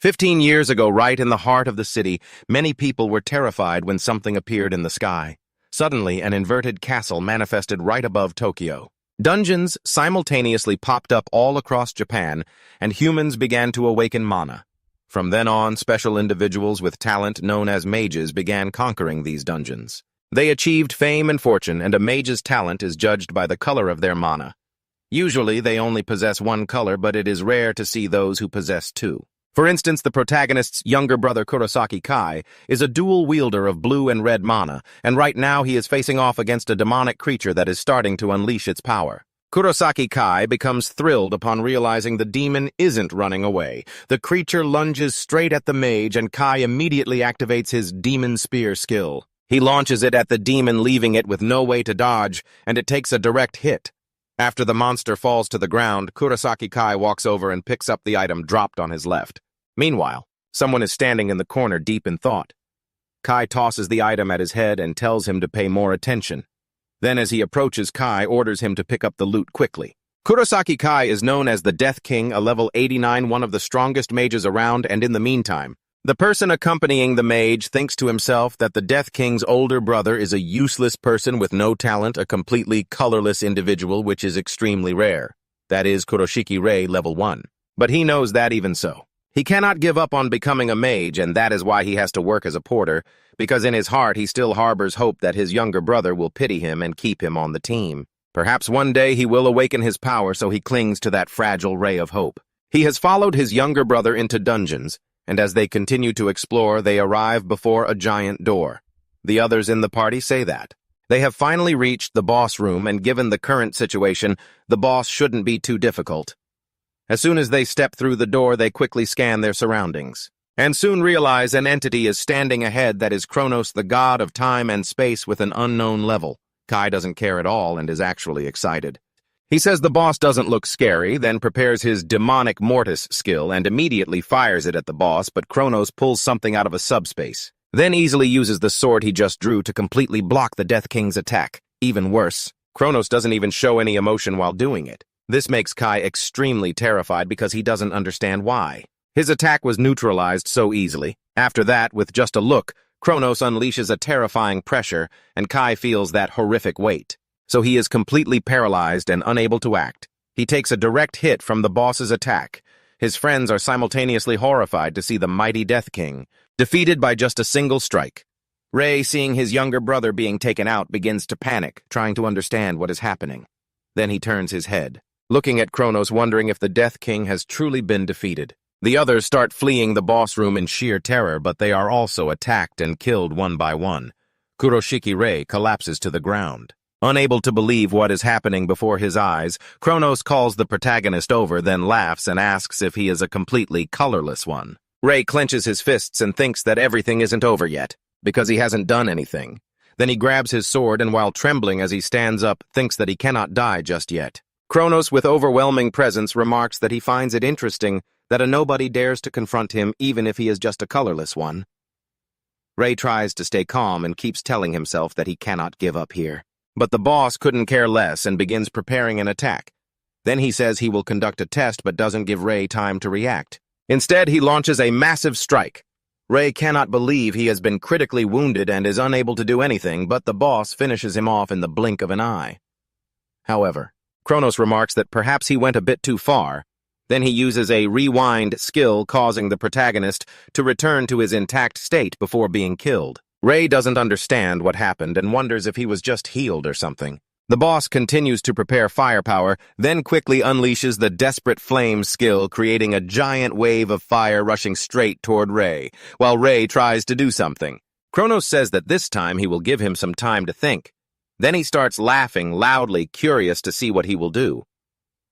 15 years ago, right in the heart of the city, many people were terrified when something appeared in the sky. Suddenly, an inverted castle manifested right above Tokyo. Dungeons simultaneously popped up all across Japan, and humans began to awaken mana. From then on, special individuals with talent known as mages began conquering these dungeons. They achieved fame and fortune, and a mage's talent is judged by the color of their mana. Usually, they only possess one color, but it is rare to see those who possess two. For instance, the protagonist's younger brother Kurosaki Kai is a dual wielder of blue and red mana, and right now he is facing off against a demonic creature that is starting to unleash its power. Kurosaki Kai becomes thrilled upon realizing the demon isn't running away. The creature lunges straight at the mage, and Kai immediately activates his demon spear skill. He launches it at the demon, leaving it with no way to dodge, and it takes a direct hit. After the monster falls to the ground, Kurosaki Kai walks over and picks up the item dropped on his left. Meanwhile, someone is standing in the corner deep in thought. Kai tosses the item at his head and tells him to pay more attention. Then as he approaches, Kai orders him to pick up the loot quickly. Kurosaki Kai is known as the Death King, a level 89, one of the strongest mages around, and in the meantime, the person accompanying the mage thinks to himself that the Death King's older brother is a useless person with no talent, a completely colorless individual, which is extremely rare. That is Kuroshiki Rei, level 1. But he knows that even so. He cannot give up on becoming a mage, and that is why he has to work as a porter, because in his heart he still harbors hope that his younger brother will pity him and keep him on the team. Perhaps one day he will awaken his power, so he clings to that fragile ray of hope. He has followed his younger brother into dungeons, and as they continue to explore, they arrive before a giant door. The others in the party say that. They have finally reached the boss room, and given the current situation, the boss shouldn't be too difficult. As soon as they step through the door, they quickly scan their surroundings, and soon realize an entity is standing ahead that is Kronos, the god of time and space with an unknown level. Kai doesn't care at all and is actually excited. He says the boss doesn't look scary, then prepares his demonic mortis skill and immediately fires it at the boss, but Kronos pulls something out of a subspace. Then easily uses the sword he just drew to completely block the Death King's attack. Even worse, Kronos doesn't even show any emotion while doing it. This makes Kai extremely terrified because he doesn't understand why. His attack was neutralized so easily. After that, with just a look, Kronos unleashes a terrifying pressure, and Kai feels that horrific weight. So he is completely paralyzed and unable to act. He takes a direct hit from the boss's attack. His friends are simultaneously horrified to see the mighty Death King defeated by just a single strike. Rei, seeing his younger brother being taken out, begins to panic, trying to understand what is happening. Then he turns his head, looking at Kronos, wondering if the Death King has truly been defeated. The others start fleeing the boss room in sheer terror, but they are also attacked and killed one by one. Kuroshiki Rei collapses to the ground. Unable to believe what is happening before his eyes, Kronos calls the protagonist over, then laughs and asks if he is a completely colorless one. Rei clenches his fists and thinks that everything isn't over yet, because he hasn't done anything. Then he grabs his sword and, while trembling as he stands up, thinks that he cannot die just yet. Kronos, with overwhelming presence, remarks that he finds it interesting that a nobody dares to confront him even if he is just a colorless one. Rei tries to stay calm and keeps telling himself that he cannot give up here. But the boss couldn't care less and begins preparing an attack. Then he says he will conduct a test but doesn't give Rei time to react. Instead, he launches a massive strike. Rei cannot believe he has been critically wounded and is unable to do anything, but the boss finishes him off in the blink of an eye. However, Kronos remarks that perhaps he went a bit too far. Then he uses a rewind skill, causing the protagonist to return to his intact state before being killed. Rei doesn't understand what happened and wonders if he was just healed or something. The boss continues to prepare firepower, then quickly unleashes the Desperate Flame skill, creating a giant wave of fire rushing straight toward Rei, while Rei tries to do something. Kronos says that this time he will give him some time to think. Then he starts laughing loudly, curious to see what he will do.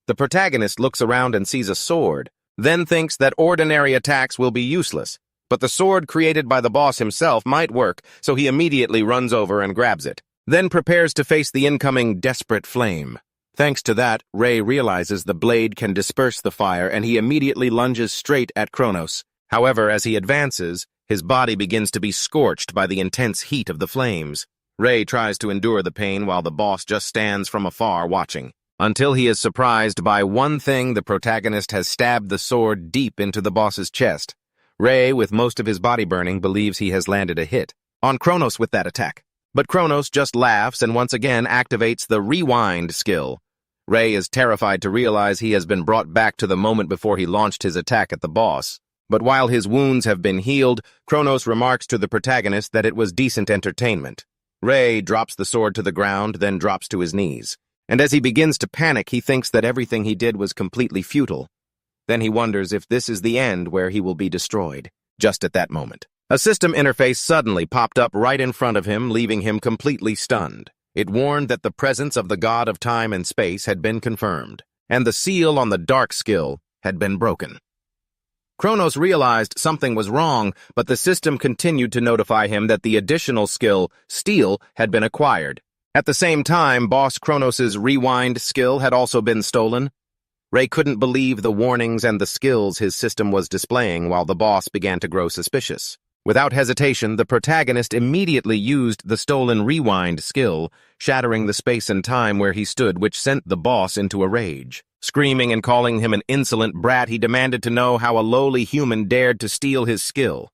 The protagonist looks around and sees a sword, then thinks that ordinary attacks will be useless. But the sword created by the boss himself might work, so he immediately runs over and grabs it, then prepares to face the incoming Desperate Flame. Thanks to that, Rei realizes the blade can disperse the fire, and he immediately lunges straight at Kronos. However, as he advances, his body begins to be scorched by the intense heat of the flames. Rei tries to endure the pain while the boss just stands from afar watching, until he is surprised by one thing: the protagonist has stabbed the sword deep into the boss's chest. Ray, with most of his body burning, believes he has landed a hit on Kronos with that attack. But Kronos just laughs and once again activates the rewind skill. Ray is terrified to realize he has been brought back to the moment before he launched his attack at the boss. But while his wounds have been healed, Kronos remarks to the protagonist that it was decent entertainment. Ray drops the sword to the ground, then drops to his knees. And as he begins to panic, he thinks that everything he did was completely futile. Then he wonders if this is the end where he will be destroyed. Just at that moment, a system interface suddenly popped up right in front of him, leaving him completely stunned. It warned that the presence of the god of time and space had been confirmed, and the seal on the dark skill had been broken. Kronos realized something was wrong, but the system continued to notify him that the additional skill, Steal, had been acquired. At the same time, Boss Kronos' rewind skill had also been stolen. Ray couldn't believe the warnings and the skills his system was displaying while the boss began to grow suspicious. Without hesitation, the protagonist immediately used the stolen rewind skill, shattering the space and time where he stood, which sent the boss into a rage. Screaming and calling him an insolent brat, he demanded to know how a lowly human dared to steal his skill.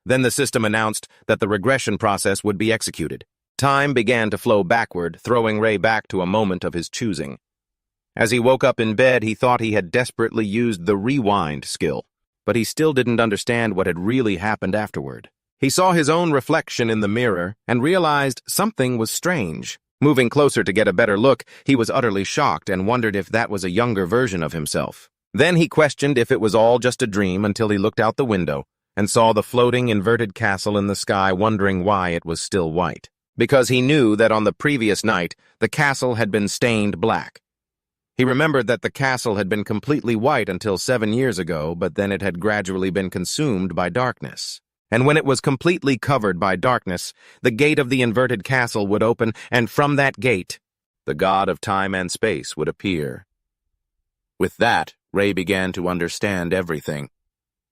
Then the system announced that the regression process would be executed. Time began to flow backward, throwing Ray back to a moment of his choosing. As he woke up in bed, he thought he had desperately used the rewind skill, but he still didn't understand what had really happened afterward. He saw his own reflection in the mirror and realized something was strange. Moving closer to get a better look, he was utterly shocked and wondered if that was a younger version of himself. Then he questioned if it was all just a dream until he looked out the window and saw the floating inverted castle in the sky, wondering why it was still white. Because he knew that on the previous night, the castle had been stained black. He remembered that the castle had been completely white until 7 years ago, but then it had gradually been consumed by darkness. And when it was completely covered by darkness, the gate of the inverted castle would open, and from that gate, the god of time and space would appear. With that, Ray began to understand everything.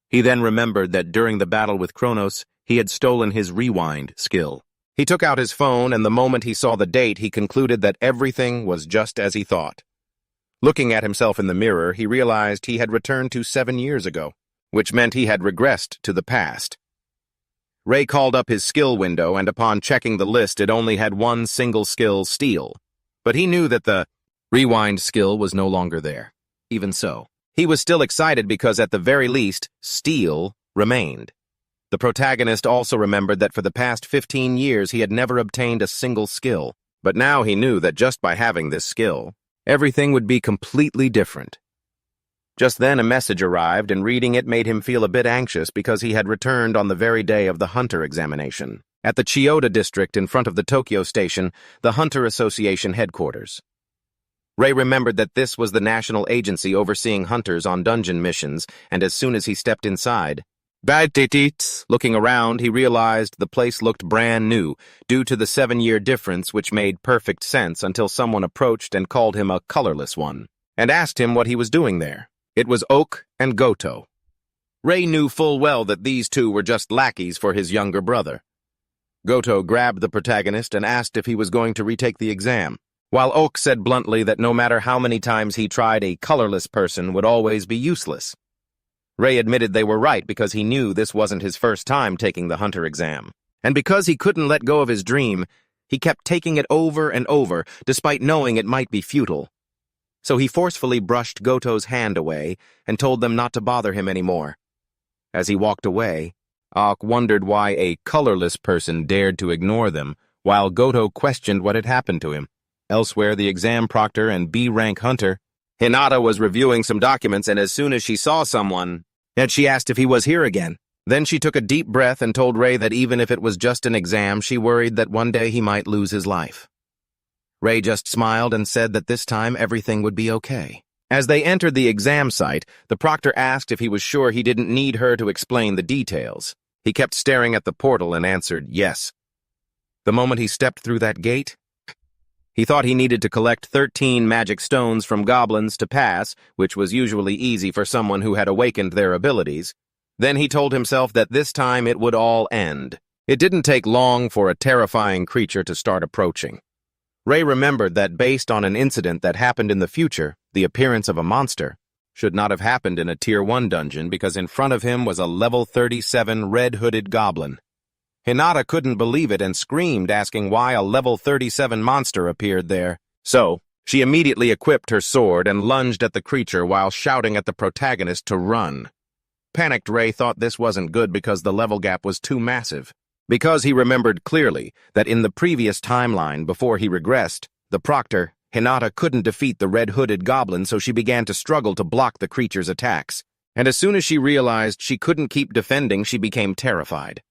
He then remembered that during the battle with Kronos, he had stolen his rewind skill. He took out his phone, and the moment he saw the date, he concluded that everything was just as he thought. Looking at himself in the mirror, he realized he had returned to 7 years ago, which meant he had regressed to the past. Ray called up his skill window, and upon checking the list, it only had one single skill, Steal. But he knew that the rewind skill was no longer there. Even so, he was still excited because at the very least, Steal remained. The protagonist also remembered that for the past 15 years he had never obtained a single skill, but now he knew that just by having this skill, everything would be completely different. Just then a message arrived, and reading it made him feel a bit anxious because he had returned on the very day of the Hunter examination. At the Chiyoda district in front of the Tokyo station, the Hunter Association headquarters. Ray remembered that this was the national agency overseeing hunters on dungeon missions, and as soon as he stepped inside, looking around, he realized the place looked brand new, due to the 7-year difference, which made perfect sense until someone approached and called him a colorless one, and asked him what he was doing there. It was Oak and Goto. Ray knew full well that these two were just lackeys for his younger brother. Goto grabbed the protagonist and asked if he was going to retake the exam, while Oak said bluntly that no matter how many times he tried, a colorless person would always be useless. Ray admitted they were right because he knew this wasn't his first time taking the Hunter exam. And because he couldn't let go of his dream, he kept taking it over and over, despite knowing it might be futile. So he forcefully brushed Goto's hand away and told them not to bother him anymore. As he walked away, Oak wondered why a colorless person dared to ignore them, while Goto questioned what had happened to him. Elsewhere, the exam proctor and B-rank hunter, Hinata, was reviewing some documents, and as soon as she saw someone, she asked if he was here again. Then she took a deep breath and told Ray that even if it was just an exam, she worried that one day he might lose his life. Ray just smiled and said that this time everything would be okay. As they entered the exam site, the proctor asked if he was sure he didn't need her to explain the details. He kept staring at the portal and answered yes. The moment he stepped through that gate, he thought he needed to collect 13 magic stones from goblins to pass, which was usually easy for someone who had awakened their abilities. Then he told himself that this time it would all end. It didn't take long for a terrifying creature to start approaching. Ray remembered that based on an incident that happened in the future, the appearance of a monster, should not have happened in a Tier 1 dungeon because in front of him was a level 37 red-hooded goblin. Hinata couldn't believe it and screamed, asking why a level 37 monster appeared there. So, she immediately equipped her sword and lunged at the creature while shouting at the protagonist to run. Panicked Ray thought this wasn't good because the level gap was too massive. Because he remembered clearly that in the previous timeline before he regressed, the proctor, Hinata, couldn't defeat the red-hooded goblin, so she began to struggle to block the creature's attacks. And as soon as she realized she couldn't keep defending, she became terrified.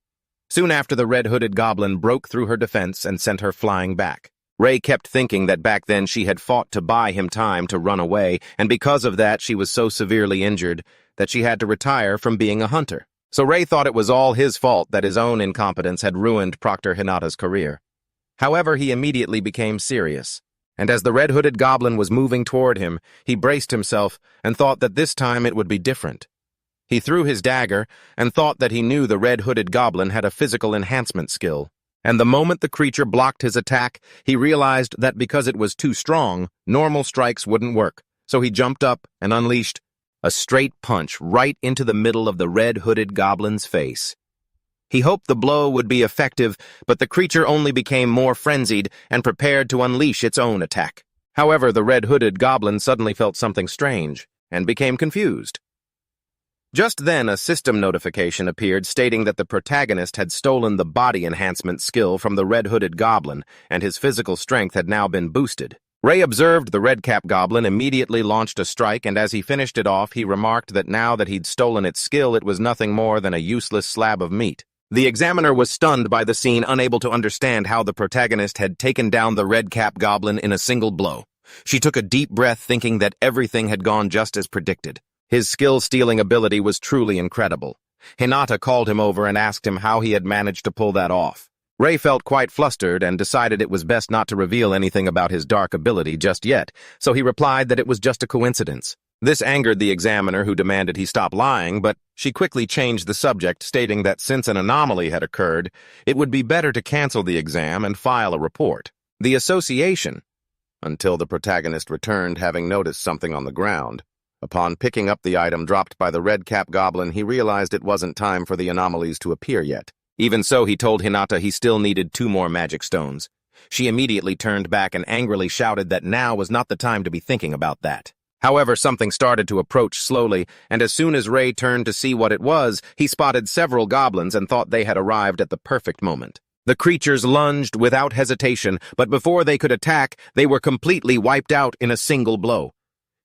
Soon after, the red-hooded goblin broke through her defense and sent her flying back. Ray kept thinking that back then she had fought to buy him time to run away, and because of that she was so severely injured that she had to retire from being a hunter. So Ray thought it was all his fault that his own incompetence had ruined Proctor Hinata's career. However, he immediately became serious, and as the red-hooded goblin was moving toward him, he braced himself and thought that this time it would be different. He threw his dagger and thought that he knew the red-hooded goblin had a physical enhancement skill, and the moment the creature blocked his attack, he realized that because it was too strong, normal strikes wouldn't work, so he jumped up and unleashed a straight punch right into the middle of the red-hooded goblin's face. He hoped the blow would be effective, but the creature only became more frenzied and prepared to unleash its own attack. However, the red-hooded goblin suddenly felt something strange and became confused. Just then, a system notification appeared stating that the protagonist had stolen the body enhancement skill from the red-hooded goblin, and his physical strength had now been boosted. Ray observed the red-cap goblin immediately launched a strike, and as he finished it off, he remarked that now that he'd stolen its skill, it was nothing more than a useless slab of meat. The examiner was stunned by the scene, unable to understand how the protagonist had taken down the red-cap goblin in a single blow. She took a deep breath, thinking that everything had gone just as predicted. His skill-stealing ability was truly incredible. Hinata called him over and asked him how he had managed to pull that off. Ray felt quite flustered and decided it was best not to reveal anything about his dark ability just yet, so he replied that it was just a coincidence. This angered the examiner, who demanded he stop lying, but she quickly changed the subject, stating that since an anomaly had occurred, it would be better to cancel the exam and file a report. The association, until the protagonist returned, having noticed something on the ground. Upon picking up the item dropped by the red-cap goblin, he realized it wasn't time for the anomalies to appear yet. Even so, he told Hinata he still needed 2 more magic stones. She immediately turned back and angrily shouted that now was not the time to be thinking about that. However, something started to approach slowly, and as soon as Ray turned to see what it was, he spotted several goblins and thought they had arrived at the perfect moment. The creatures lunged without hesitation, but before they could attack, they were completely wiped out in a single blow.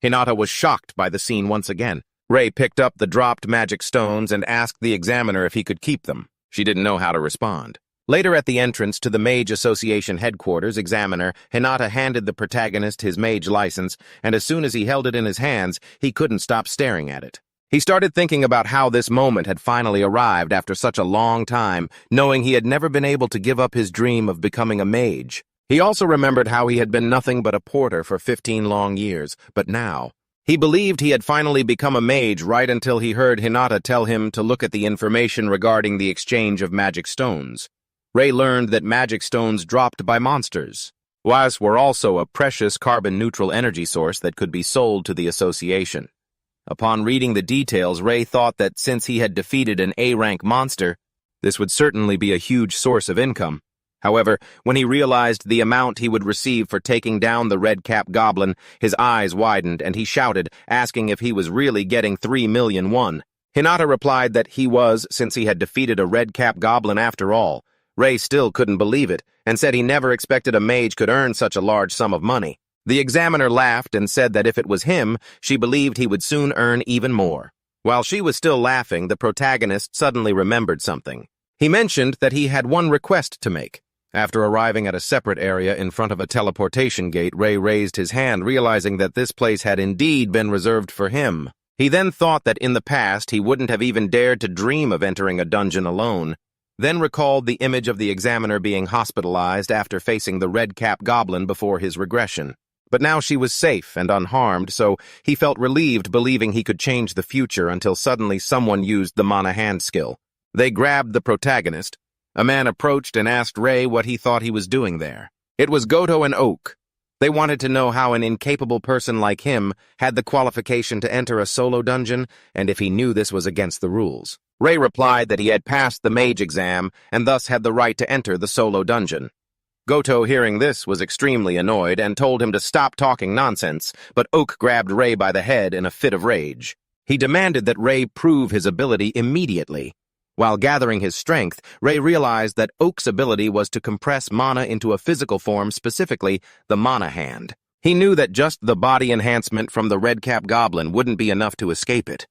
Hinata was shocked by the scene once again. Ray picked up the dropped magic stones and asked the examiner if he could keep them. She didn't know how to respond. Later, at the entrance to the Mage Association headquarters, examiner Hinata handed the protagonist his mage license, and as soon as he held it in his hands, he couldn't stop staring at it. He started thinking about how this moment had finally arrived after such a long time, knowing he had never been able to give up his dream of becoming a mage. He also remembered how he had been nothing but a porter for 15 long years, but now, he believed he had finally become a mage right until he heard Hinata tell him to look at the information regarding the exchange of magic stones. Ray learned that magic stones dropped by monsters were also a precious carbon-neutral energy source that could be sold to the association. Upon reading the details, Ray thought that since he had defeated an A-rank monster, this would certainly be a huge source of income. However, when he realized the amount he would receive for taking down the red-cap goblin, his eyes widened and he shouted, asking if he was really getting 3 million won. Hinata replied that he was, since he had defeated a red-cap goblin after all. Ray still couldn't believe it, and said he never expected a mage could earn such a large sum of money. The examiner laughed and said that if it was him, she believed he would soon earn even more. While she was still laughing, the protagonist suddenly remembered something. He mentioned that he had one request to make. After arriving at a separate area in front of a teleportation gate, Ray raised his hand, realizing that this place had indeed been reserved for him. He then thought that in the past he wouldn't have even dared to dream of entering a dungeon alone, then recalled the image of the examiner being hospitalized after facing the red-cap goblin before his regression. But now she was safe and unharmed, so he felt relieved, believing he could change the future until suddenly someone used the mana hand skill. They grabbed the protagonist. A man approached and asked Ray what he thought he was doing there. It was Goto and Oak. They wanted to know how an incapable person like him had the qualification to enter a solo dungeon, and if he knew this was against the rules. Ray replied that he had passed the mage exam and thus had the right to enter the solo dungeon. Goto, hearing this, was extremely annoyed and told him to stop talking nonsense, but Oak grabbed Ray by the head in a fit of rage. He demanded that Ray prove his ability immediately. While gathering his strength, Ray realized that Oak's ability was to compress mana into a physical form, specifically the mana hand. He knew that just the body enhancement from the red-cap goblin wouldn't be enough to escape it.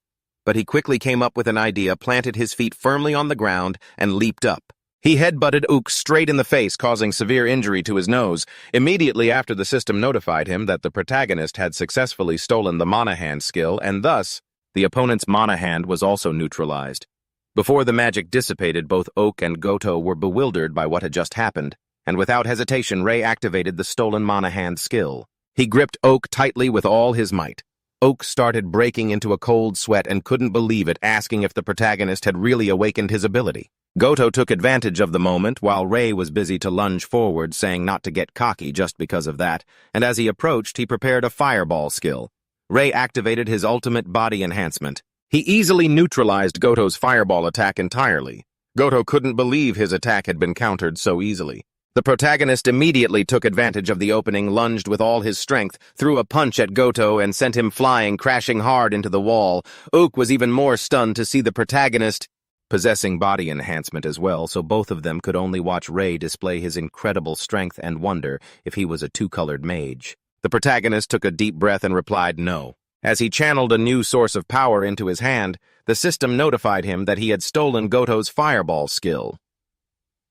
But he quickly came up with an idea, planted his feet firmly on the ground, and leaped up. He headbutted Ook straight in the face, causing severe injury to his nose, immediately after the system notified him that the protagonist had successfully stolen the mana hand skill, and thus, the opponent's mana hand was also neutralized. Before the magic dissipated, both Ook and Goto were bewildered by what had just happened, and without hesitation, Ray activated the stolen mana hand skill. He gripped Ook tightly with all his might. Ook started breaking into a cold sweat and couldn't believe it, asking if the protagonist had really awakened his ability. Goto took advantage of the moment while Ray was busy to lunge forward, saying not to get cocky just because of that, and as he approached, he prepared a fireball skill. Ray activated his ultimate body enhancement. He easily neutralized Goto's fireball attack entirely. Goto couldn't believe his attack had been countered so easily. The protagonist immediately took advantage of the opening, lunged with all his strength, threw a punch at Goto, and sent him flying, crashing hard into the wall. Ook was even more stunned to see the protagonist possessing body enhancement as well, so both of them could only watch Ray display his incredible strength and wonder if he was a two-colored mage. The protagonist took a deep breath and replied no. As he channeled a new source of power into his hand, the system notified him that he had stolen Goto's fireball skill.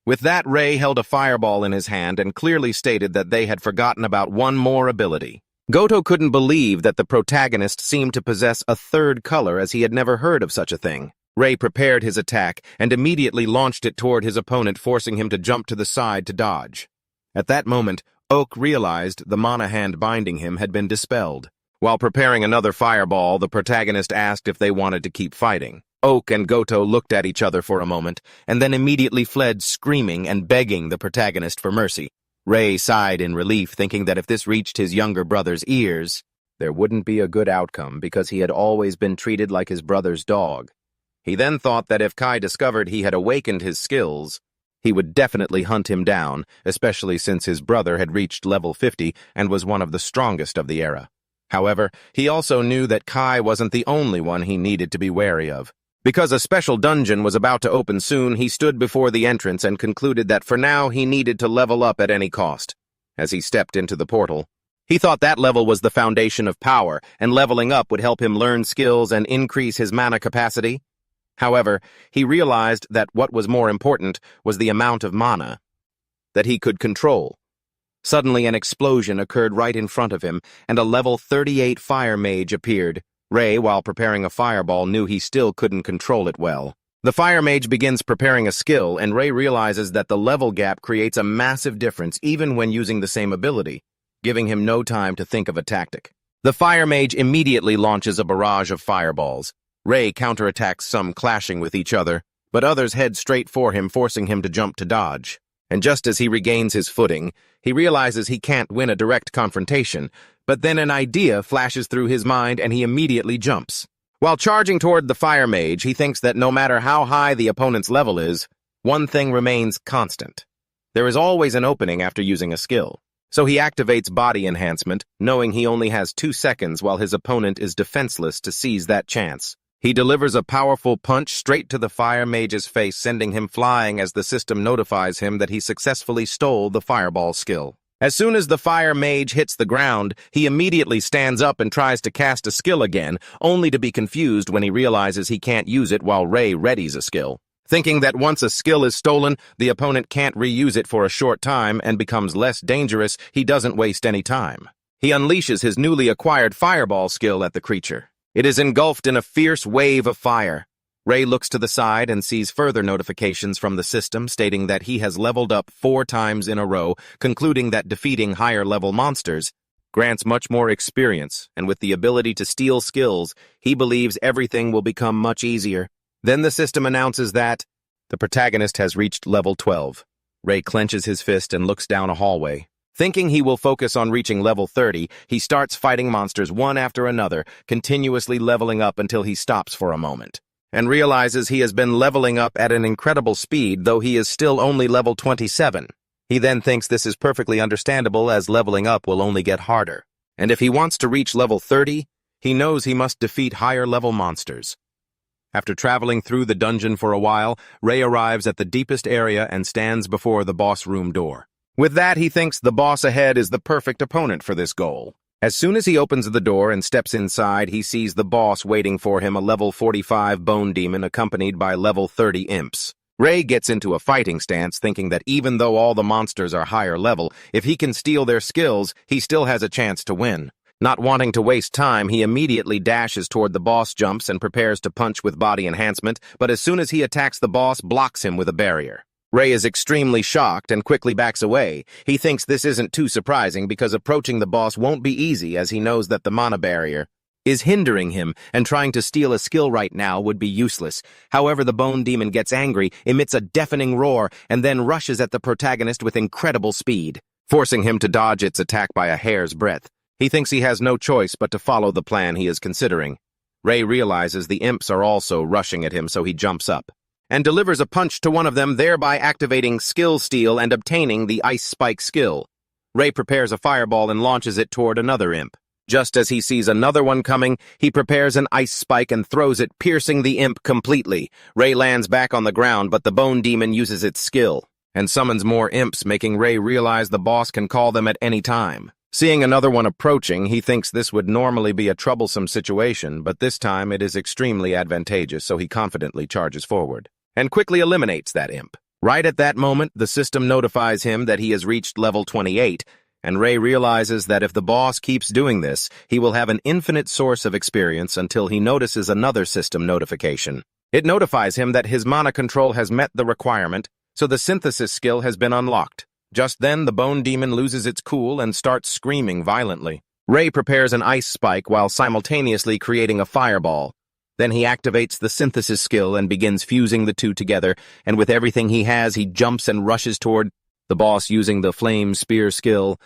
With that, Ray held a fireball in his hand and clearly stated that they had forgotten about one more ability. Goto couldn't believe that the protagonist seemed to possess a third color, as he had never heard of such a thing. Ray prepared his attack and immediately launched it toward his opponent, forcing him to jump to the side to dodge. At that moment, Ook realized the mana hand binding him had been dispelled. While preparing another fireball, the protagonist asked if they wanted to keep fighting. Ook and Goto looked at each other for a moment, and then immediately fled, screaming and begging the protagonist for mercy. Ray sighed in relief, thinking that if this reached his younger brother's ears, there wouldn't be a good outcome, because he had always been treated like his brother's dog. He then thought that if Kai discovered he had awakened his skills, he would definitely hunt him down, especially since his brother had reached level 50 and was one of the strongest of the era. However, he also knew that Kai wasn't the only one he needed to be wary of. Because a special dungeon was about to open soon, he stood before the entrance and concluded that for now he needed to level up at any cost. As he stepped into the portal, he thought that level was the foundation of power, and leveling up would help him learn skills and increase his mana capacity. However, he realized that what was more important was the amount of mana that he could control. Suddenly, an explosion occurred right in front of him, and a level 38 fire mage appeared. Ray, while preparing a fireball, knew he still couldn't control it well. The fire mage begins preparing a skill, and Ray realizes that the level gap creates a massive difference even when using the same ability, giving him no time to think of a tactic. The fire mage immediately launches a barrage of fireballs. Ray counterattacks, some clashing with each other, but others head straight for him, forcing him to jump to dodge. And just as he regains his footing, he realizes he can't win a direct confrontation, but then an idea flashes through his mind and he immediately jumps. While charging toward the fire mage, he thinks that no matter how high the opponent's level is, one thing remains constant. There is always an opening after using a skill. So he activates body enhancement, knowing he only has 2 seconds while his opponent is defenseless to seize that chance. He delivers a powerful punch straight to the fire mage's face, sending him flying as the system notifies him that he successfully stole the fireball skill. As soon as the fire mage hits the ground, he immediately stands up and tries to cast a skill again, only to be confused when he realizes he can't use it while Ray readies a skill. Thinking that once a skill is stolen, the opponent can't reuse it for a short time and becomes less dangerous, he doesn't waste any time. He unleashes his newly acquired fireball skill at the creature. It is engulfed in a fierce wave of fire. Ray looks to the side and sees further notifications from the system stating that he has leveled up 4 times in a row, concluding that defeating higher-level monsters grants much more experience, and with the ability to steal skills, he believes everything will become much easier. Then the system announces that the protagonist has reached level 12. Ray clenches his fist and looks down a hallway. Thinking he will focus on reaching level 30, he starts fighting monsters one after another, continuously leveling up until he stops for a moment, and realizes he has been leveling up at an incredible speed, though he is still only level 27. He then thinks this is perfectly understandable, as leveling up will only get harder. And if he wants to reach level 30, he knows he must defeat higher-level monsters. After traveling through the dungeon for a while, Ray arrives at the deepest area and stands before the boss room door. With that, he thinks the boss ahead is the perfect opponent for this goal. As soon as he opens the door and steps inside, he sees the boss waiting for him, a level 45 bone demon accompanied by level 30 imps. Ray gets into a fighting stance, thinking that even though all the monsters are higher level, if he can steal their skills, he still has a chance to win. Not wanting to waste time, he immediately dashes toward the boss, jumps, and prepares to punch with body enhancement, but as soon as he attacks the boss, blocks him with a barrier. Ray is extremely shocked and quickly backs away. He thinks this isn't too surprising because approaching the boss won't be easy, as he knows that the mana barrier is hindering him, and trying to steal a skill right now would be useless. However, the bone demon gets angry, emits a deafening roar, and then rushes at the protagonist with incredible speed, forcing him to dodge its attack by a hair's breadth. He thinks he has no choice but to follow the plan he is considering. Ray realizes the imps are also rushing at him, so he jumps up and delivers a punch to one of them, thereby activating Skill Steal and obtaining the Ice Spike skill. Ray prepares a fireball and launches it toward another imp. Just as he sees another one coming, he prepares an Ice Spike and throws it, piercing the imp completely. Ray lands back on the ground, but the bone demon uses its skill and summons more imps, making Ray realize the boss can call them at any time. Seeing another one approaching, he thinks this would normally be a troublesome situation, but this time it is extremely advantageous, so he confidently charges forward and quickly eliminates that imp. Right at that moment, the system notifies him that he has reached level 28, and Ray realizes that if the boss keeps doing this, he will have an infinite source of experience until he notices another system notification. It notifies him that his mana control has met the requirement, so the synthesis skill has been unlocked. Just then, the bone demon loses its cool and starts screaming violently. Ray prepares an ice spike while simultaneously creating a fireball. Then he activates the synthesis skill and begins fusing the two together, and with everything he has, he jumps and rushes toward the boss using the flame spear skill.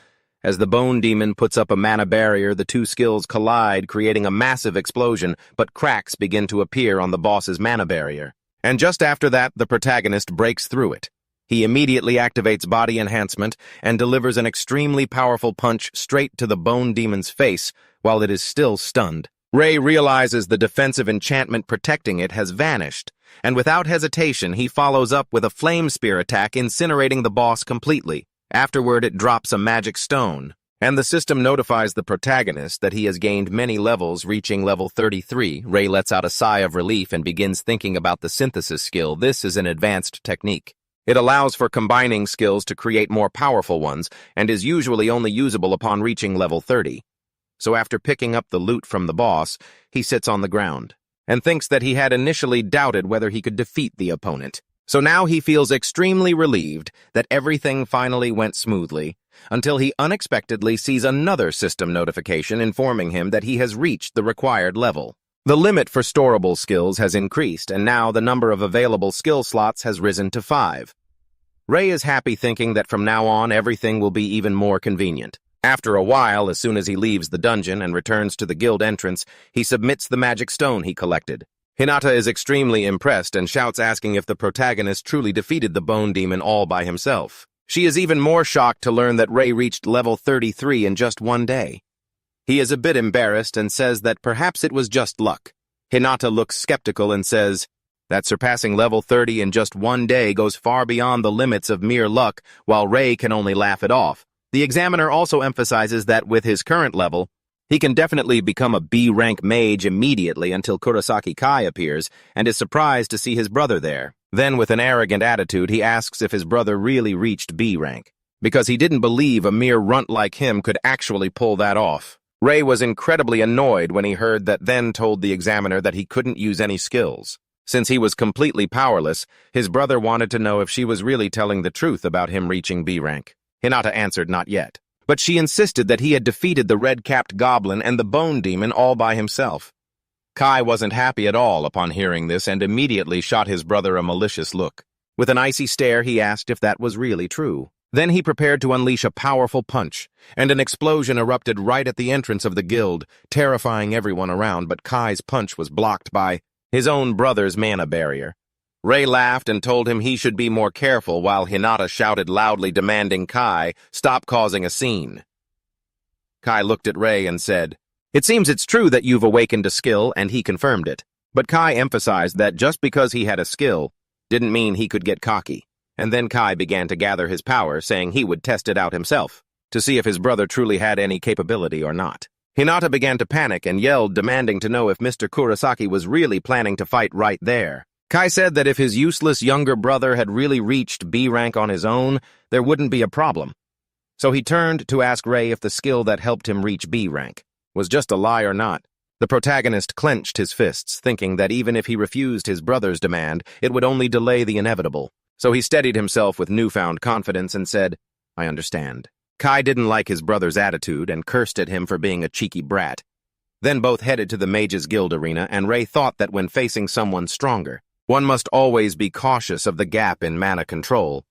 As the bone demon puts up a mana barrier, the two skills collide, creating a massive explosion, but cracks begin to appear on the boss's mana barrier. And just after that, the protagonist breaks through it. He immediately activates body enhancement and delivers an extremely powerful punch straight to the bone demon's face while it is still stunned. Ray realizes the defensive enchantment protecting it has vanished, and without hesitation he follows up with a flame spear attack, incinerating the boss completely. Afterward, it drops a magic stone, and the system notifies the protagonist that he has gained many levels, reaching level 33. Ray lets out a sigh of relief and begins thinking about the synthesis skill. This is an advanced technique. It allows for combining skills to create more powerful ones, and is usually only usable upon reaching level 30. So after picking up the loot from the boss, he sits on the ground, and thinks that he had initially doubted whether he could defeat the opponent. So now he feels extremely relieved that everything finally went smoothly, until he unexpectedly sees another system notification informing him that he has reached the required level. The limit for storable skills has increased, and now the number of available skill slots has risen to 5. Ray is happy, thinking that from now on everything will be even more convenient. After a while, as soon as he leaves the dungeon and returns to the guild entrance, he submits the magic stone he collected. Hinata is extremely impressed and shouts, asking if the protagonist truly defeated the bone demon all by himself. She is even more shocked to learn that Ray reached level 33 in just one day. He is a bit embarrassed and says that perhaps it was just luck. Hinata looks skeptical and says that surpassing level 30 in just one day goes far beyond the limits of mere luck, while Ray can only laugh it off. The examiner also emphasizes that with his current level, he can definitely become a B-rank mage immediately until Kurosaki Kai appears and is surprised to see his brother there. Then, with an arrogant attitude, he asks if his brother really reached B-rank, because he didn't believe a mere runt like him could actually pull that off. Ray was incredibly annoyed when he heard that, then told the examiner that he couldn't use any skills. Since he was completely powerless, his brother wanted to know if she was really telling the truth about him reaching B-rank. Hinata answered not yet, but she insisted that he had defeated the red-capped goblin and the bone demon all by himself. Kai wasn't happy at all upon hearing this and immediately shot his brother a malicious look. With an icy stare, he asked if that was really true. Then he prepared to unleash a powerful punch, and an explosion erupted right at the entrance of the guild, terrifying everyone around, but Kai's punch was blocked by his own brother's mana barrier. Rei laughed and told him he should be more careful while Hinata shouted loudly demanding Kai stop causing a scene. Kai looked at Rei and said, "It seems it's true that you've awakened a skill," and he confirmed it. But Kai emphasized that just because he had a skill didn't mean he could get cocky. And then Kai began to gather his power, saying he would test it out himself, to see if his brother truly had any capability or not. Hinata began to panic and yelled, demanding to know if Mr. Kurosaki was really planning to fight right there. Kai said that if his useless younger brother had really reached B rank on his own, there wouldn't be a problem. So he turned to ask Rei if the skill that helped him reach B rank was just a lie or not. The protagonist clenched his fists, thinking that even if he refused his brother's demand, it would only delay the inevitable. So he steadied himself with newfound confidence and said, "I understand." Kai didn't like his brother's attitude and cursed at him for being a cheeky brat. Then both headed to the Mages Guild arena, and Rei thought that when facing someone stronger, one must always be cautious of the gap in mana control.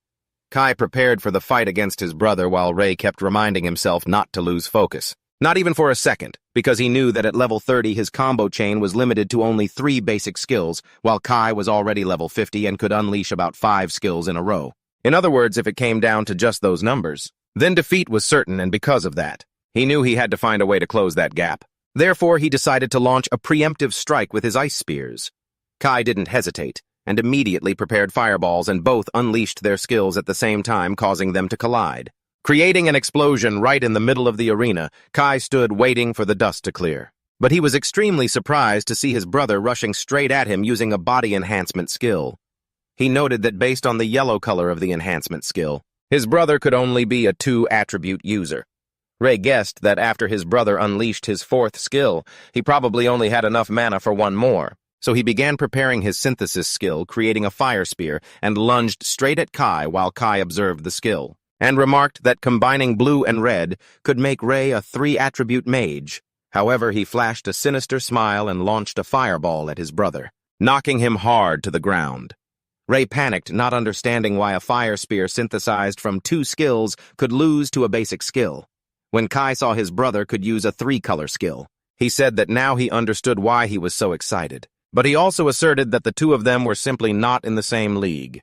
Kai prepared for the fight against his brother while Rei kept reminding himself not to lose focus. Not even for a second, because he knew that at level 30 his combo chain was limited to only 3 basic skills, while Kai was already level 50 and could unleash about 5 skills in a row. In other words, if it came down to just those numbers, then defeat was certain, and because of that, he knew he had to find a way to close that gap. Therefore, he decided to launch a preemptive strike with his ice spears. Kai didn't hesitate, and immediately prepared fireballs, and both unleashed their skills at the same time, causing them to collide. Creating an explosion right in the middle of the arena, Kai stood waiting for the dust to clear. But he was extremely surprised to see his brother rushing straight at him using a body enhancement skill. He noted that based on the yellow color of the enhancement skill, his brother could only be a 2-attribute user. Rei guessed that after his brother unleashed his 4th skill, he probably only had enough mana for one more. So he began preparing his synthesis skill, creating a fire spear, and lunged straight at Kai while Kai observed the skill, and remarked that combining blue and red could make Rei a 3-attribute mage. However, he flashed a sinister smile and launched a fireball at his brother, knocking him hard to the ground. Rei panicked, not understanding why a fire spear synthesized from 2 skills could lose to a basic skill. When Kai saw his brother could use a 3-color skill, he said that now he understood why he was so excited. But he also asserted that the two of them were simply not in the same league.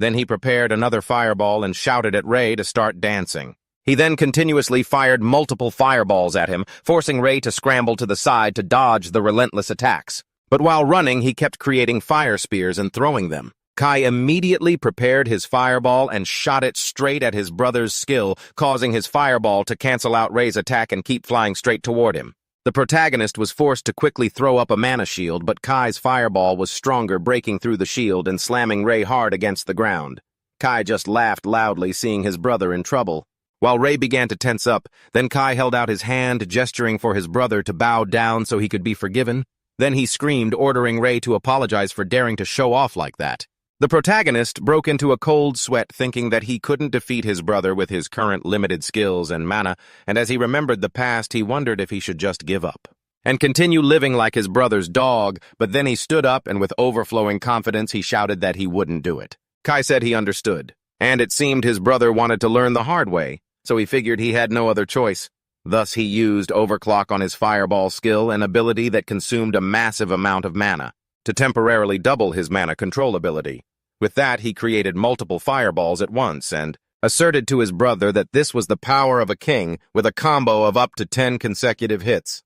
Then he prepared another fireball and shouted at Rei to start dancing. He then continuously fired multiple fireballs at him, forcing Rei to scramble to the side to dodge the relentless attacks. But while running, he kept creating fire spears and throwing them. Kai immediately prepared his fireball and shot it straight at his brother's skill, causing his fireball to cancel out Rei's attack and keep flying straight toward him. The protagonist was forced to quickly throw up a mana shield, but Kai's fireball was stronger, breaking through the shield and slamming Rei hard against the ground. Kai just laughed loudly, seeing his brother in trouble. While Rei began to tense up, then Kai held out his hand, gesturing for his brother to bow down so he could be forgiven. Then he screamed, ordering Rei to apologize for daring to show off like that. The protagonist broke into a cold sweat, thinking that he couldn't defeat his brother with his current limited skills and mana, and as he remembered the past, he wondered if he should just give up and continue living like his brother's dog. But then he stood up, and with overflowing confidence, he shouted that he wouldn't do it. Kai said he understood, and it seemed his brother wanted to learn the hard way, so he figured he had no other choice. Thus, he used Overclock on his fireball skill, an ability that consumed a massive amount of mana, to temporarily double his mana control ability. With that, he created multiple fireballs at once and asserted to his brother that this was the power of a king with a combo of up to 10 consecutive hits.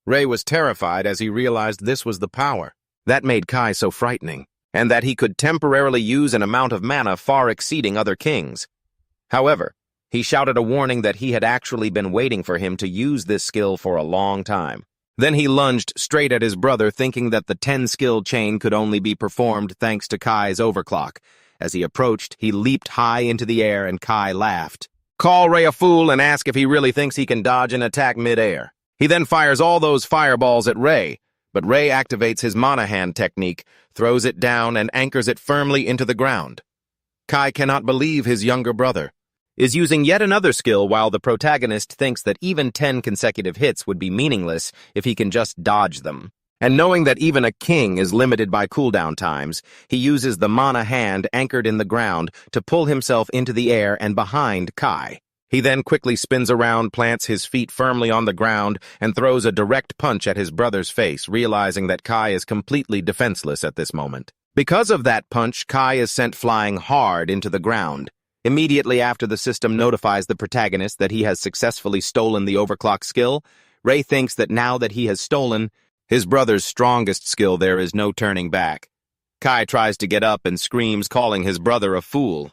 Rei was terrified as he realized this was the power. That made Kai so frightening, and that he could temporarily use an amount of mana far exceeding other kings. However, he shouted a warning that he had actually been waiting for him to use this skill for a long time. Then he lunged straight at his brother, thinking that the 10-skill chain could only be performed thanks to Kai's overclock. As he approached, he leaped high into the air, and Kai laughed. Call Rei a fool and ask if he really thinks he can dodge an attack mid-air. He then fires all those fireballs at Rei, but Rei activates his mana hand technique, throws it down, and anchors it firmly into the ground. Kai cannot believe his younger brother is using yet another skill, while the protagonist thinks that even 10 consecutive hits would be meaningless if he can just dodge them. And knowing that even a king is limited by cooldown times, he uses the mana hand anchored in the ground to pull himself into the air and behind Kai. He then quickly spins around, plants his feet firmly on the ground, and throws a direct punch at his brother's face, realizing that Kai is completely defenseless at this moment. Because of that punch, Kai is sent flying hard into the ground. Immediately after the system notifies the protagonist that he has successfully stolen the overclock skill, Ray thinks that now that he has stolen his brother's strongest skill, there is no turning back. Kai tries to get up and screams, calling his brother a fool.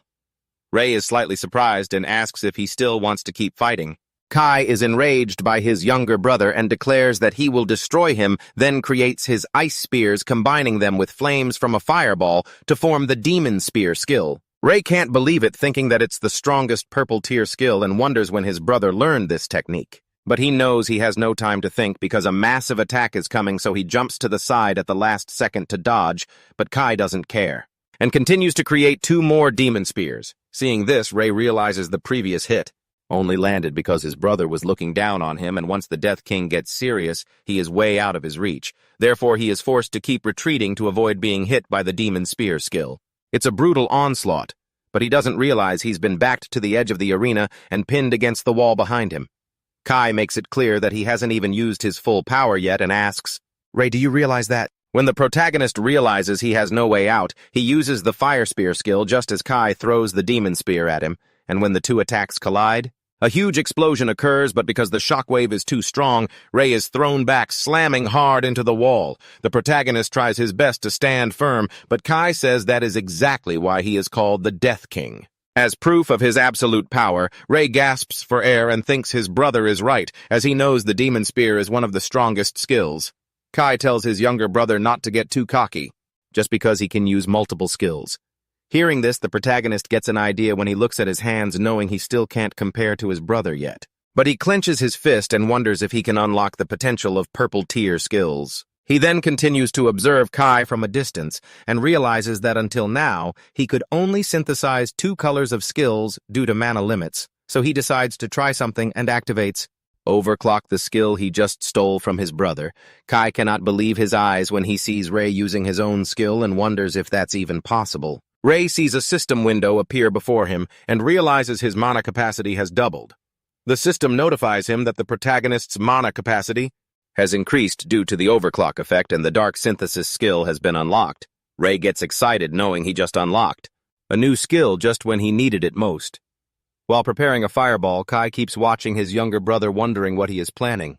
Ray is slightly surprised and asks if he still wants to keep fighting. Kai is enraged by his younger brother and declares that he will destroy him, then creates his ice spears, combining them with flames from a fireball to form the demon spear skill. Ray can't believe it, thinking that it's the strongest purple tier skill, and wonders when his brother learned this technique. But he knows he has no time to think because a massive attack is coming, so he jumps to the side at the last second to dodge, but Kai doesn't care, and continues to create 2 more demon spears. Seeing this, Ray realizes the previous hit only landed because his brother was looking down on him, and once the Death King gets serious, he is way out of his reach. Therefore, he is forced to keep retreating to avoid being hit by the demon spear skill. It's a brutal onslaught, but he doesn't realize he's been backed to the edge of the arena and pinned against the wall behind him. Kai makes it clear that he hasn't even used his full power yet and asks, "Ray, do you realize that?" When the protagonist realizes he has no way out, he uses the fire spear skill just as Kai throws the demon spear at him, and when the 2 attacks collide, a huge explosion occurs, but because the shockwave is too strong, Ray is thrown back, slamming hard into the wall. The protagonist tries his best to stand firm, but Kai says that is exactly why he is called the Death King. As proof of his absolute power, Ray gasps for air and thinks his brother is right, as he knows the demon spear is one of the strongest skills. Kai tells his younger brother not to get too cocky, just because he can use multiple skills. Hearing this, the protagonist gets an idea when he looks at his hands, knowing he still can't compare to his brother yet. But he clenches his fist and wonders if he can unlock the potential of purple tier skills. He then continues to observe Kai from a distance and realizes that until now, he could only synthesize 2 colors of skills due to mana limits, so he decides to try something and activates Overclock, the skill he just stole from his brother. Kai cannot believe his eyes when he sees Ray using his own skill and wonders if that's even possible. Ray sees a system window appear before him and realizes his mana capacity has doubled. The system notifies him that the protagonist's mana capacity has increased due to the overclock effect and the dark synthesis skill has been unlocked. Ray gets excited knowing he just unlocked a new skill just when he needed it most. While preparing a fireball, Kai keeps watching his younger brother, wondering what he is planning.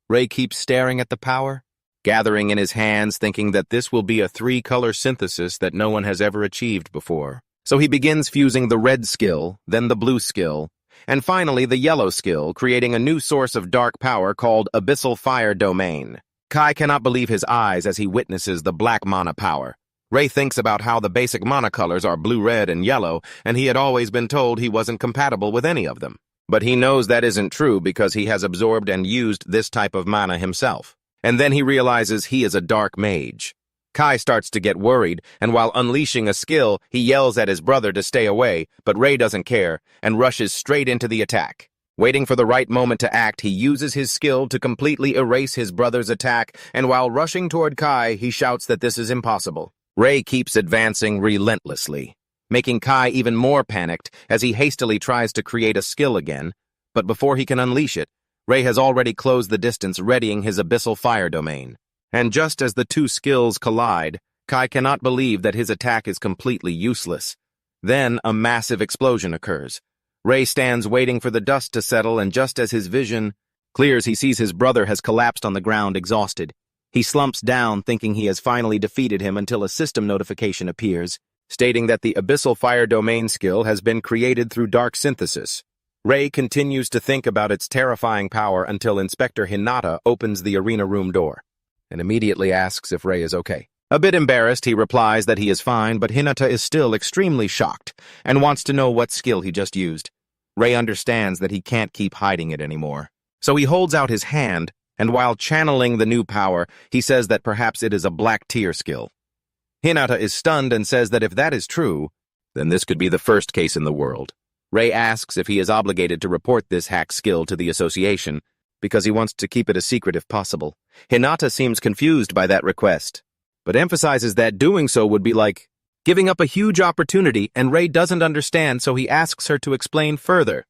Ray keeps staring at the power, gathering in his hands, thinking that this will be a 3-color synthesis that no one has ever achieved before. So he begins fusing the red skill, then the blue skill, and finally the yellow skill, creating a new source of dark power called Abyssal Fire Domain. Kai cannot believe his eyes as he witnesses the black mana power. Ray thinks about how the basic mana colors are blue, red, and yellow, and he had always been told he wasn't compatible with any of them. But he knows that isn't true because he has absorbed and used this type of mana himself. And then he realizes he is a dark mage. Kai starts to get worried, and while unleashing a skill, he yells at his brother to stay away, but Ray doesn't care and rushes straight into the attack. Waiting for the right moment to act, he uses his skill to completely erase his brother's attack, and while rushing toward Kai, he shouts that this is impossible. Ray keeps advancing relentlessly, making Kai even more panicked as he hastily tries to create a skill again, but before he can unleash it, Ray has already closed the distance, readying his Abyssal Fire Domain. And just as the 2 skills collide, Kai cannot believe that his attack is completely useless. Then a massive explosion occurs. Ray stands waiting for the dust to settle, and just as his vision clears, he sees his brother has collapsed on the ground, exhausted. He slumps down, thinking he has finally defeated him, until a system notification appears, stating that the Abyssal Fire Domain skill has been created through dark synthesis. Ray continues to think about its terrifying power until Inspector Hinata opens the arena room door and immediately asks if Ray is okay. A bit embarrassed, he replies that he is fine, but Hinata is still extremely shocked and wants to know what skill he just used. Ray understands that he can't keep hiding it anymore. So he holds out his hand, and while channeling the new power, he says that perhaps it is a black tier skill. Hinata is stunned and says that if that is true, then this could be the first case in the world. Ray asks if he is obligated to report this hack skill to the association, because he wants to keep it a secret if possible. Hinata seems confused by that request, but emphasizes that doing so would be like giving up a huge opportunity, and Rei doesn't understand, so he asks her to explain further.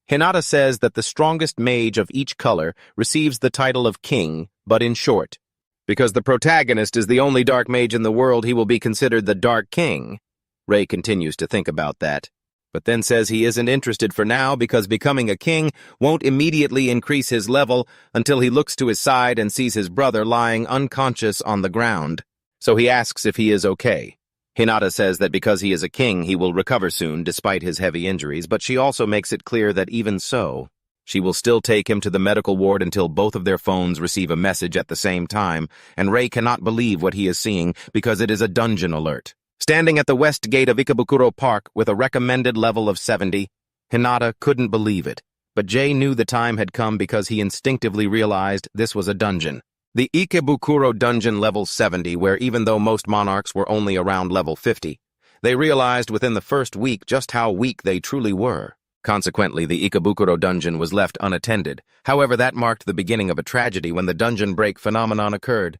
Hinata says that the strongest mage of each color receives the title of king, but in short. Because the protagonist is the only dark mage in the world, he will be considered the Dark King. Rei continues to think about that, but then says he isn't interested for now because becoming a king won't immediately increase his level until he looks to his side and sees his brother lying unconscious on the ground. So he asks if he is okay. Hinata says that because he is a king, he will recover soon despite his heavy injuries, but she also makes it clear that even so, she will still take him to the medical ward until both of their phones receive a message at the same time, and Rei cannot believe what he is seeing because it is a dungeon alert. Standing at the west gate of Ikabukuro Park with a recommended level of 70, Hinata couldn't believe it, but Jay knew the time had come because he instinctively realized this was a dungeon. The Ikabukuro dungeon level 70, where even though most monarchs were only around level 50, they realized within the first week just how weak they truly were. Consequently, the Ikabukuro dungeon was left unattended. However, that marked the beginning of a tragedy when the dungeon break phenomenon occurred.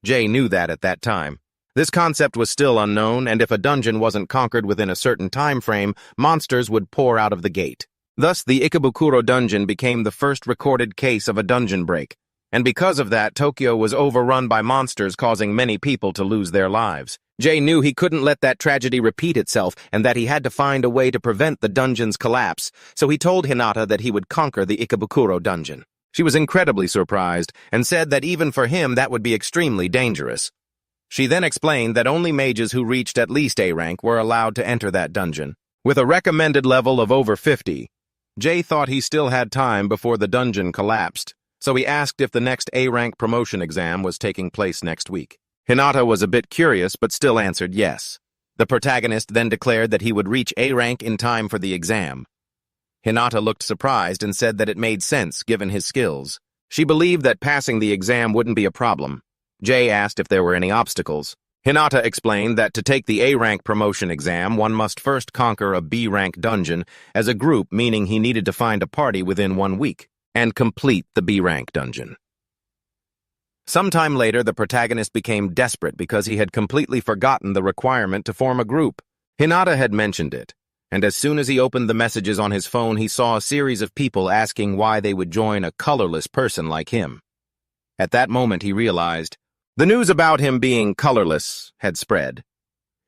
Jay knew that at that time. This concept was still unknown, and if a dungeon wasn't conquered within a certain time frame, monsters would pour out of the gate. Thus, the Ikabukuro dungeon became the first recorded case of a dungeon break. And because of that, Tokyo was overrun by monsters, causing many people to lose their lives. Jay knew he couldn't let that tragedy repeat itself and that he had to find a way to prevent the dungeon's collapse, so he told Hinata that he would conquer the Ikabukuro dungeon. She was incredibly surprised and said that even for him that would be extremely dangerous. She then explained that only mages who reached at least A rank were allowed to enter that dungeon. With a recommended level of over 50, Jay thought he still had time before the dungeon collapsed. So he asked if the next A-rank promotion exam was taking place next week. Hinata was a bit curious, but still answered yes. The protagonist then declared that he would reach A-rank in time for the exam. Hinata looked surprised and said that it made sense given his skills. She believed that passing the exam wouldn't be a problem. Jay asked if there were any obstacles. Hinata explained that to take the A-rank promotion exam, one must first conquer a B-rank dungeon as a group, meaning he needed to find a party within 1 week and complete the B-rank dungeon. Sometime later, the protagonist became desperate because he had completely forgotten the requirement to form a group. Hinata had mentioned it, and as soon as he opened the messages on his phone, he saw a series of people asking why they would join a colorless person like him. At that moment, he realized the news about him being colorless had spread.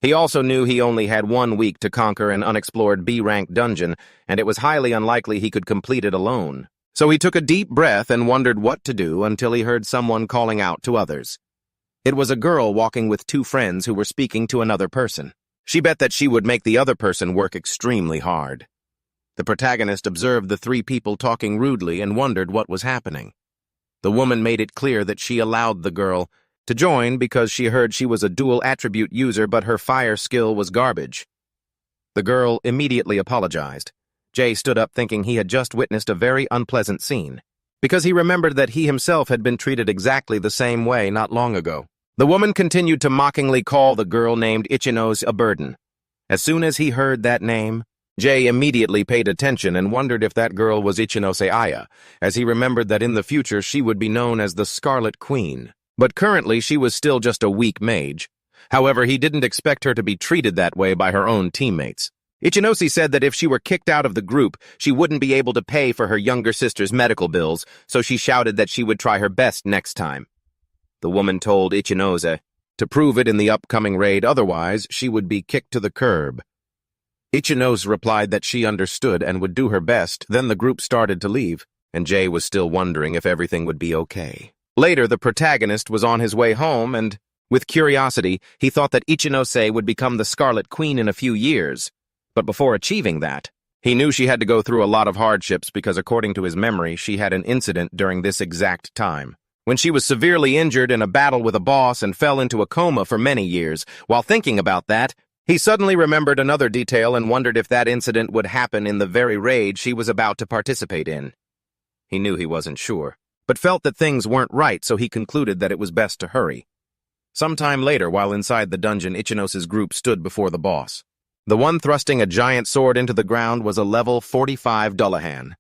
He also knew he only had 1 week to conquer an unexplored B-rank dungeon, and it was highly unlikely he could complete it alone. So he took a deep breath and wondered what to do until he heard someone calling out to others. It was a girl walking with 2 friends who were speaking to another person. She bet that she would make the other person work extremely hard. The protagonist observed the 3 people talking rudely and wondered what was happening. The woman made it clear that she allowed the girl to join because she heard she was a dual attribute user, but her fire skill was garbage. The girl immediately apologized. Jay stood up thinking he had just witnessed a very unpleasant scene, because he remembered that he himself had been treated exactly the same way not long ago. The woman continued to mockingly call the girl named Ichinose a burden. As soon as he heard that name, Jay immediately paid attention and wondered if that girl was Ichinose Aya, as he remembered that in the future she would be known as the Scarlet Queen. But currently she was still just a weak mage. However, he didn't expect her to be treated that way by her own teammates. Ichinose said that if she were kicked out of the group, she wouldn't be able to pay for her younger sister's medical bills, so she shouted that she would try her best next time. The woman told Ichinose to prove it in the upcoming raid, otherwise she would be kicked to the curb. Ichinose replied that she understood and would do her best. Then the group started to leave, and Jay was still wondering if everything would be okay. Later, the protagonist was on his way home, and, with curiosity, he thought that Ichinose would become the Scarlet Queen in a few years. But before achieving that, he knew she had to go through a lot of hardships because, according to his memory, she had an incident during this exact time, when she was severely injured in a battle with a boss and fell into a coma for many years. While thinking about that, he suddenly remembered another detail and wondered if that incident would happen in the very raid she was about to participate in. He knew he wasn't sure, but felt that things weren't right, so he concluded that it was best to hurry. Sometime later, while inside the dungeon, Ichinose's group stood before the boss. The one thrusting a giant sword into the ground was a level 45 Dullahan.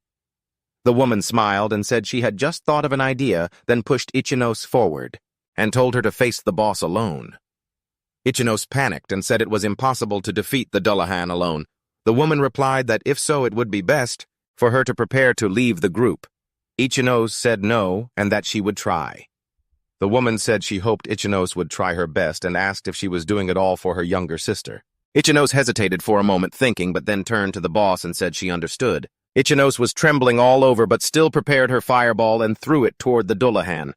The woman smiled and said she had just thought of an idea, then pushed Ichinose forward, and told her to face the boss alone. Ichinose panicked and said it was impossible to defeat the Dullahan alone. The woman replied that if so, it would be best for her to prepare to leave the group. Ichinose said no, and that she would try. The woman said she hoped Ichinose would try her best and asked if she was doing it all for her younger sister. Ichinose hesitated for a moment thinking, but then turned to the boss and said she understood. Ichinose was trembling all over but still prepared her fireball and threw it toward the Dullahan.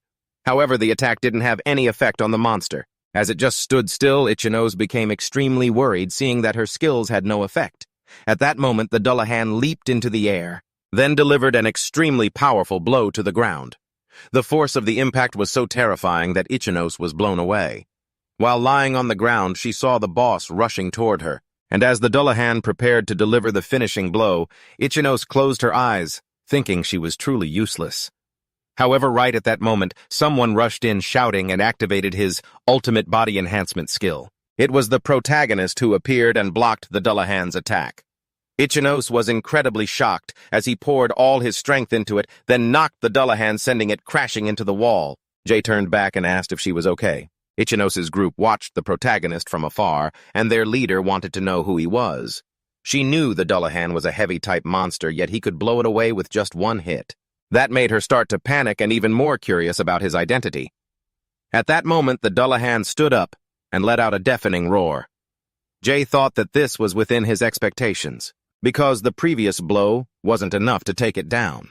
However, the attack didn't have any effect on the monster. As it just stood still, Ichinose became extremely worried, seeing that her skills had no effect. At that moment, the Dullahan leaped into the air, then delivered an extremely powerful blow to the ground. The force of the impact was so terrifying that Ichinose was blown away. While lying on the ground, she saw the boss rushing toward her, and as the Dullahan prepared to deliver the finishing blow, Ichinose closed her eyes, thinking she was truly useless. However, right at that moment, someone rushed in shouting and activated his ultimate body enhancement skill. It was the protagonist who appeared and blocked the Dullahan's attack. Ichinose was incredibly shocked as he poured all his strength into it, then knocked the Dullahan, sending it crashing into the wall. Jay turned back and asked if she was okay. Ichinose's group watched the protagonist from afar, and their leader wanted to know who he was. She knew the Dullahan was a heavy-type monster, yet he could blow it away with just one hit. That made her start to panic and even more curious about his identity. At that moment, the Dullahan stood up and let out a deafening roar. Jay thought that this was within his expectations, because the previous blow wasn't enough to take it down.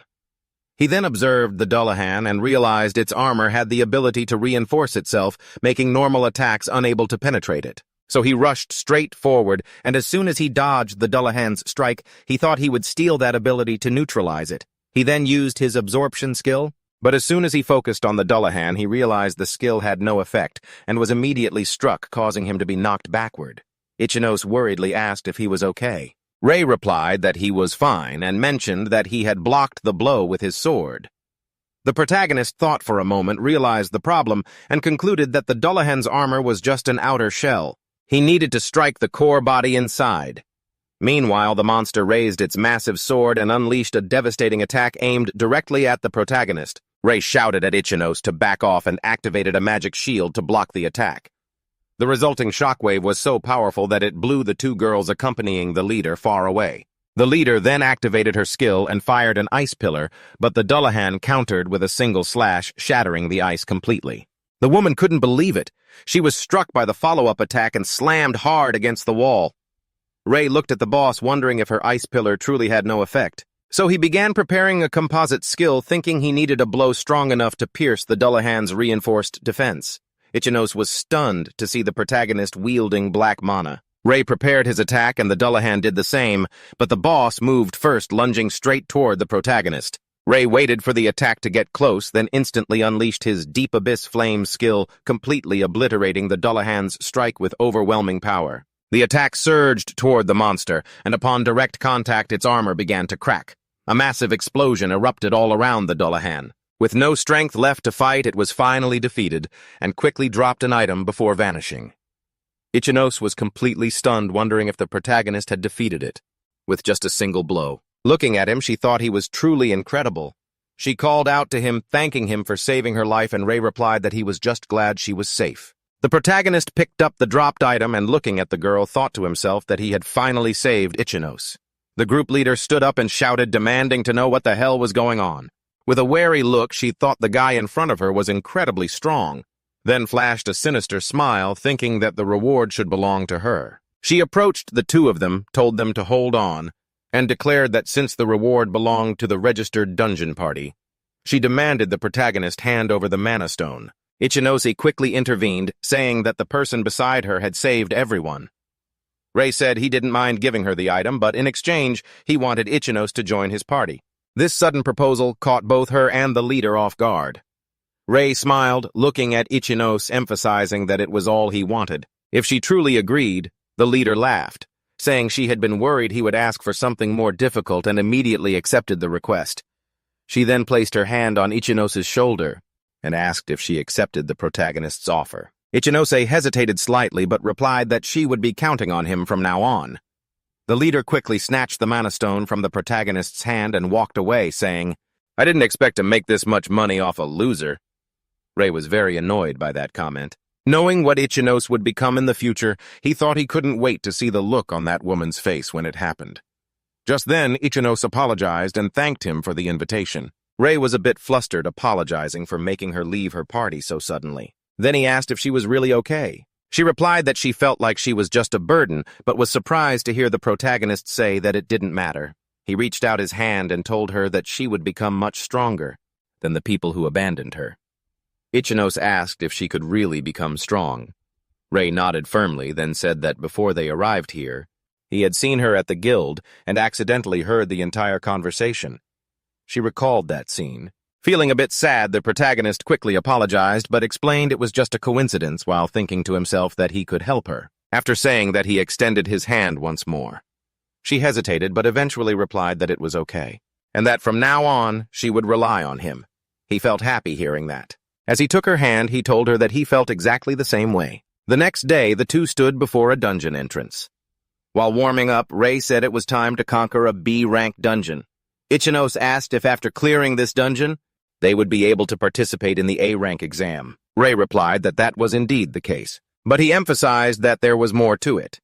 He then observed the Dullahan and realized its armor had the ability to reinforce itself, making normal attacks unable to penetrate it. So he rushed straight forward, and as soon as he dodged the Dullahan's strike, he thought he would steal that ability to neutralize it. He then used his absorption skill, but as soon as he focused on the Dullahan, he realized the skill had no effect and was immediately struck, causing him to be knocked backward. Ichinose worriedly asked if he was okay. Ray replied that he was fine and mentioned that he had blocked the blow with his sword. The protagonist thought for a moment, realized the problem, and concluded that the Dullahan's armor was just an outer shell. He needed to strike the core body inside. Meanwhile, the monster raised its massive sword and unleashed a devastating attack aimed directly at the protagonist. Ray shouted at Ichinose to back off and activated a magic shield to block the attack. The resulting shockwave was so powerful that it blew the two girls accompanying the leader far away. The leader then activated her skill and fired an ice pillar, but the Dullahan countered with a single slash, shattering the ice completely. The woman couldn't believe it. She was struck by the follow-up attack and slammed hard against the wall. Ray looked at the boss, wondering if her ice pillar truly had no effect. So he began preparing a composite skill, thinking he needed a blow strong enough to pierce the Dullahan's reinforced defense. Ichinose was stunned to see the protagonist wielding black mana. Ray prepared his attack and the Dullahan did the same, but the boss moved first, lunging straight toward the protagonist. Ray waited for the attack to get close, then instantly unleashed his Deep Abyss Flame skill, completely obliterating the Dullahan's strike with overwhelming power. The attack surged toward the monster, and upon direct contact its armor began to crack. A massive explosion erupted all around the Dullahan. With no strength left to fight, it was finally defeated, and quickly dropped an item before vanishing. Ichinose was completely stunned, wondering if the protagonist had defeated it, with just a single blow. Looking at him, she thought he was truly incredible. She called out to him, thanking him for saving her life, and Ray replied that he was just glad she was safe. The protagonist picked up the dropped item and, looking at the girl, thought to himself that he had finally saved Ichinose. The group leader stood up and shouted, demanding to know what the hell was going on. With a wary look, she thought the guy in front of her was incredibly strong, then flashed a sinister smile, thinking that the reward should belong to her. She approached the two of them, told them to hold on, and declared that since the reward belonged to the registered dungeon party, she demanded the protagonist hand over the mana stone. Ichinose quickly intervened, saying that the person beside her had saved everyone. Ray said he didn't mind giving her the item, but in exchange, he wanted Ichinose to join his party. This sudden proposal caught both her and the leader off guard. Ray smiled, looking at Ichinose, emphasizing that it was all he wanted. If she truly agreed, the leader laughed, saying she had been worried he would ask for something more difficult, and immediately accepted the request. She then placed her hand on Ichinose's shoulder and asked if she accepted the protagonist's offer. Ichinose hesitated slightly but replied that she would be counting on him from now on. The leader quickly snatched the mana stone from the protagonist's hand and walked away, saying, I didn't expect to make this much money off a loser. Rei was very annoyed by that comment. Knowing what Ichinose would become in the future, he thought he couldn't wait to see the look on that woman's face when it happened. Just then, Ichinose apologized and thanked him for the invitation. Rei was a bit flustered, apologizing for making her leave her party so suddenly. Then he asked if she was really okay. She replied that she felt like she was just a burden, but was surprised to hear the protagonist say that it didn't matter. He reached out his hand and told her that she would become much stronger than the people who abandoned her. Ichinose asked if she could really become strong. Rei nodded firmly, then said that before they arrived here, he had seen her at the guild and accidentally heard the entire conversation. She recalled that scene. Feeling a bit sad, the protagonist quickly apologized but explained it was just a coincidence while thinking to himself that he could help her, after saying that he extended his hand once more. She hesitated but eventually replied that it was okay, and that from now on she would rely on him. He felt happy hearing that. As he took her hand, he told her that he felt exactly the same way. The next day, the two stood before a dungeon entrance. While warming up, Rei said it was time to conquer a B-rank dungeon. Ichinose asked if after clearing this dungeon, they would be able to participate in the A-rank exam. Rei replied that that was indeed the case, but he emphasized that there was more to it.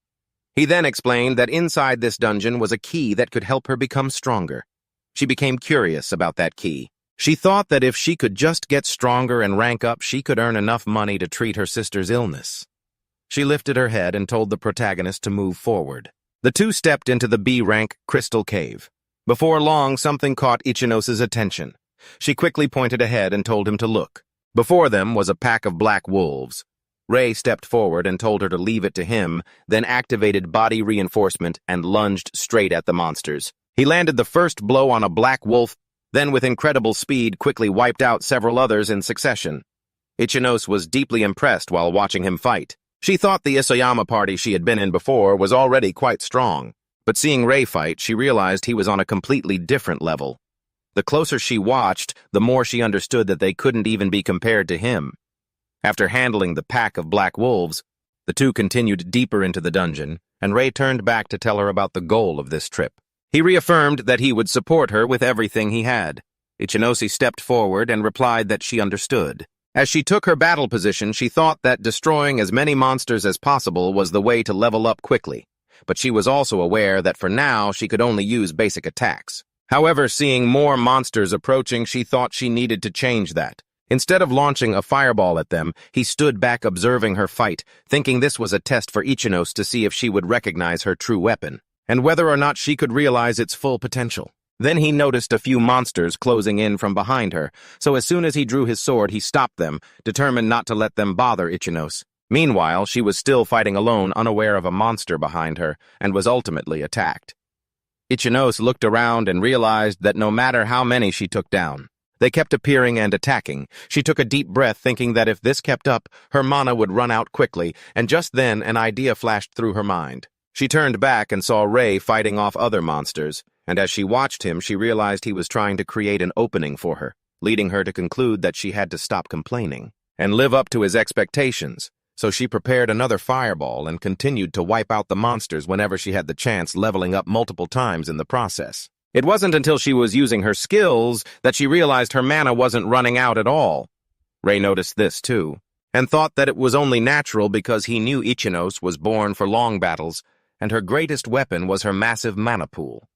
He then explained that inside this dungeon was a key that could help her become stronger. She became curious about that key. She thought that if she could just get stronger and rank up, she could earn enough money to treat her sister's illness. She lifted her head and told the protagonist to move forward. The two stepped into the B-rank crystal cave. Before long, something caught Ichinose's attention. She quickly pointed ahead and told him to look. Before them was a pack of black wolves. Rei stepped forward and told her to leave it to him, then activated body reinforcement and lunged straight at the monsters. He landed the first blow on a black wolf, then with incredible speed quickly wiped out several others in succession. Ichinose was deeply impressed while watching him fight. She thought the Isayama party she had been in before was already quite strong, but seeing Rei fight, she realized he was on a completely different level. The closer she watched, the more she understood that they couldn't even be compared to him. After handling the pack of black wolves, the two continued deeper into the dungeon, and Rei turned back to tell her about the goal of this trip. He reaffirmed that he would support her with everything he had. Ichinose stepped forward and replied that she understood. As she took her battle position, she thought that destroying as many monsters as possible was the way to level up quickly, but she was also aware that for now she could only use basic attacks. However, seeing more monsters approaching, she thought she needed to change that. Instead of launching a fireball at them, he stood back observing her fight, thinking this was a test for Ichinose to see if she would recognize her true weapon, and whether or not she could realize its full potential. Then he noticed a few monsters closing in from behind her, so as soon as he drew his sword, he stopped them, determined not to let them bother Ichinose. Meanwhile, she was still fighting alone, unaware of a monster behind her, and was ultimately attacked. Ichinose looked around and realized that no matter how many she took down, they kept appearing and attacking. She took a deep breath, thinking that if this kept up, her mana would run out quickly, and just then an idea flashed through her mind. She turned back and saw Rei fighting off other monsters, and as she watched him, she realized he was trying to create an opening for her, leading her to conclude that she had to stop complaining and live up to his expectations. So she prepared another fireball and continued to wipe out the monsters whenever she had the chance, leveling up multiple times in the process. It wasn't until she was using her skills that she realized her mana wasn't running out at all. Rei noticed this too, and thought that it was only natural because he knew Ichinose was born for long battles, and her greatest weapon was her massive mana pool.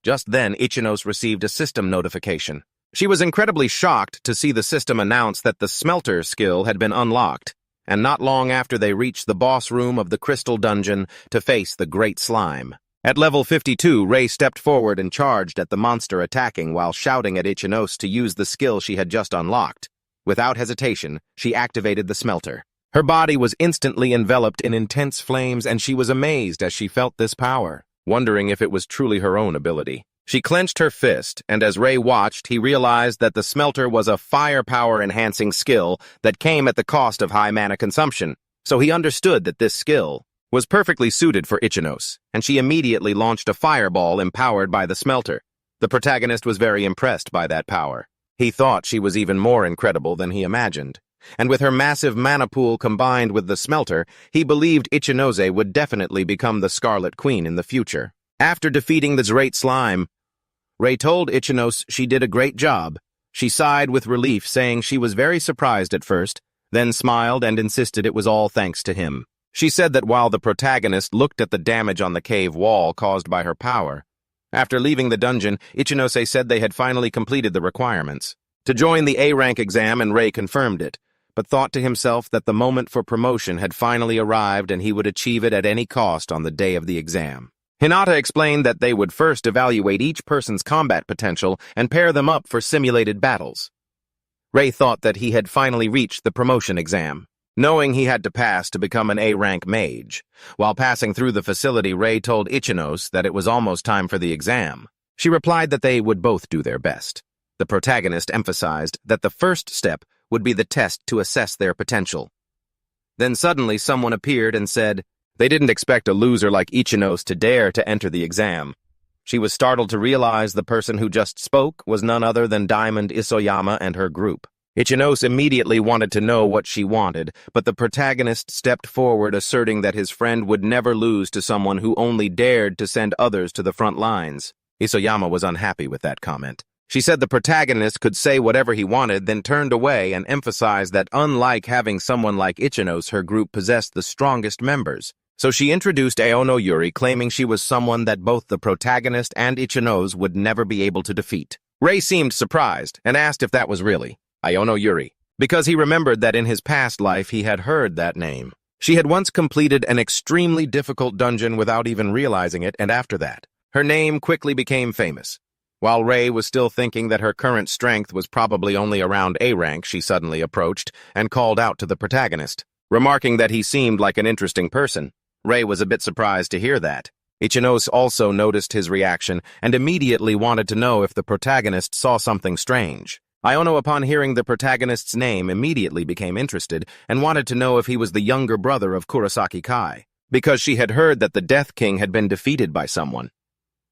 Just then, Ichinose received a system notification. She was incredibly shocked to see the system announce that the smelter skill had been unlocked, and not long after they reached the boss room of the Crystal Dungeon to face the Great Slime. At level 52, Rei stepped forward and charged at the monster attacking while shouting at Ichinose to use the skill she had just unlocked. Without hesitation, she activated the smelter. Her body was instantly enveloped in intense flames, and she was amazed as she felt this power, wondering if it was truly her own ability. She clenched her fist, and as Rei watched, he realized that the smelter was a firepower-enhancing skill that came at the cost of high mana consumption, so he understood that this skill was perfectly suited for Ichinose, and she immediately launched a fireball empowered by the smelter. The protagonist was very impressed by that power. He thought she was even more incredible than he imagined, and with her massive mana pool combined with the smelter, he believed Ichinose would definitely become the Scarlet Queen in the future. After defeating the Great Slime, Rei told Ichinose she did a great job. She sighed with relief, saying she was very surprised at first, then smiled and insisted it was all thanks to him. She said that while the protagonist looked at the damage on the cave wall caused by her power, after leaving the dungeon, Ichinose said they had finally completed the requirements to join the A-rank exam, and Rei confirmed it, but thought to himself that the moment for promotion had finally arrived and he would achieve it at any cost on the day of the exam. Hinata explained that they would first evaluate each person's combat potential and pair them up for simulated battles. Rei thought that he had finally reached the promotion exam, knowing he had to pass to become an A-rank mage. While passing through the facility, Rei told Ichinose that it was almost time for the exam. She replied that they would both do their best. The protagonist emphasized that the first step would be the test to assess their potential. Then suddenly someone appeared and said they didn't expect a loser like Ichinose to dare to enter the exam. She was startled to realize the person who just spoke was none other than Diamond Isoyama and her group. Ichinose immediately wanted to know what she wanted, but the protagonist stepped forward, asserting that his friend would never lose to someone who only dared to send others to the front lines. Isoyama was unhappy with that comment. She said the protagonist could say whatever he wanted, then turned away and emphasized that unlike having someone like Ichinose, her group possessed the strongest members. So she introduced Iono Yuri, claiming she was someone that both the protagonist and Ichinose would never be able to defeat. Rei seemed surprised and asked if that was really Iono Yuri, because he remembered that in his past life he had heard that name. She had once completed an extremely difficult dungeon without even realizing it, and after that, her name quickly became famous. While Rei was still thinking that her current strength was probably only around A rank, she suddenly approached and called out to the protagonist, remarking that he seemed like an interesting person. Rei was a bit surprised to hear that. Ichinose also noticed his reaction and immediately wanted to know if the protagonist saw something strange. Iono, upon hearing the protagonist's name, immediately became interested and wanted to know if he was the younger brother of Kurosaki Kai, because she had heard that the Death King had been defeated by someone.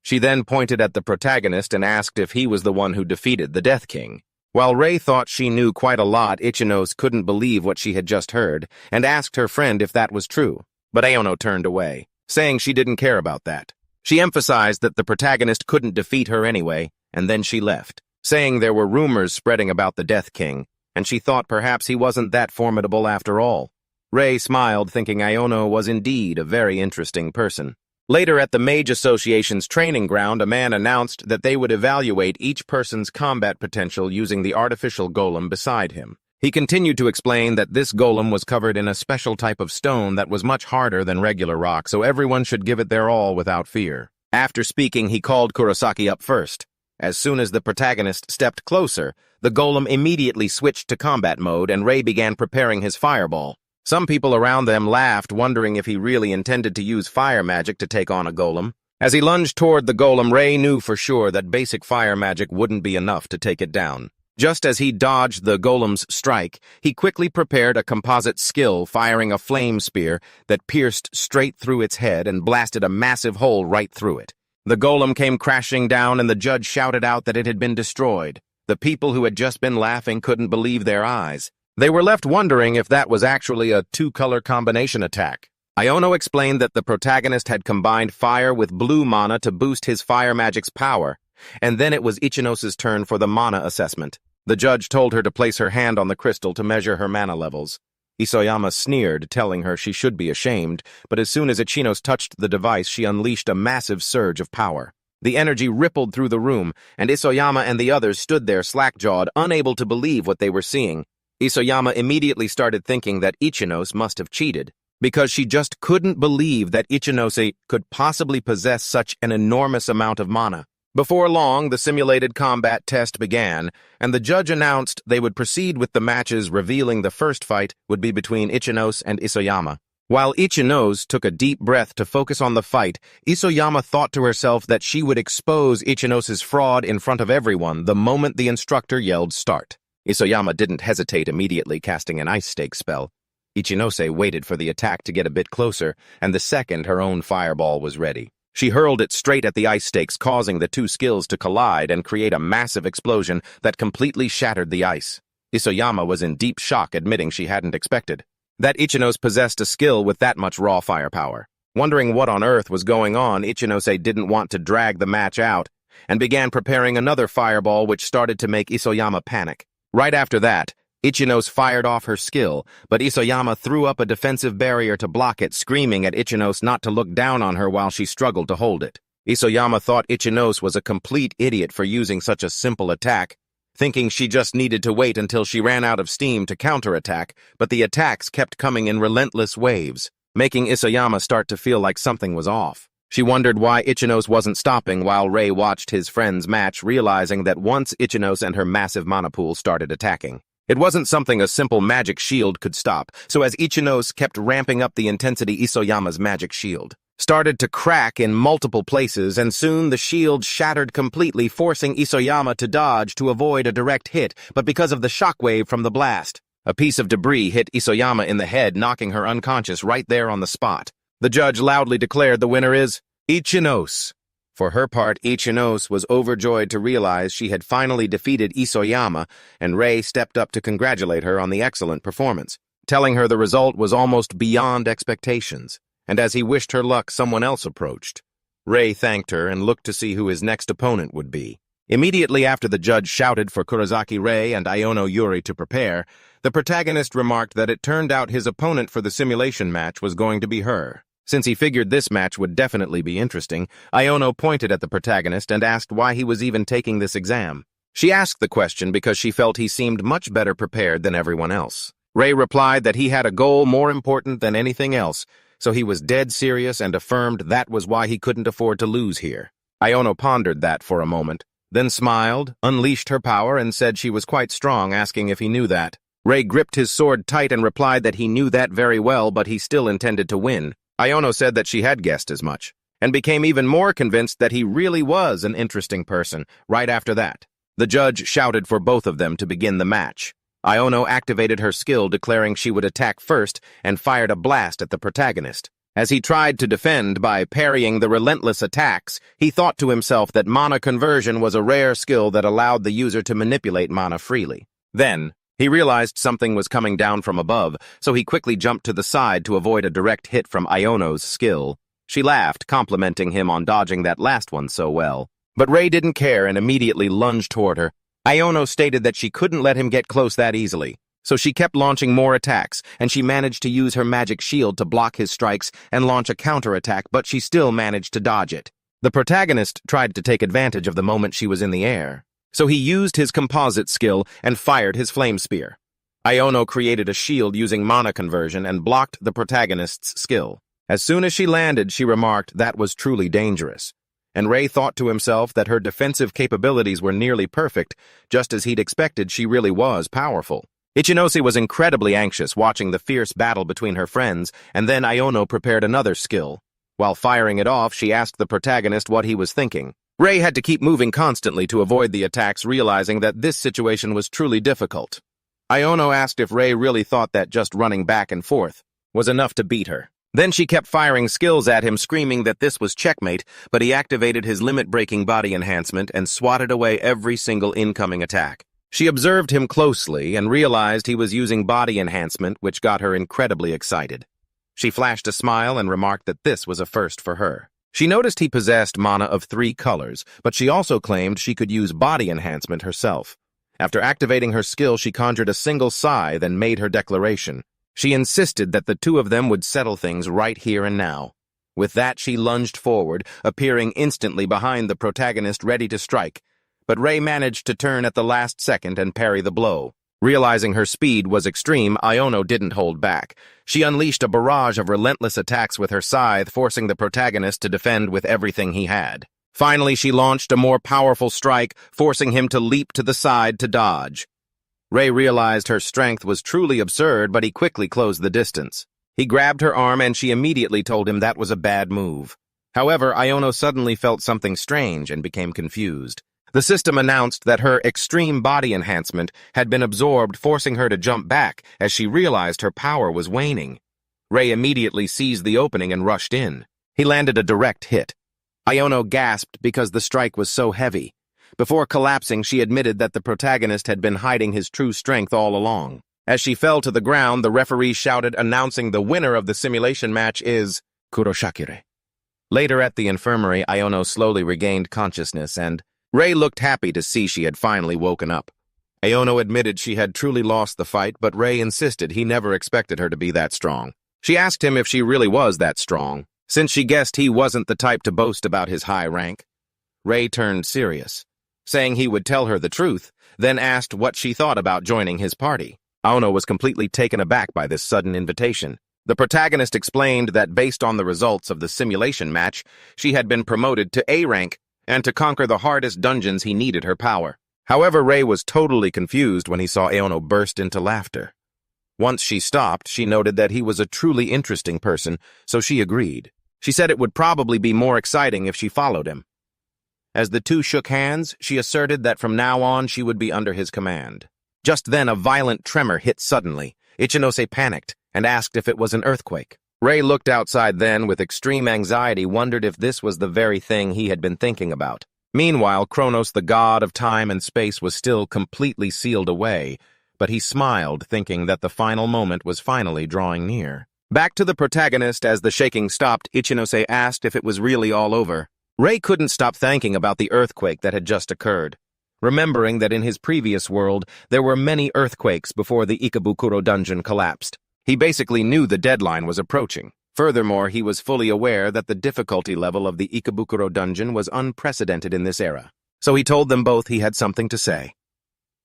She then pointed at the protagonist and asked if he was the one who defeated the Death King. While Rei thought she knew quite a lot, Ichinose couldn't believe what she had just heard and asked her friend if that was true. But Iono turned away, saying she didn't care about that. She emphasized that the protagonist couldn't defeat her anyway, and then she left, saying there were rumors spreading about the Death King, and she thought perhaps he wasn't that formidable after all. Rei smiled, thinking Iono was indeed a very interesting person. Later, at the Mage Association's training ground, a man announced that they would evaluate each person's combat potential using the artificial golem beside him. He continued to explain that this golem was covered in a special type of stone that was much harder than regular rock, so everyone should give it their all without fear. After speaking, he called Kurosaki up first. As soon as the protagonist stepped closer, the golem immediately switched to combat mode and Rei began preparing his fireball. Some people around them laughed, wondering if he really intended to use fire magic to take on a golem. As he lunged toward the golem, Rei knew for sure that basic fire magic wouldn't be enough to take it down. Just as he dodged the golem's strike, he quickly prepared a composite skill, firing a flame spear that pierced straight through its head and blasted a massive hole right through it. The golem came crashing down and the judge shouted out that it had been destroyed. The people who had just been laughing couldn't believe their eyes. They were left wondering if that was actually a two-color combination attack. Iono explained that the protagonist had combined fire with blue mana to boost his fire magic's power, and then it was Ichinose's turn for the mana assessment. The judge told her to place her hand on the crystal to measure her mana levels. Isoyama sneered, telling her she should be ashamed, but as soon as Ichinose touched the device, she unleashed a massive surge of power. The energy rippled through the room, and Isoyama and the others stood there slack-jawed, unable to believe what they were seeing. Isoyama immediately started thinking that Ichinose must have cheated, because she just couldn't believe that Ichinose could possibly possess such an enormous amount of mana. Before long, the simulated combat test began, and the judge announced they would proceed with the matches, revealing the first fight would be between Ichinose and Isoyama. While Ichinose took a deep breath to focus on the fight, Isoyama thought to herself that she would expose Ichinose's fraud in front of everyone the moment the instructor yelled start. Isoyama didn't hesitate, immediately casting an ice stake spell. Ichinose waited for the attack to get a bit closer, and the second her own fireball was ready, she hurled it straight at the ice stakes, causing the two skills to collide and create a massive explosion that completely shattered the ice. Isoyama was in deep shock, admitting she hadn't expected that Ichinose possessed a skill with that much raw firepower. Wondering what on earth was going on, Ichinose didn't want to drag the match out and began preparing another fireball which started to make Isoyama panic. Right after that, Ichinose fired off her skill, but Isoyama threw up a defensive barrier to block it, screaming at Ichinose not to look down on her while she struggled to hold it. Isoyama thought Ichinose was a complete idiot for using such a simple attack, thinking she just needed to wait until she ran out of steam to counterattack, but the attacks kept coming in relentless waves, making Isoyama start to feel like something was off. She wondered why Ichinose wasn't stopping while Rei watched his friends match, realizing that once Ichinose and her massive mana pool started attacking, it wasn't something a simple magic shield could stop, so as Ichinose kept ramping up the intensity, Isoyama's magic shield started to crack in multiple places, and soon the shield shattered completely, forcing Isoyama to dodge to avoid a direct hit, but because of the shockwave from the blast, a piece of debris hit Isoyama in the head, knocking her unconscious right there on the spot. The judge loudly declared the winner is Ichinose. For her part, Ichinose was overjoyed to realize she had finally defeated Isoyama, and Rei stepped up to congratulate her on the excellent performance, telling her the result was almost beyond expectations. And as he wished her luck, someone else approached. Rei thanked her and looked to see who his next opponent would be. Immediately after the judge shouted for Kurosaki Rei and Iono Yuri to prepare, the protagonist remarked that it turned out his opponent for the simulation match was going to be her. Since he figured this match would definitely be interesting, Iono pointed at the protagonist and asked why he was even taking this exam. She asked the question because she felt he seemed much better prepared than everyone else. Rei replied that he had a goal more important than anything else, so he was dead serious and affirmed that was why he couldn't afford to lose here. Iono pondered that for a moment, then smiled, unleashed her power, and said she was quite strong, asking if he knew that. Rei gripped his sword tight and replied that he knew that very well, but he still intended to win. Iono said that she had guessed as much, and became even more convinced that he really was an interesting person. Right after that, the judge shouted for both of them to begin the match. Iono activated her skill, declaring she would attack first, and fired a blast at the protagonist. As he tried to defend by parrying the relentless attacks, he thought to himself that mana conversion was a rare skill that allowed the user to manipulate mana freely. Then, he realized something was coming down from above, so he quickly jumped to the side to avoid a direct hit from Iono's skill. She laughed, complimenting him on dodging that last one so well. But Rei didn't care and immediately lunged toward her. Iono stated that she couldn't let him get close that easily, so she kept launching more attacks, and she managed to use her magic shield to block his strikes and launch a counterattack, but she still managed to dodge it. The protagonist tried to take advantage of the moment she was in the air, so he used his composite skill and fired his flame spear. Iono created a shield using mana conversion and blocked the protagonist's skill. As soon as she landed, she remarked that was truly dangerous, and Rei thought to himself that her defensive capabilities were nearly perfect, just as he'd expected. She really was powerful. Ichinose was incredibly anxious watching the fierce battle between her friends, and then Iono prepared another skill. While firing it off, she asked the protagonist what he was thinking. Rei had to keep moving constantly to avoid the attacks, realizing that this situation was truly difficult. Iono asked if Rei really thought that just running back and forth was enough to beat her. Then she kept firing skills at him, screaming that this was checkmate, but he activated his limit-breaking body enhancement and swatted away every single incoming attack. She observed him closely and realized he was using body enhancement, which got her incredibly excited. She flashed a smile and remarked that this was a first for her. She noticed he possessed mana of 3 colors, but she also claimed she could use body enhancement herself. After activating her skill, she conjured a single scythe and made her declaration. She insisted that the two of them would settle things right here and now. With that, she lunged forward, appearing instantly behind the protagonist, ready to strike. But Rei managed to turn at the last second and parry the blow. Realizing her speed was extreme, Iono didn't hold back. She unleashed a barrage of relentless attacks with her scythe, forcing the protagonist to defend with everything he had. Finally, she launched a more powerful strike, forcing him to leap to the side to dodge. Rei realized her strength was truly absurd, but he quickly closed the distance. He grabbed her arm and she immediately told him that was a bad move. However, Iono suddenly felt something strange and became confused. The system announced that her extreme body enhancement had been absorbed, forcing her to jump back as she realized her power was waning. Rei immediately seized the opening and rushed in. He landed a direct hit. Iono gasped because the strike was so heavy. Before collapsing, she admitted that the protagonist had been hiding his true strength all along. As she fell to the ground, the referee shouted, announcing the winner of the simulation match is Kurosaki Rei. Later at the infirmary, Iono slowly regained consciousness, and Rei looked happy to see she had finally woken up. Iono admitted she had truly lost the fight, but Rei insisted he never expected her to be that strong. She asked him if she really was that strong, since she guessed he wasn't the type to boast about his high rank. Rei turned serious, saying he would tell her the truth, then asked what she thought about joining his party. Iono was completely taken aback by this sudden invitation. The protagonist explained that based on the results of the simulation match, she had been promoted to A rank, and to conquer the hardest dungeons he needed her power. However, Rei was totally confused when he saw Iono burst into laughter. Once she stopped, she noted that he was a truly interesting person, so she agreed. She said it would probably be more exciting if she followed him. As the two shook hands, she asserted that from now on she would be under his command. Just then, a violent tremor hit suddenly. Ichinose panicked and asked if it was an earthquake. Rei looked outside then with extreme anxiety, wondered if this was the very thing he had been thinking about. Meanwhile, Kronos, the god of time and space, was still completely sealed away, but he smiled, thinking that the final moment was finally drawing near. Back to the protagonist. As the shaking stopped, Ichinose asked if it was really all over. Rei couldn't stop thinking about the earthquake that had just occurred, remembering that in his previous world there were many earthquakes before the Ikabukuro dungeon collapsed. He basically knew the deadline was approaching. Furthermore, he was fully aware that the difficulty level of the Ikabukuro dungeon was unprecedented in this era. So he told them both he had something to say.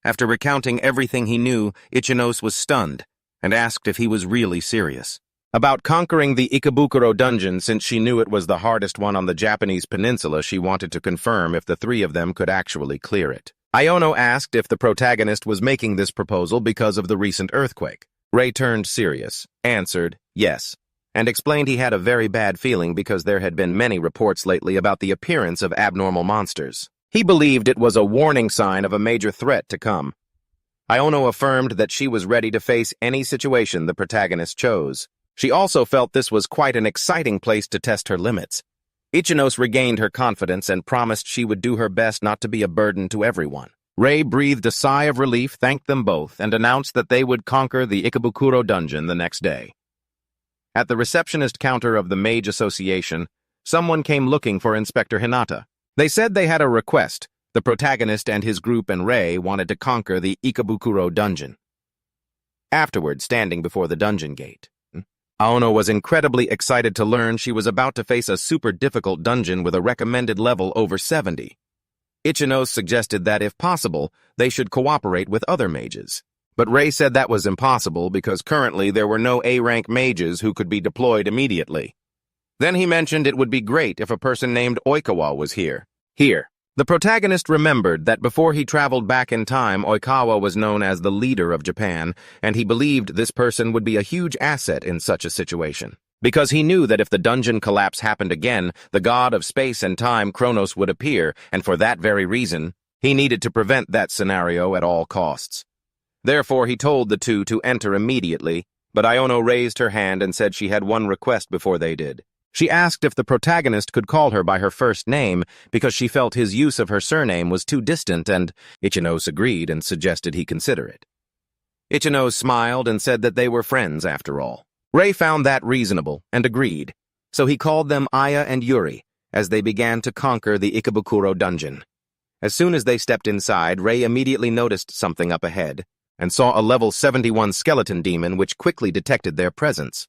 After recounting everything he knew, Ichinose was stunned and asked if he was really serious about conquering the Ikabukuro dungeon. Since she knew it was the hardest one on the Japanese peninsula, she wanted to confirm if the three of them could actually clear it. Iono asked if the protagonist was making this proposal because of the recent earthquake. Rei turned serious, answered yes, and explained he had a very bad feeling because there had been many reports lately about the appearance of abnormal monsters. He believed it was a warning sign of a major threat to come. Iono affirmed that she was ready to face any situation the protagonist chose. She also felt this was quite an exciting place to test her limits. Ichinose regained her confidence and promised she would do her best not to be a burden to everyone. Rei breathed a sigh of relief, thanked them both, and announced that they would conquer the Ikabukuro dungeon the next day. At the receptionist counter of the Mage Association, someone came looking for Inspector Hinata. They said they had a request. The protagonist and his group and Rei wanted to conquer the Ikabukuro dungeon. Afterward, standing before the dungeon gate, Iono was incredibly excited to learn she was about to face a super difficult dungeon with a recommended level over 70. Ichinose suggested that, if possible, they should cooperate with other mages. But Rei said that was impossible because currently there were no A-rank mages who could be deployed immediately. Then he mentioned it would be great if a person named Oikawa was here. The protagonist remembered that before he traveled back in time, Oikawa was known as the leader of Japan, and he believed this person would be a huge asset in such a situation. Because he knew that if the dungeon collapse happened again, the god of space and time, Kronos, would appear, and for that very reason, he needed to prevent that scenario at all costs. Therefore, he told the two to enter immediately, but Iono raised her hand and said she had one request before they did. She asked if the protagonist could call her by her first name because she felt his use of her surname was too distant, and Ichinose agreed and suggested he consider it. Ichinose smiled and said that they were friends after all. Rei found that reasonable and agreed, so he called them Aya and Yuri as they began to conquer the Ikabukuro dungeon. As soon as they stepped inside, Rei immediately noticed something up ahead and saw a level 71 skeleton demon which quickly detected their presence.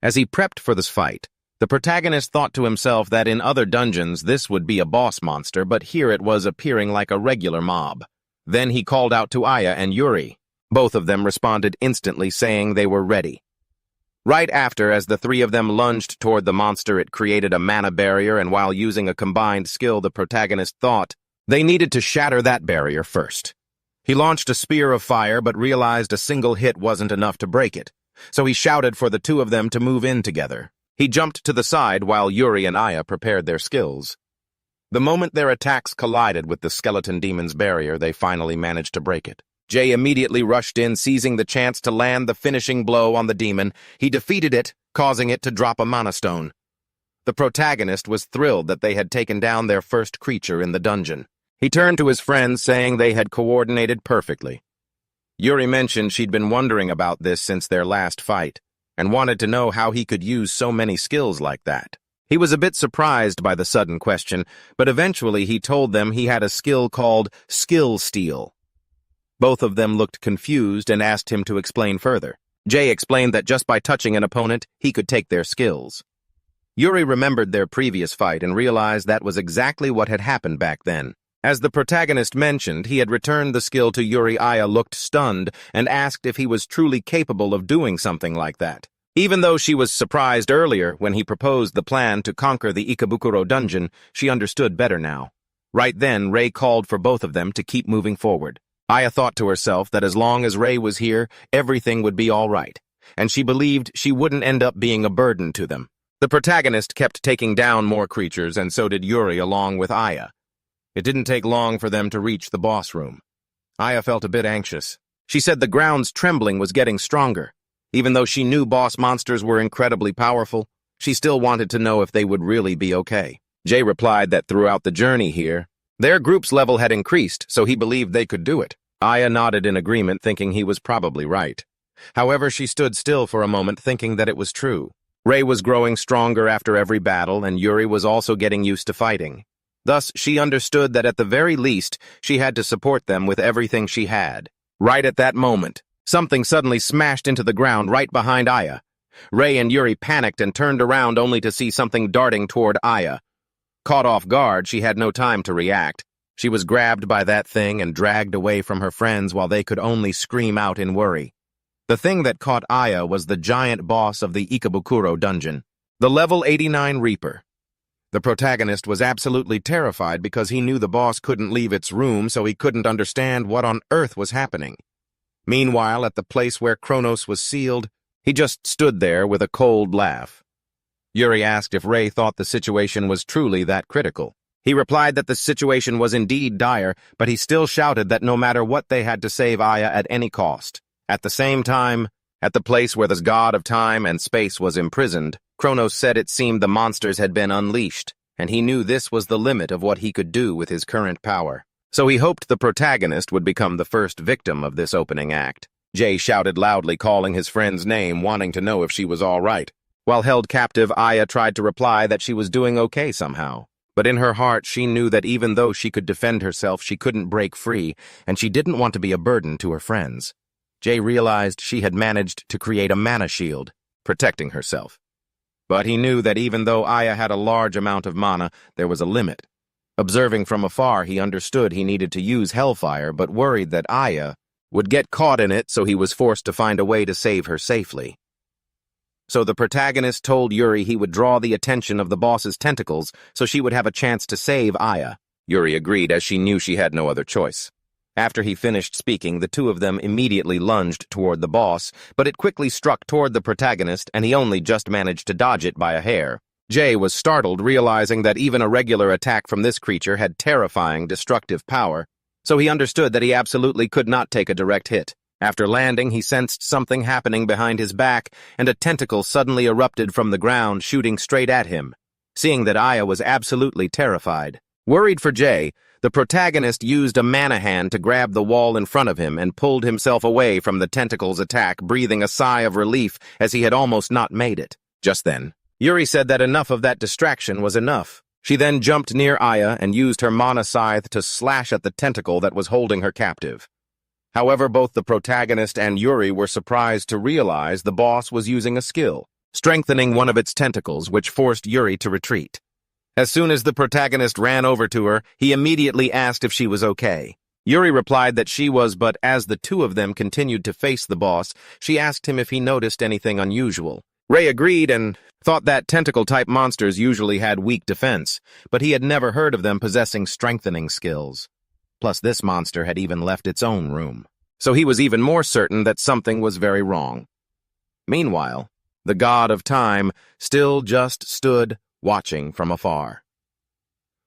As he prepped for this fight, the protagonist thought to himself that in other dungeons this would be a boss monster, but here it was appearing like a regular mob. Then he called out to Aya and Yuri. Both of them responded instantly, saying they were ready. Right after, as the three of them lunged toward the monster, it created a mana barrier, and while using a combined skill, the protagonist thought they needed to shatter that barrier first. He launched a spear of fire, but realized a single hit wasn't enough to break it, so he shouted for the two of them to move in together. He jumped to the side while Yuri and Aya prepared their skills. The moment their attacks collided with the skeleton demon's barrier, they finally managed to break it. Jay immediately rushed in, seizing the chance to land the finishing blow on the demon. He defeated it, causing it to drop a mana stone. The protagonist was thrilled that they had taken down their first creature in the dungeon. He turned to his friends, saying they had coordinated perfectly. Yuri mentioned she'd been wondering about this since their last fight, and wanted to know how he could use so many skills like that. He was a bit surprised by the sudden question, but eventually he told them he had a skill called skill steal. Both of them looked confused and asked him to explain further. Jay explained that just by touching an opponent, he could take their skills. Yuri remembered their previous fight and realized that was exactly what had happened back then. As the protagonist mentioned, he had returned the skill to Yuri. Aya looked stunned and asked if he was truly capable of doing something like that. Even though she was surprised earlier when he proposed the plan to conquer the Ikabukuro dungeon, she understood better now. Right then, Rei called for both of them to keep moving forward. Aya thought to herself that as long as Rei was here, everything would be all right, and she believed she wouldn't end up being a burden to them. The protagonist kept taking down more creatures, and so did Yuri along with Aya. It didn't take long for them to reach the boss room. Aya felt a bit anxious. She said the ground's trembling was getting stronger. Even though she knew boss monsters were incredibly powerful, she still wanted to know if they would really be okay. Jay replied that throughout the journey here, their group's level had increased, so he believed they could do it. Aya nodded in agreement, thinking he was probably right. However, she stood still for a moment, thinking that it was true. Rei was growing stronger after every battle, and Yuri was also getting used to fighting. Thus, she understood that at the very least, she had to support them with everything she had. Right at that moment, something suddenly smashed into the ground right behind Aya. Rei and Yuri panicked and turned around only to see something darting toward Aya. Caught off guard, she had no time to react. She was grabbed by that thing and dragged away from her friends while they could only scream out in worry. The thing that caught Aya was the giant boss of the Ikabukuro dungeon, the level 89 Reaper. The protagonist was absolutely terrified because he knew the boss couldn't leave its room, so he couldn't understand what on earth was happening. Meanwhile, at the place where Kronos was sealed, he just stood there with a cold laugh. Yuri asked if Rei thought the situation was truly that critical. He replied that the situation was indeed dire, but he still shouted that no matter what they had to save Aya at any cost. At the same time, at the place where the god of time and space was imprisoned, Kronos said it seemed the monsters had been unleashed, and he knew this was the limit of what he could do with his current power. So he hoped the protagonist would become the first victim of this opening act. Jay shouted loudly, calling his friend's name, wanting to know if she was all right. While held captive, Aya tried to reply that she was doing okay somehow. But in her heart, she knew that even though she could defend herself, she couldn't break free, and she didn't want to be a burden to her friends. Jay realized she had managed to create a mana shield, protecting herself. But he knew that even though Aya had a large amount of mana, there was a limit. Observing from afar, he understood he needed to use Hellfire, but worried that Aya would get caught in it, so he was forced to find a way to save her safely. So the protagonist told Yuri he would draw the attention of the boss's tentacles so she would have a chance to save Aya. Yuri agreed, as she knew she had no other choice. After he finished speaking, the two of them immediately lunged toward the boss, but it quickly struck toward the protagonist, and he only just managed to dodge it by a hair. Jay was startled, realizing that even a regular attack from this creature had terrifying, destructive power, so he understood that he absolutely could not take a direct hit. After landing, he sensed something happening behind his back, and a tentacle suddenly erupted from the ground, shooting straight at him. Seeing that Aya was absolutely terrified. Worried for Jay, the protagonist used a mana hand to grab the wall in front of him and pulled himself away from the tentacle's attack, breathing a sigh of relief as he had almost not made it. Just then, Yuri said that enough of that distraction was enough. She then jumped near Aya and used her mana scythe to slash at the tentacle that was holding her captive. However, both the protagonist and Yuri were surprised to realize the boss was using a skill, strengthening one of its tentacles, which forced Yuri to retreat. As soon as the protagonist ran over to her, he immediately asked if she was okay. Yuri replied that she was, but as the two of them continued to face the boss, she asked him if he noticed anything unusual. Rei agreed and thought that tentacle-type monsters usually had weak defense, but he had never heard of them possessing strengthening skills. Plus, this monster had even left its own room. So he was even more certain that something was very wrong. Meanwhile, the god of time still just stood watching from afar.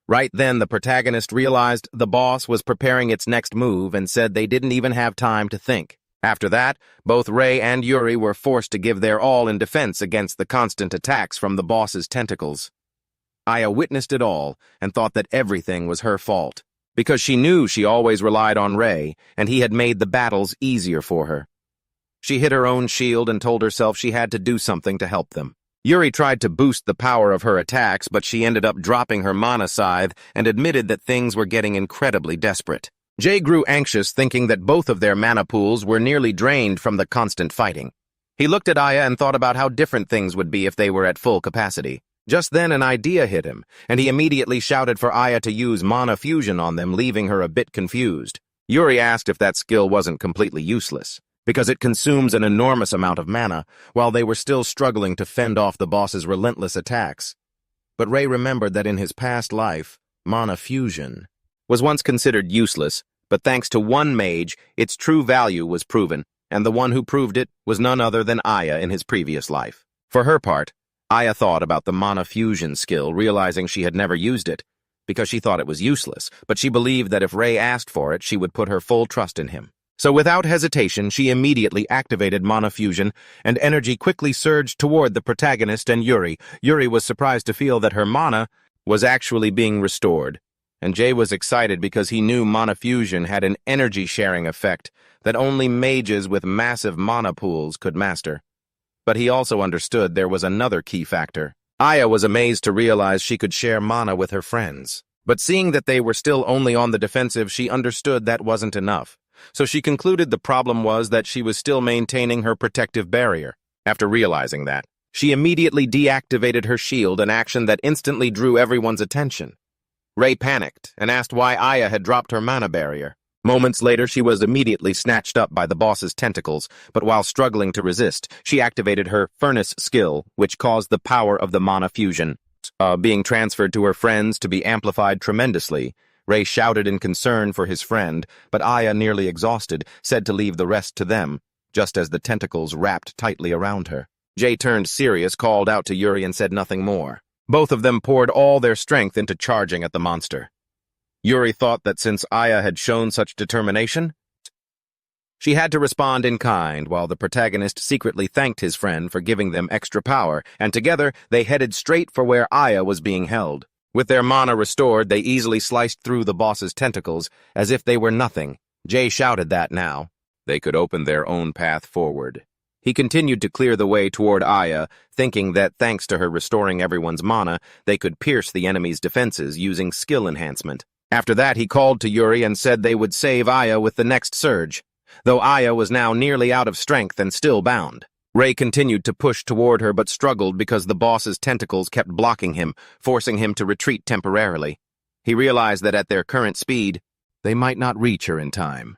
Right then, the protagonist realized the boss was preparing its next move and said they didn't even have time to think. After that, both Rei and Yuri were forced to give their all in defense against the constant attacks from the boss's tentacles. Aya witnessed it all and thought that everything was her fault, because she knew she always relied on Rei, and he had made the battles easier for her. She hit her own shield and told herself she had to do something to help them. Yuri tried to boost the power of her attacks, but she ended up dropping her mana scythe and admitted that things were getting incredibly desperate. Jay grew anxious, thinking that both of their mana pools were nearly drained from the constant fighting. He looked at Aya and thought about how different things would be if they were at full capacity. Just then an idea hit him, and he immediately shouted for Aya to use mana fusion on them, leaving her a bit confused. Yuri asked if that skill wasn't completely useless, because it consumes an enormous amount of mana, while they were still struggling to fend off the boss's relentless attacks. But Ray remembered that in his past life, mana fusion was once considered useless, but thanks to one mage, its true value was proven, and the one who proved it was none other than Aya in his previous life. For her part, Aya thought about the mana fusion skill, realizing she had never used it, because she thought it was useless, but she believed that if Ray asked for it, she would put her full trust in him. So without hesitation, she immediately activated mana fusion, and energy quickly surged toward the protagonist and Yuri. Yuri was surprised to feel that her mana was actually being restored, and Jay was excited because he knew mana fusion had an energy-sharing effect that only mages with massive mana pools could master. But he also understood there was another key factor. Aya was amazed to realize she could share mana with her friends. But seeing that they were still only on the defensive, she understood that wasn't enough. So she concluded the problem was that she was still maintaining her protective barrier. After realizing that, she immediately deactivated her shield, an action that instantly drew everyone's attention. Ray panicked and asked why Aya had dropped her mana barrier. Moments later, she was immediately snatched up by the boss's tentacles, but while struggling to resist, she activated her furnace skill, which caused the power of the mana fusion being transferred to her friends to be amplified tremendously. Ray shouted in concern for his friend, but Aya, nearly exhausted, said to leave the rest to them, just as the tentacles wrapped tightly around her. Jay turned serious, called out to Yuri, and said nothing more. Both of them poured all their strength into charging at the monster. Yuri thought that since Aya had shown such determination, she had to respond in kind, while the protagonist secretly thanked his friend for giving them extra power, and together they headed straight for where Aya was being held. With their mana restored, they easily sliced through the boss's tentacles as if they were nothing. Jay shouted that now they could open their own path forward. He continued to clear the way toward Aya, thinking that thanks to her restoring everyone's mana, they could pierce the enemy's defenses using skill enhancement. After that, he called to Yuri and said they would save Aya with the next surge, though Aya was now nearly out of strength and still bound. Ray continued to push toward her but struggled because the boss's tentacles kept blocking him, forcing him to retreat temporarily. He realized that at their current speed, they might not reach her in time.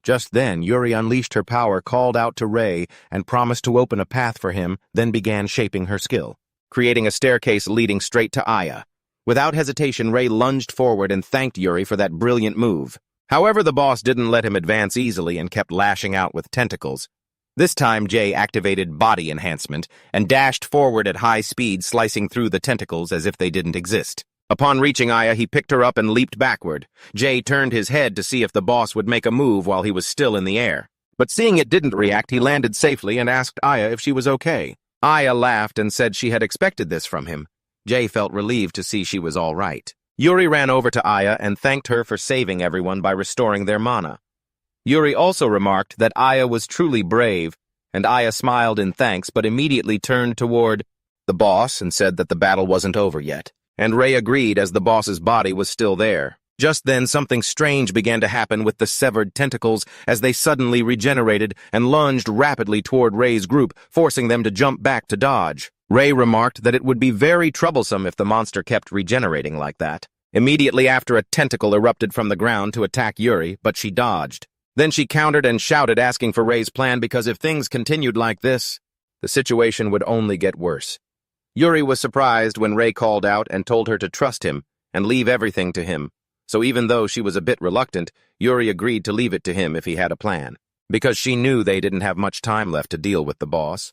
Just then, Yuri unleashed her power, called out to Ray, and promised to open a path for him, then began shaping her skill, creating a staircase leading straight to Aya. Without hesitation, Ray lunged forward and thanked Yuri for that brilliant move. However, the boss didn't let him advance easily and kept lashing out with tentacles. This time, Jay activated body enhancement and dashed forward at high speed, slicing through the tentacles as if they didn't exist. Upon reaching Aya, he picked her up and leaped backward. Jay turned his head to see if the boss would make a move while he was still in the air. But seeing it didn't react, he landed safely and asked Aya if she was okay. Aya laughed and said she had expected this from him. Jay felt relieved to see she was all right. Yuri ran over to Aya and thanked her for saving everyone by restoring their mana. Yuri also remarked that Aya was truly brave, and Aya smiled in thanks but immediately turned toward the boss and said that the battle wasn't over yet. And Ray agreed as the boss's body was still there. Just then, something strange began to happen with the severed tentacles as they suddenly regenerated and lunged rapidly toward Ray's group, forcing them to jump back to dodge. Ray remarked that it would be very troublesome if the monster kept regenerating like that. Immediately after, a tentacle erupted from the ground to attack Yuri, but she dodged. Then she countered and shouted, asking for Ray's plan because if things continued like this, the situation would only get worse. Yuri was surprised when Ray called out and told her to trust him and leave everything to him. So even though she was a bit reluctant, Yuri agreed to leave it to him if he had a plan, because she knew they didn't have much time left to deal with the boss.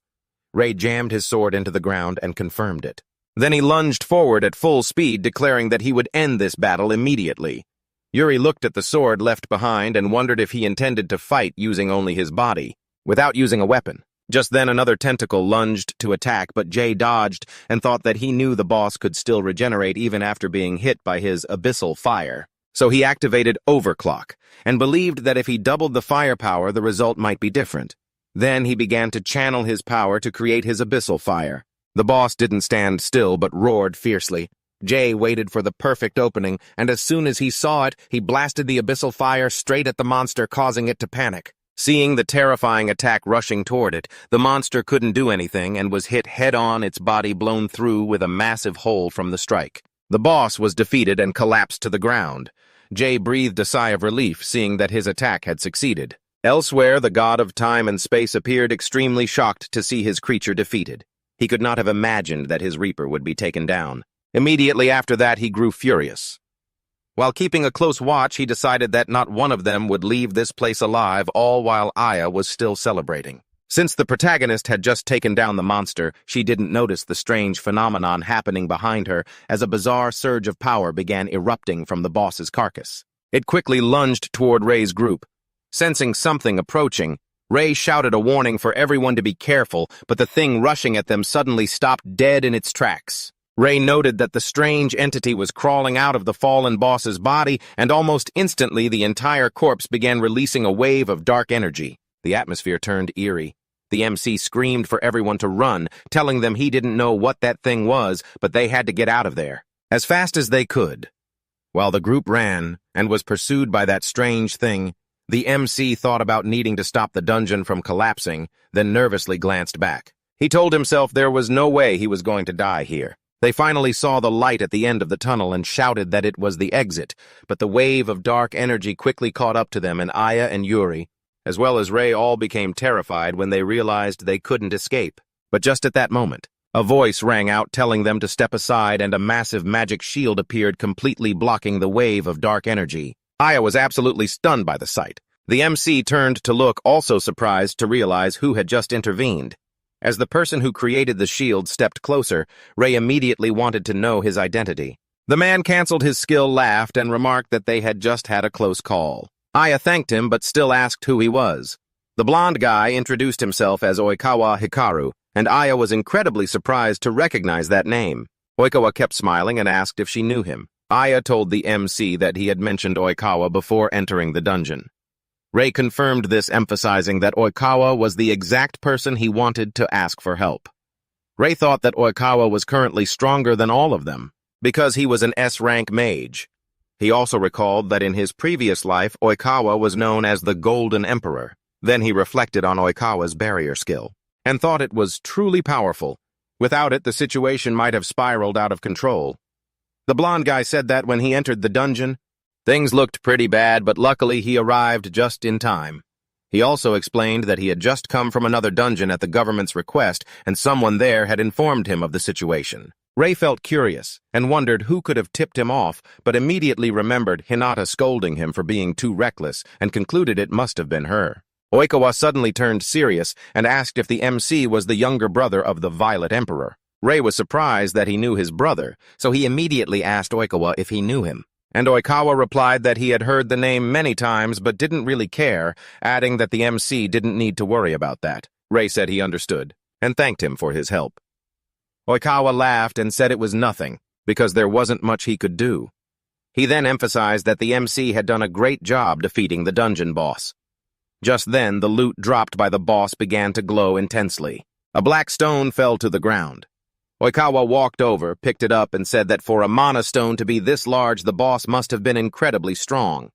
Ray jammed his sword into the ground and confirmed it. Then he lunged forward at full speed, declaring that he would end this battle immediately. Yuri looked at the sword left behind and wondered if he intended to fight using only his body, without using a weapon. Just then another tentacle lunged to attack, but Jay dodged and thought that he knew the boss could still regenerate even after being hit by his abyssal fire. So he activated Overclock, and believed that if he doubled the firepower, the result might be different. Then he began to channel his power to create his abyssal fire. The boss didn't stand still but roared fiercely. Jay waited for the perfect opening, and as soon as he saw it, he blasted the abyssal fire straight at the monster, causing it to panic. Seeing the terrifying attack rushing toward it, the monster couldn't do anything and was hit head-on, its body blown through with a massive hole from the strike. The boss was defeated and collapsed to the ground. Jay breathed a sigh of relief, seeing that his attack had succeeded. Elsewhere, the god of time and space appeared extremely shocked to see his creature defeated. He could not have imagined that his reaper would be taken down. Immediately after that, he grew furious. While keeping a close watch, he decided that not one of them would leave this place alive, all while Aya was still celebrating. Since the protagonist had just taken down the monster, she didn't notice the strange phenomenon happening behind her as a bizarre surge of power began erupting from the boss's carcass. It quickly lunged toward Ray's group. Sensing something approaching, Ray shouted a warning for everyone to be careful, but the thing rushing at them suddenly stopped dead in its tracks. Ray noted that the strange entity was crawling out of the fallen boss's body, and almost instantly the entire corpse began releasing a wave of dark energy. The atmosphere turned eerie. The MC screamed for everyone to run, telling them he didn't know what that thing was, but they had to get out of there as fast as they could. While the group ran and was pursued by that strange thing, the MC thought about needing to stop the dungeon from collapsing, then nervously glanced back. He told himself there was no way he was going to die here. They finally saw the light at the end of the tunnel and shouted that it was the exit, but the wave of dark energy quickly caught up to them, and Aya and Yuri, as well as Ray, all became terrified when they realized they couldn't escape. But just at that moment, a voice rang out telling them to step aside, and a massive magic shield appeared, completely blocking the wave of dark energy. Aya was absolutely stunned by the sight. The MC turned to look, also surprised to realize who had just intervened. As the person who created the shield stepped closer, Ray immediately wanted to know his identity. The man canceled his skill, laughed, and remarked that they had just had a close call. Aya thanked him, but still asked who he was. The blonde guy introduced himself as Oikawa Hikaru, and Aya was incredibly surprised to recognize that name. Oikawa kept smiling and asked if she knew him. Aya told the MC that he had mentioned Oikawa before entering the dungeon. Ray confirmed this, emphasizing that Oikawa was the exact person he wanted to ask for help. Ray thought that Oikawa was currently stronger than all of them, because he was an S-rank mage. He also recalled that in his previous life, Oikawa was known as the Golden Emperor. Then he reflected on Oikawa's barrier skill, and thought it was truly powerful. Without it, the situation might have spiraled out of control. The blonde guy said that when he entered the dungeon, things looked pretty bad, but luckily he arrived just in time. He also explained that he had just come from another dungeon at the government's request, and someone there had informed him of the situation. Ray felt curious and wondered who could have tipped him off, but immediately remembered Hinata scolding him for being too reckless and concluded it must have been her. Oikawa suddenly turned serious and asked if the MC was the younger brother of the Violet Emperor. Ray was surprised that he knew his brother, so he immediately asked Oikawa if he knew him. And Oikawa replied that he had heard the name many times but didn't really care, adding that the MC didn't need to worry about that. Ray said he understood, and thanked him for his help. Oikawa laughed and said it was nothing, because there wasn't much he could do. He then emphasized that the MC had done a great job defeating the dungeon boss. Just then, the loot dropped by the boss began to glow intensely. A black stone fell to the ground. Oikawa walked over, picked it up, and said that for a mana stone to be this large, the boss must have been incredibly strong.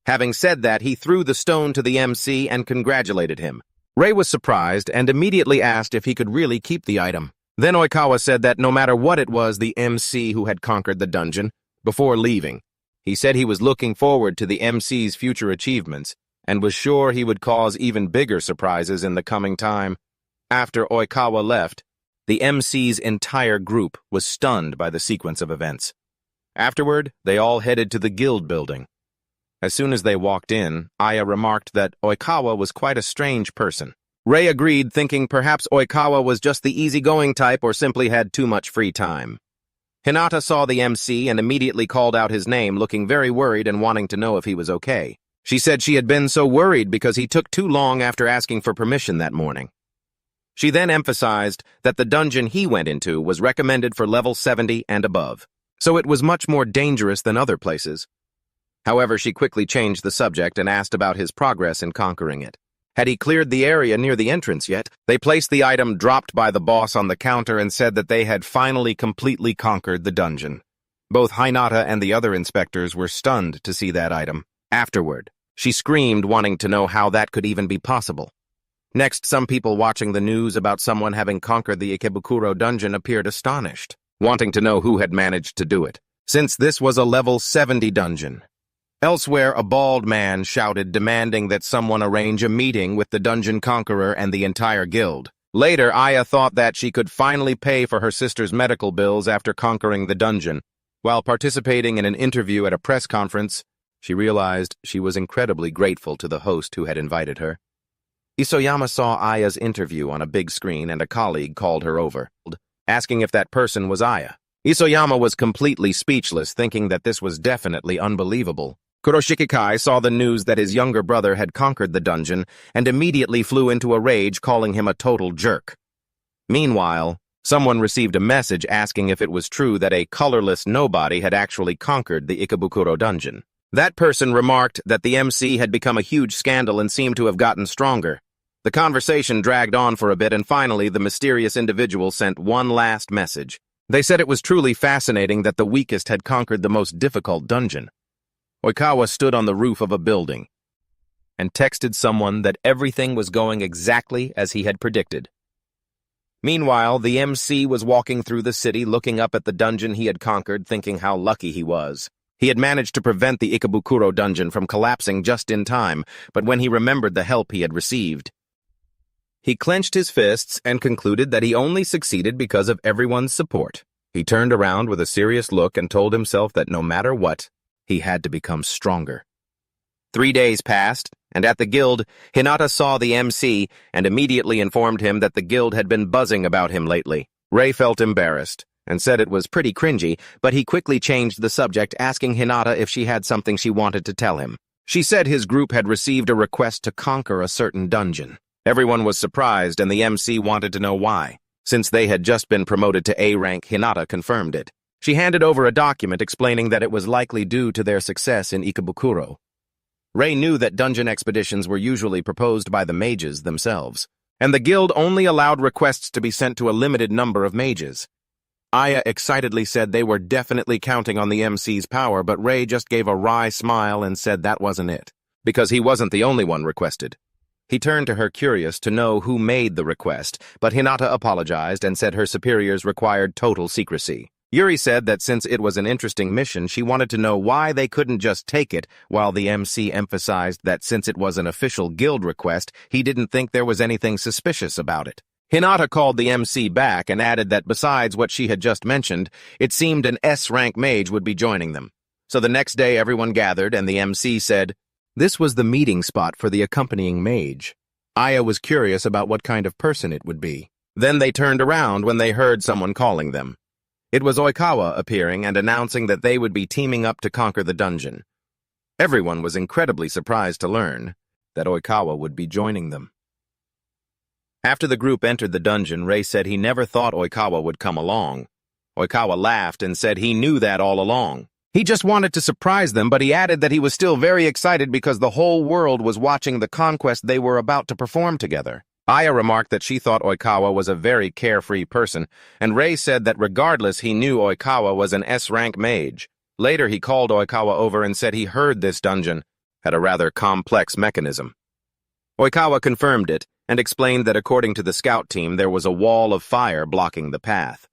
Having said that, he threw the stone to the MC and congratulated him. Ray was surprised and immediately asked if he could really keep the item. Then Oikawa said that no matter what it was the MC who had conquered the dungeon, before leaving, he said he was looking forward to the MC's future achievements and was sure he would cause even bigger surprises in the coming time. After Oikawa left, the MC's entire group was stunned by the sequence of events. Afterward, they all headed to the guild building. As soon as they walked in, Aya remarked that Oikawa was quite a strange person. Ray agreed, thinking perhaps Oikawa was just the easygoing type or simply had too much free time. Hinata saw the MC and immediately called out his name, looking very worried and wanting to know if he was okay. She said she had been so worried because he took too long after asking for permission that morning. She then emphasized that the dungeon he went into was recommended for level 70 and above, so it was much more dangerous than other places. However, she quickly changed the subject and asked about his progress in conquering it. Had he cleared the area near the entrance yet? They placed the item dropped by the boss on the counter and said that they had finally completely conquered the dungeon. Both Hinata and the other inspectors were stunned to see that item. Afterward, she screamed, wanting to know how that could even be possible. Next, some people watching the news about someone having conquered the Ikabukuro dungeon appeared astonished, wanting to know who had managed to do it, since this was a level 70 dungeon. Elsewhere, a bald man shouted, demanding that someone arrange a meeting with the dungeon conqueror and the entire guild. Later, Aya thought that she could finally pay for her sister's medical bills after conquering the dungeon. While participating in an interview at a press conference, she realized she was incredibly grateful to the host who had invited her. Isoyama saw Aya's interview on a big screen and a colleague called her over, asking if that person was Aya. Isoyama was completely speechless, thinking that this was definitely unbelievable. Kuroshikikai saw the news that his younger brother had conquered the dungeon and immediately flew into a rage, calling him a total jerk. Meanwhile, someone received a message asking if it was true that a colorless nobody had actually conquered the Ikabukuro dungeon. That person remarked that the MC had become a huge scandal and seemed to have gotten stronger. The conversation dragged on for a bit, and finally the mysterious individual sent one last message. They said it was truly fascinating that the weakest had conquered the most difficult dungeon. Oikawa stood on the roof of a building and texted someone that everything was going exactly as he had predicted. Meanwhile, the MC was walking through the city looking up at the dungeon he had conquered, thinking how lucky he was. He had managed to prevent the Ikabukuro dungeon from collapsing just in time, but when he remembered the help he had received, he clenched his fists and concluded that he only succeeded because of everyone's support. He turned around with a serious look and told himself that no matter what, he had to become stronger. 3 days passed, and at the guild, Hinata saw the MC and immediately informed him that the guild had been buzzing about him lately. Ray felt embarrassed and said it was pretty cringy, but he quickly changed the subject, asking Hinata if she had something she wanted to tell him. She said his group had received a request to conquer a certain dungeon. Everyone was surprised, and the MC wanted to know why. Since they had just been promoted to A rank, Hinata confirmed it. She handed over a document explaining that it was likely due to their success in Ikabukuro. Ray knew that dungeon expeditions were usually proposed by the mages themselves, and the guild only allowed requests to be sent to a limited number of mages. Aya excitedly said they were definitely counting on the MC's power, but Ray just gave a wry smile and said that wasn't it, because he wasn't the only one requested. He turned to her, curious to know who made the request, but Hinata apologized and said her superiors required total secrecy. Yuri said that since it was an interesting mission, she wanted to know why they couldn't just take it, while the MC emphasized that since it was an official guild request, he didn't think there was anything suspicious about it. Hinata called the MC back and added that besides what she had just mentioned, it seemed an S-rank mage would be joining them. So the next day everyone gathered and the MC said, this was the meeting spot for the accompanying mage. Aya was curious about what kind of person it would be. Then they turned around when they heard someone calling them. It was Oikawa appearing and announcing that they would be teaming up to conquer the dungeon. Everyone was incredibly surprised to learn that Oikawa would be joining them. After the group entered the dungeon, Ray said he never thought Oikawa would come along. Oikawa laughed and said he knew that all along. He just wanted to surprise them, but he added that he was still very excited because the whole world was watching the conquest they were about to perform together. Aya remarked that she thought Oikawa was a very carefree person, and Ray said that regardless he knew Oikawa was an S-rank mage. Later he called Oikawa over and said he heard this dungeon had a rather complex mechanism. Oikawa confirmed it and explained that according to the scout team there was a wall of fire blocking the path.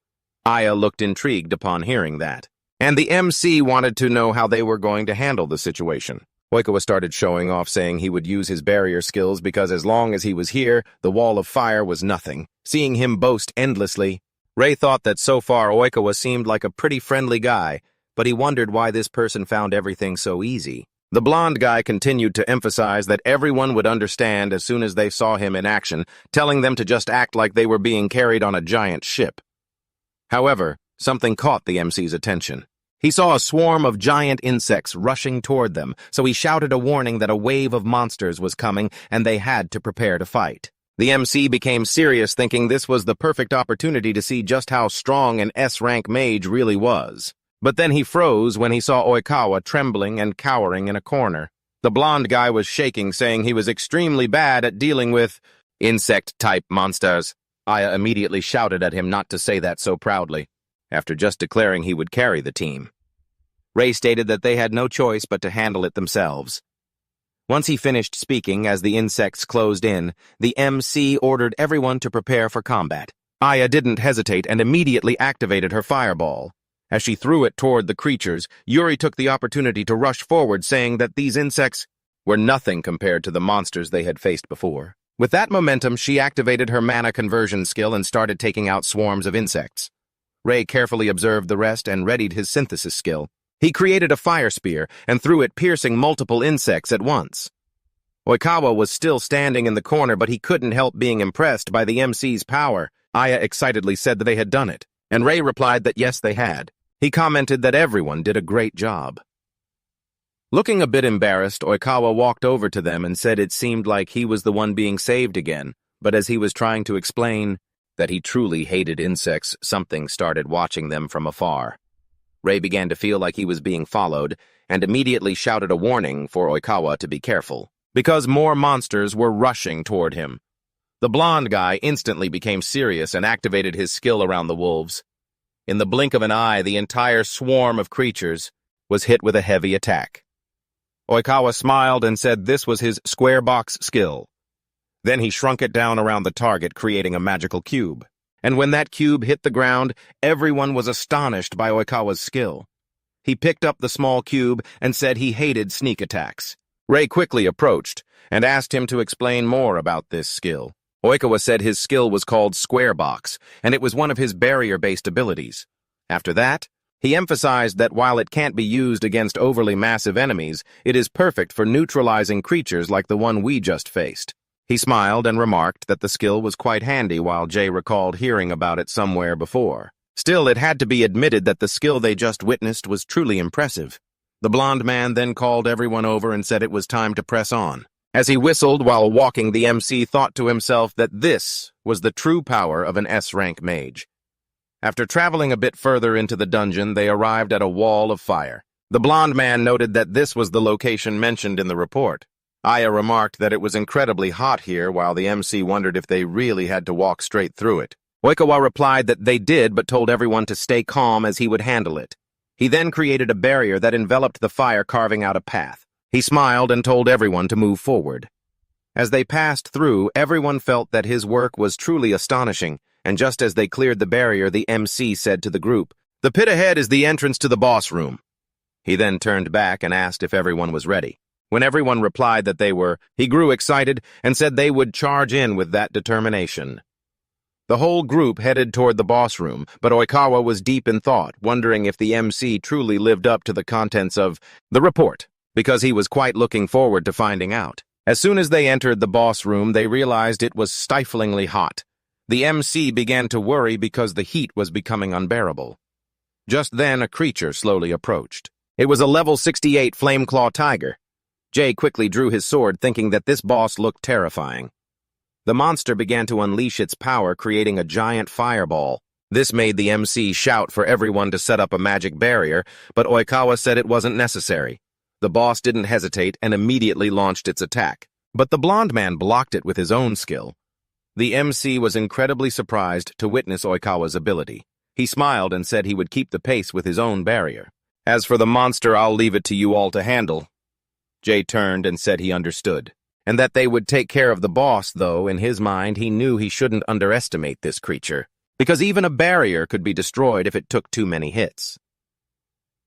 Aya looked intrigued upon hearing that, and the MC wanted to know how they were going to handle the situation. Oikawa started showing off, saying he would use his barrier skills because as long as he was here, the wall of fire was nothing. Seeing him boast endlessly, Ray thought that so far Oikawa seemed like a pretty friendly guy, but he wondered why this person found everything so easy. The blonde guy continued to emphasize that everyone would understand as soon as they saw him in action, telling them to just act like they were being carried on a giant ship. However, something caught the MC's attention. He saw a swarm of giant insects rushing toward them, so he shouted a warning that a wave of monsters was coming and they had to prepare to fight. The MC became serious, thinking this was the perfect opportunity to see just how strong an S-rank mage really was. But then he froze when he saw Oikawa trembling and cowering in a corner. The blonde guy was shaking, saying he was extremely bad at dealing with insect-type monsters. Aya immediately shouted at him not to say that so proudly, after just declaring he would carry the team. Ray stated that they had no choice but to handle it themselves. Once he finished speaking, as the insects closed in, the MC ordered everyone to prepare for combat. Aya didn't hesitate and immediately activated her fireball. As she threw it toward the creatures, Yuri took the opportunity to rush forward, saying that these insects were nothing compared to the monsters they had faced before. With that momentum, she activated her mana conversion skill and started taking out swarms of insects. Ray carefully observed the rest and readied his synthesis skill. He created a fire spear and threw it, piercing multiple insects at once. Oikawa was still standing in the corner, but he couldn't help being impressed by the MC's power. Aya excitedly said that they had done it, and Ray replied that yes, they had. He commented that everyone did a great job. Looking a bit embarrassed, Oikawa walked over to them and said it seemed like he was the one being saved again, but as he was trying to explain that he truly hated insects, something started watching them from afar. Ray began to feel like he was being followed, and immediately shouted a warning for Oikawa to be careful, because more monsters were rushing toward him. The blonde guy instantly became serious and activated his skill around the wolves. In the blink of an eye, the entire swarm of creatures was hit with a heavy attack. Oikawa smiled and said this was his square box skill. Then he shrunk it down around the target, creating a magical cube. And when that cube hit the ground, everyone was astonished by Oikawa's skill. He picked up the small cube and said he hated sneak attacks. Ray quickly approached and asked him to explain more about this skill. Oikawa said his skill was called Square Box, and it was one of his barrier-based abilities. After that, he emphasized that while it can't be used against overly massive enemies, it is perfect for neutralizing creatures like the one we just faced. He smiled and remarked that the skill was quite handy, while Jay recalled hearing about it somewhere before. Still, it had to be admitted that the skill they just witnessed was truly impressive. The blonde man then called everyone over and said it was time to press on. As he whistled while walking, the MC thought to himself that this was the true power of an S-rank mage. After traveling a bit further into the dungeon, they arrived at a wall of fire. The blonde man noted that this was the location mentioned in the report. Aya remarked that it was incredibly hot here, while the MC wondered if they really had to walk straight through it. Oikawa replied that they did, but told everyone to stay calm as he would handle it. He then created a barrier that enveloped the fire, carving out a path. He smiled and told everyone to move forward. As they passed through, everyone felt that his work was truly astonishing, and just as they cleared the barrier, the MC said to the group, "The pit ahead is the entrance to the boss room." He then turned back and asked if everyone was ready. When everyone replied that they were, he grew excited and said they would charge in with that determination. The whole group headed toward the boss room, but Oikawa was deep in thought, wondering if the MC truly lived up to the contents of the report, because he was quite looking forward to finding out. As soon as they entered the boss room, they realized it was stiflingly hot. The MC began to worry because the heat was becoming unbearable. Just then, a creature slowly approached. It was a level 68 Flameclaw tiger. Jay quickly drew his sword, thinking that this boss looked terrifying. The monster began to unleash its power, creating a giant fireball. This made the MC shout for everyone to set up a magic barrier, but Oikawa said it wasn't necessary. The boss didn't hesitate and immediately launched its attack. But the blonde man blocked it with his own skill. The MC was incredibly surprised to witness Oikawa's ability. He smiled and said he would keep the pace with his own barrier. "As for the monster, I'll leave it to you all to handle." Jay turned and said he understood, and that they would take care of the boss, though in his mind he knew he shouldn't underestimate this creature, because even a barrier could be destroyed if it took too many hits.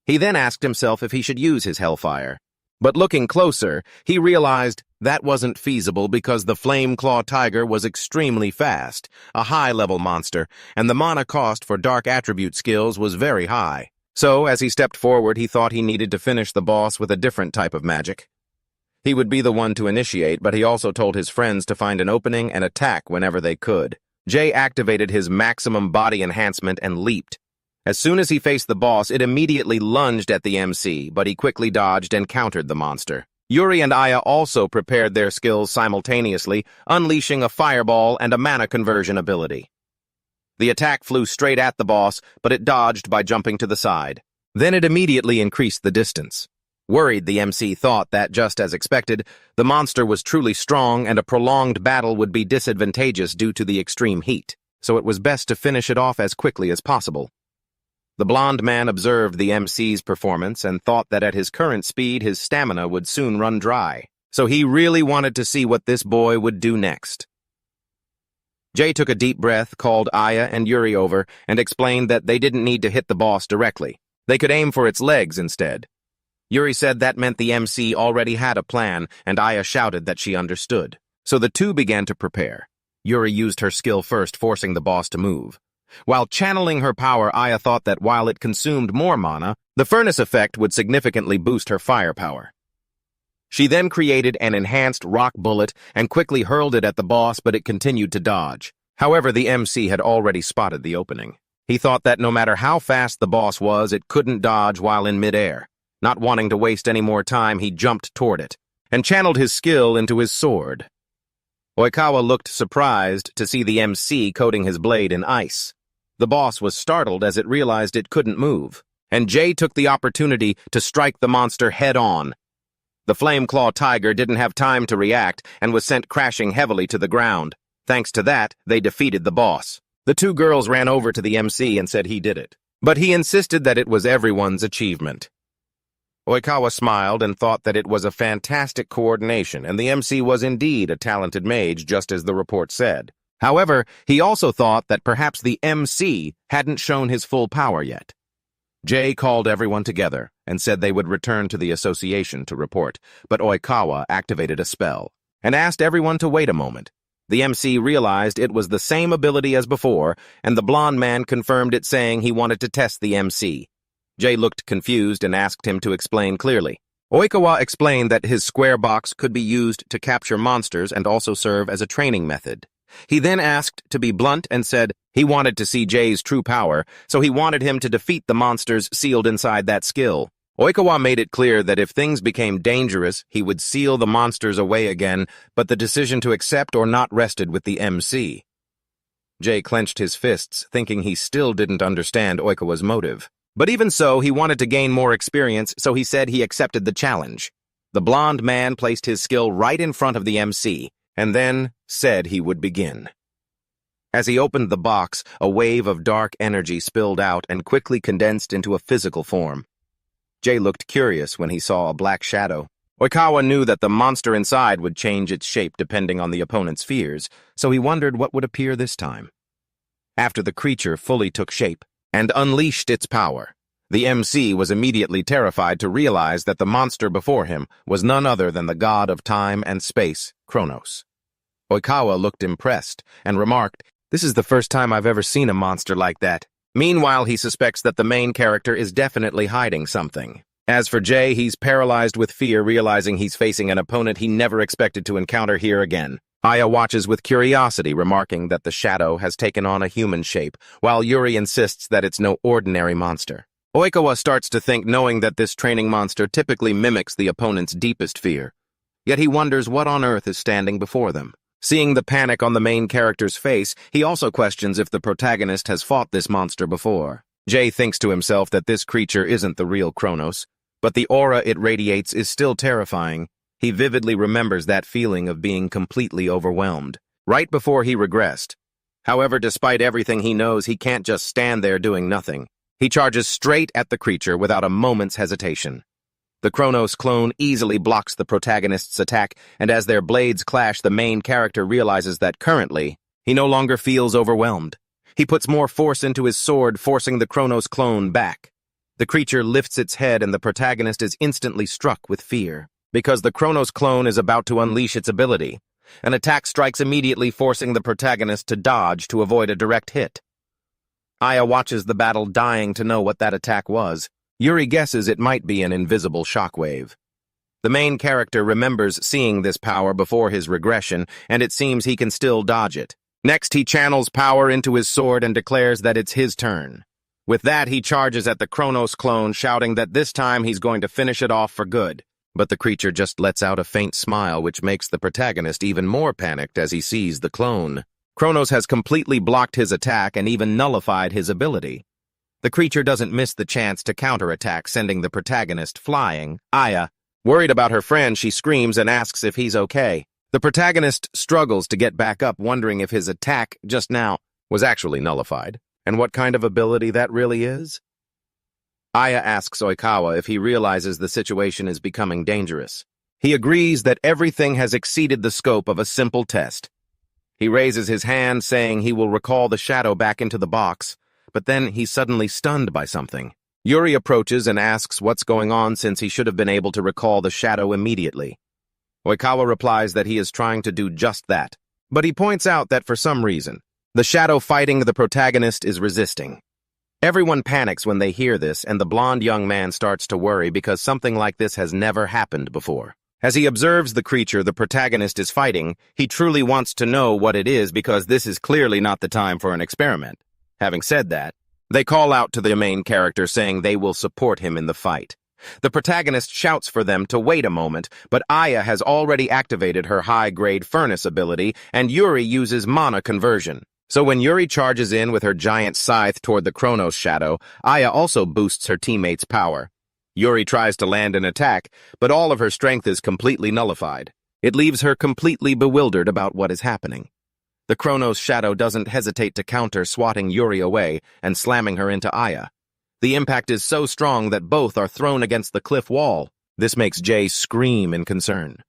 He then asked himself if he should use his hellfire, but looking closer, he realized that wasn't feasible because the Flameclaw tiger was extremely fast, a high-level monster, and the mana cost for dark attribute skills was very high. So, as he stepped forward, he thought he needed to finish the boss with a different type of magic. He would be the one to initiate, but he also told his friends to find an opening and attack whenever they could. Jay activated his maximum body enhancement and leaped. As soon as he faced the boss, it immediately lunged at the MC, but he quickly dodged and countered the monster. Yuri and Aya also prepared their skills simultaneously, unleashing a fireball and a mana conversion ability. The attack flew straight at the boss, but it dodged by jumping to the side. Then it immediately increased the distance. Worried, the MC thought that, just as expected, the monster was truly strong and a prolonged battle would be disadvantageous due to the extreme heat, so it was best to finish it off as quickly as possible. The blond man observed the MC's performance and thought that at his current speed his stamina would soon run dry, so he really wanted to see what this boy would do next. Jay took a deep breath, called Aya and Yuri over, and explained that they didn't need to hit the boss directly. They could aim for its legs instead. Yuri said that meant the MC already had a plan, and Aya shouted that she understood. So the two began to prepare. Yuri used her skill first, forcing the boss to move. While channeling her power, Aya thought that while it consumed more mana, the furnace effect would significantly boost her firepower. She then created an enhanced rock bullet and quickly hurled it at the boss, but it continued to dodge. However, the MC had already spotted the opening. He thought that no matter how fast the boss was, it couldn't dodge while in midair. Not wanting to waste any more time, he jumped toward it and channeled his skill into his sword. Oikawa looked surprised to see the MC coating his blade in ice. The boss was startled as it realized it couldn't move, and Jay took the opportunity to strike the monster head-on. The Flame-Claw Tiger didn't have time to react and was sent crashing heavily to the ground. Thanks to that, they defeated the boss. The two girls ran over to the MC and said he did it, but he insisted that it was everyone's achievement. Oikawa smiled and thought that it was a fantastic coordination, and the MC was indeed a talented mage, just as the report said. However, he also thought that perhaps the MC hadn't shown his full power yet. Jay called everyone together and said they would return to the association to report, but Oikawa activated a spell and asked everyone to wait a moment. The MC realized it was the same ability as before, and the blond man confirmed it, saying he wanted to test the MC. Jay looked confused and asked him to explain clearly. Oikawa explained that his square box could be used to capture monsters and also serve as a training method. He then asked to be blunt and said he wanted to see Jay's true power, so he wanted him to defeat the monsters sealed inside that skill. Oikawa made it clear that if things became dangerous, he would seal the monsters away again, but the decision to accept or not rested with the MC. Jay clenched his fists, thinking he still didn't understand Oikawa's motive. But even so, he wanted to gain more experience, so he said he accepted the challenge. The blond man placed his skill right in front of the MC, and then said he would begin. As he opened the box, a wave of dark energy spilled out and quickly condensed into a physical form. Jay looked curious when he saw a black shadow. Oikawa knew that the monster inside would change its shape depending on the opponent's fears, so he wondered what would appear this time. After the creature fully took shape and unleashed its power, the MC was immediately terrified to realize that the monster before him was none other than the god of time and space, Kronos. Oikawa looked impressed and remarked, "This is the first time I've ever seen a monster like that." Meanwhile, he suspects that the main character is definitely hiding something. As for Jay, he's paralyzed with fear, realizing he's facing an opponent he never expected to encounter here again. Aya watches with curiosity, remarking that the shadow has taken on a human shape, while Yuri insists that it's no ordinary monster. Oikawa starts to think, knowing that this training monster typically mimics the opponent's deepest fear. Yet he wonders what on earth is standing before them. Seeing the panic on the main character's face, he also questions if the protagonist has fought this monster before. Jay thinks to himself that this creature isn't the real Kronos, but the aura it radiates is still terrifying. He vividly remembers that feeling of being completely overwhelmed, right before he regressed. However, despite everything he knows, he can't just stand there doing nothing. He charges straight at the creature without a moment's hesitation. The Kronos clone easily blocks the protagonist's attack, and as their blades clash, the main character realizes that currently, he no longer feels overwhelmed. He puts more force into his sword, forcing the Kronos clone back. The creature lifts its head, and the protagonist is instantly struck with fear, because the Kronos clone is about to unleash its ability. An attack strikes immediately, forcing the protagonist to dodge to avoid a direct hit. Aya watches the battle, dying to know what that attack was. Yuri guesses it might be an invisible shockwave. The main character remembers seeing this power before his regression, and it seems he can still dodge it. Next, he channels power into his sword and declares that it's his turn. With that, he charges at the Kronos clone, shouting that this time he's going to finish it off for good. But the creature just lets out a faint smile, which makes the protagonist even more panicked as he sees the clone. Kronos has completely blocked his attack and even nullified his ability. The creature doesn't miss the chance to counterattack, sending the protagonist flying. Aya, worried about her friend, she screams and asks if he's okay. The protagonist struggles to get back up, wondering if his attack just now was actually nullified, and what kind of ability that really is. Aya asks Oikawa if he realizes the situation is becoming dangerous. He agrees that everything has exceeded the scope of a simple test. He raises his hand, saying he will recall the shadow back into the box, but then he's suddenly stunned by something. Yuri approaches and asks what's going on, since he should have been able to recall the shadow immediately. Oikawa replies that he is trying to do just that, but he points out that for some reason, the shadow fighting the protagonist is resisting. Everyone panics when they hear this, and the blonde young man starts to worry because something like this has never happened before. As he observes the creature the protagonist is fighting, he truly wants to know what it is, because this is clearly not the time for an experiment. Having said that, they call out to the main character, saying they will support him in the fight. The protagonist shouts for them to wait a moment, but Aya has already activated her high-grade furnace ability, and Yuri uses mana conversion. So when Yuri charges in with her giant scythe toward the Kronos shadow, Aya also boosts her teammates' power. Yuri tries to land an attack, but all of her strength is completely nullified. It leaves her completely bewildered about what is happening. The Kronos shadow doesn't hesitate to counter, swatting Yuri away and slamming her into Aya. The impact is so strong that both are thrown against the cliff wall. This makes Jay scream in concern.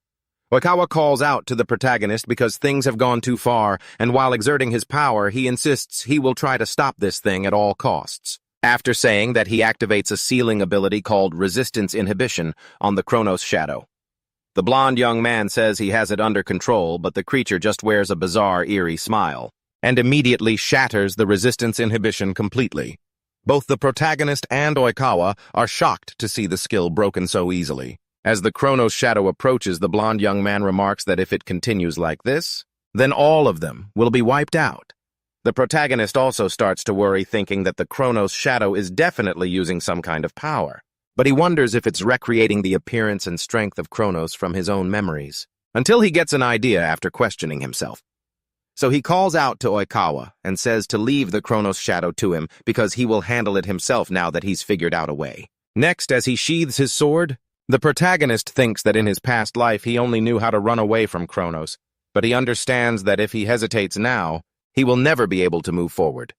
Oikawa calls out to the protagonist because things have gone too far, and while exerting his power, he insists he will try to stop this thing at all costs. After saying that, he activates a sealing ability called Resistance Inhibition on the Kronos shadow. The blonde young man says he has it under control, but the creature just wears a bizarre, eerie smile, and immediately shatters the resistance inhibition completely. Both the protagonist and Oikawa are shocked to see the skill broken so easily. As the Kronos shadow approaches, the blonde young man remarks that if it continues like this, then all of them will be wiped out. The protagonist also starts to worry, thinking that the Kronos shadow is definitely using some kind of power. But he wonders if it's recreating the appearance and strength of Kronos from his own memories, until he gets an idea after questioning himself. So he calls out to Oikawa and says to leave the Kronos shadow to him, because he will handle it himself now that he's figured out a way. Next, as he sheathes his sword, the protagonist thinks that in his past life he only knew how to run away from Kronos, but he understands that if he hesitates now, he will never be able to move forward.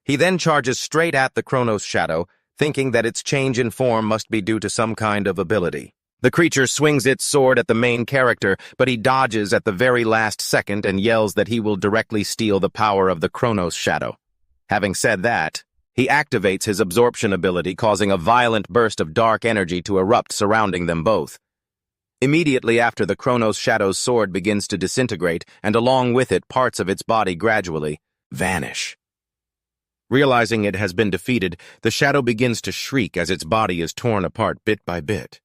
He then charges straight at the Kronos shadow, thinking that its change in form must be due to some kind of ability. The creature swings its sword at the main character, but he dodges at the very last second and yells that he will directly steal the power of the Kronos shadow. Having said that, he activates his absorption ability, causing a violent burst of dark energy to erupt surrounding them both. Immediately after, the Kronos shadow's sword begins to disintegrate, and along with it, parts of its body gradually vanish. Realizing it has been defeated, the shadow begins to shriek as its body is torn apart bit by bit.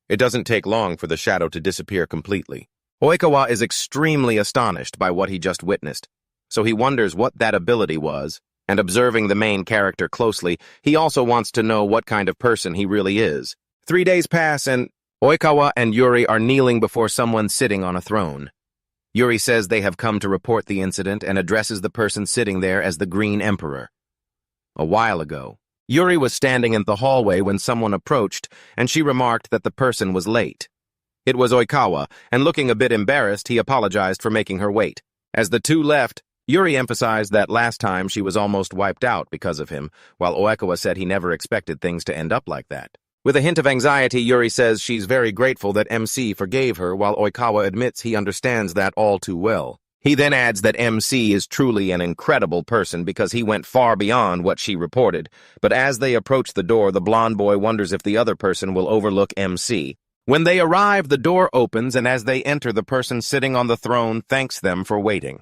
It doesn't take long for the shadow to disappear completely. Oikawa is extremely astonished by what he just witnessed, so he wonders what that ability was, and observing the main character closely, he also wants to know what kind of person he really is. 3 days pass, and Oikawa and Yuri are kneeling before someone sitting on a throne. Yuri says they have come to report the incident and addresses the person sitting there as the Green Emperor. A while ago, Yuri was standing in the hallway when someone approached, and she remarked that the person was late. It was Oikawa, and looking a bit embarrassed, he apologized for making her wait. As the two left, Yuri emphasized that last time she was almost wiped out because of him, while Oikawa said he never expected things to end up like that. With a hint of anxiety, Yuri says she's very grateful that MC forgave her, while Oikawa admits he understands that all too well. He then adds that MC is truly an incredible person because he went far beyond what she reported, but as they approach the door, the blonde boy wonders if the other person will overlook MC. When they arrive, the door opens, and as they enter, the person sitting on the throne thanks them for waiting.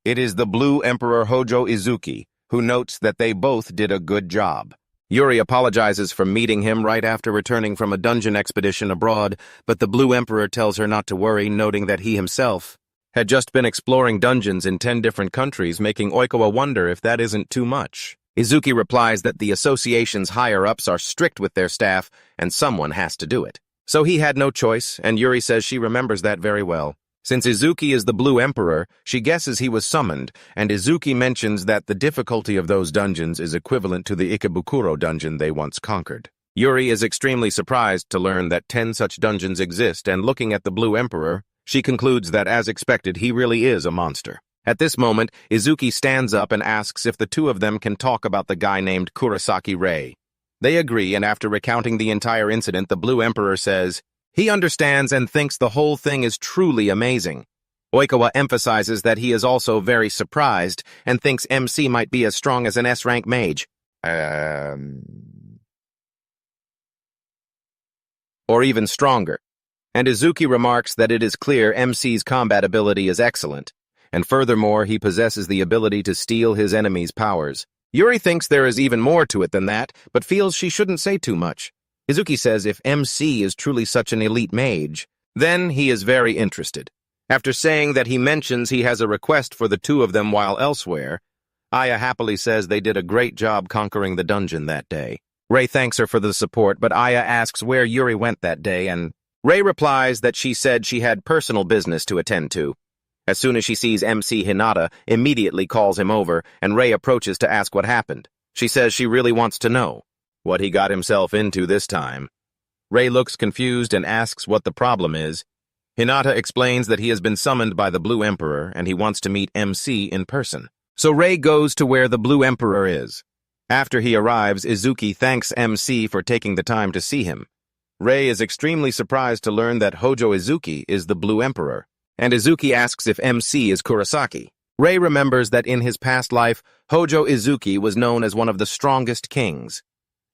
It is the Blue Emperor Hojo Izuki, who notes that they both did a good job. Yuri apologizes for meeting him right after returning from a dungeon expedition abroad, but the Blue Emperor tells her not to worry, noting that he himself had just been exploring dungeons in 10 different countries, making Oikawa wonder if that isn't too much. Izuki replies that the association's higher-ups are strict with their staff, and someone has to do it. So he had no choice, and Yuri says she remembers that very well. Since Izuki is the Blue Emperor, she guesses he was summoned, and Izuki mentions that the difficulty of those dungeons is equivalent to the Ikabukuro dungeon they once conquered. Yuri is extremely surprised to learn that 10 such dungeons exist, and looking at the Blue Emperor, she concludes that, as expected, he really is a monster. At this moment, Izuki stands up and asks if the two of them can talk about the guy named Kurosaki Rei. They agree, and after recounting the entire incident, the Blue Emperor says he understands and thinks the whole thing is truly amazing. Oikawa emphasizes that he is also very surprised and thinks MC might be as strong as an S-rank mage. Or even stronger. And Izuki remarks that it is clear MC's combat ability is excellent, and furthermore, he possesses the ability to steal his enemy's powers. Yuri thinks there is even more to it than that, but feels she shouldn't say too much. Izuki says if MC is truly such an elite mage, then he is very interested. After saying that he mentions he has a request for the two of them while elsewhere, Aya happily says they did a great job conquering the dungeon that day. Rei thanks her for the support, but Aya asks where Yuri went that day, and Rei replies that she said she had personal business to attend to. As soon as she sees MC Hinata, immediately calls him over, and Rei approaches to ask what happened. She says she really wants to know what he got himself into this time. Rei looks confused and asks what the problem is. Hinata explains that he has been summoned by the Blue Emperor and he wants to meet MC in person. So Rei goes to where the Blue Emperor is. After he arrives, Izuki thanks MC for taking the time to see him. Rei is extremely surprised to learn that Hojo Izuki is the Blue Emperor, and Izuki asks if MC is Kurosaki. Rei remembers that in his past life, Hojo Izuki was known as one of the strongest kings.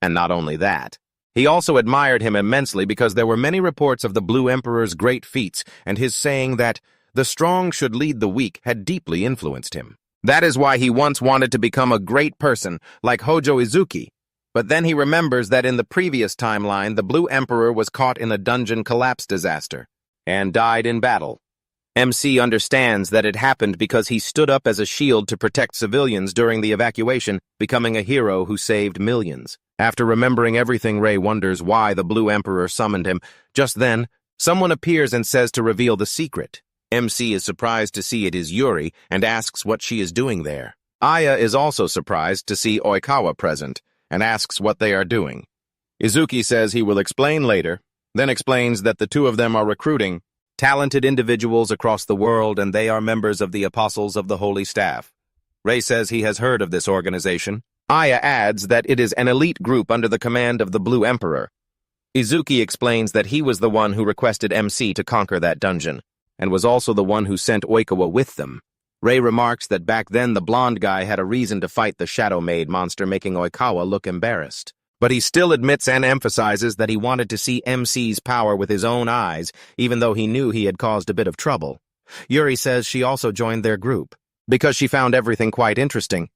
And not only that, he also admired him immensely because there were many reports of the Blue Emperor's great feats, and his saying that the strong should lead the weak had deeply influenced him. That is why he once wanted to become a great person, like Hojo Izuki. But then he remembers that in the previous timeline, the Blue Emperor was caught in a dungeon collapse disaster and died in battle. MC understands that it happened because he stood up as a shield to protect civilians during the evacuation, becoming a hero who saved millions. After remembering everything, Rei wonders why the Blue Emperor summoned him. Just then, someone appears and says to reveal the secret. MC is surprised to see it is Yuri and asks what she is doing there. Aya is also surprised to see Oikawa present and asks what they are doing. Izuki says he will explain later, then explains that the two of them are recruiting talented individuals across the world, and they are members of the Apostles of the Holy Staff. Rei says he has heard of this organization. Aya adds that it is an elite group under the command of the Blue Emperor. Izuki explains that he was the one who requested MC to conquer that dungeon, and was also the one who sent Oikawa with them. Rei remarks that back then the blonde guy had a reason to fight the Shadow Maid monster, making Oikawa look embarrassed. But he still admits and emphasizes that he wanted to see MC's power with his own eyes, even though he knew he had caused a bit of trouble. Yuri says she also joined their group, because she found everything quite interesting.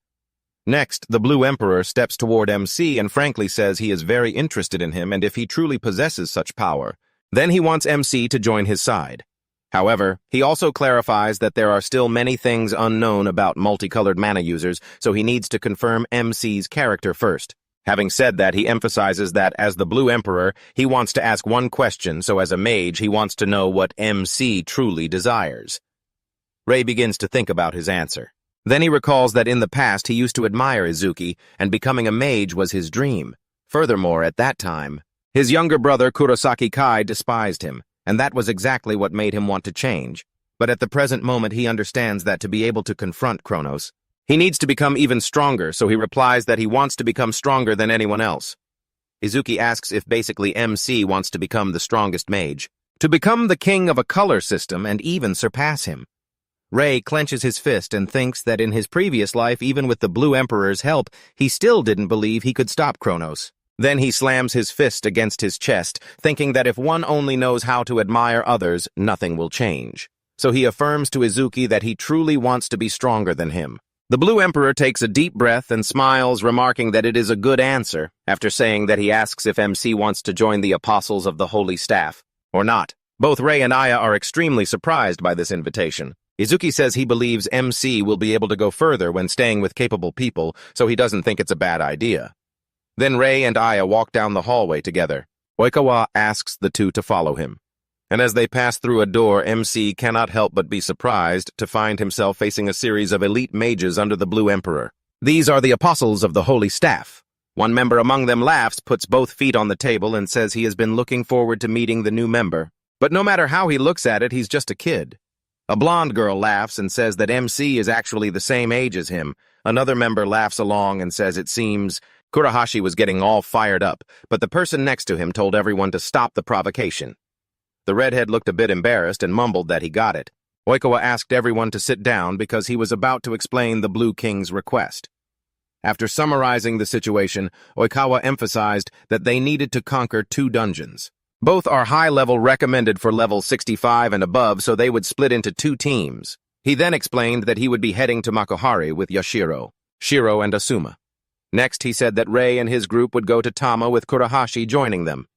Next, the Blue Emperor steps toward MC and frankly says he is very interested in him and if he truly possesses such power. Then he wants MC to join his side. However, he also clarifies that there are still many things unknown about multicolored mana users, so he needs to confirm MC's character first. Having said that, he emphasizes that as the Blue Emperor, he wants to ask one question, so as a mage, he wants to know what MC truly desires. Rei begins to think about his answer. Then he recalls that in the past he used to admire Izuki, and becoming a mage was his dream. Furthermore, at that time, his younger brother Kurosaki Kai despised him, and that was exactly what made him want to change. But at the present moment he understands that to be able to confront Kronos, he needs to become even stronger, so he replies that he wants to become stronger than anyone else. Izuki asks if basically MC wants to become the strongest mage, to become the king of a color system and even surpass him. Rei clenches his fist and thinks that in his previous life, even with the Blue Emperor's help, he still didn't believe he could stop Kronos. Then he slams his fist against his chest, thinking that if one only knows how to admire others, nothing will change. So he affirms to Izuki that he truly wants to be stronger than him. The Blue Emperor takes a deep breath and smiles, remarking that it is a good answer, after saying that he asks if MC wants to join the Apostles of the Holy Staff, or not. Both Rei and Aya are extremely surprised by this invitation. Izuki says he believes MC will be able to go further when staying with capable people, so he doesn't think it's a bad idea. Then Rei and Aya walk down the hallway together. Oikawa asks the two to follow him. And as they pass through a door, MC cannot help but be surprised to find himself facing a series of elite mages under the Blue Emperor. These are the Apostles of the Holy Staff. One member among them laughs, puts both feet on the table, and says he has been looking forward to meeting the new member. But no matter how he looks at it, he's just a kid. A blonde girl laughs and says that MC is actually the same age as him. Another member laughs along and says it seems Kurahashi was getting all fired up, but the person next to him told everyone to stop the provocation. The redhead looked a bit embarrassed and mumbled that he got it. Oikawa asked everyone to sit down because he was about to explain the Blue King's request. After summarizing the situation, Oikawa emphasized that they needed to conquer 2 dungeons. Both are high-level recommended for level 65 and above, so they would split into 2 teams. He then explained that he would be heading to Makuhari with Yashiro, Shiro, and Asuma. Next, he said that Rei and his group would go to Tama with Kurahashi joining them.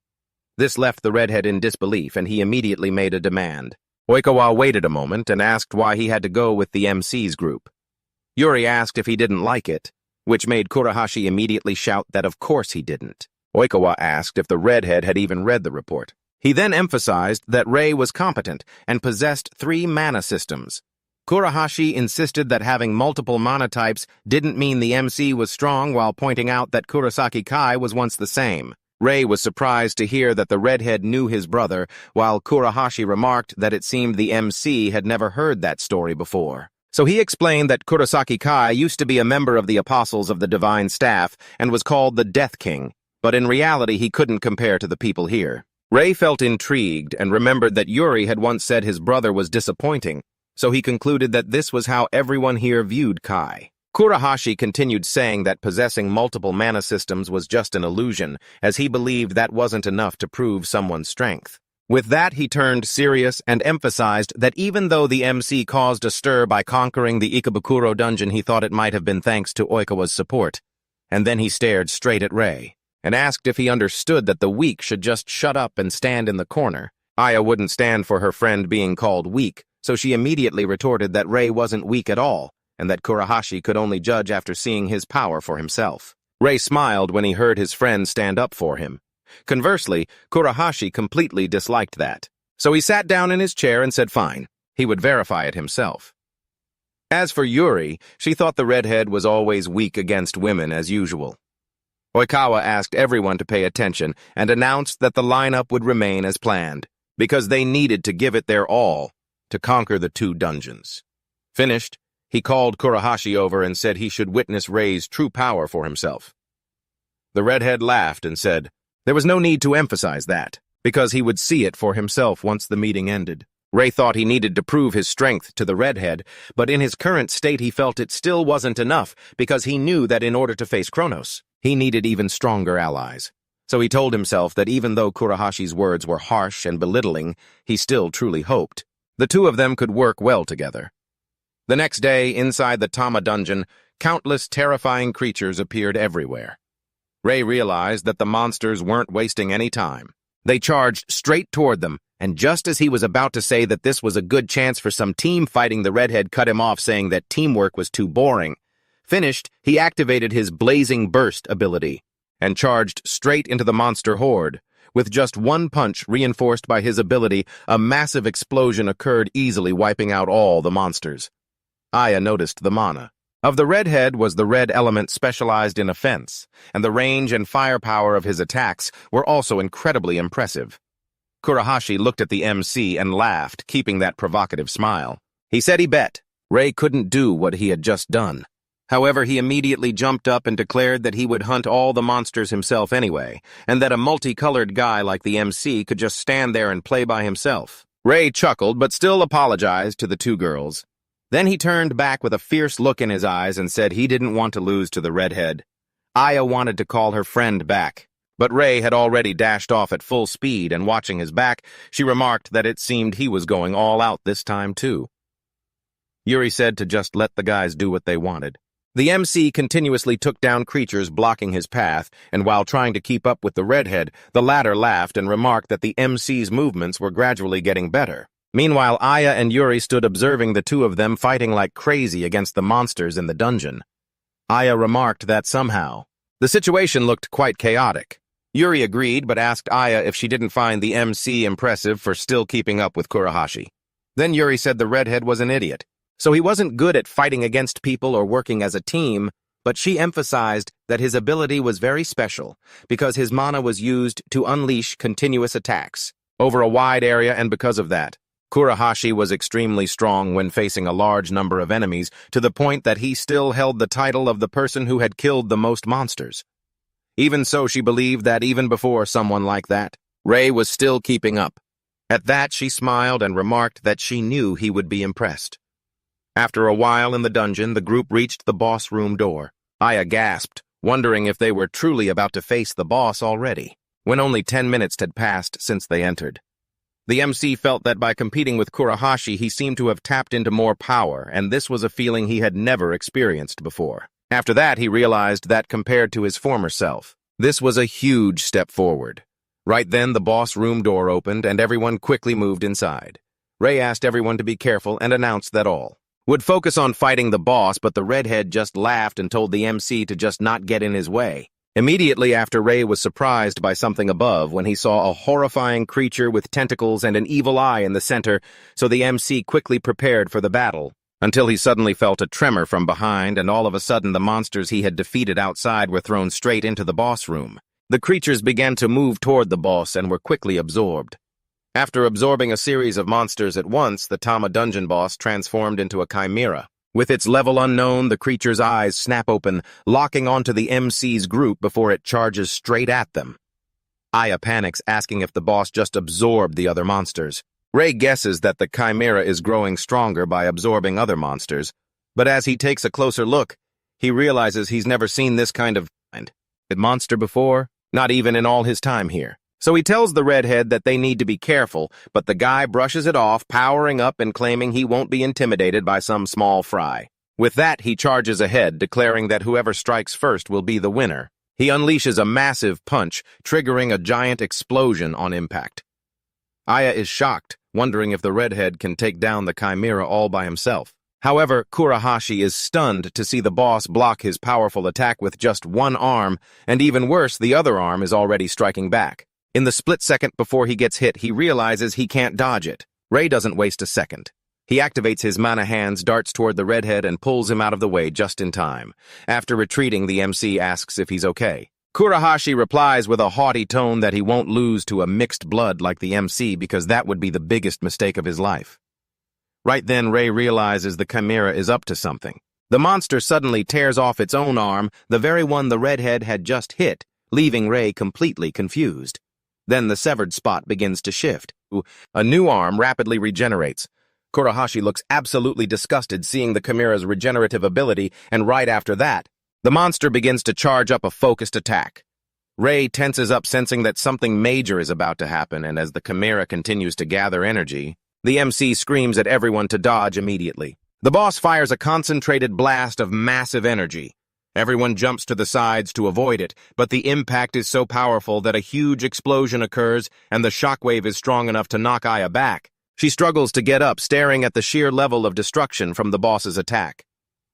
This left the redhead in disbelief, and he immediately made a demand. Oikawa waited a moment and asked why he had to go with the MC's group. Yuri asked if he didn't like it, which made Kurahashi immediately shout that of course he didn't. Oikawa asked if the redhead had even read the report. He then emphasized that Rei was competent and possessed 3 mana systems. Kurahashi insisted that having multiple mana types didn't mean the MC was strong, while pointing out that Kurosaki Kai was once the same. Rei was surprised to hear that the redhead knew his brother, while Kurahashi remarked that it seemed the MC had never heard that story before. So he explained that Kurosaki Kai used to be a member of the Apostles of the Divine Staff and was called the Death King, but in reality he couldn't compare to the people here. Rei felt intrigued and remembered that Yuri had once said his brother was disappointing, so he concluded that this was how everyone here viewed Kai. Kurahashi continued saying that possessing multiple mana systems was just an illusion, as he believed that wasn't enough to prove someone's strength. With that, he turned serious and emphasized that even though the MC caused a stir by conquering the Ikabukuro dungeon, he thought it might have been thanks to Oikawa's support. And then he stared straight at Rei and asked if he understood that the weak should just shut up and stand in the corner. Aya wouldn't stand for her friend being called weak, so she immediately retorted that Rei wasn't weak at all, and that Kurahashi could only judge after seeing his power for himself. Rei smiled when he heard his friend stand up for him. Conversely, Kurahashi completely disliked that. So he sat down in his chair and said fine, he would verify it himself. As for Yuri, she thought the redhead was always weak against women as usual. Oikawa asked everyone to pay attention and announced that the lineup would remain as planned, because they needed to give it their all to conquer the 2 dungeons. Finished, he called Kurahashi over and said he should witness Rei's true power for himself. The redhead laughed and said there was no need to emphasize that, because he would see it for himself once the meeting ended. Rei thought he needed to prove his strength to the redhead, but in his current state he felt it still wasn't enough, because he knew that in order to face Kronos, he needed even stronger allies. So he told himself that even though Kurahashi's words were harsh and belittling, he still truly hoped the 2 of them could work well together. The next day, inside the Tama dungeon, countless terrifying creatures appeared everywhere. Rei realized that the monsters weren't wasting any time. They charged straight toward them, and just as he was about to say that this was a good chance for some team fighting, the redhead cut him off, saying that teamwork was too boring. Finished, he activated his Blazing Burst ability and charged straight into the monster horde. With just one punch reinforced by his ability, a massive explosion occurred, easily wiping out all the monsters. Aya noticed the mana of the redhead was the red element specialized in offense, and the range and firepower of his attacks were also incredibly impressive. Kurahashi looked at the MC and laughed, keeping that provocative smile. He said he bet Rei couldn't do what he had just done. However, he immediately jumped up and declared that he would hunt all the monsters himself anyway, and that a multicolored guy like the MC could just stand there and play by himself. Rei chuckled, but still apologized to the 2 girls. Then he turned back with a fierce look in his eyes and said he didn't want to lose to the redhead. Aya wanted to call her friend back, but Rei had already dashed off at full speed, and watching his back, she remarked that it seemed he was going all out this time too. Yuri said to just let the guys do what they wanted. The MC continuously took down creatures blocking his path, and while trying to keep up with the redhead, the latter laughed and remarked that the MC's movements were gradually getting better. Meanwhile, Aya and Yuri stood observing the 2 of them fighting like crazy against the monsters in the dungeon. Aya remarked that somehow the situation looked quite chaotic. Yuri agreed, but asked Aya if she didn't find the MC impressive for still keeping up with Kurahashi. Then Yuri said the redhead was an idiot. So he wasn't good at fighting against people or working as a team, but she emphasized that his ability was very special because his mana was used to unleash continuous attacks over a wide area, and because of that, Kurahashi was extremely strong when facing a large number of enemies, to the point that he still held the title of the person who had killed the most monsters. Even so, she believed that even before someone like that, Rei was still keeping up. At that, she smiled and remarked that she knew he would be impressed. After a while in the dungeon, the group reached the boss room door. Aya gasped, wondering if they were truly about to face the boss already, when only 10 minutes had passed since they entered. The MC felt that by competing with Kurahashi, he seemed to have tapped into more power, and this was a feeling he had never experienced before. After that, he realized that compared to his former self, this was a huge step forward. Right then, the boss room door opened, and everyone quickly moved inside. Rei asked everyone to be careful and announced that all would focus on fighting the boss, but the redhead just laughed and told the MC to just not get in his way. Immediately after, Rei was surprised by something above when he saw a horrifying creature with tentacles and an evil eye in the center, so the MC quickly prepared for the battle, until he suddenly felt a tremor from behind, and all of a sudden the monsters he had defeated outside were thrown straight into the boss room. The creatures began to move toward the boss and were quickly absorbed. After absorbing a series of monsters at once, the Tama dungeon boss transformed into a chimera. With its level unknown, the creature's eyes snap open, locking onto the MC's group before it charges straight at them. Aya panics, asking if the boss just absorbed the other monsters. Rei guesses that the chimera is growing stronger by absorbing other monsters, but as he takes a closer look, he realizes he's never seen this kind of monster before, not even in all his time here. So he tells the redhead that they need to be careful, but the guy brushes it off, powering up and claiming he won't be intimidated by some small fry. With that, he charges ahead, declaring that whoever strikes first will be the winner. He unleashes a massive punch, triggering a giant explosion on impact. Aya is shocked, wondering if the redhead can take down the chimera all by himself. However, Kurahashi is stunned to see the boss block his powerful attack with just one arm, and even worse, the other arm is already striking back. In the split second before he gets hit, he realizes he can't dodge it. Rei doesn't waste a second. He activates his mana hands, darts toward the redhead, and pulls him out of the way just in time. After retreating, the MC asks if he's okay. Kurahashi replies with a haughty tone that he won't lose to a mixed blood like the MC because that would be the biggest mistake of his life. Right then, Rei realizes the chimera is up to something. The monster suddenly tears off its own arm, the very one the redhead had just hit, leaving Rei completely confused. Then the severed spot begins to shift. A new arm rapidly regenerates. Kurahashi looks absolutely disgusted seeing the chimera's regenerative ability, and right after that, the monster begins to charge up a focused attack. Rei tenses up, sensing that something major is about to happen, and as the chimera continues to gather energy, the MC screams at everyone to dodge immediately. The boss fires a concentrated blast of massive energy. Everyone jumps to the sides to avoid it, but the impact is so powerful that a huge explosion occurs, and the shockwave is strong enough to knock Aya back. She struggles to get up, staring at the sheer level of destruction from the boss's attack.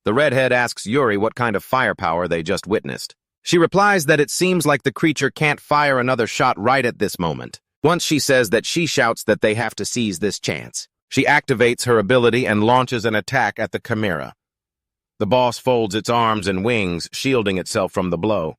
The redhead asks Yuri what kind of firepower they just witnessed. She replies that it seems like the creature can't fire another shot right at this moment. Once she says that, she shouts that they have to seize this chance. She activates her ability and launches an attack at the chimera. The boss folds its arms and wings, shielding itself from the blow.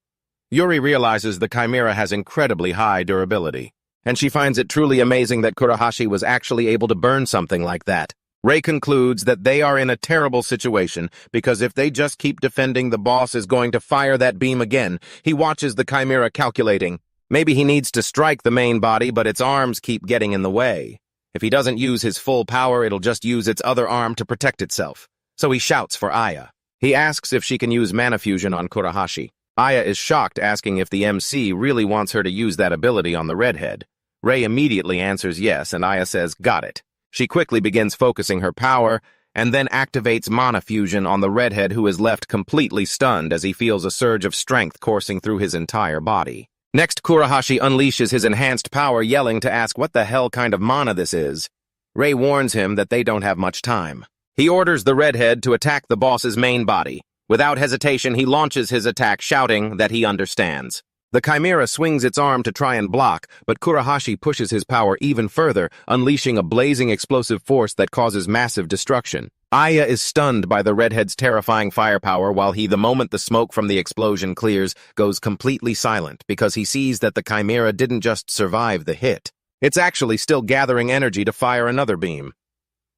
Yuri realizes the chimera has incredibly high durability, and she finds it truly amazing that Kurahashi was actually able to burn something like that. Rei concludes that they are in a terrible situation because if they just keep defending, the boss is going to fire that beam again. He watches the chimera calculating. Maybe he needs to strike the main body, but its arms keep getting in the way. If he doesn't use his full power, it'll just use its other arm to protect itself. So he shouts for Aya. He asks if she can use mana fusion on Kurahashi. Aya is shocked, asking if the MC really wants her to use that ability on the redhead. Rei immediately answers yes, and Aya says, got it. She quickly begins focusing her power, and then activates mana fusion on the redhead, who is left completely stunned as he feels a surge of strength coursing through his entire body. Next, Kurahashi unleashes his enhanced power, yelling to ask what the hell kind of mana this is. Rei warns him that they don't have much time. He orders the redhead to attack the boss's main body. Without hesitation, he launches his attack, shouting that he understands. The chimera swings its arm to try and block, but Kurahashi pushes his power even further, unleashing a blazing explosive force that causes massive destruction. Aya is stunned by the redhead's terrifying firepower while he, the moment the smoke from the explosion clears, goes completely silent because he sees that the chimera didn't just survive the hit. It's actually still gathering energy to fire another beam.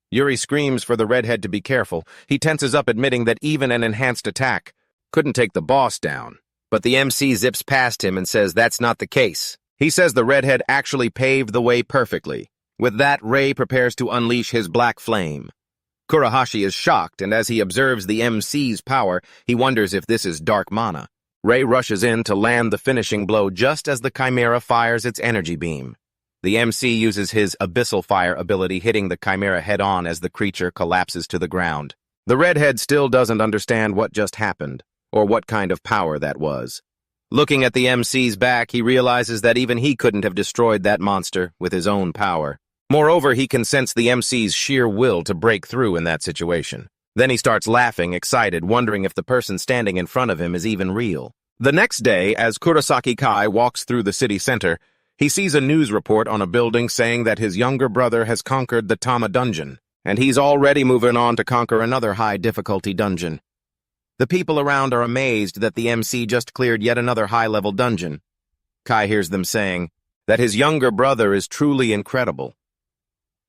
Yuri screams for the redhead to be careful. He tenses up, admitting that even an enhanced attack couldn't take the boss down. But the MC zips past him and says that's not the case. He says the redhead actually paved the way perfectly. With that, Rei prepares to unleash his black flame. Kurahashi is shocked, and as he observes the MC's power, he wonders if this is dark mana. Rei rushes in to land the finishing blow just as the chimera fires its energy beam. The MC uses his abyssal fire ability, hitting the chimera head-on as the creature collapses to the ground. The redhead still doesn't understand what just happened, or what kind of power that was. Looking at the MC's back, he realizes that even he couldn't have destroyed that monster with his own power. Moreover, he can sense the MC's sheer will to break through in that situation. Then he starts laughing, excited, wondering if the person standing in front of him is even real. The next day, as Kurosaki Kai walks through the city center, he sees a news report on a building saying that his younger brother has conquered the Tama dungeon, and he's already moving on to conquer another high-difficulty dungeon. The people around are amazed that the MC just cleared yet another high-level dungeon. Kai hears them saying that his younger brother is truly incredible.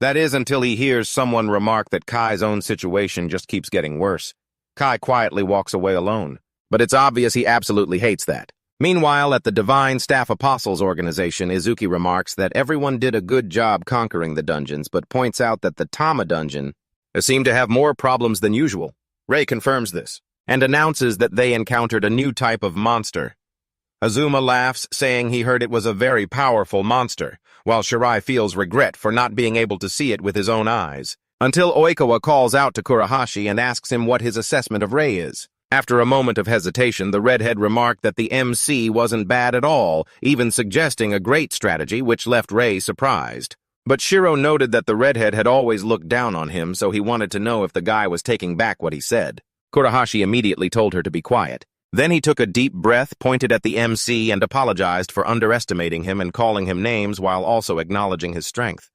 That is until he hears someone remark that Kai's own situation just keeps getting worse. Kai quietly walks away alone, but it's obvious he absolutely hates that. Meanwhile, at the Divine Staff Apostles organization, Izuki remarks that everyone did a good job conquering the dungeons, but points out that the Tama dungeon seemed to have more problems than usual. Rei confirms this, and announces that they encountered a new type of monster. Azuma laughs, saying he heard it was a very powerful monster, while Shirai feels regret for not being able to see it with his own eyes, until Oikawa calls out to Kurahashi and asks him what his assessment of Rei is. After a moment of hesitation, the redhead remarked that the MC wasn't bad at all, even suggesting a great strategy, which left Rei surprised. But Shiro noted that the redhead had always looked down on him, so he wanted to know if the guy was taking back what he said. Kurahashi immediately told her to be quiet. Then he took a deep breath, pointed at the MC, and apologized for underestimating him and calling him names while also acknowledging his strength.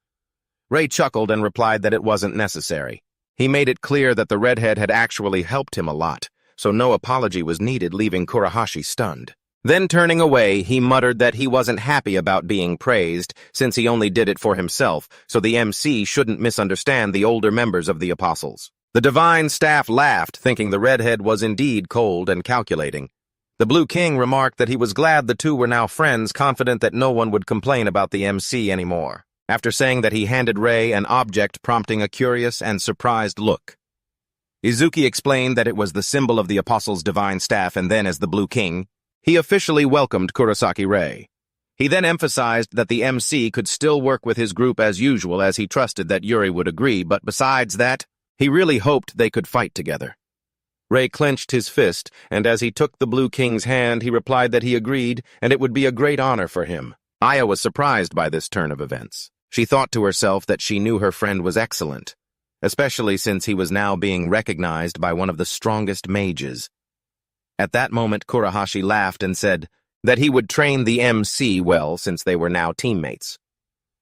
Rei chuckled and replied that it wasn't necessary. He made it clear that the redhead had actually helped him a lot, so no apology was needed, leaving Kurahashi stunned. Then turning away, he muttered that he wasn't happy about being praised, since he only did it for himself, so the MC shouldn't misunderstand the older members of the Apostles. The Divine Staff laughed, thinking the redhead was indeed cold and calculating. The Blue King remarked that he was glad the two were now friends, confident that no one would complain about the MC anymore, after saying that he handed Rei an object prompting a curious and surprised look. Izuki explained that it was the symbol of the Apostles' Divine Staff, and then, as the Blue King, he officially welcomed Kurosaki Rei. He then emphasized that the MC could still work with his group as usual, as he trusted that Yuri would agree, but besides that, he really hoped they could fight together. Rei clenched his fist, and as he took the Blue King's hand, he replied that he agreed, and it would be a great honor for him. Aya was surprised by this turn of events. She thought to herself that she knew her friend was excellent, especially since he was now being recognized by one of the strongest mages. At that moment, Kurahashi laughed and said that he would train the MC well since they were now teammates.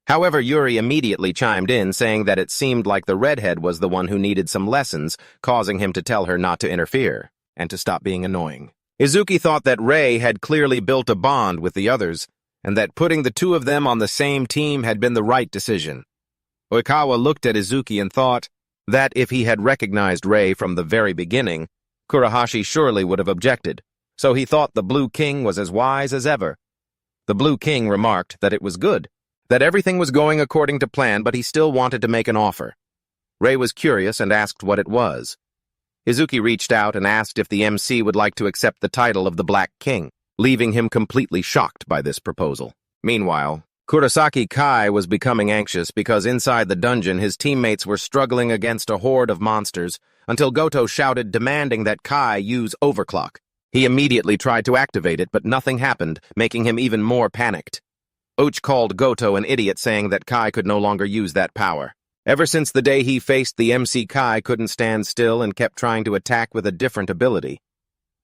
However, Yuri immediately chimed in, saying that it seemed like the redhead was the one who needed some lessons, causing him to tell her not to interfere and to stop being annoying. Izuki thought that Rei had clearly built a bond with the others, and that putting the two of them on the same team had been the right decision. Oikawa looked at Izuki and thought that if he had recognized Rei from the very beginning, Kurahashi surely would have objected, so he thought the Blue King was as wise as ever. The Blue King remarked that it was good, that everything was going according to plan, but he still wanted to make an offer. Rei was curious and asked what it was. Izuki reached out and asked if the MC would like to accept the title of the Black King, leaving him completely shocked by this proposal. Meanwhile, Kurosaki Kai was becoming anxious because inside the dungeon his teammates were struggling against a horde of monsters until Goto shouted, demanding that Kai use overclock. He immediately tried to activate it, but nothing happened, making him even more panicked. Uch called Goto an idiot, saying that Kai could no longer use that power. Ever since the day he faced the MC, Kai couldn't stand still and kept trying to attack with a different ability.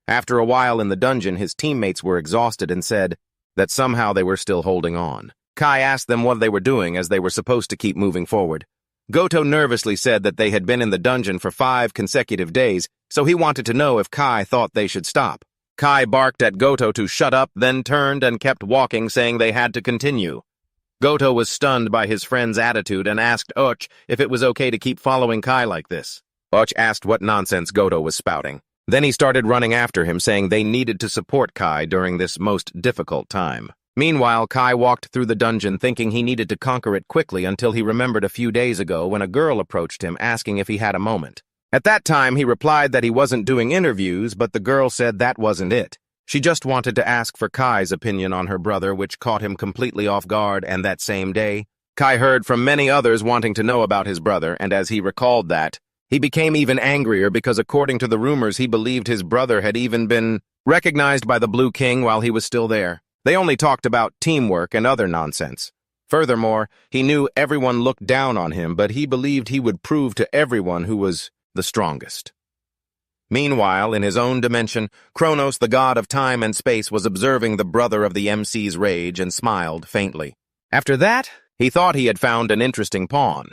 After a while in the dungeon, his teammates were exhausted and said that somehow they were still holding on. Kai asked them what they were doing as they were supposed to keep moving forward. Goto nervously said that they had been in the dungeon for 5 consecutive days, so he wanted to know if Kai thought they should stop. Kai barked at Goto to shut up, then turned and kept walking, saying they had to continue. Goto was stunned by his friend's attitude and asked Och if it was okay to keep following Kai like this. Och asked what nonsense Goto was spouting. Then he started running after him, saying they needed to support Kai during this most difficult time. Meanwhile, Kai walked through the dungeon thinking he needed to conquer it quickly until he remembered a few days ago when a girl approached him asking if he had a moment. At that time, he replied that he wasn't doing interviews, but the girl said that wasn't it. She just wanted to ask for Kai's opinion on her brother, which caught him completely off guard, and that same day, Kai heard from many others wanting to know about his brother, and as he recalled that, he became even angrier because according to the rumors, he believed his brother had even been recognized by the Blue King while he was still there. They only talked about teamwork and other nonsense. Furthermore, he knew everyone looked down on him, but he believed he would prove to everyone who was the strongest. Meanwhile, in his own dimension, Kronos, the god of time and space, was observing the brother of the MC's rage and smiled faintly. After that, he thought he had found an interesting pawn.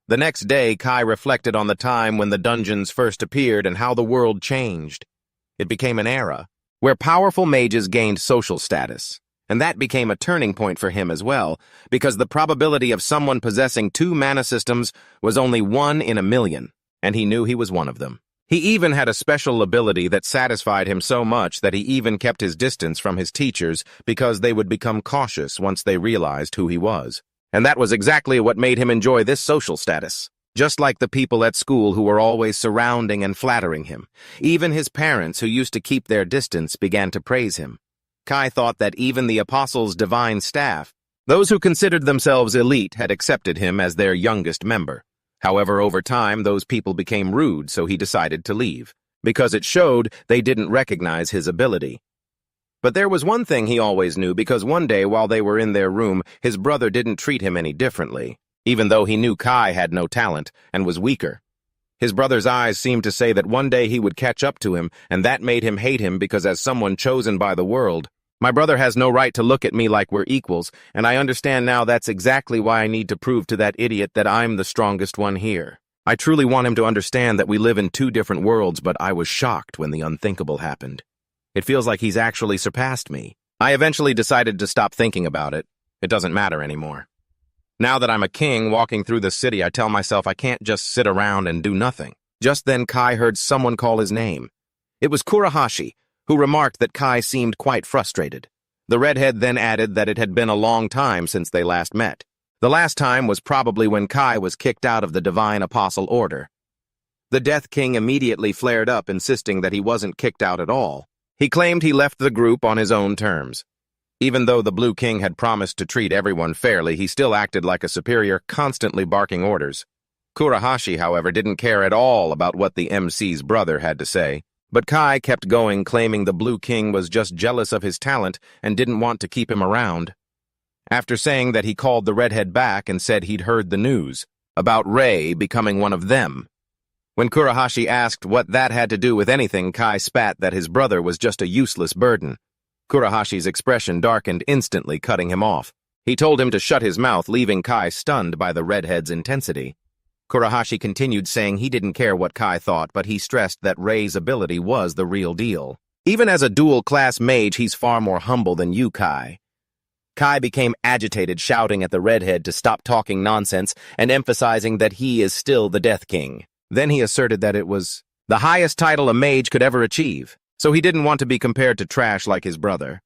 The next day, Kai reflected on the time when the dungeons first appeared and how the world changed. It became an era where powerful mages gained social status, and that became a turning point for him as well, because the probability of someone possessing 2 mana systems was only 1 in a million, and he knew he was one of them. He even had a special ability that satisfied him so much that he even kept his distance from his teachers because they would become cautious once they realized who he was. And that was exactly what made him enjoy this social status. Just like the people at school who were always surrounding and flattering him. Even his parents, who used to keep their distance, began to praise him. Kai thought that even the apostles' divine staff, those who considered themselves elite, had accepted him as their youngest member. However, over time, those people became rude, so he decided to leave, because it showed they didn't recognize his ability. But there was one thing he always knew, because one day while they were in their room, his brother didn't treat him any differently, even though he knew Kai had no talent and was weaker. His brother's eyes seemed to say that one day he would catch up to him, and that made him hate him because as someone chosen by the world, my brother has no right to look at me like we're equals, and I understand now that's exactly why I need to prove to that idiot that I'm the strongest one here. I truly want him to understand that we live in 2 different worlds, but I was shocked when the unthinkable happened. It feels like he's actually surpassed me. I eventually decided to stop thinking about it. It doesn't matter anymore. Now that I'm a king walking through the city, I tell myself I can't just sit around and do nothing. Just then Kai heard someone call his name. It was Kurahashi, who remarked that Kai seemed quite frustrated. The redhead then added that it had been a long time since they last met. The last time was probably when Kai was kicked out of the Divine Apostle Order. The Death King immediately flared up, insisting that he wasn't kicked out at all. He claimed he left the group on his own terms. Even though the Blue King had promised to treat everyone fairly, he still acted like a superior, constantly barking orders. Kurahashi, however, didn't care at all about what the MC's brother had to say. But Kai kept going, claiming the Blue King was just jealous of his talent and didn't want to keep him around. After saying that, he called the redhead back and said he'd heard the news about Rei becoming one of them. When Kurahashi asked what that had to do with anything, Kai spat that his brother was just a useless burden. Kurahashi's expression darkened instantly, cutting him off. He told him to shut his mouth, leaving Kai stunned by the redhead's intensity. Kurahashi continued, saying he didn't care what Kai thought, but he stressed that Rei's ability was the real deal. Even as a dual-class mage, he's far more humble than you, Kai. Kai became agitated, shouting at the redhead to stop talking nonsense and emphasizing that he is still the Death King. Then he asserted that it was the highest title a mage could ever achieve, so he didn't want to be compared to trash like his brother.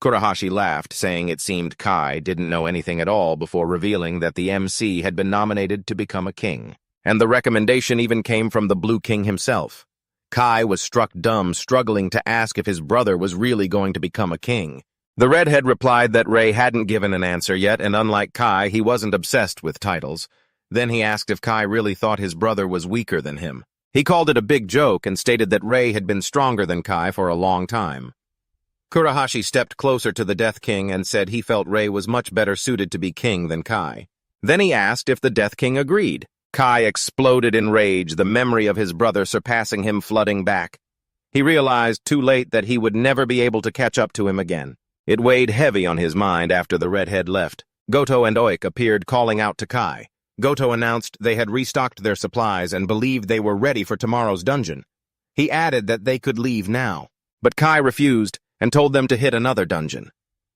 Kurahashi laughed, saying it seemed Kai didn't know anything at all before revealing that the MC had been nominated to become a king. And the recommendation even came from the Blue King himself. Kai was struck dumb, struggling to ask if his brother was really going to become a king. The redhead replied that Rei hadn't given an answer yet, and unlike Kai, he wasn't obsessed with titles. Then he asked if Kai really thought his brother was weaker than him. He called it a big joke and stated that Rei had been stronger than Kai for a long time. Kurahashi stepped closer to the Death King and said he felt Rei was much better suited to be king than Kai. Then he asked if the Death King agreed. Kai exploded in rage, the memory of his brother surpassing him flooding back. He realized too late that he would never be able to catch up to him again. It weighed heavy on his mind after the redhead left. Goto and Oik appeared calling out to Kai. Goto announced they had restocked their supplies and believed they were ready for tomorrow's dungeon. He added that they could leave now, but Kai refused and told them to hit another dungeon.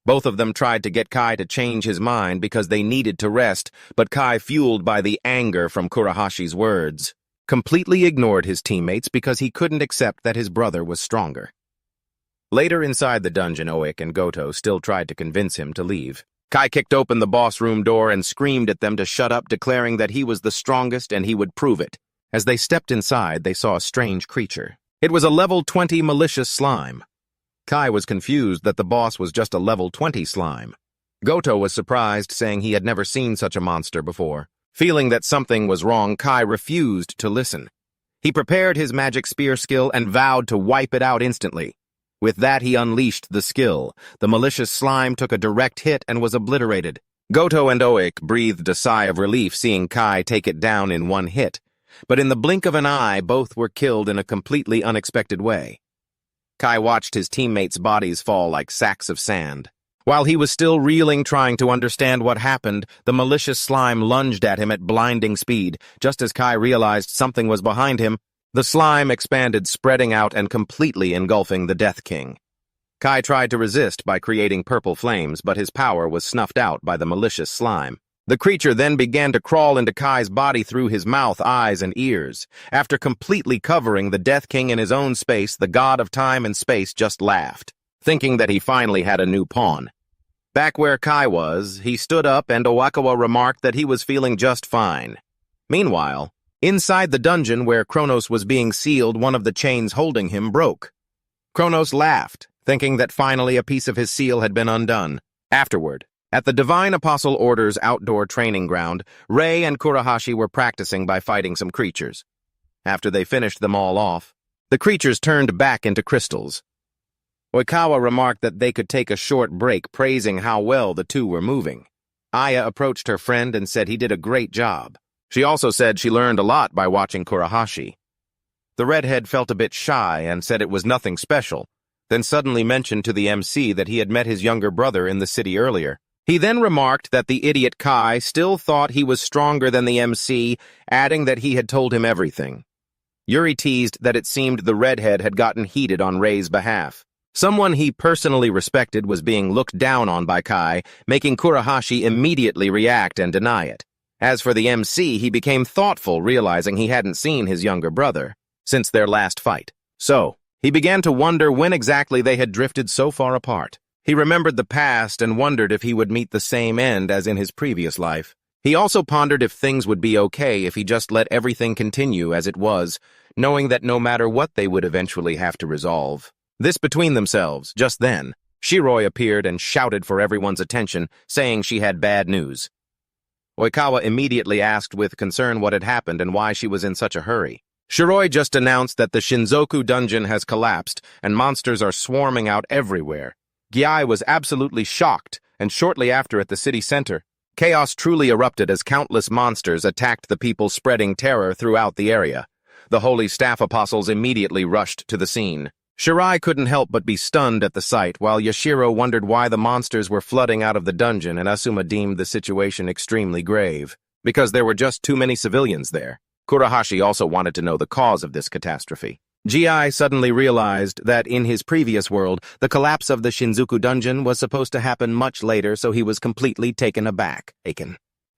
Both of them tried to get Kai to change his mind because they needed to rest, but Kai, fueled by the anger from Kurahashi's words, completely ignored his teammates because he couldn't accept that his brother was stronger. Later inside the dungeon, Oik and Goto still tried to convince him to leave. Kai kicked open the boss room door and screamed at them to shut up, declaring that he was the strongest and he would prove it. As they stepped inside, they saw a strange creature. It was a level 20 malicious slime. Kai was confused that the boss was just a level 20 slime. Goto was surprised, saying he had never seen such a monster before. Feeling that something was wrong, Kai refused to listen. He prepared his magic spear skill and vowed to wipe it out instantly. With that, he unleashed the skill. The malicious slime took a direct hit and was obliterated. Goto and Oik breathed a sigh of relief seeing Kai take it down in one hit. But in the blink of an eye, both were killed in a completely unexpected way. Kai watched his teammates' bodies fall like sacks of sand. While he was still reeling, trying to understand what happened, the malicious slime lunged at him at blinding speed. Just as Kai realized something was behind him, the slime expanded, spreading out and completely engulfing the Death King. Kai tried to resist by creating purple flames, but his power was snuffed out by the malicious slime. The creature then began to crawl into Kai's body through his mouth, eyes, and ears. After completely covering the Death King in his own space, the god of time and space just laughed, thinking that he finally had a new pawn. Back where Kai was, he stood up and Owakawa remarked that he was feeling just fine. Meanwhile, inside the dungeon where Kronos was being sealed, one of the chains holding him broke. Kronos laughed, thinking that finally a piece of his seal had been undone. Afterward, at the Divine Apostle Order's outdoor training ground, Rei and Kurahashi were practicing by fighting some creatures. After they finished them all off, the creatures turned back into crystals. Oikawa remarked that they could take a short break, praising how well the two were moving. Aya approached her friend and said he did a great job. She also said she learned a lot by watching Kurahashi. The redhead felt a bit shy and said it was nothing special, then suddenly mentioned to the MC that he had met his younger brother in the city earlier. He then remarked that the idiot Kai still thought he was stronger than the MC, adding that he had told him everything. Yuri teased that it seemed the redhead had gotten heated on Rei's behalf. Someone he personally respected was being looked down on by Kai, making Kurahashi immediately react and deny it. As for the MC, he became thoughtful, realizing he hadn't seen his younger brother since their last fight. So, he began to wonder when exactly they had drifted so far apart. He remembered the past and wondered if he would meet the same end as in his previous life. He also pondered if things would be okay if he just let everything continue as it was, knowing that no matter what they would eventually have to resolve. This between themselves, just then, Shiroi appeared and shouted for everyone's attention, saying she had bad news. Oikawa immediately asked with concern what had happened and why she was in such a hurry. Shiroi just announced that the Shinzoku dungeon has collapsed and monsters are swarming out everywhere. Gyai was absolutely shocked, and shortly after at the city center, chaos truly erupted as countless monsters attacked the people, spreading terror throughout the area. The Holy Staff Apostles immediately rushed to the scene. Shirai couldn't help but be stunned at the sight, while Yashiro wondered why the monsters were flooding out of the dungeon, and Asuma deemed the situation extremely grave, because there were just too many civilians there. Kurahashi also wanted to know the cause of this catastrophe. Gi suddenly realized that in his previous world, the collapse of the Shinzuku dungeon was supposed to happen much later, so he was completely taken aback.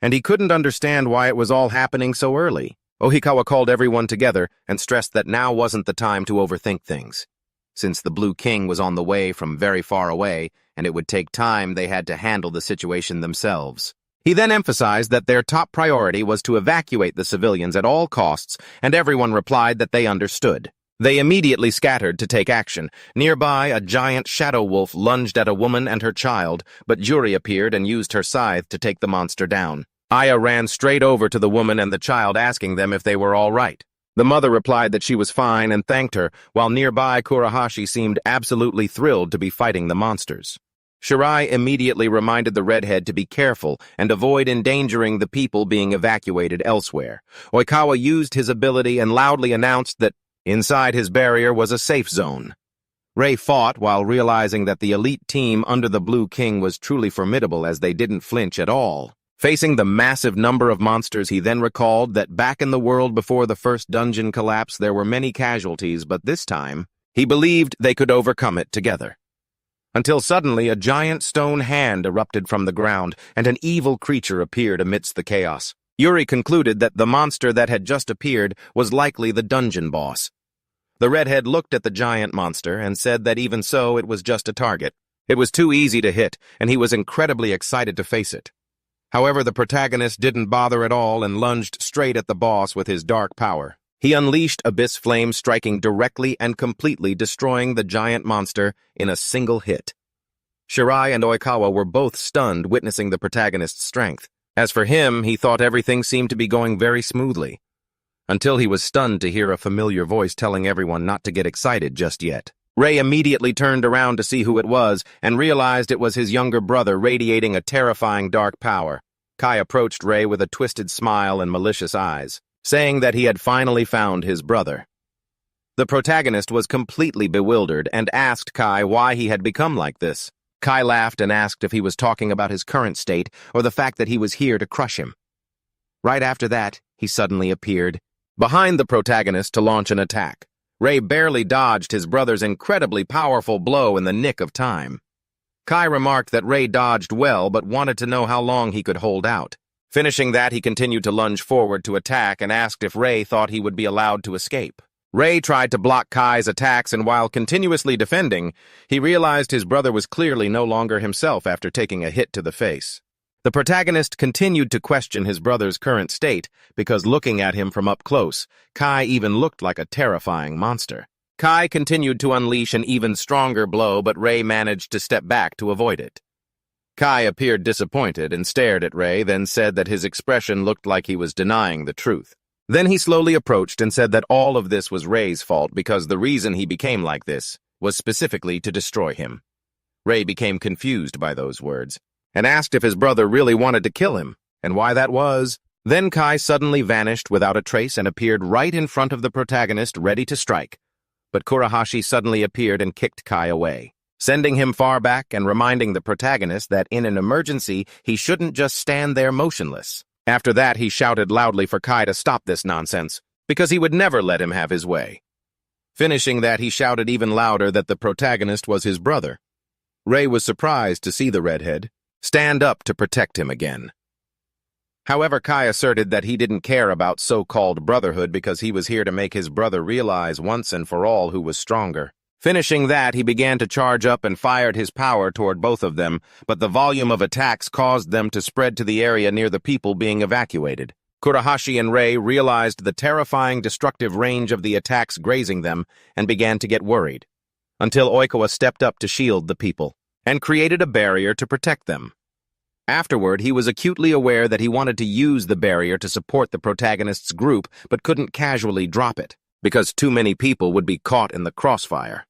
And he couldn't understand why it was all happening so early. Ohikawa called everyone together and stressed that now wasn't the time to overthink things. Since the Blue King was on the way from very far away, and it would take time, they had to handle the situation themselves. He then emphasized that their top priority was to evacuate the civilians at all costs, and everyone replied that they understood. They immediately scattered to take action. Nearby, a giant shadow wolf lunged at a woman and her child, but Juri appeared and used her scythe to take the monster down. Aya ran straight over to the woman and the child, asking them if they were all right. The mother replied that she was fine and thanked her, while nearby Kurahashi seemed absolutely thrilled to be fighting the monsters. Shirai immediately reminded the redhead to be careful and avoid endangering the people being evacuated elsewhere. Oikawa used his ability and loudly announced that inside his barrier was a safe zone. Ray fought while realizing that the elite team under the Blue King was truly formidable as they didn't flinch at all. Facing the massive number of monsters, he then recalled that back in the world before the first dungeon collapse there were many casualties, but this time, he believed they could overcome it together. Until suddenly a giant stone hand erupted from the ground, and an evil creature appeared amidst the chaos. Yuri concluded that the monster that had just appeared was likely the dungeon boss. The redhead looked at the giant monster and said that even so, it was just a target. It was too easy to hit, and he was incredibly excited to face it. However, the protagonist didn't bother at all and lunged straight at the boss with his dark power. He unleashed Abyss Flame, striking directly and completely, destroying the giant monster in a single hit. Shirai and Oikawa were both stunned witnessing the protagonist's strength. As for him, he thought everything seemed to be going very smoothly, until he was stunned to hear a familiar voice telling everyone not to get excited just yet. Ray immediately turned around to see who it was and realized it was his younger brother radiating a terrifying dark power. Kai approached Ray with a twisted smile and malicious eyes, saying that he had finally found his brother. The protagonist was completely bewildered and asked Kai why he had become like this. Kai laughed and asked if he was talking about his current state or the fact that he was here to crush him. Right after that, he suddenly appeared behind the protagonist to launch an attack. Ray barely dodged his brother's incredibly powerful blow in the nick of time. Kai remarked that Ray dodged well but wanted to know how long he could hold out. Finishing that, he continued to lunge forward to attack and asked if Ray thought he would be allowed to escape. Ray tried to block Kai's attacks, and while continuously defending, he realized his brother was clearly no longer himself after taking a hit to the face. The protagonist continued to question his brother's current state because looking at him from up close, Kai even looked like a terrifying monster. Kai continued to unleash an even stronger blow, but Ray managed to step back to avoid it. Kai appeared disappointed and stared at Ray, then said that his expression looked like he was denying the truth. Then he slowly approached and said that all of this was Ray's fault because the reason he became like this was specifically to destroy him. Ray became confused by those words and asked if his brother really wanted to kill him, and why that was. Then Kai suddenly vanished without a trace and appeared right in front of the protagonist, ready to strike. But Kurahashi suddenly appeared and kicked Kai away, sending him far back and reminding the protagonist that in an emergency, he shouldn't just stand there motionless. After that, he shouted loudly for Kai to stop this nonsense, because he would never let him have his way. Finishing that, he shouted even louder that the protagonist was his brother. Ray was surprised to see the redhead stand up to protect him again. However, Kai asserted that he didn't care about so-called brotherhood because he was here to make his brother realize once and for all who was stronger. Finishing that, he began to charge up and fired his power toward both of them, but the volume of attacks caused them to spread to the area near the people being evacuated. Kurahashi and Ray realized the terrifying destructive range of the attacks grazing them and began to get worried, until Oikawa stepped up to shield the people and created a barrier to protect them. Afterward, he was acutely aware that he wanted to use the barrier to support the protagonist's group but couldn't casually drop it, because too many people would be caught in the crossfire.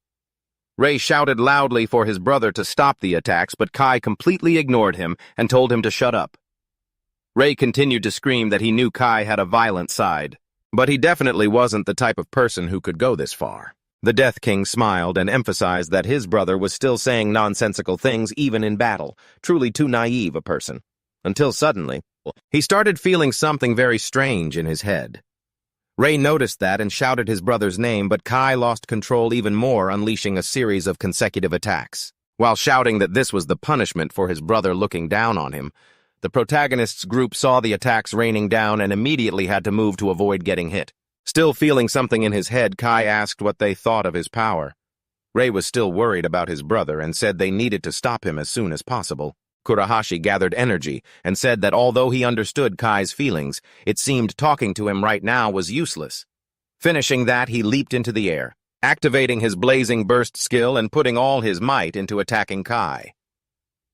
Ray shouted loudly for his brother to stop the attacks, but Kai completely ignored him and told him to shut up. Ray continued to scream that he knew Kai had a violent side, but he definitely wasn't the type of person who could go this far. The Death King smiled and emphasized that his brother was still saying nonsensical things even in battle, truly too naive a person. Until suddenly, he started feeling something very strange in his head. Ray noticed that and shouted his brother's name, but Kai lost control even more, unleashing a series of consecutive attacks. While shouting that this was the punishment for his brother looking down on him, the protagonist's group saw the attacks raining down and immediately had to move to avoid getting hit. Still feeling something in his head, Kai asked what they thought of his power. Ray was still worried about his brother and said they needed to stop him as soon as possible. Kurahashi gathered energy and said that although he understood Kai's feelings, it seemed talking to him right now was useless. Finishing that, he leaped into the air, activating his blazing burst skill and putting all his might into attacking Kai.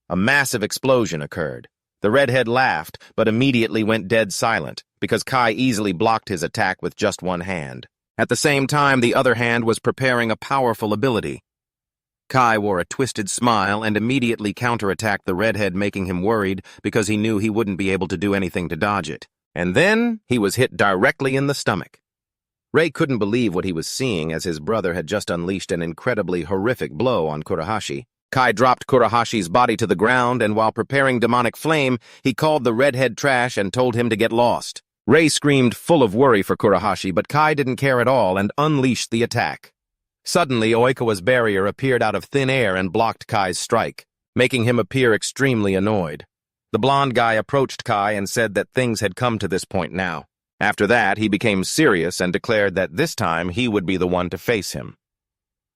A massive explosion occurred. The redhead laughed, but immediately went dead silent, because Kai easily blocked his attack with just one hand. At the same time, the other hand was preparing a powerful ability. Kai wore a twisted smile and immediately counterattacked the redhead, making him worried because he knew he wouldn't be able to do anything to dodge it. And then he was hit directly in the stomach. Rei couldn't believe what he was seeing as his brother had just unleashed an incredibly horrific blow on Kurahashi. Kai dropped Kurahashi's body to the ground, and while preparing demonic flame, he called the redhead trash and told him to get lost. Rei screamed full of worry for Kurahashi, but Kai didn't care at all and unleashed the attack. Suddenly, Oikawa's barrier appeared out of thin air and blocked Kai's strike, making him appear extremely annoyed. The blonde guy approached Kai and said that things had come to this point now. After that, he became serious and declared that this time he would be the one to face him.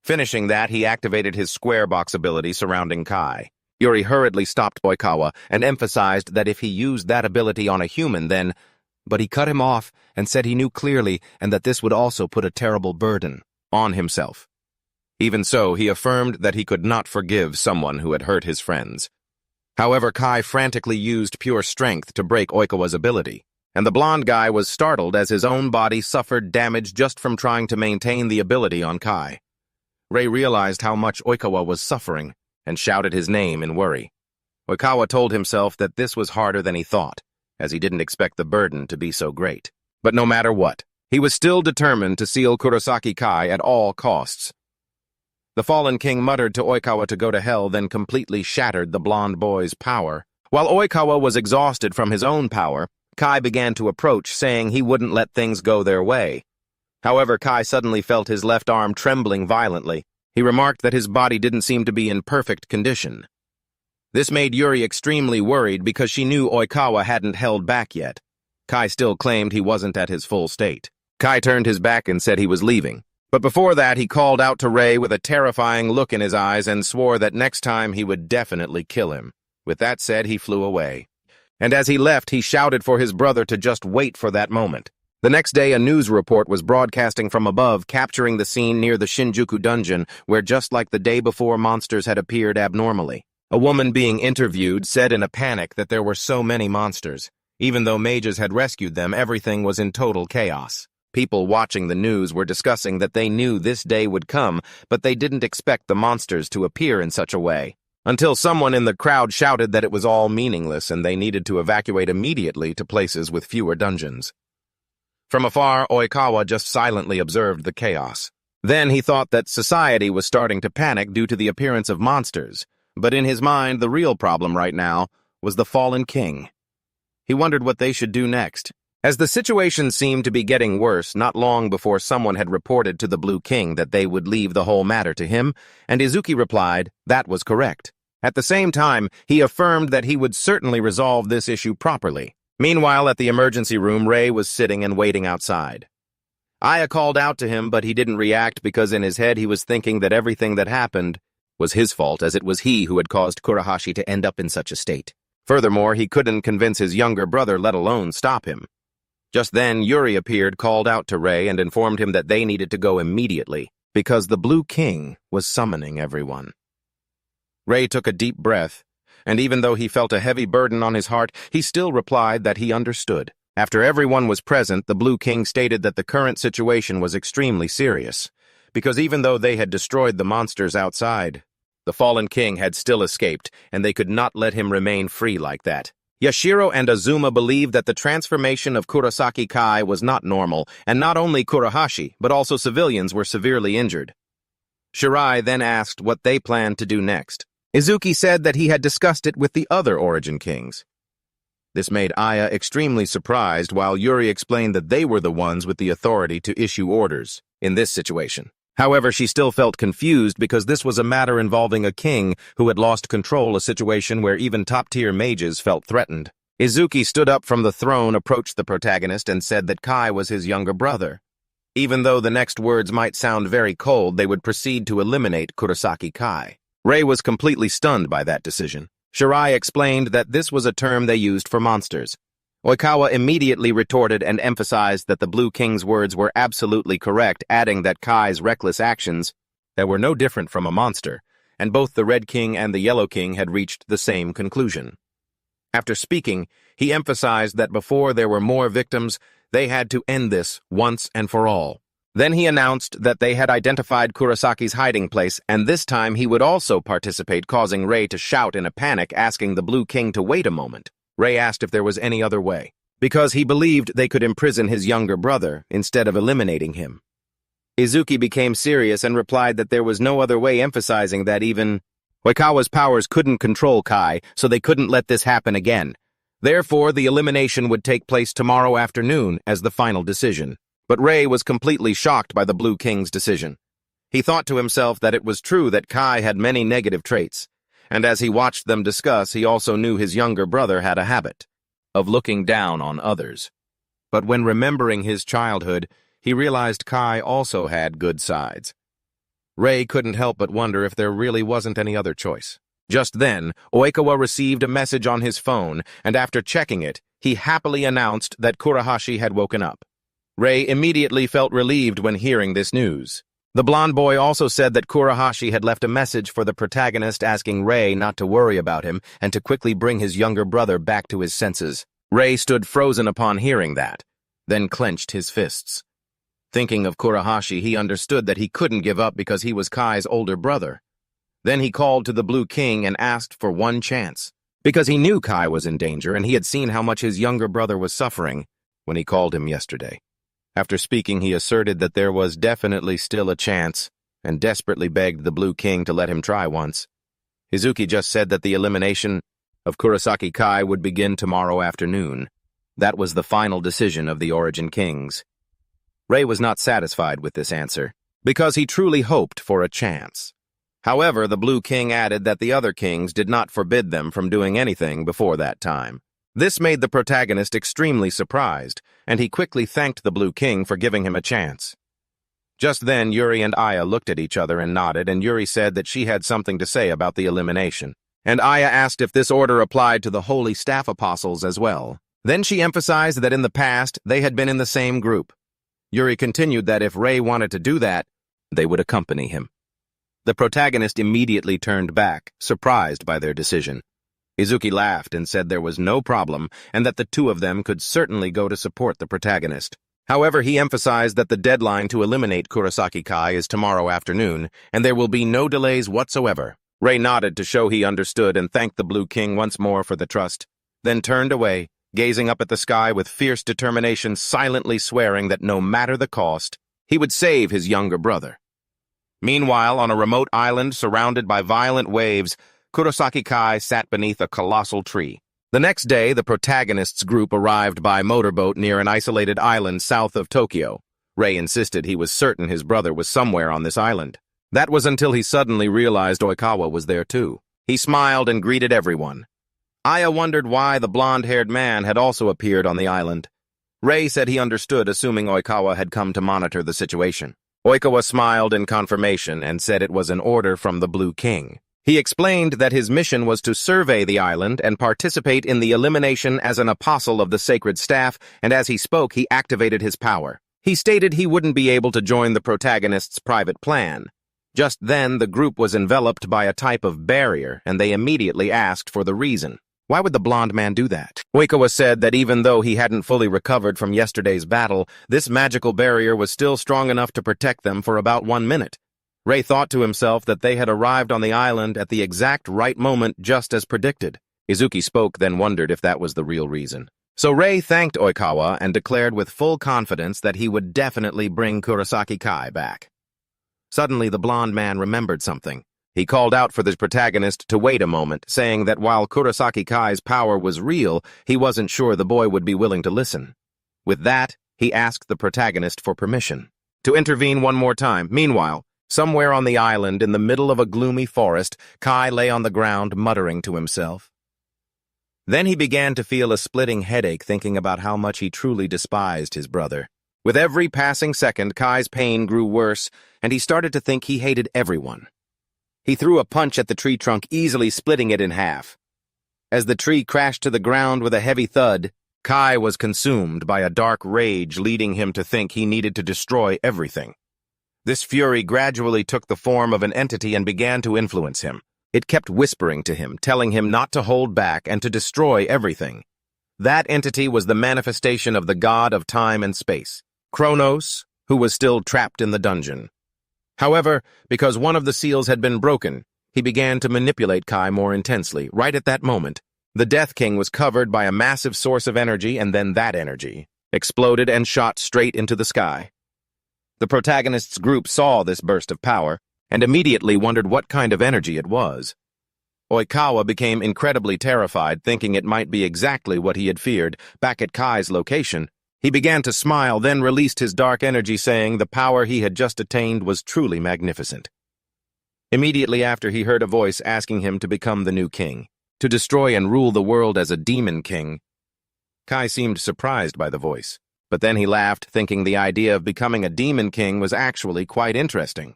Finishing that, he activated his square box ability surrounding Kai. Yuri hurriedly stopped Oikawa and emphasized that if he used that ability on a human, then... But he cut him off and said he knew clearly and that this would also put a terrible burden on himself. Even so, he affirmed that he could not forgive someone who had hurt his friends. However, Kai frantically used pure strength to break Oikawa's ability, and the blonde guy was startled as his own body suffered damage just from trying to maintain the ability on Kai. Rei realized how much Oikawa was suffering and shouted his name in worry. Oikawa told himself that this was harder than he thought, as he didn't expect the burden to be so great. But no matter what, he was still determined to seal Kurosaki Kai at all costs. The fallen king muttered to Oikawa to go to hell, then completely shattered the blonde boy's power. While Oikawa was exhausted from his own power, Kai began to approach, saying he wouldn't let things go their way. However, Kai suddenly felt his left arm trembling violently. He remarked that his body didn't seem to be in perfect condition. This made Yuri extremely worried because she knew Oikawa hadn't held back yet. Kai still claimed he wasn't at his full state. Kai turned his back and said he was leaving. But before that, he called out to Rei with a terrifying look in his eyes and swore that next time he would definitely kill him. With that said, he flew away. And as he left, he shouted for his brother to just wait for that moment. The next day, a news report was broadcasting from above, capturing the scene near the Shinjuku dungeon, where just like the day before, monsters had appeared abnormally. A woman being interviewed said in a panic that there were so many monsters. Even though mages had rescued them, everything was in total chaos. People watching the news were discussing that they knew this day would come, but they didn't expect the monsters to appear in such a way. Until someone in the crowd shouted that it was all meaningless and they needed to evacuate immediately to places with fewer dungeons. From afar, Oikawa just silently observed the chaos. Then he thought that society was starting to panic due to the appearance of monsters, but in his mind, the real problem right now was the fallen king. He wondered what they should do next. As the situation seemed to be getting worse, not long before someone had reported to the Blue King that they would leave the whole matter to him, and Izuki replied that was correct. At the same time, he affirmed that he would certainly resolve this issue properly. Meanwhile, at the emergency room, Rei was sitting and waiting outside. Aya called out to him, but he didn't react because in his head he was thinking that everything that happened was his fault, as it was he who had caused Kurahashi to end up in such a state. Furthermore, he couldn't convince his younger brother, let alone stop him. Just then, Yuri appeared, called out to Rei, and informed him that they needed to go immediately, because the Blue King was summoning everyone. Rei took a deep breath, and even though he felt a heavy burden on his heart, he still replied that he understood. After everyone was present, the Blue King stated that the current situation was extremely serious, because even though they had destroyed the monsters outside, the fallen king had still escaped, and they could not let him remain free like that. Yashiro and Azuma believed that the transformation of Kurosaki Kai was not normal, and not only Kurahashi, but also civilians were severely injured. Shirai then asked what they planned to do next. Izuki said that he had discussed it with the other Origin Kings. This made Aya extremely surprised, while Yuri explained that they were the ones with the authority to issue orders in this situation. However, she still felt confused because this was a matter involving a king who had lost control, a situation where even top-tier mages felt threatened. Izuki stood up from the throne, approached the protagonist, and said that Kai was his younger brother. Even though the next words might sound very cold, they would proceed to eliminate Kurosaki Kai. Rei was completely stunned by that decision. Shirai explained that this was a term they used for monsters. Oikawa immediately retorted and emphasized that the Blue King's words were absolutely correct, adding that Kai's reckless actions that were no different from a monster, and both the Red King and the Yellow King had reached the same conclusion. After speaking, he emphasized that before there were more victims, they had to end this once and for all. Then he announced that they had identified Kurosaki's hiding place, and this time he would also participate, causing Rei to shout in a panic, asking the Blue King to wait a moment. Rei asked if there was any other way. because he believed they could imprison his younger brother instead of eliminating him. Izuki became serious and replied that there was no other way, emphasizing that even Oikawa's powers couldn't control Kai, so they couldn't let this happen again. Therefore, the elimination would take place tomorrow afternoon as the final decision. But Rei was completely shocked by the Blue King's decision. He thought to himself that it was true that Kai had many negative traits, and as he watched them discuss, he also knew his younger brother had a habit of looking down on others. But when remembering his childhood, he realized Kai also had good sides. Rei couldn't help but wonder if there really wasn't any other choice. Just then, Oikawa received a message on his phone, and after checking it, he happily announced that Kurahashi had woken up. Rei immediately felt relieved when hearing this news. The blonde boy also said that Kurahashi had left a message for the protagonist asking Rei not to worry about him and to quickly bring his younger brother back to his senses. Rei stood frozen upon hearing that, then clenched his fists. Thinking of Kurahashi, he understood that he couldn't give up because he was Kai's older brother. Then he called to the Blue King and asked for one chance, because he knew Kai was in danger and he had seen how much his younger brother was suffering when he called him yesterday. After speaking, he asserted that there was definitely still a chance and desperately begged the Blue King to let him try once. Izuki just said that the elimination of Kurosaki Kai would begin tomorrow afternoon. That was the final decision of the Origin Kings. Rei was not satisfied with this answer, because he truly hoped for a chance. However, the Blue King added that the other kings did not forbid them from doing anything before that time. This made the protagonist extremely surprised, and he quickly thanked the Blue King for giving him a chance. Just then, Yuri and Aya looked at each other and nodded, and Yuri said that she had something to say about the elimination. And Aya asked if this order applied to the Holy Staff Apostles as well. Then she emphasized that in the past, they had been in the same group. Yuri continued that if Rei wanted to do that, they would accompany him. The protagonist immediately turned back, surprised by their decision. Izuki laughed and said there was no problem and that the two of them could certainly go to support the protagonist. However, he emphasized that the deadline to eliminate Kurosaki Kai is tomorrow afternoon, and there will be no delays whatsoever. Rei nodded to show he understood and thanked the Blue King once more for the trust, then turned away, gazing up at the sky with fierce determination, silently swearing that no matter the cost, he would save his younger brother. Meanwhile, on a remote island surrounded by violent waves, Kurosaki Kai sat beneath a colossal tree. The next day, the protagonist's group arrived by motorboat near an isolated island south of Tokyo. Rei insisted he was certain his brother was somewhere on this island. That was until he suddenly realized Oikawa was there too. He smiled and greeted everyone. Aya wondered why the blonde-haired man had also appeared on the island. Rei said he understood, assuming Oikawa had come to monitor the situation. Oikawa smiled in confirmation and said it was an order from the Blue King. He explained that his mission was to survey the island and participate in the elimination as an apostle of the sacred staff, and as he spoke, he activated his power. He stated he wouldn't be able to join the protagonist's private plan. Just then, the group was enveloped by a type of barrier, and they immediately asked for the reason. Why would the blonde man do that? Oikawa said that even though he hadn't fully recovered from yesterday's battle, this magical barrier was still strong enough to protect them for about 1 minute. Rei thought to himself that they had arrived on the island at the exact right moment, just as predicted. Izuki spoke, then wondered if that was the real reason. So Rei thanked Oikawa and declared with full confidence that he would definitely bring Kurosaki Kai back. Suddenly, the blonde man remembered something. He called out for the protagonist to wait a moment, saying that while Kurosaki Kai's power was real, he wasn't sure the boy would be willing to listen. With that, he asked the protagonist for permission to intervene one more time. Meanwhile, somewhere on the island, in the middle of a gloomy forest, Kai lay on the ground, muttering to himself. Then he began to feel a splitting headache, thinking about how much he truly despised his brother. With every passing second, Kai's pain grew worse, and he started to think he hated everyone. He threw a punch at the tree trunk, easily splitting it in half. As the tree crashed to the ground with a heavy thud, Kai was consumed by a dark rage, leading him to think he needed to destroy everything. This fury gradually took the form of an entity and began to influence him. It kept whispering to him, telling him not to hold back and to destroy everything. That entity was the manifestation of the god of time and space, Kronos, who was still trapped in the dungeon. However, because one of the seals had been broken, he began to manipulate Kai more intensely. Right at that moment, The Death King was covered by a massive source of energy, and then that energy exploded and shot straight into the sky. The protagonist's group saw this burst of power and immediately wondered what kind of energy it was. Oikawa became incredibly terrified, thinking it might be exactly what he had feared. Back at Kai's location, he began to smile, then released his dark energy, saying the power he had just attained was truly magnificent. Immediately after, he heard a voice asking him to become the new king, to destroy and rule the world as a demon king. Kai seemed surprised by the voice, but then he laughed, thinking the idea of becoming a demon king was actually quite interesting.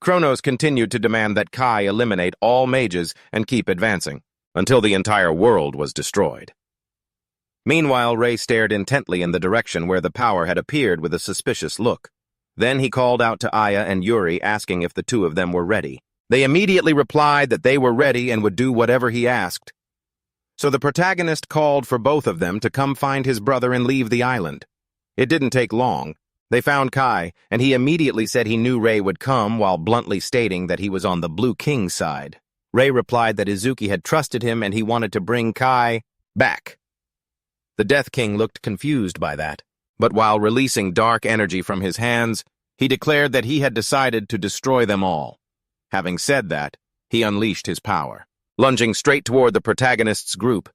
Kronos continued to demand that Kai eliminate all mages and keep advancing, until the entire world was destroyed. Meanwhile, Rei stared intently in the direction where the power had appeared with a suspicious look. Then he called out to Aya and Yuri, asking if the two of them were ready. They immediately replied that they were ready and would do whatever he asked. So the protagonist called for both of them to come find his brother and leave the island. It didn't take long. They found Kai, and he immediately said he knew Rei would come, while bluntly stating that he was on the Blue King's side. Rei replied that Izuki had trusted him and he wanted to bring Kai back. The Death King looked confused by that, but while releasing dark energy from his hands, he declared that he had decided to destroy them all. Having said that, he unleashed his power. Lunging straight toward the protagonist's group,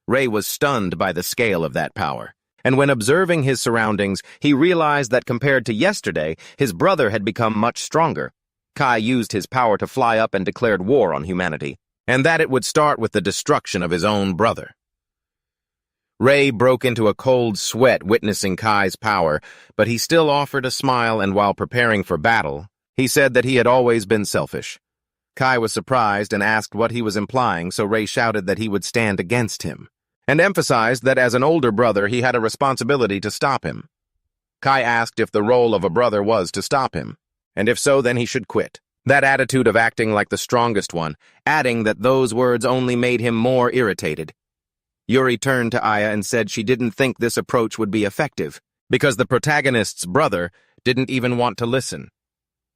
Rei was stunned by the scale of that power, and when observing his surroundings, he realized that compared to yesterday, his brother had become much stronger. Kai used his power to fly up and declared war on humanity, and that it would start with the destruction of his own brother. Rei broke into a cold sweat witnessing Kai's power, but he still offered a smile, and while preparing for battle, he said that he had always been selfish. Kai was surprised and asked what he was implying, so Rei shouted that he would stand against him, and emphasized that as an older brother he had a responsibility to stop him. Kai asked if the role of a brother was to stop him, and if so, then he should quit. That attitude of acting like the strongest one, adding that those words only made him more irritated. Yuri turned to Aya and said she didn't think this approach would be effective, because the protagonist's brother didn't even want to listen.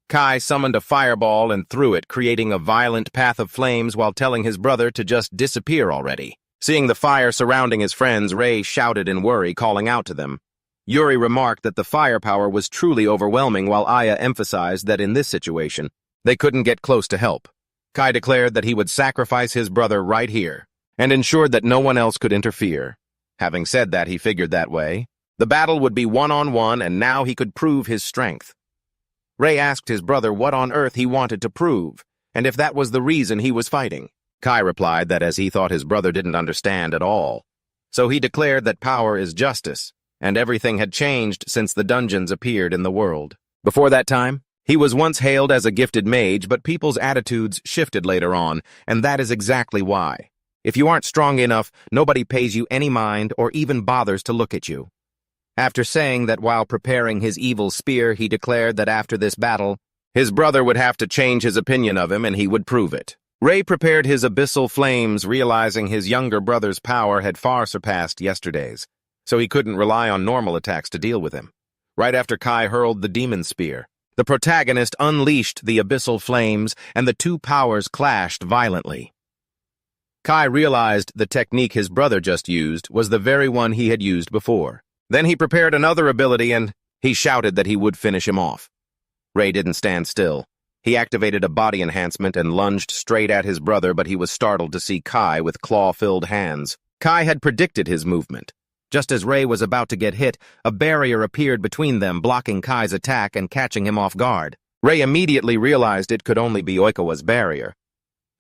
Kai summoned a fireball and threw it, creating a violent path of flames while telling his brother to just disappear already. Seeing the fire surrounding his friends, Rei shouted in worry, calling out to them. Yuri remarked that the firepower was truly overwhelming, while Aya emphasized that in this situation, they couldn't get close to help. Kai declared that he would sacrifice his brother right here, and ensured that no one else could interfere. Having said that, he figured that way. The battle would be one-on-one, and now he could prove his strength. Rei asked his brother what on earth he wanted to prove, and if that was the reason he was fighting. Kai replied that as he thought his brother didn't understand at all. So he declared that power is justice, and everything had changed since the dungeons appeared in the world. Before that time, he was once hailed as a gifted mage, but people's attitudes shifted later on, and that is exactly why. If you aren't strong enough, nobody pays you any mind or even bothers to look at you. After saying that while preparing his evil spear, he declared that after this battle, his brother would have to change his opinion of him and he would prove it. Rei prepared his abyssal flames, realizing his younger brother's power had far surpassed yesterday's, so he couldn't rely on normal attacks to deal with him. Right after Kai hurled the demon spear, the protagonist unleashed the abyssal flames and the two powers clashed violently. Kai realized the technique his brother just used was the very one he had used before. Then he prepared another ability and he shouted that he would finish him off. Rei didn't stand still. He activated a body enhancement and lunged straight at his brother, but he was startled to see Kai with claw-filled hands. Kai had predicted his movement. Just as Rei was about to get hit, a barrier appeared between them, blocking Kai's attack and catching him off guard. Rei immediately realized it could only be Oikawa's barrier.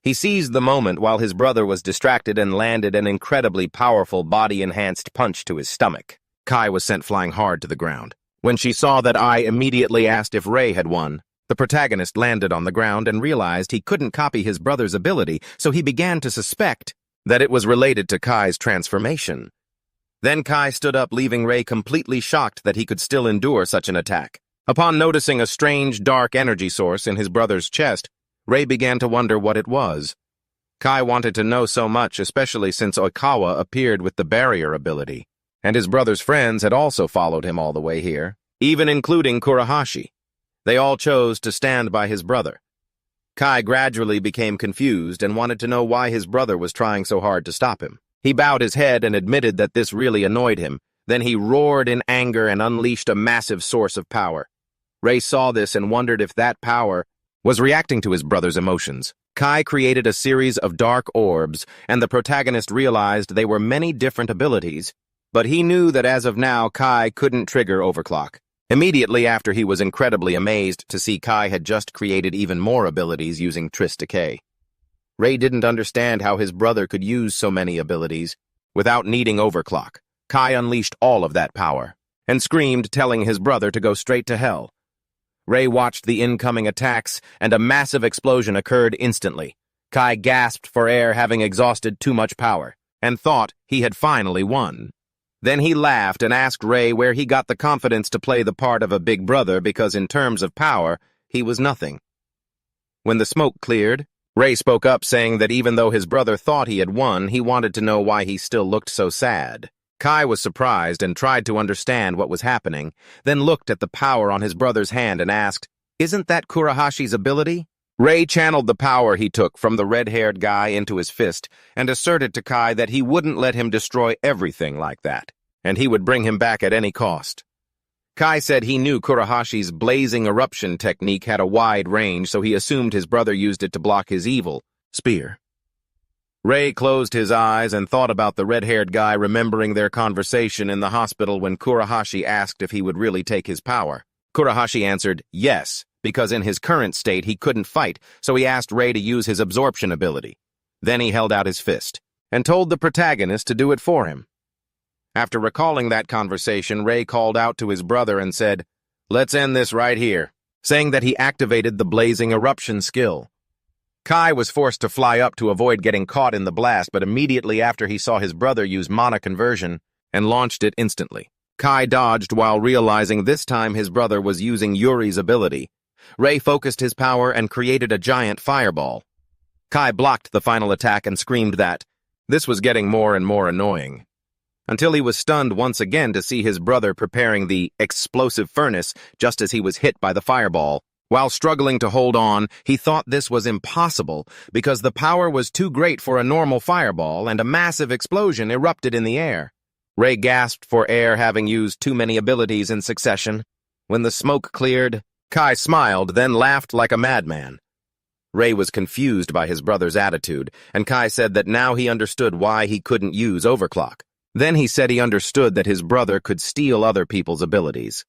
He seized the moment while his brother was distracted and landed an incredibly powerful body-enhanced punch to his stomach. Kai was sent flying hard to the ground. When she saw that, I immediately asked if Rei had won. The protagonist landed on the ground and realized he couldn't copy his brother's ability, so he began to suspect that it was related to Kai's transformation. Then Kai stood up, leaving Rei completely shocked that he could still endure such an attack. Upon noticing a strange, dark energy source in his brother's chest, Rei began to wonder what it was. Kai wanted to know so much, especially since Oikawa appeared with the barrier ability, and his brother's friends had also followed him all the way here, even including Kurahashi. They all chose to stand by his brother. Kai gradually became confused and wanted to know why his brother was trying so hard to stop him. He bowed his head and admitted that this really annoyed him. Then he roared in anger and unleashed a massive source of power. Ray saw this and wondered if that power was reacting to his brother's emotions. Kai created a series of dark orbs, and the protagonist realized they were many different abilities, but he knew that as of now, Kai couldn't trigger overclock. Immediately after, he was incredibly amazed to see Kai had just created even more abilities using Tris Decay. Ray didn't understand how his brother could use so many abilities without needing overclock. Kai unleashed all of that power and screamed, telling his brother to go straight to hell. Ray watched the incoming attacks, and a massive explosion occurred instantly. Kai gasped for air, having exhausted too much power, and thought he had finally won. Then he laughed and asked Ray where he got the confidence to play the part of a big brother, because in terms of power, he was nothing. When the smoke cleared, Ray spoke up, saying that even though his brother thought he had won, he wanted to know why he still looked so sad. Kai was surprised and tried to understand what was happening, then looked at the power on his brother's hand and asked, "Isn't that Kurahashi's ability?" Ray channeled the power he took from the red-haired guy into his fist and asserted to Kai that he wouldn't let him destroy everything like that, and he would bring him back at any cost. Kai said he knew Kurahashi's blazing eruption technique had a wide range, so he assumed his brother used it to block his evil spear. Ray closed his eyes and thought about the red-haired guy, remembering their conversation in the hospital when Kurahashi asked if he would really take his power. Kurahashi answered yes, because in his current state he couldn't fight, so he asked Ray to use his absorption ability. Then he held out his fist and told the protagonist to do it for him. After recalling that conversation, Ray called out to his brother and said, "Let's end this right here," saying that he activated the blazing eruption skill. Kai was forced to fly up to avoid getting caught in the blast, but immediately after he saw his brother use mana conversion and launched it instantly. Kai dodged while realizing this time his brother was using Yuri's ability. Ray focused his power and created a giant fireball. Kai blocked the final attack and screamed that this was getting more and more annoying, until he was stunned once again to see his brother preparing the explosive furnace just as he was hit by the fireball. While struggling to hold on, he thought this was impossible because the power was too great for a normal fireball, and a massive explosion erupted in the air. Ray gasped for air, having used too many abilities in succession. When the smoke cleared, Kai smiled, then laughed like a madman. Ray was confused by his brother's attitude, and Kai said that now he understood why he couldn't use overclock. Then he said he understood that his brother could steal other people's abilities,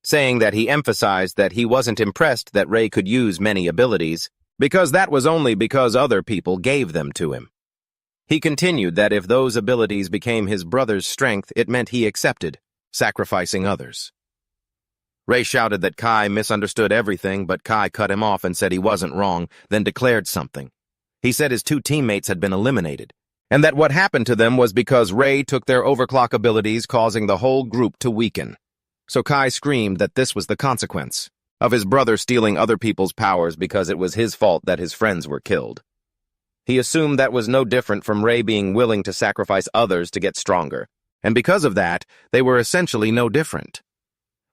saying that he emphasized that he wasn't impressed that Ray could use many abilities, because that was only because other people gave them to him. He continued that if those abilities became his brother's strength, it meant he accepted sacrificing others. Ray shouted that Kai misunderstood everything, but Kai cut him off and said he wasn't wrong, then declared something. He said his two teammates had been eliminated, and that what happened to them was because Ray took their overclock abilities, causing the whole group to weaken. So Kai screamed that this was the consequence of his brother stealing other people's powers because it was his fault that his friends were killed. He assumed that was no different from Ray being willing to sacrifice others to get stronger, and because of that, they were essentially no different.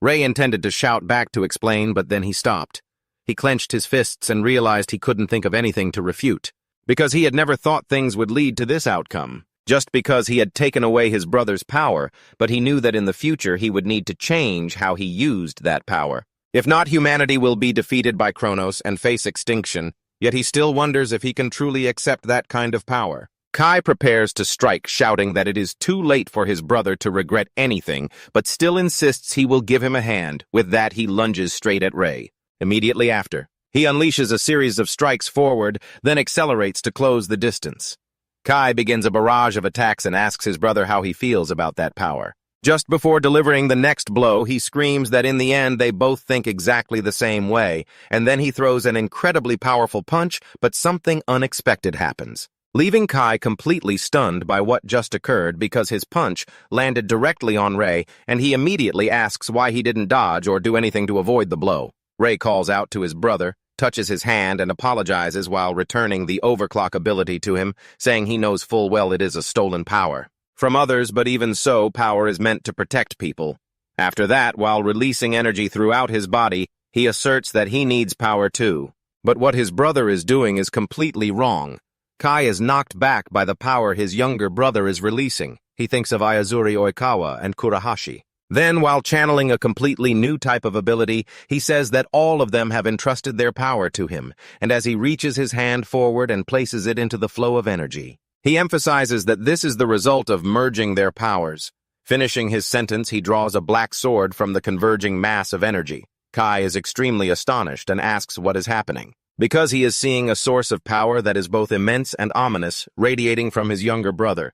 Ray intended to shout back to explain, but then he stopped. He clenched his fists and realized he couldn't think of anything to refute, because he had never thought things would lead to this outcome. Just because he had taken away his brother's power, but he knew that in the future he would need to change how he used that power. If not, humanity will be defeated by Kronos and face extinction, yet he still wonders if he can truly accept that kind of power. Kai prepares to strike, shouting that it is too late for his brother to regret anything, but still insists he will give him a hand. With that, he lunges straight at Ray. Immediately after, he unleashes a series of strikes forward, then accelerates to close the distance. Kai begins a barrage of attacks and asks his brother how he feels about that power. Just before delivering the next blow, he screams that in the end they both think exactly the same way, and then he throws an incredibly powerful punch, but something unexpected happens, leaving Kai completely stunned by what just occurred because his punch landed directly on Ray, and he immediately asks why he didn't dodge or do anything to avoid the blow. Ray calls out to his brother, touches his hand, and apologizes while returning the overclock ability to him, saying he knows full well it is a stolen power from others, but even so, power is meant to protect people. After that, while releasing energy throughout his body, he asserts that he needs power too. But what his brother is doing is completely wrong. Kai is knocked back by the power his younger brother is releasing. He thinks of Ayazuri Oikawa and Kurahashi. Then, while channeling a completely new type of ability, he says that all of them have entrusted their power to him, and as he reaches his hand forward and places it into the flow of energy, he emphasizes that this is the result of merging their powers. Finishing his sentence, he draws a black sword from the converging mass of energy. Kai is extremely astonished and asks what is happening, because he is seeing a source of power that is both immense and ominous, radiating from his younger brother.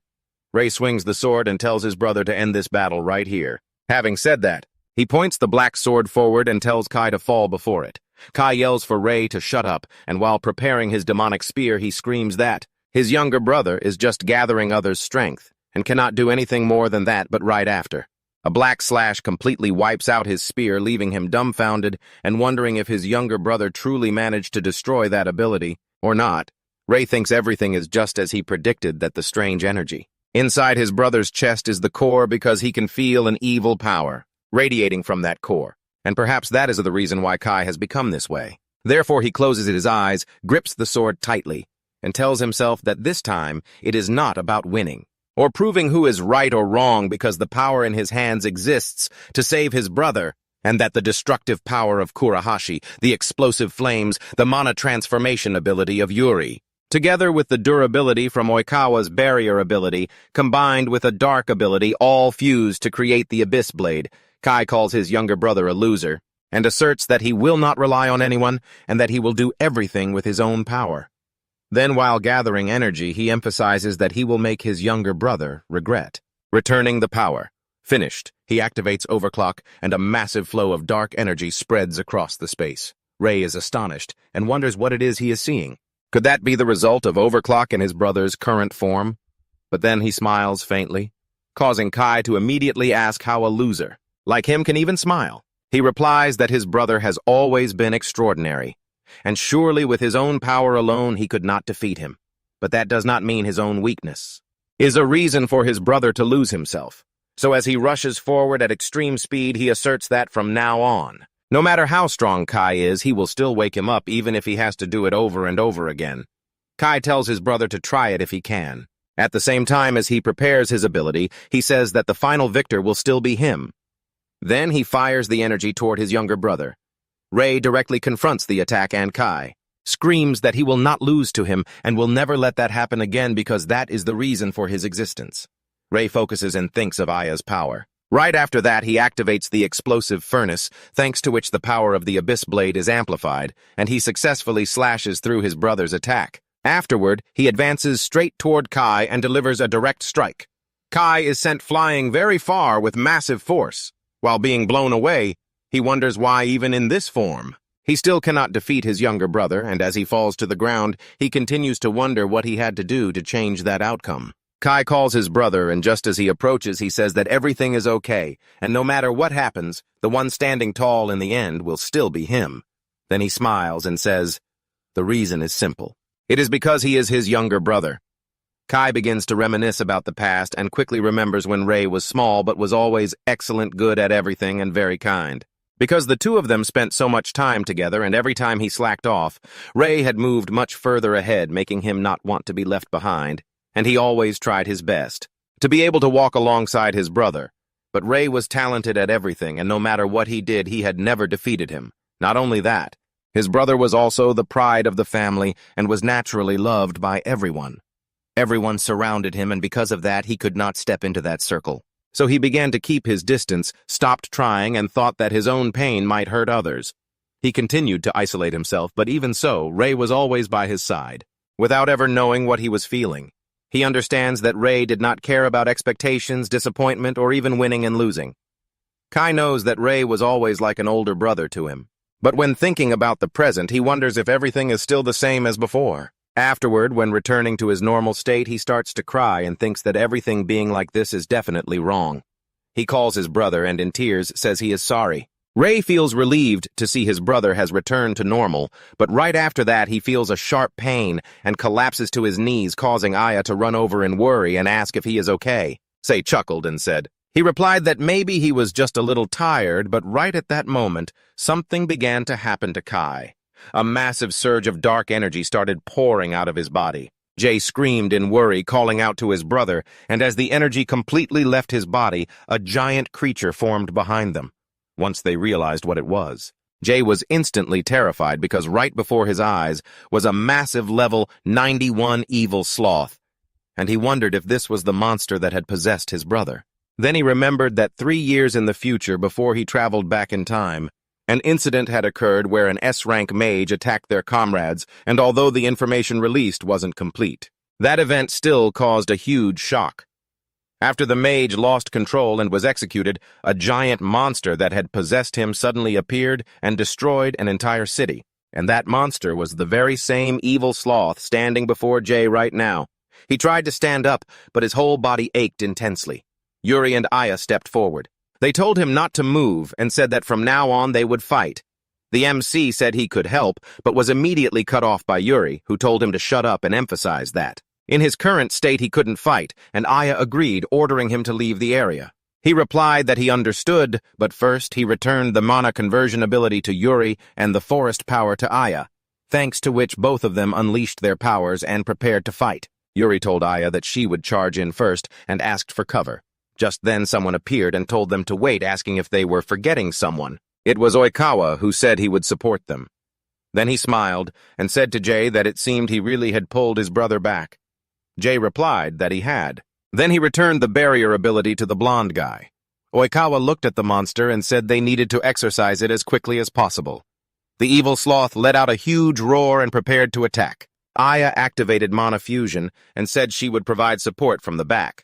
Rei swings the sword and tells his brother to end this battle right here. Having said that, he points the black sword forward and tells Kai to fall before it. Kai yells for Rei to shut up, and while preparing his demonic spear, he screams that his younger brother is just gathering others' strength, and cannot do anything more than that but right after. A black slash completely wipes out his spear, leaving him dumbfounded and wondering if his younger brother truly managed to destroy that ability, or not. Rei thinks everything is just as he predicted, that the strange energy inside his brother's chest is the core, because he can feel an evil power radiating from that core, and perhaps that is the reason why Kai has become this way. Therefore he closes his eyes, grips the sword tightly, and tells himself that this time it is not about winning or proving who is right or wrong, because the power in his hands exists to save his brother, and that the destructive power of Kurahashi, the explosive flames, the mana transformation ability of Yuri, together with the durability from Oikawa's barrier ability, combined with a dark ability, all fused to create the Abyss Blade. Kai calls his younger brother a loser, and asserts that he will not rely on anyone, and that he will do everything with his own power. Then, while gathering energy, he emphasizes that he will make his younger brother regret. Returning the power. Finished, he activates Overclock, and a massive flow of dark energy spreads across the space. Rei is astonished, and wonders what it is he is seeing. Could that be the result of Overclock in his brother's current form? But then he smiles faintly, causing Kai to immediately ask how a loser like him can even smile. He replies that his brother has always been extraordinary, and surely with his own power alone he could not defeat him. But that does not mean his own weakness is a reason for his brother to lose himself. So as he rushes forward at extreme speed, he asserts that from now on, no matter how strong Kai is, he will still wake him up even if he has to do it over and over again. Kai tells his brother to try it if he can. At the same time as he prepares his ability, he says that the final victor will still be him. Then he fires the energy toward his younger brother. Rei directly confronts the attack, and Kai screams that he will not lose to him and will never let that happen again, because that is the reason for his existence. Rei focuses and thinks of Aya's power. Right after that, he activates the explosive furnace, thanks to which the power of the Abyss Blade is amplified, and he successfully slashes through his brother's attack. Afterward, he advances straight toward Kai and delivers a direct strike. Kai is sent flying very far with massive force. While being blown away, he wonders why even in this form he still cannot defeat his younger brother, and as he falls to the ground, he continues to wonder what he had to do to change that outcome. Kai calls his brother, and just as he approaches, he says that everything is okay, and no matter what happens, the one standing tall in the end will still be him. Then he smiles and says, the reason is simple. It is because he is his younger brother. Kai begins to reminisce about the past and quickly remembers when Rei was small but was always excellent, good at everything, and very kind. Because the two of them spent so much time together, and every time he slacked off, Rei had moved much further ahead, making him not want to be left behind, and he always tried his best to be able to walk alongside his brother. But Rei was talented at everything, and no matter what he did, he had never defeated him. Not only that, his brother was also the pride of the family and was naturally loved by everyone. Everyone surrounded him, and because of that, he could not step into that circle. So he began to keep his distance, stopped trying, and thought that his own pain might hurt others. He continued to isolate himself, but even so, Rei was always by his side, without ever knowing what he was feeling. He understands that Rei did not care about expectations, disappointment, or even winning and losing. Kai knows that Rei was always like an older brother to him. But when thinking about the present, he wonders if everything is still the same as before. Afterward, when returning to his normal state, he starts to cry and thinks that everything being like this is definitely wrong. He calls his brother and in tears says he is sorry. Rei feels relieved to see his brother has returned to normal, but right after that he feels a sharp pain and collapses to his knees, causing Aya to run over in worry and ask if he is okay. Sei chuckled and said he replied that maybe he was just a little tired, but right at that moment, something began to happen to Kai. A massive surge of dark energy started pouring out of his body. Jay screamed in worry, calling out to his brother, and as the energy completely left his body, a giant creature formed behind them. Once they realized what it was, Jay was instantly terrified because right before his eyes was a massive level 91 evil sloth, and he wondered if this was the monster that had possessed his brother. Then he remembered that 3 years in the future, before he traveled back in time, an incident had occurred where an S-rank mage attacked their comrades, and although the information released wasn't complete, that event still caused a huge shock. After the mage lost control and was executed, a giant monster that had possessed him suddenly appeared and destroyed an entire city. And that monster was the very same evil sloth standing before Jay right now. He tried to stand up, but his whole body ached intensely. Yuri and Aya stepped forward. They told him not to move and said that from now on they would fight. The MC said he could help, but was immediately cut off by Yuri, who told him to shut up and emphasize that. In his current state he couldn't fight, and Aya agreed, ordering him to leave the area. He replied that he understood, but first he returned the mana conversion ability to Yuri and the forest power to Aya, thanks to which both of them unleashed their powers and prepared to fight. Yuri told Aya that she would charge in first and asked for cover. Just then someone appeared and told them to wait, asking if they were forgetting someone. It was Oikawa, who said he would support them. Then he smiled and said to Jay that it seemed he really had pulled his brother back. Jay replied that he had. Then he returned the barrier ability to the blonde guy. Oikawa looked at the monster and said they needed to exercise it as quickly as possible. The evil sloth let out a huge roar and prepared to attack. Aya activated mana fusion and said she would provide support from the back.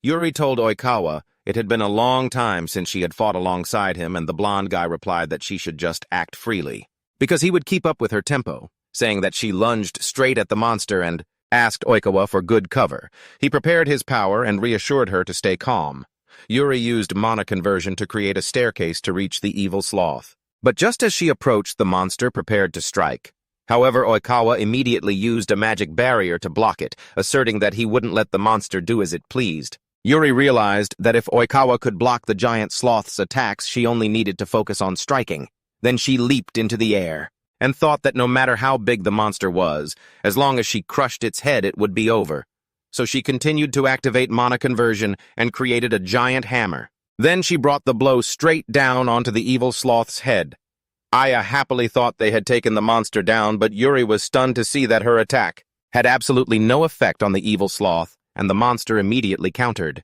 Yuri told Oikawa it had been a long time since she had fought alongside him, and the blonde guy replied that she should just act freely, because he would keep up with her tempo, saying that she lunged straight at the monster and asked Oikawa for good cover. He prepared his power and reassured her to stay calm. Yuri used mana conversion to create a staircase to reach the evil sloth. But just as she approached, the monster prepared to strike. However, Oikawa immediately used a magic barrier to block it, asserting that he wouldn't let the monster do as it pleased. Yuri realized that if Oikawa could block the giant sloth's attacks, she only needed to focus on striking. Then she leaped into the air, and thought that no matter how big the monster was, as long as she crushed its head, it would be over. So she continued to activate mana conversion and created a giant hammer. Then she brought the blow straight down onto the evil sloth's head. Aya happily thought they had taken the monster down, but Yuri was stunned to see that her attack had absolutely no effect on the evil sloth, and the monster immediately countered.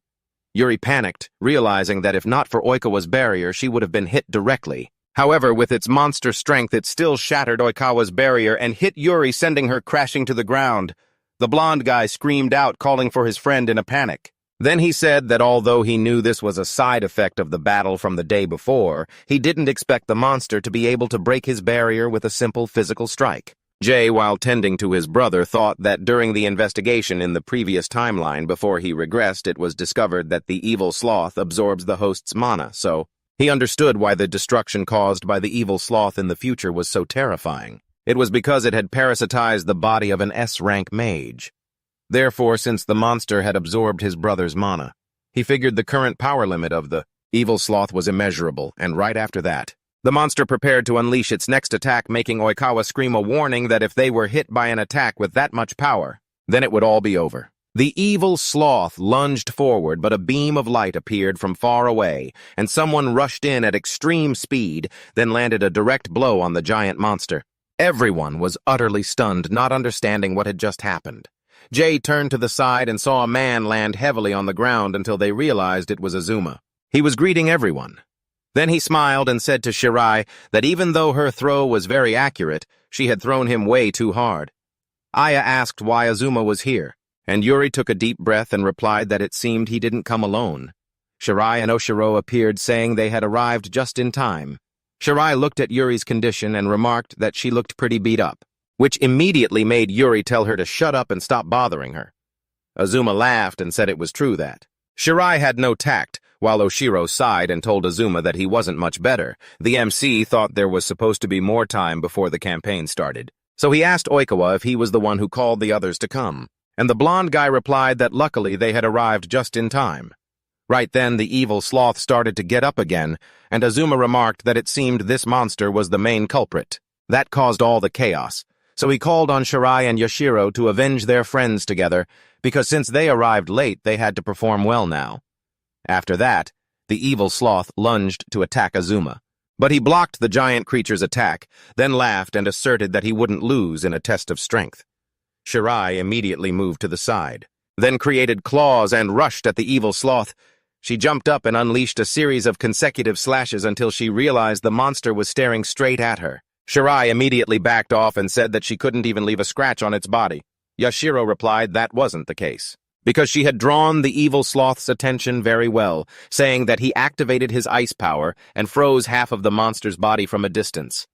Yuri panicked, realizing that if not for Oikawa's barrier, she would have been hit directly. However, with its monster strength, it still shattered Oikawa's barrier and hit Yuri, sending her crashing to the ground. The blonde guy screamed out, calling for his friend in a panic. Then he said that although he knew this was a side effect of the battle from the day before, he didn't expect the monster to be able to break his barrier with a simple physical strike. Jay, while tending to his brother, thought that during the investigation in the previous timeline before he regressed, it was discovered that the evil sloth absorbs the host's mana, so he understood why the destruction caused by the evil sloth in the future was so terrifying. It was because it had parasitized the body of an S-rank mage. Therefore, since the monster had absorbed his brother's mana, he figured the current power limit of the evil sloth was immeasurable, and right after that, the monster prepared to unleash its next attack, making Oikawa scream a warning that if they were hit by an attack with that much power, then it would all be over. The evil sloth lunged forward, but a beam of light appeared from far away, and someone rushed in at extreme speed, then landed a direct blow on the giant monster. Everyone was utterly stunned, not understanding what had just happened. Jay turned to the side and saw a man land heavily on the ground until they realized it was Azuma. He was greeting everyone. Then he smiled and said to Shirai that even though her throw was very accurate, she had thrown him way too hard. Aya asked why Azuma was here, and Yuri took a deep breath and replied that it seemed he didn't come alone. Shirai and Oshiro appeared, saying they had arrived just in time. Shirai looked at Yuri's condition and remarked that she looked pretty beat up, which immediately made Yuri tell her to shut up and stop bothering her. Azuma laughed and said it was true that Shirai had no tact, while Oshiro sighed and told Azuma that he wasn't much better. The MC thought there was supposed to be more time before the campaign started, so he asked Oikawa if he was the one who called the others to come, and the blonde guy replied that luckily they had arrived just in time. Right then, the evil sloth started to get up again, and Azuma remarked that it seemed this monster was the main culprit. That caused all the chaos, so he called on Shirai and Yashiro to avenge their friends together, because since they arrived late, they had to perform well now. After that, the evil sloth lunged to attack Azuma. But he blocked the giant creature's attack, then laughed and asserted that he wouldn't lose in a test of strength. Shirai immediately moved to the side, then created claws and rushed at the evil sloth. She jumped up and unleashed a series of consecutive slashes until she realized the monster was staring straight at her. Shirai immediately backed off and said that she couldn't even leave a scratch on its body. Yashiro replied that wasn't the case, because she had drawn the evil sloth's attention very well, saying that he activated his ice power and froze half of the monster's body from a distance.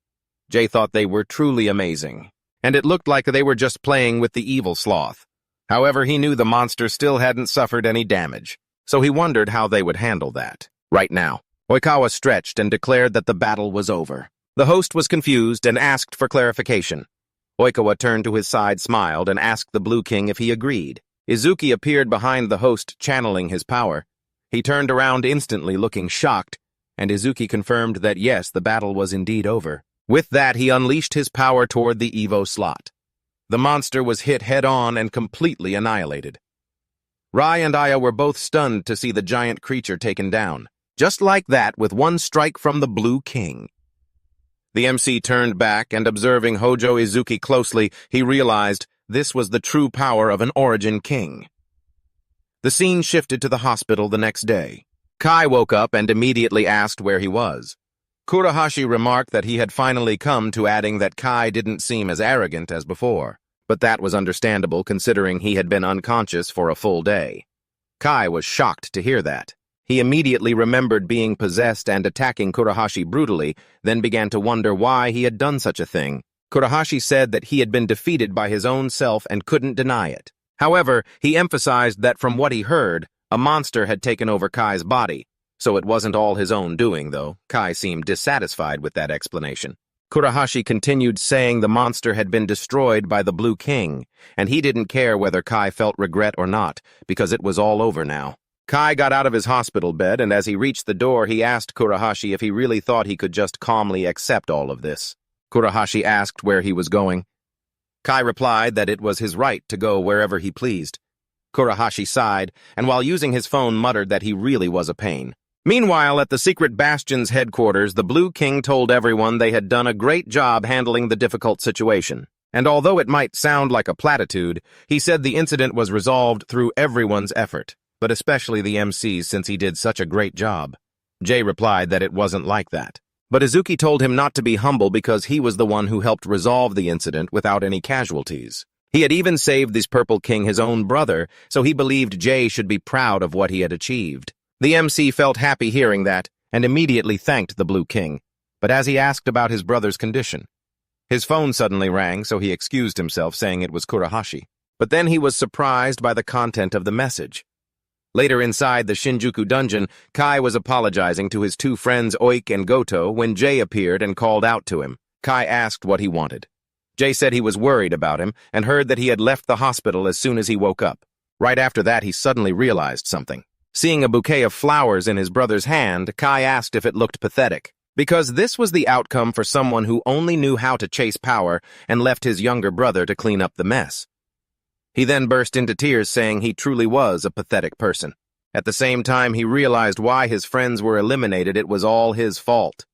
Jay thought they were truly amazing, and it looked like they were just playing with the evil sloth. However, he knew the monster still hadn't suffered any damage, so he wondered how they would handle that. Right now, Oikawa stretched and declared that the battle was over. The host was confused and asked for clarification. Oikawa turned to his side, smiled, and asked the Blue King if he agreed. Izuki appeared behind the host, channeling his power. He turned around instantly, looking shocked, and Izuki confirmed that yes, the battle was indeed over. With that, he unleashed his power toward the Evo slot. The monster was hit head-on and completely annihilated. Rai and Aya were both stunned to see the giant creature taken down, just like that, with one strike from the Blue King. The MC turned back, and observing Hojo Izuki closely, he realized this was the true power of an Origin King. The scene shifted to the hospital the next day. Kai woke up and immediately asked where he was. Kurahashi remarked that he had finally come to, adding that Kai didn't seem as arrogant as before, but that was understandable considering he had been unconscious for a full day. Kai was shocked to hear that. He immediately remembered being possessed and attacking Kurahashi brutally, then began to wonder why he had done such a thing. Kurahashi said that he had been defeated by his own self and couldn't deny it. However, he emphasized that from what he heard, a monster had taken over Kai's body, so it wasn't all his own doing, though. Kai seemed dissatisfied with that explanation. Kurahashi continued saying the monster had been destroyed by the Blue King, and he didn't care whether Kai felt regret or not, because it was all over now. Kai got out of his hospital bed, and as he reached the door, he asked Kurahashi if he really thought he could just calmly accept all of this. Kurahashi asked where he was going. Kai replied that it was his right to go wherever he pleased. Kurahashi sighed, and while using his phone muttered that he really was a pain. Meanwhile, at the secret bastion's headquarters, the Blue King told everyone they had done a great job handling the difficult situation. And although it might sound like a platitude, he said the incident was resolved through everyone's effort, but especially the MC's since he did such a great job. Jay replied that it wasn't like that. But Izuki told him not to be humble because he was the one who helped resolve the incident without any casualties. He had even saved this Purple King, his own brother, so he believed Jay should be proud of what he had achieved. The MC felt happy hearing that and immediately thanked the Blue King, but as he asked about his brother's condition, his phone suddenly rang, so he excused himself, saying it was Kurahashi. But then he was surprised by the content of the message. Later inside the Shinjuku dungeon, Kai was apologizing to his two friends Oik and Goto when Jay appeared and called out to him. Kai asked what he wanted. Jay said he was worried about him and heard that he had left the hospital as soon as he woke up. Right after that, he suddenly realized something. Seeing a bouquet of flowers in his brother's hand, Kai asked if it looked pathetic, because this was the outcome for someone who only knew how to chase power and left his younger brother to clean up the mess. He then burst into tears, saying he truly was a pathetic person. At the same time, he realized why his friends were eliminated. It was all his fault.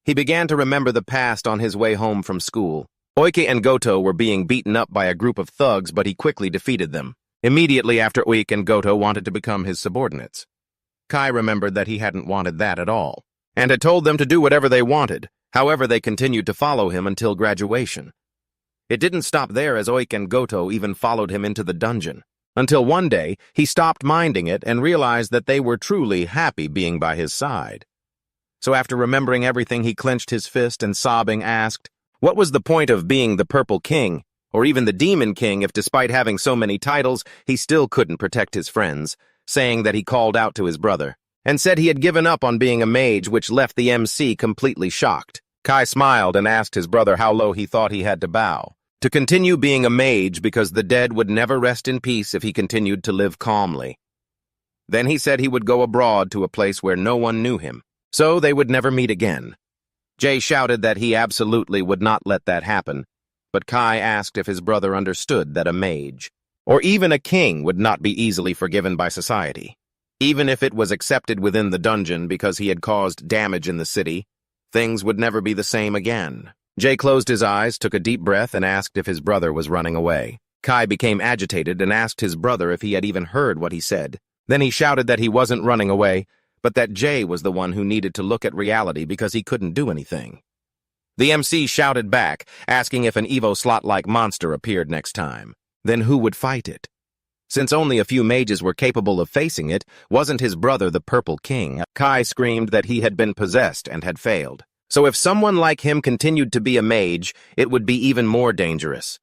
He began to remember the past on his way home from school. Oike and Goto were being beaten up by a group of thugs, but he quickly defeated them. Immediately after, Oik and Goto wanted to become his subordinates. Kai remembered that he hadn't wanted that at all, and had told them to do whatever they wanted. However, they continued to follow him until graduation. It didn't stop there, as Oik and Goto even followed him into the dungeon, until one day he stopped minding it and realized that they were truly happy being by his side. So after remembering everything, he clenched his fist and sobbing asked, what was the point of being the Purple King, or even the Demon King, if despite having so many titles, he still couldn't protect his friends, saying that he called out to his brother, and said he had given up on being a mage, which left the MC completely shocked. Kai smiled and asked his brother how low he thought he had to bow. To continue being a mage because the dead would never rest in peace if he continued to live calmly. Then he said he would go abroad to a place where no one knew him, so they would never meet again. Jay shouted that he absolutely would not let that happen, but Kai asked if his brother understood that a mage, or even a king, would not be easily forgiven by society. Even if it was accepted within the dungeon because he had caused damage in the city, things would never be the same again. Jay closed his eyes, took a deep breath, and asked if his brother was running away. Kai became agitated and asked his brother if he had even heard what he said. Then he shouted that he wasn't running away, but that Jay was the one who needed to look at reality because he couldn't do anything. The MC shouted back, asking if an Evo slot-like monster appeared next time. Then who would fight it? Since only a few mages were capable of facing it, wasn't his brother the Purple King? Kai screamed that he had been possessed and had failed. So if someone like him continued to be a mage, it would be even more dangerous.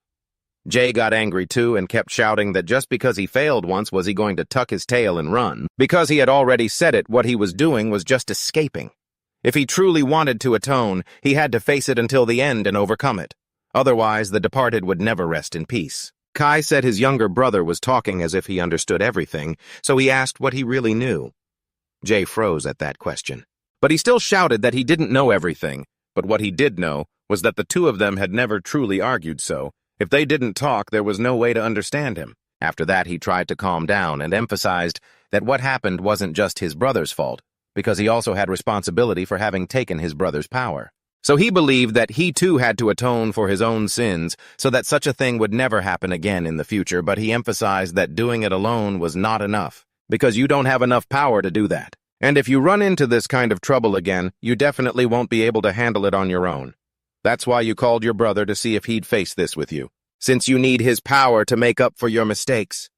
Jay got angry too and kept shouting that just because he failed once was he going to tuck his tail and run. Because he had already said it, what he was doing was just escaping. If he truly wanted to atone, he had to face it until the end and overcome it. Otherwise, the departed would never rest in peace. Kai said his younger brother was talking as if he understood everything, so he asked what he really knew. Jay froze at that question. But he still shouted that he didn't know everything, but what he did know was that the two of them had never truly argued so. If they didn't talk, there was no way to understand him. After that, he tried to calm down and emphasized that what happened wasn't just his brother's fault, because he also had responsibility for having taken his brother's power. So he believed that he too had to atone for his own sins so that such a thing would never happen again in the future, but he emphasized that doing it alone was not enough, because you don't have enough power to do that. And if you run into this kind of trouble again, you definitely won't be able to handle it on your own. That's why you called your brother to see if he'd face this with you, since you need his power to make up for your mistakes.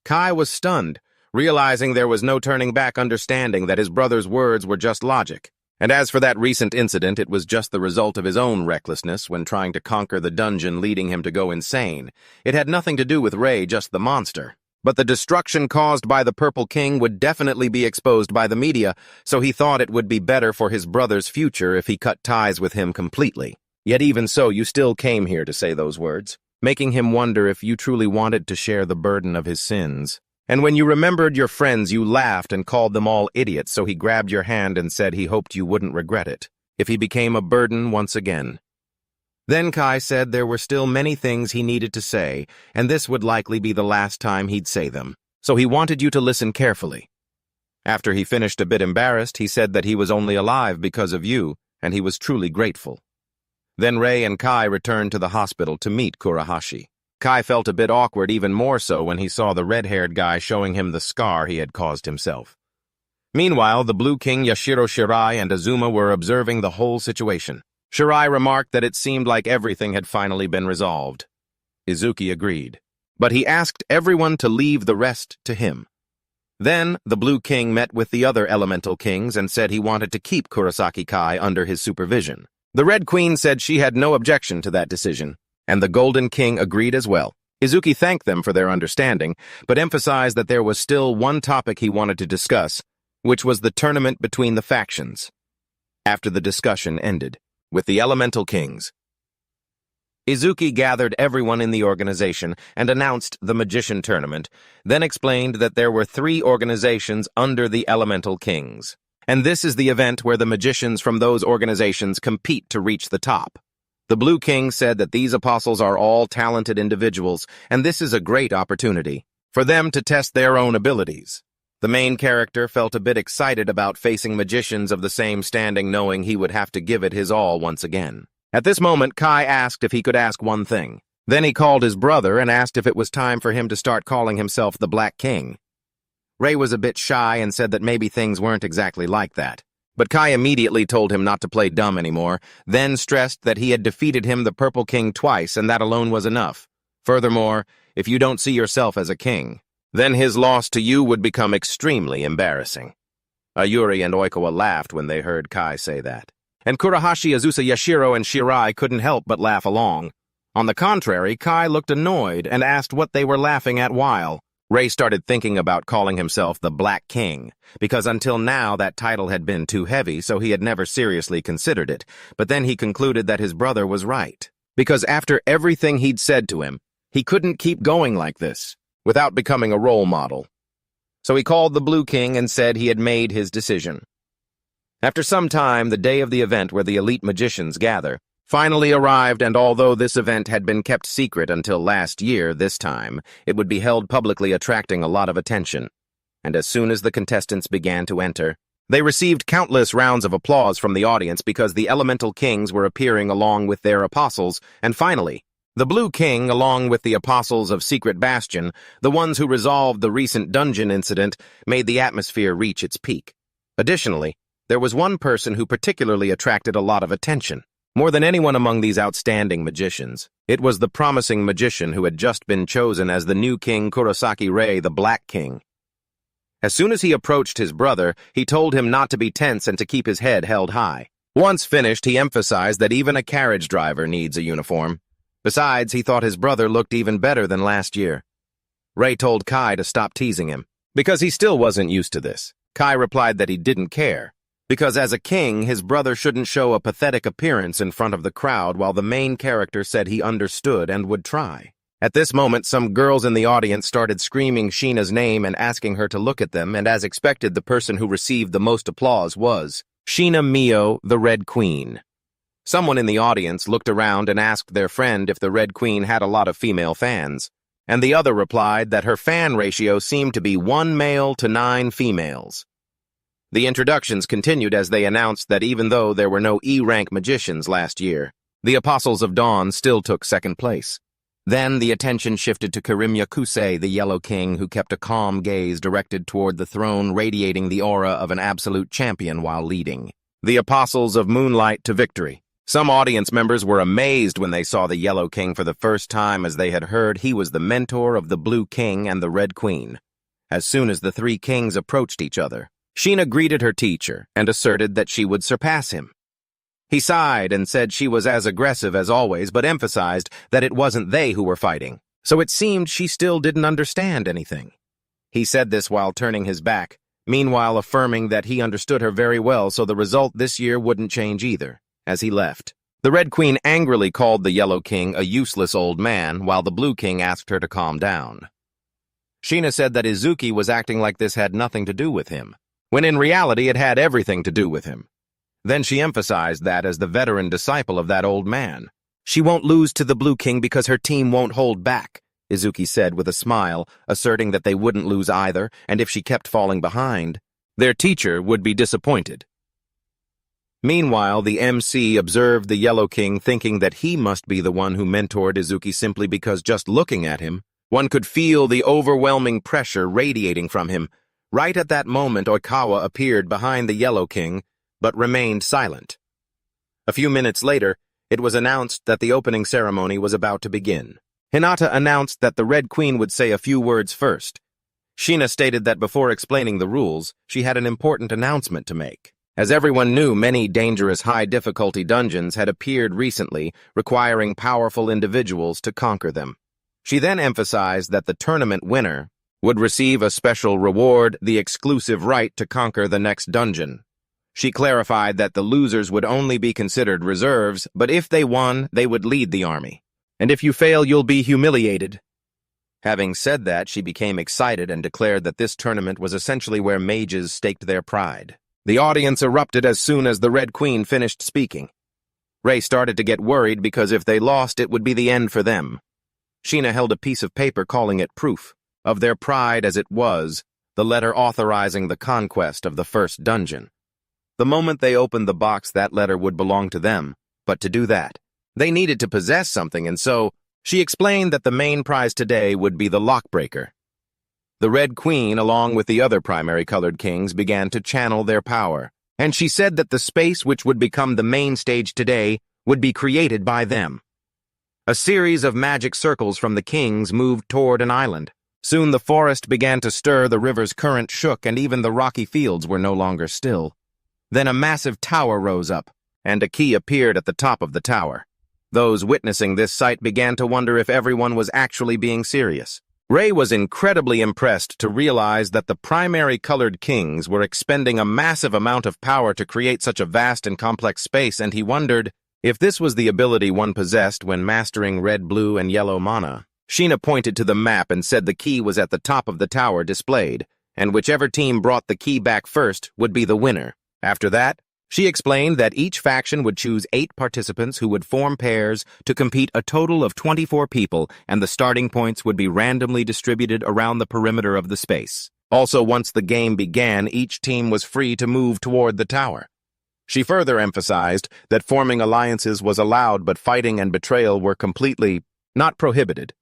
Kai was stunned, realizing there was no turning back, understanding that his brother's words were just logic. And as for that recent incident, it was just the result of his own recklessness when trying to conquer the dungeon, leading him to go insane. It had nothing to do with Ray, just the monster. But the destruction caused by the Purple King would definitely be exposed by the media, so he thought it would be better for his brother's future if he cut ties with him completely. Yet even so, you still came here to say those words, making him wonder if you truly wanted to share the burden of his sins. And when you remembered your friends, you laughed and called them all idiots, so he grabbed your hand and said he hoped you wouldn't regret it, if he became a burden once again. Then Kai said there were still many things he needed to say, and this would likely be the last time he'd say them, so he wanted you to listen carefully. After he finished a bit embarrassed, he said that he was only alive because of you, and he was truly grateful. Then Ray and Kai returned to the hospital to meet Kurahashi. Kai felt a bit awkward, even more so when he saw the red-haired guy showing him the scar he had caused himself. Meanwhile, the Blue King Yashiro Shirai and Azuma were observing the whole situation. Shirai remarked that it seemed like everything had finally been resolved. Izuki agreed, but he asked everyone to leave the rest to him. Then, the Blue King met with the other elemental kings and said he wanted to keep Kurosaki Kai under his supervision. The Red Queen said she had no objection to that decision, and the Golden King agreed as well. Izuki thanked them for their understanding, but emphasized that there was still one topic he wanted to discuss, which was the tournament between the factions. After the discussion ended, with the elemental kings, Izuki gathered everyone in the organization and announced the magician tournament, then explained that there were 3 organizations under the elemental kings. And this is the event where the magicians from those organizations compete to reach the top. The Blue King said that these apostles are all talented individuals, and this is a great opportunity for them to test their own abilities. The main character felt a bit excited about facing magicians of the same standing, knowing he would have to give it his all once again. At this moment, Kai asked if he could ask one thing. Then he called his brother and asked if it was time for him to start calling himself the Black King. Ray was a bit shy and said that maybe things weren't exactly like that. But Kai immediately told him not to play dumb anymore, then stressed that he had defeated him, the Purple King, twice, and that alone was enough. Furthermore, if you don't see yourself as a king, then his loss to you would become extremely embarrassing. Yuri and Oikawa laughed when they heard Kai say that. And Kurahashi, Azusa, Yashiro, and Shirai couldn't help but laugh along. On the contrary, Kai looked annoyed and asked what they were laughing at while. Ray started thinking about calling himself the Black King, because until now that title had been too heavy, so he had never seriously considered it. But then he concluded that his brother was right, because after everything he'd said to him, he couldn't keep going like this without becoming a role model. So he called the Blue King and said he had made his decision. After some time, the day of the event where the elite magicians gather finally arrived, and although this event had been kept secret until last year, this time it would be held publicly, attracting a lot of attention. And as soon as the contestants began to enter, they received countless rounds of applause from the audience because the elemental kings were appearing along with their apostles, and finally, the Blue King, along with the apostles of Secret Bastion, the ones who resolved the recent dungeon incident, made the atmosphere reach its peak. Additionally, there was one person who particularly attracted a lot of attention. More than anyone among these outstanding magicians, it was the promising magician who had just been chosen as the new king Kurosaki Rei, the Black King. As soon as he approached his brother, he told him not to be tense and to keep his head held high. Once finished, he emphasized that even a carriage driver needs a uniform. Besides, he thought his brother looked even better than last year. Rei told Kai to stop teasing him, because he still wasn't used to this. Kai replied that he didn't care, because as a king, his brother shouldn't show a pathetic appearance in front of the crowd, while the main character said he understood and would try. At this moment, some girls in the audience started screaming Sheena's name and asking her to look at them, and as expected, the person who received the most applause was Sheena Mio, the Red Queen. Someone in the audience looked around and asked their friend if the Red Queen had a lot of female fans, and the other replied that her fan ratio seemed to be 1 male to 9 females. The introductions continued as they announced that even though there were no E-rank magicians last year, the Apostles of Dawn still took second place. Then the attention shifted to Kirimya Kusei, the Yellow King, who kept a calm gaze directed toward the throne, radiating the aura of an absolute champion while leading the Apostles of Moonlight to victory. Some audience members were amazed when they saw the Yellow King for the first time, as they had heard he was the mentor of the Blue King and the Red Queen. As soon as the three kings approached each other, Sheena greeted her teacher and asserted that she would surpass him. He sighed and said she was as aggressive as always, but emphasized that it wasn't they who were fighting, so it seemed she still didn't understand anything. He said this while turning his back, meanwhile affirming that he understood her very well, so the result this year wouldn't change either. As he left, the Red Queen angrily called the Yellow King a useless old man, while the Blue King asked her to calm down. Sheena said that Izuki was acting like this had nothing to do with him, when in reality it had everything to do with him. Then she emphasized that as the veteran disciple of that old man. She won't lose to the Blue King because her team won't hold back, Izuki said with a smile, asserting that they wouldn't lose either, and if she kept falling behind, their teacher would be disappointed. Meanwhile, the MC observed the Yellow King, thinking that he must be the one who mentored Izuki simply because just looking at him, one could feel the overwhelming pressure radiating from him. Right at that moment, Oikawa appeared behind the Yellow King, but remained silent. A few minutes later, it was announced that the opening ceremony was about to begin. Hinata announced that the Red Queen would say a few words first. Sheena stated that before explaining the rules, she had an important announcement to make. As everyone knew, many dangerous high-difficulty dungeons had appeared recently, requiring powerful individuals to conquer them. She then emphasized that the tournament winner would receive a special reward, the exclusive right to conquer the next dungeon. She clarified that the losers would only be considered reserves, but if they won, they would lead the army. And if you fail, you'll be humiliated. Having said that, she became excited and declared that this tournament was essentially where mages staked their pride. The audience erupted as soon as the Red Queen finished speaking. Rei started to get worried because if they lost, it would be the end for them. Sheena held a piece of paper calling it proof of their pride, as it was the letter authorizing the conquest of the first dungeon. The moment they opened the box, that letter would belong to them, but to do that, they needed to possess something, and so she explained that the main prize today would be the lockbreaker. The Red Queen, along with the other primary colored kings, began to channel their power, and she said that the space which would become the main stage today would be created by them. A series of magic circles from the kings moved toward an island. Soon the forest began to stir, the river's current shook, and even the rocky fields were no longer still. Then a massive tower rose up, and a key appeared at the top of the tower. Those witnessing this sight began to wonder if everyone was actually being serious. Rei was incredibly impressed to realize that the primary colored kings were expending a massive amount of power to create such a vast and complex space, and he wondered if this was the ability one possessed when mastering red, blue, and yellow mana. Sheena pointed to the map and said the key was at the top of the tower displayed, and whichever team brought the key back first would be the winner. After that, She explained that each faction would choose 8 participants who would form pairs to compete a total of 24 people, and the starting points would be randomly distributed around the perimeter of the space. Also, once the game began, each team was free to move toward the tower. She further emphasized that forming alliances was allowed, but fighting and betrayal were completely not prohibited.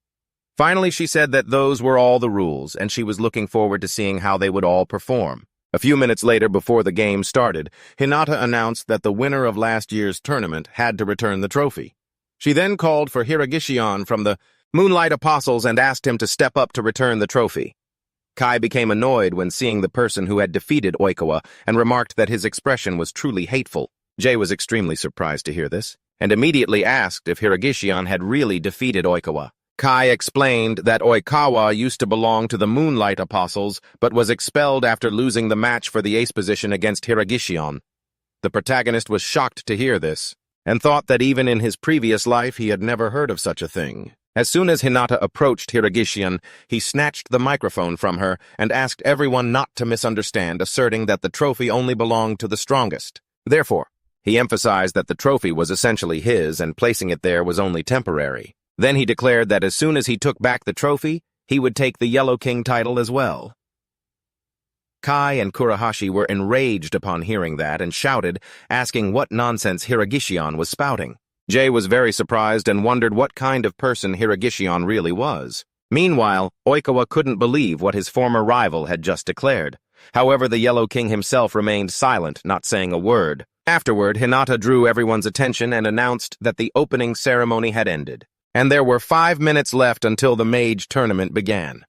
Finally, she said that those were all the rules, and she was looking forward to seeing how they would all perform. A few minutes later, before the game started, Hinata announced that the winner of last year's tournament had to return the trophy. She then called for Regression from the Moonlight Apostles and asked him to step up to return the trophy. Kai became annoyed when seeing the person who had defeated Oikawa and remarked that his expression was truly hateful. Jay was extremely surprised to hear this, and immediately asked if Regression had really defeated Oikawa. Kai explained that Oikawa used to belong to the Moonlight Apostles, but was expelled after losing the match for the ace position against Regression. The protagonist was shocked to hear this, and thought that even in his previous life he had never heard of such a thing. As soon as Hinata approached Regression, he snatched the microphone from her and asked everyone not to misunderstand, asserting that the trophy only belonged to the strongest. Therefore, he emphasized that the trophy was essentially his and placing it there was only temporary. Then he declared that as soon as he took back the trophy, he would take the Yellow King title as well. Kai and Kurahashi were enraged upon hearing that and shouted, asking what nonsense Regression was spouting. Jay was very surprised and wondered what kind of person Regression really was. Meanwhile, Oikawa couldn't believe what his former rival had just declared. However, the Yellow King himself remained silent, not saying a word. Afterward, Hinata drew everyone's attention and announced that the opening ceremony had ended, and there were 5 minutes left until the mage tournament began.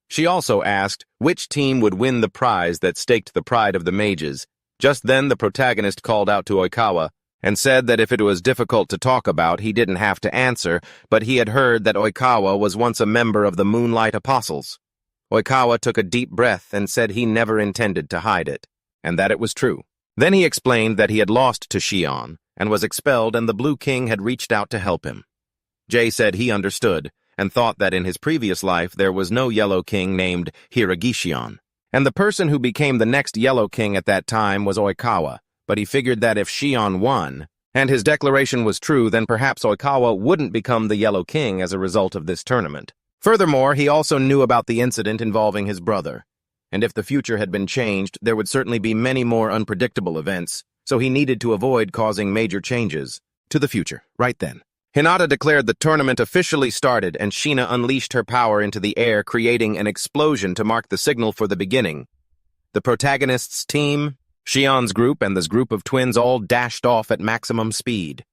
She also asked which team would win the prize that staked the pride of the mages. Just then, the protagonist called out to Oikawa and said that if it was difficult to talk about, he didn't have to answer, but he had heard that Oikawa was once a member of the Moonlight Apostles. Oikawa took a deep breath and said he never intended to hide it, and that it was true. Then he explained that he had lost to Shion and was expelled, and the Blue King had reached out to help him. Jay said he understood, and thought that in his previous life there was no Yellow King named Regression, and the person who became the next Yellow King at that time was Oikawa, but he figured that if Shion won, and his declaration was true, then perhaps Oikawa wouldn't become the Yellow King as a result of this tournament. Furthermore, he also knew about the incident involving his brother, and if the future had been changed, there would certainly be many more unpredictable events, so he needed to avoid causing major changes to the future right then. Hinata declared the tournament officially started, and Sheena unleashed her power into the air, creating an explosion to mark the signal for the beginning. The protagonist's team, Shion's group, and this group of twins all dashed off at maximum speed.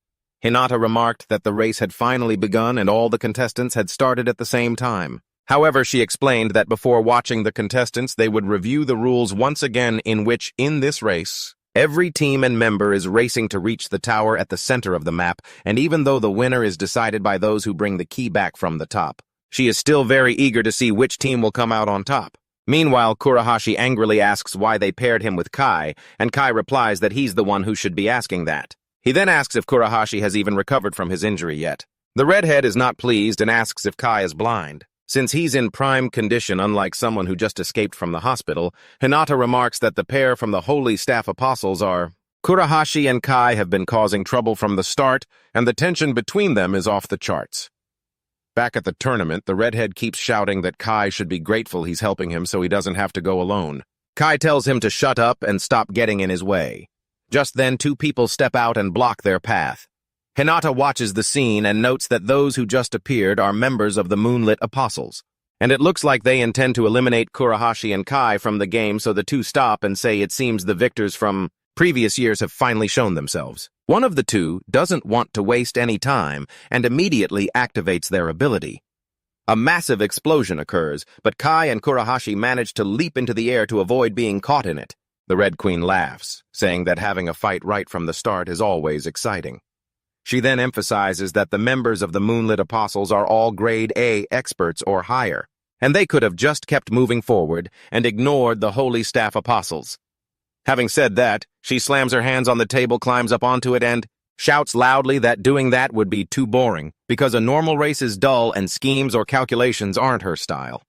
Hinata remarked that the race had finally begun and all the contestants had started at the same time. However, she explained that before watching the contestants, they would review the rules once again, in which, in this race, every team and member is racing to reach the tower at the center of the map, and even though the winner is decided by those who bring the key back from the top, she is still very eager to see which team will come out on top. Meanwhile, Kurahashi angrily asks why they paired him with Kai, and Kai replies that he's the one who should be asking that. He then asks if Kurahashi has even recovered from his injury yet. The redhead is not pleased and asks if Kai is blind. Since he's in prime condition, unlike someone who just escaped from the hospital, Hinata remarks that the pair from the Holy Staff Apostles are Kurahashi and Kai have been causing trouble from the start, and the tension between them is off the charts. Back at the tournament, the redhead keeps shouting that Kai should be grateful he's helping him so he doesn't have to go alone. Kai tells him to shut up and stop getting in his way. Just then, 2 people step out and block their path. Hinata watches the scene and notes that those who just appeared are members of the Moonlit Apostles, and it looks like they intend to eliminate Kurahashi and Kai from the game, so the 2 stop and say it seems the victors from previous years have finally shown themselves. One of the 2 doesn't want to waste any time and immediately activates their ability. A massive explosion occurs, but Kai and Kurahashi manage to leap into the air to avoid being caught in it. The Red Queen laughs, saying that having a fight right from the start is always exciting. She then emphasizes that the members of the Moonlit Apostles are all grade A experts or higher, and they could have just kept moving forward and ignored the Holy Staff Apostles. Having said that, she slams her hands on the table, climbs up onto it, and shouts loudly that doing that would be too boring, because a normal race is dull and schemes or calculations aren't her style.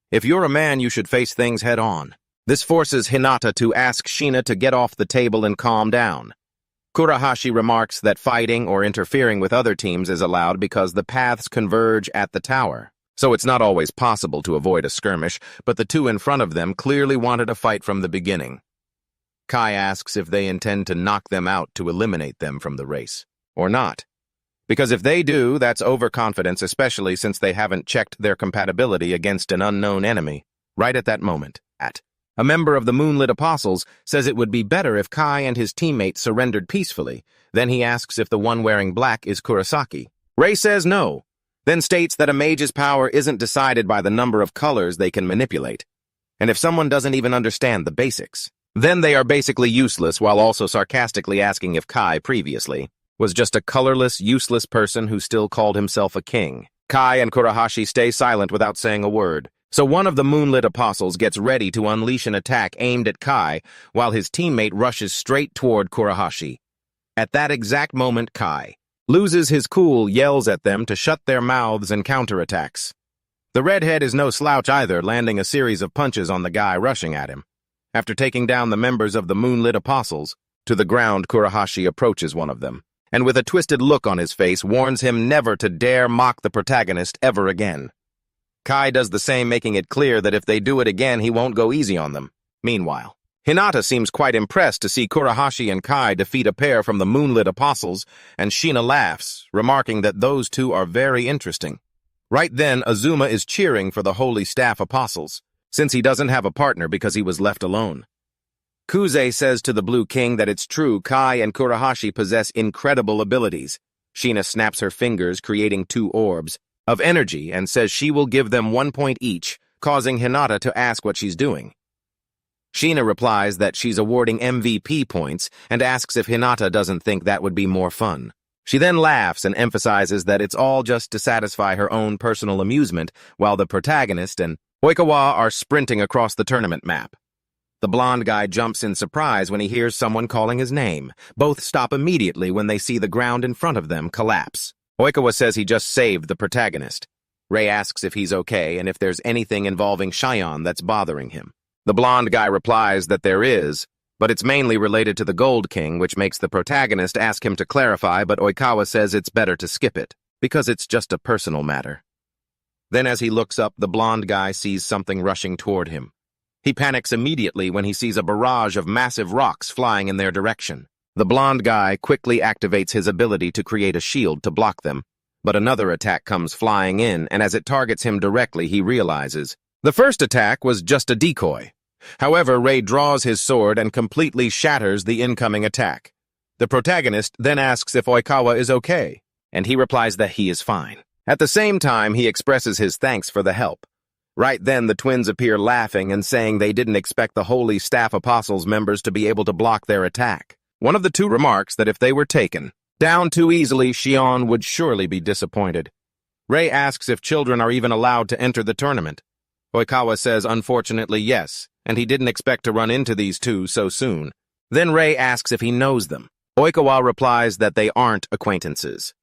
If you're a man, you should face things head on. This forces Hinata to ask Shina to get off the table and calm down. Kurahashi remarks that fighting or interfering with other teams is allowed because the paths converge at the tower. So it's not always possible to avoid a skirmish, but the two in front of them clearly wanted a fight from the beginning. Kai asks if they intend to knock them out to eliminate them from the race, or not. Because if they do, that's overconfidence, especially since they haven't checked their compatibility against an unknown enemy. Right at that moment, a member of the Moonlit Apostles says it would be better if Kai and his teammate surrendered peacefully. Then he asks if the one wearing black is Kurosaki. Rei says no, then states that a mage's power isn't decided by the number of colors they can manipulate. And if someone doesn't even understand the basics, then they are basically useless, while also sarcastically asking if Kai previously was just a colorless, useless person who still called himself a king. Kai and Kurahashi stay silent without saying a word. So one of the Moonlit Apostles gets ready to unleash an attack aimed at Kai, while his teammate rushes straight toward Kurahashi. At that exact moment, Kai loses his cool, yells at them to shut their mouths and counterattacks. The redhead is no slouch either, landing a series of punches on the guy rushing at him. After taking down the members of the Moonlit Apostles to the ground, Kurahashi approaches one of them, and with a twisted look on his face warns him never to dare mock the protagonist ever again. Kai does the same, making it clear that if they do it again, he won't go easy on them. Meanwhile, Hinata seems quite impressed to see Kurahashi and Kai defeat a pair from the Moonlit Apostles, and Shina laughs, remarking that those two are very interesting. Right then, Azuma is cheering for the Holy Staff Apostles, since he doesn't have a partner because he was left alone. Kuze says to the Blue King that it's true Kai and Kurahashi possess incredible abilities. Shina snaps her fingers, creating 2 orbs of energy, and says she will give them 1 point each, causing Hinata to ask what she's doing. Shina replies that she's awarding MVP points and asks if Hinata doesn't think that would be more fun. She then laughs and emphasizes that it's all just to satisfy her own personal amusement, while the protagonist and Oikawa are sprinting across the tournament map. The blonde guy jumps in surprise when he hears someone calling his name. Both stop immediately when they see the ground in front of them collapse. Oikawa says he just saved the protagonist. Rei asks if he's okay and if there's anything involving Shion that's bothering him. The blonde guy replies that there is, but it's mainly related to the Gold King, which makes the protagonist ask him to clarify, but Oikawa says it's better to skip it, because it's just a personal matter. Then as he looks up, the blonde guy sees something rushing toward him. He panics immediately when he sees a barrage of massive rocks flying in their direction. The blonde guy quickly activates his ability to create a shield to block them, but another attack comes flying in, and as it targets him directly, he realizes the first attack was just a decoy. However, Rei draws his sword and completely shatters the incoming attack. The protagonist then asks if Oikawa is okay, and he replies that he is fine. At the same time, he expresses his thanks for the help. Right then, the twins appear laughing and saying they didn't expect the Holy Staff Apostles members to be able to block their attack. One of the two remarks that if they were taken down too easily, Shion would surely be disappointed. Rei asks if children are even allowed to enter the tournament. Oikawa says unfortunately yes, and he didn't expect to run into these two so soon. Then Rei asks if he knows them. Oikawa replies that they aren't acquaintances.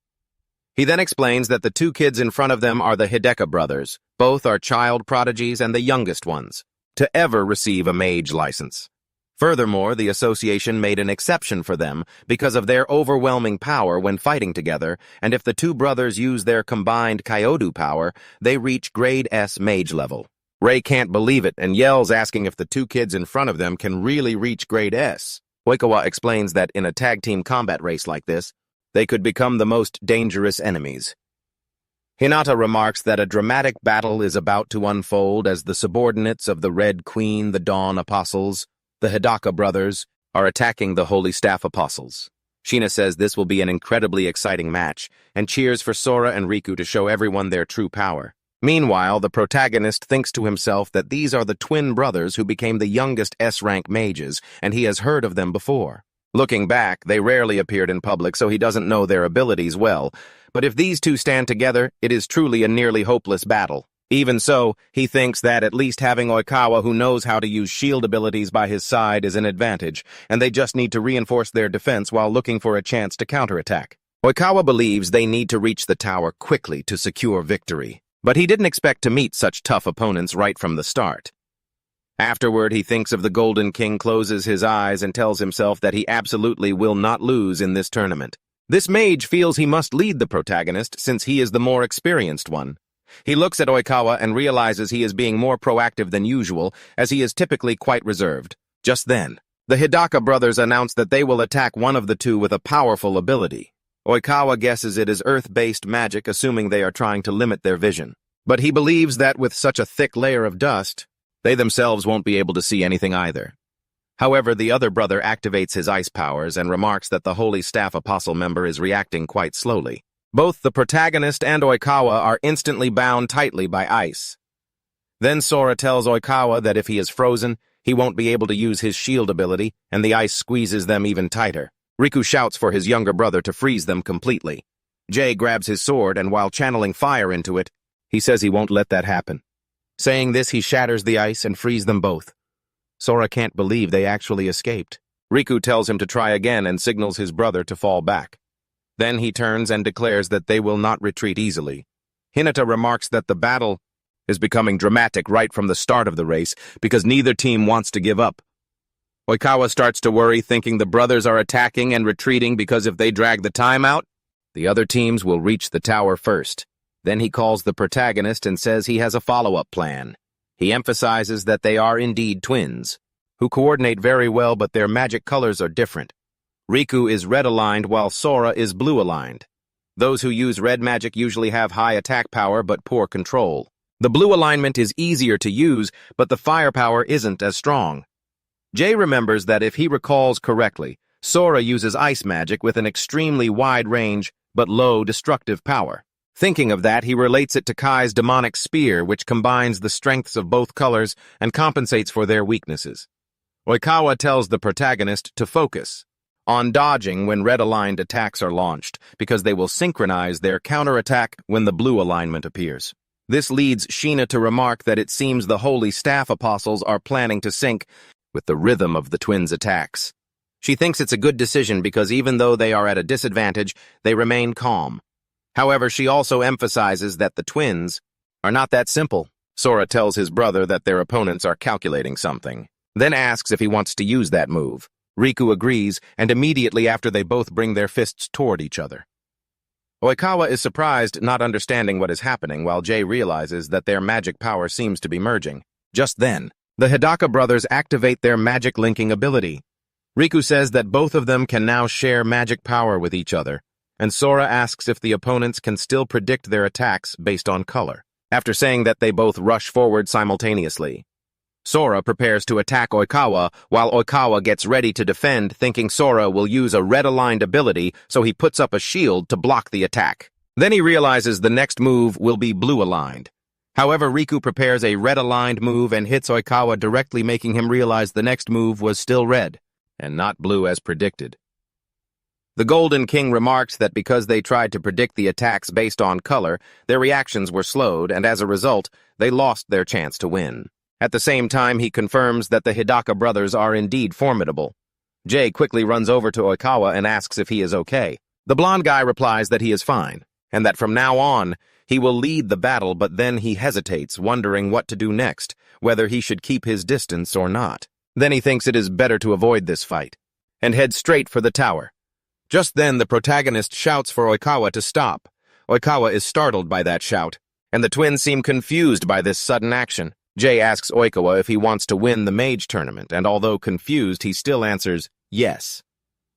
He then explains that the 2 kids in front of them are the Hideka brothers. Both are child prodigies and the youngest ones to ever receive a mage license. Furthermore, the association made an exception for them because of their overwhelming power when fighting together, and if the 2 brothers use their combined Kyodu power, they reach grade S mage level. Rei can't believe it and yells, asking if the 2 kids in front of them can really reach grade S. Oikawa explains that in a tag team combat race like this, they could become the most dangerous enemies. Hinata remarks that a dramatic battle is about to unfold as the subordinates of the Red Queen, the Dawn Apostles, the Hidaka brothers, are attacking the Holy Staff Apostles. Shina says this will be an incredibly exciting match, and cheers for Sora and Riku to show everyone their true power. Meanwhile, the protagonist thinks to himself that these are the twin brothers who became the youngest S-rank mages, and he has heard of them before. Looking back, they rarely appeared in public, so he doesn't know their abilities well. But if these two stand together, it is truly a nearly hopeless battle. Even so, he thinks that at least having Oikawa, who knows how to use shield abilities, by his side is an advantage, and they just need to reinforce their defense while looking for a chance to counterattack. Oikawa believes they need to reach the tower quickly to secure victory, but he didn't expect to meet such tough opponents right from the start. Afterward, he thinks of the Golden King, closes his eyes, and tells himself that he absolutely will not lose in this tournament. This mage feels he must lead the protagonist since he is the more experienced one. He looks at Oikawa and realizes he is being more proactive than usual, as he is typically quite reserved. Just then, the Hidaka brothers announce that they will attack one of the two with a powerful ability. Oikawa guesses it is earth-based magic, assuming they are trying to limit their vision. But he believes that with such a thick layer of dust, they themselves won't be able to see anything either. However, the other brother activates his ice powers and remarks that the Holy Staff Apostle member is reacting quite slowly. Both the protagonist and Oikawa are instantly bound tightly by ice. Then Sora tells Oikawa that if he is frozen, he won't be able to use his shield ability, and the ice squeezes them even tighter. Riku shouts for his younger brother to freeze them completely. Jay grabs his sword, and while channeling fire into it, he says he won't let that happen. Saying this, he shatters the ice and frees them both. Sora can't believe they actually escaped. Riku tells him to try again and signals his brother to fall back. Then he turns and declares that they will not retreat easily. Hinata remarks that the battle is becoming dramatic right from the start of the race because neither team wants to give up. Oikawa starts to worry, thinking the brothers are attacking and retreating because if they drag the time out, the other teams will reach the tower first. Then he calls the protagonist and says he has a follow-up plan. He emphasizes that they are indeed twins, who coordinate very well, but their magic colors are different. Riku is red-aligned while Sora is blue-aligned. Those who use red magic usually have high attack power but poor control. The blue alignment is easier to use, but the firepower isn't as strong. Jay remembers that if he recalls correctly, Sora uses ice magic with an extremely wide range but low destructive power. Thinking of that, he relates it to Kai's demonic spear, which combines the strengths of both colors and compensates for their weaknesses. Oikawa tells the protagonist to focus on dodging when red-aligned attacks are launched, because they will synchronize their counterattack when the blue alignment appears. This leads Sheena to remark that it seems the Holy Staff Apostles are planning to sync with the rhythm of the twins' attacks. She thinks it's a good decision because even though they are at a disadvantage, they remain calm. However, she also emphasizes that the twins are not that simple. Sora tells his brother that their opponents are calculating something, then asks if he wants to use that move. Riku agrees, and immediately after they both bring their fists toward each other. Oikawa is surprised, not understanding what is happening, while Jay realizes that their magic power seems to be merging. Just then, the Hidaka brothers activate their magic linking ability. Riku says that both of them can now share magic power with each other, and Sora asks if the opponents can still predict their attacks based on color. After saying that, they both rush forward simultaneously. Sora prepares to attack Oikawa, while Oikawa gets ready to defend, thinking Sora will use a red-aligned ability, so he puts up a shield to block the attack. Then he realizes the next move will be blue-aligned. However, Riku prepares a red-aligned move and hits Oikawa directly, making him realize the next move was still red, and not blue as predicted. The Golden King remarks that because they tried to predict the attacks based on color, their reactions were slowed, and as a result, they lost their chance to win. At the same time, he confirms that the Hidaka brothers are indeed formidable. Jay quickly runs over to Oikawa and asks if he is okay. The blonde guy replies that he is fine, and that from now on, he will lead the battle, but then he hesitates, wondering what to do next, whether he should keep his distance or not. Then he thinks it is better to avoid this fight, and heads straight for the tower. Just then, the protagonist shouts for Oikawa to stop. Oikawa is startled by that shout, and the twins seem confused by this sudden action. Jay asks Oikawa if he wants to win the mage tournament, and although confused, he still answers yes.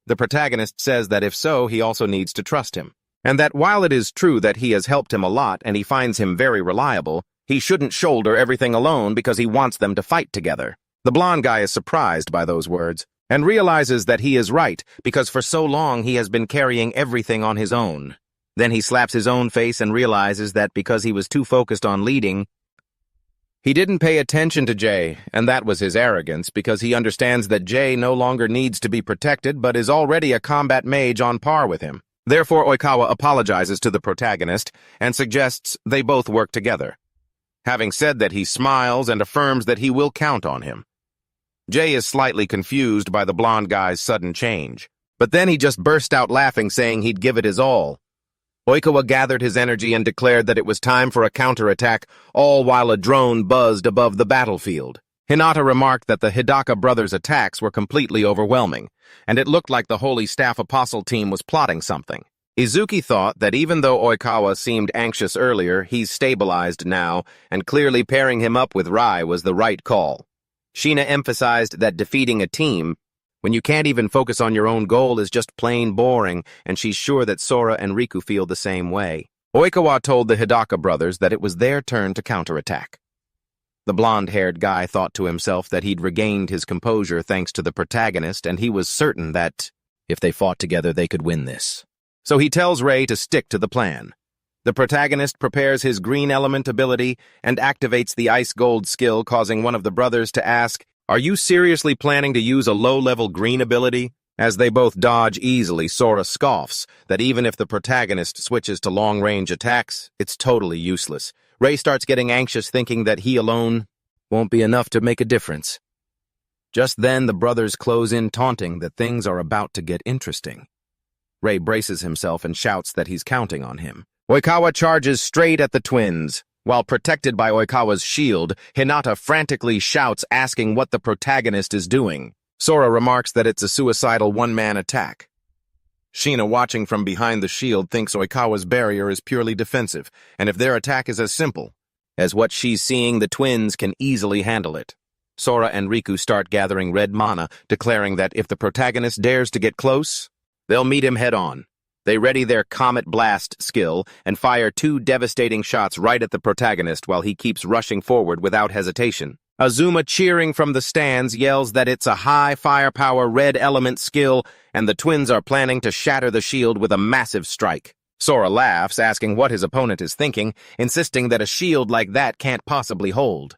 The protagonist says that if so, he also needs to trust him, and that while it is true that he has helped him a lot and he finds him very reliable, he shouldn't shoulder everything alone because he wants them to fight together. The blonde guy is surprised by those words, and realizes that he is right, because for so long he has been carrying everything on his own. Then he slaps his own face and realizes that because he was too focused on leading, he didn't pay attention to Jay, and that was his arrogance, because he understands that Jay no longer needs to be protected but is already a combat mage on par with him. Therefore, Oikawa apologizes to the protagonist and suggests they both work together. Having said that, he smiles and affirms that he will count on him. Jay is slightly confused by the blonde guy's sudden change, but then he just burst out laughing, saying he'd give it his all. Oikawa gathered his energy and declared that it was time for a counterattack, all while a drone buzzed above the battlefield. Hinata remarked that the Hidaka brothers' attacks were completely overwhelming, and it looked like the Holy Staff Apostle team was plotting something. Izuki thought that even though Oikawa seemed anxious earlier, he's stabilized now, and clearly pairing him up with Rai was the right call. Shina emphasized that defeating a team, when you can't even focus on your own goal, is just plain boring, and she's sure that Sora and Riku feel the same way. Oikawa told the Hidaka brothers that it was their turn to counterattack. The blonde-haired guy thought to himself that he'd regained his composure thanks to the protagonist, and he was certain that, if they fought together, they could win this. So he tells Ray to stick to the plan. The protagonist prepares his green element ability and activates the ice gold skill, causing one of the brothers to ask, "Are you seriously planning to use a low-level green ability?" As they both dodge easily, Sora scoffs that even if the protagonist switches to long-range attacks, it's totally useless. Ray starts getting anxious, thinking that he alone won't be enough to make a difference. Just then, the brothers close in, taunting that things are about to get interesting. Ray braces himself and shouts that he's counting on him. Oikawa charges straight at the twins. While protected by Oikawa's shield, Hinata frantically shouts, asking what the protagonist is doing. Sora remarks that it's a suicidal one-man attack. Shina, watching from behind the shield, thinks Oikawa's barrier is purely defensive, and if their attack is as simple as what she's seeing, the twins can easily handle it. Sora and Riku start gathering red mana, declaring that if the protagonist dares to get close, they'll meet him head-on. They ready their Comet Blast skill and fire 2 devastating shots right at the protagonist while he keeps rushing forward without hesitation. Azuma, cheering from the stands, yells that it's a high firepower red element skill and the twins are planning to shatter the shield with a massive strike. Sora laughs, asking what his opponent is thinking, insisting that a shield like that can't possibly hold.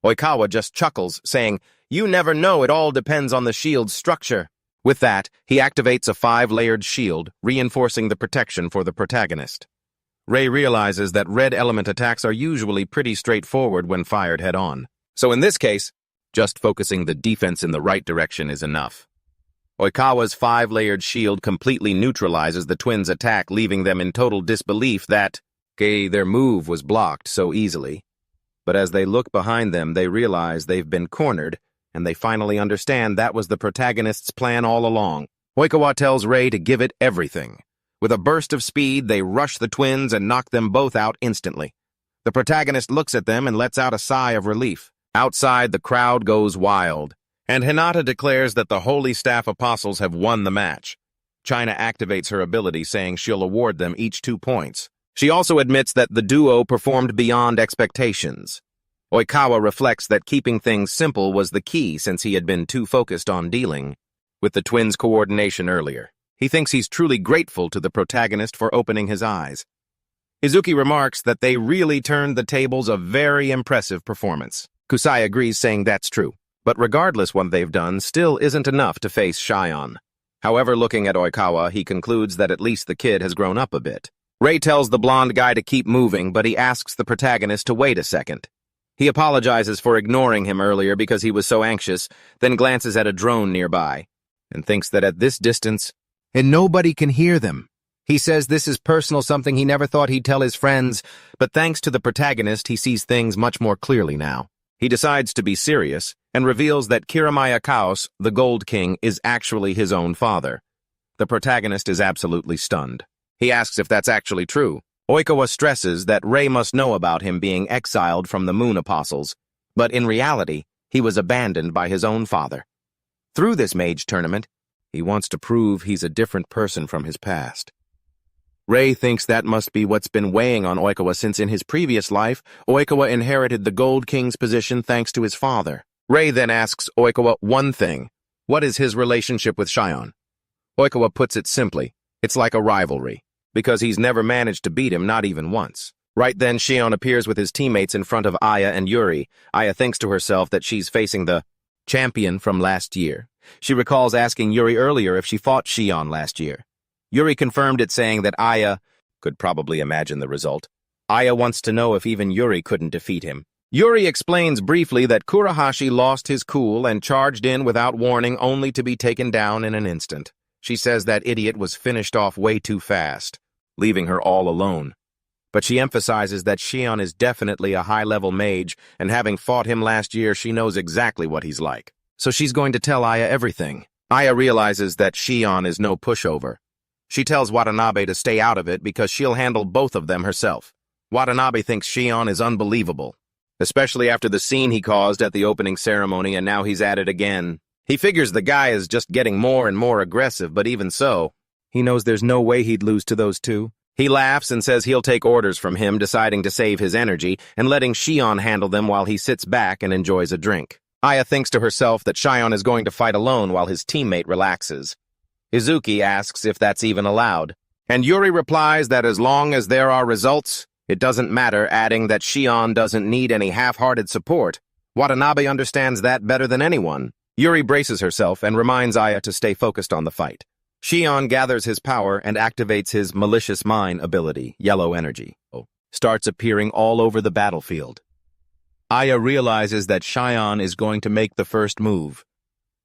Oikawa just chuckles, saying, "You never know, it all depends on the shield's structure." With that, he activates a 5-layered shield, reinforcing the protection for the protagonist. Ray realizes that red element attacks are usually pretty straightforward when fired head-on. So in this case, just focusing the defense in the right direction is enough. Oikawa's 5-layered shield completely neutralizes the twins' attack, leaving them in total disbelief that, their move was blocked so easily. But as they look behind them, they realize they've been cornered, and they finally understand that was the protagonist's plan all along. Oikawa tells Ray to give it everything. With a burst of speed, they rush the twins and knock them both out instantly. The protagonist looks at them and lets out a sigh of relief. Outside, the crowd goes wild, and Hinata declares that the Holy Staff Apostles have won the match. China activates her ability, saying she'll award them each 2 points. She also admits that the duo performed beyond expectations. Oikawa reflects that keeping things simple was the key since he had been too focused on dealing with the twins' coordination earlier. He thinks he's truly grateful to the protagonist for opening his eyes. Izuki remarks that they really turned the tables, a very impressive performance. Kusai agrees, saying that's true. But regardless what they've done, still isn't enough to face Shion. However, looking at Oikawa, he concludes that at least the kid has grown up a bit. Ray tells the blonde guy to keep moving, but he asks the protagonist to wait a second. He apologizes for ignoring him earlier because he was so anxious, then glances at a drone nearby, and thinks that at this distance, and nobody can hear them. He says this is personal, something he never thought he'd tell his friends, but thanks to the protagonist, he sees things much more clearly now. He decides to be serious, and reveals that Kiramaya Chaos, the Gold King, is actually his own father. The protagonist is absolutely stunned. He asks if that's actually true. Oikawa stresses that Ray must know about him being exiled from the Moon Apostles, but in reality, he was abandoned by his own father. Through this mage tournament, he wants to prove he's a different person from his past. Ray thinks that must be what's been weighing on Oikawa since in his previous life, Oikawa inherited the Gold King's position thanks to his father. Ray then asks Oikawa one thing: what is his relationship with Shion? Oikawa puts it simply, it's like a rivalry, because he's never managed to beat him, not even once. Right then, Shion appears with his teammates in front of Aya and Yuri. Aya thinks to herself that she's facing the champion from last year. She recalls asking Yuri earlier if she fought Shion last year. Yuri confirmed it, saying that Aya could probably imagine the result. Aya wants to know if even Yuri couldn't defeat him. Yuri explains briefly that Kurahashi lost his cool and charged in without warning, only to be taken down in an instant. She says that idiot was finished off way too fast, leaving her all alone. but she emphasizes that Shion is definitely a high-level mage, and having fought him last year, she knows exactly what he's like. So she's going to tell Aya everything. Aya realizes that Shion is no pushover. She tells Watanabe to stay out of it because she'll handle both of them herself. Watanabe thinks Shion is unbelievable, especially after the scene he caused at the opening ceremony, and now he's at it again. He figures the guy is just getting more and more aggressive, but even so, he knows there's no way he'd lose to those two. He laughs and says he'll take orders from him, deciding to save his energy and letting Shion handle them while he sits back and enjoys a drink. Aya thinks to herself that Shion is going to fight alone while his teammate relaxes. Izuki asks if that's even allowed, and Yuri replies that as long as there are results, it doesn't matter, adding that Shion doesn't need any half-hearted support. Watanabe understands that better than anyone. Yuri braces herself and reminds Aya to stay focused on the fight. Shion gathers his power and activates his malicious mind ability, yellow energy, starts appearing all over the battlefield. Aya realizes that Shion is going to make the first move.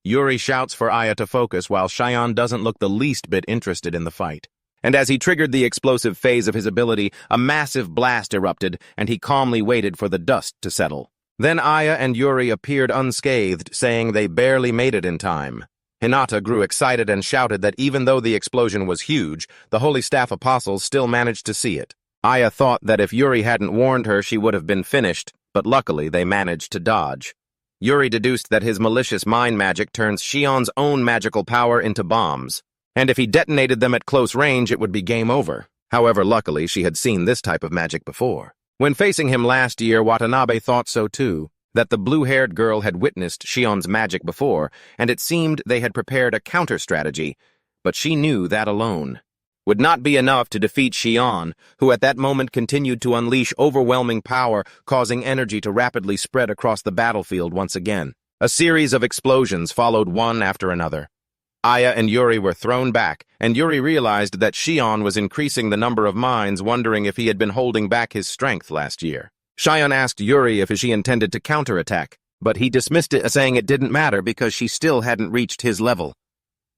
Yuri shouts for Aya to focus while Shion doesn't look the least bit interested in the fight. And as he triggered the explosive phase of his ability, a massive blast erupted, and he calmly waited for the dust to settle. Then Aya and Yuri appeared unscathed, saying they barely made it in time. Hinata grew excited and shouted that even though the explosion was huge, the Holy Staff Apostles still managed to see it. Aya thought that if Yuri hadn't warned her, she would have been finished, but luckily they managed to dodge. Yuri deduced that his malicious mind magic turns Shion's own magical power into bombs, and if he detonated them at close range, it would be game over. However, luckily, she had seen this type of magic before. When facing him last year, Watanabe thought so too, that the blue-haired girl had witnessed Shion's magic before, and it seemed they had prepared a counter-strategy, but she knew that alone would not be enough to defeat Shion, who at that moment continued to unleash overwhelming power, causing energy to rapidly spread across the battlefield once again. A series of explosions followed one after another. Aya and Yuri were thrown back, and Yuri realized that Shion was increasing the number of mines, wondering if he had been holding back his strength last year. Shion asked Yuri if she intended to counterattack, but he dismissed it, saying it didn't matter because she still hadn't reached his level.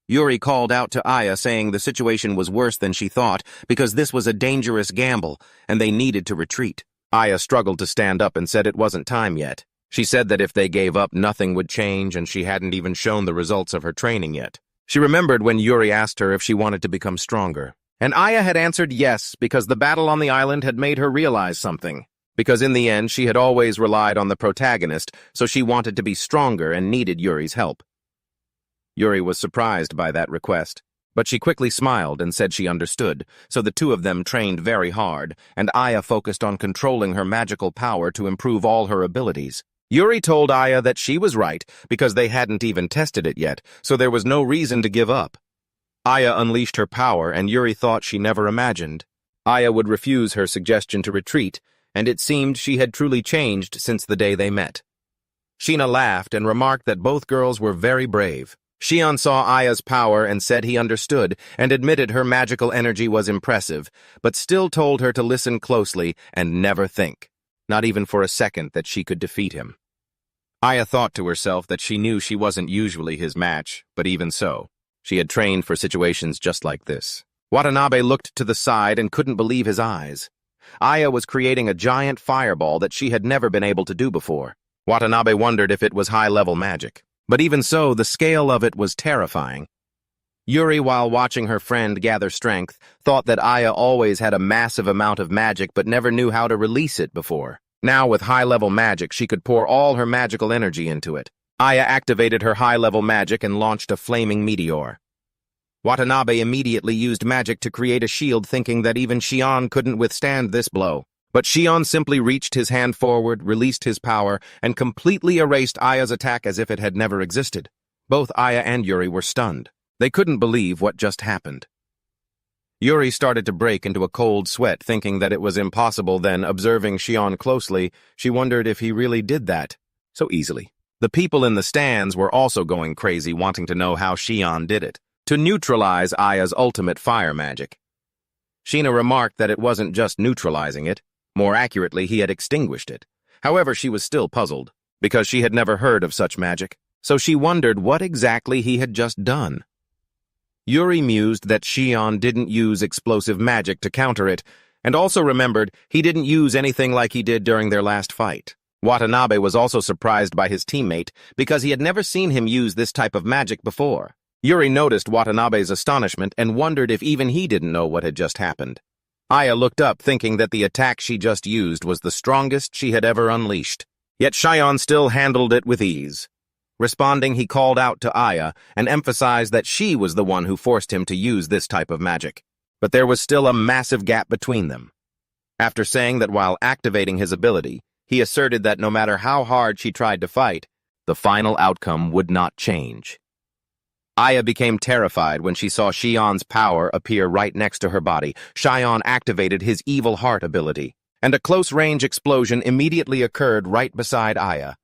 Yuri called out to Aya, saying the situation was worse than she thought because this was a dangerous gamble, and they needed to retreat. Aya struggled to stand up and said it wasn't time yet. She said that if they gave up, nothing would change, and she hadn't even shown the results of her training yet. She remembered when Yuri asked her if she wanted to become stronger. And Aya had answered yes, because the battle on the island had made her realize something. Because in the end, she had always relied on the protagonist, so she wanted to be stronger and needed Yuri's help. Yuri was surprised by that request, but she quickly smiled and said she understood, so the two of them trained very hard, and Aya focused on controlling her magical power to improve all her abilities. Yuri told Aya that she was right, because they hadn't even tested it yet, so there was no reason to give up. Aya unleashed her power, and Yuri thought she never imagined. Aya would refuse her suggestion to retreat, and it seemed she had truly changed since the day they met. Sheena laughed and remarked that both girls were very brave. Shion saw Aya's power and said he understood, and admitted her magical energy was impressive, but still told her to listen closely and never think, not even for a second, that she could defeat him. Aya thought to herself that she knew she wasn't usually his match, but even so, she had trained for situations just like this. Watanabe looked to the side and couldn't believe his eyes. Aya was creating a giant fireball that she had never been able to do before. Watanabe wondered if it was high-level magic. But even so, the scale of it was terrifying. Yuri, while watching her friend gather strength, thought that Aya always had a massive amount of magic but never knew how to release it before. Now, with high-level magic, she could pour all her magical energy into it. Aya activated her high-level magic and launched a flaming meteor. Watanabe immediately used magic to create a shield, thinking that even Shion couldn't withstand this blow. But Shion simply reached his hand forward, released his power, and completely erased Aya's attack as if it had never existed. Both Aya and Yuri were stunned. They couldn't believe what just happened. Yuri started to break into a cold sweat, thinking that it was impossible. Then, observing Shion closely, she wondered if he really did that so easily. The people in the stands were also going crazy, wanting to know how Shion did it, to neutralize Aya's ultimate fire magic. Sheena remarked that it wasn't just neutralizing it. More accurately, he had extinguished it. However, she was still puzzled, because she had never heard of such magic, so she wondered what exactly he had just done. Yuri mused that Shion didn't use explosive magic to counter it, and also remembered he didn't use anything like he did during their last fight. Watanabe was also surprised by his teammate because he had never seen him use this type of magic before. Yuri noticed Watanabe's astonishment and wondered if even he didn't know what had just happened. Aya looked up thinking that the attack she just used was the strongest she had ever unleashed. Yet Shion still handled it with ease. Responding, he called out to Aya and emphasized that she was the one who forced him to use this type of magic. But there was still a massive gap between them. After saying that while activating his ability, he asserted that no matter how hard she tried to fight, the final outcome would not change. Aya became terrified when she saw Shion's power appear right next to her body. Shion activated his evil heart ability, and a close-range explosion immediately occurred right beside Aya.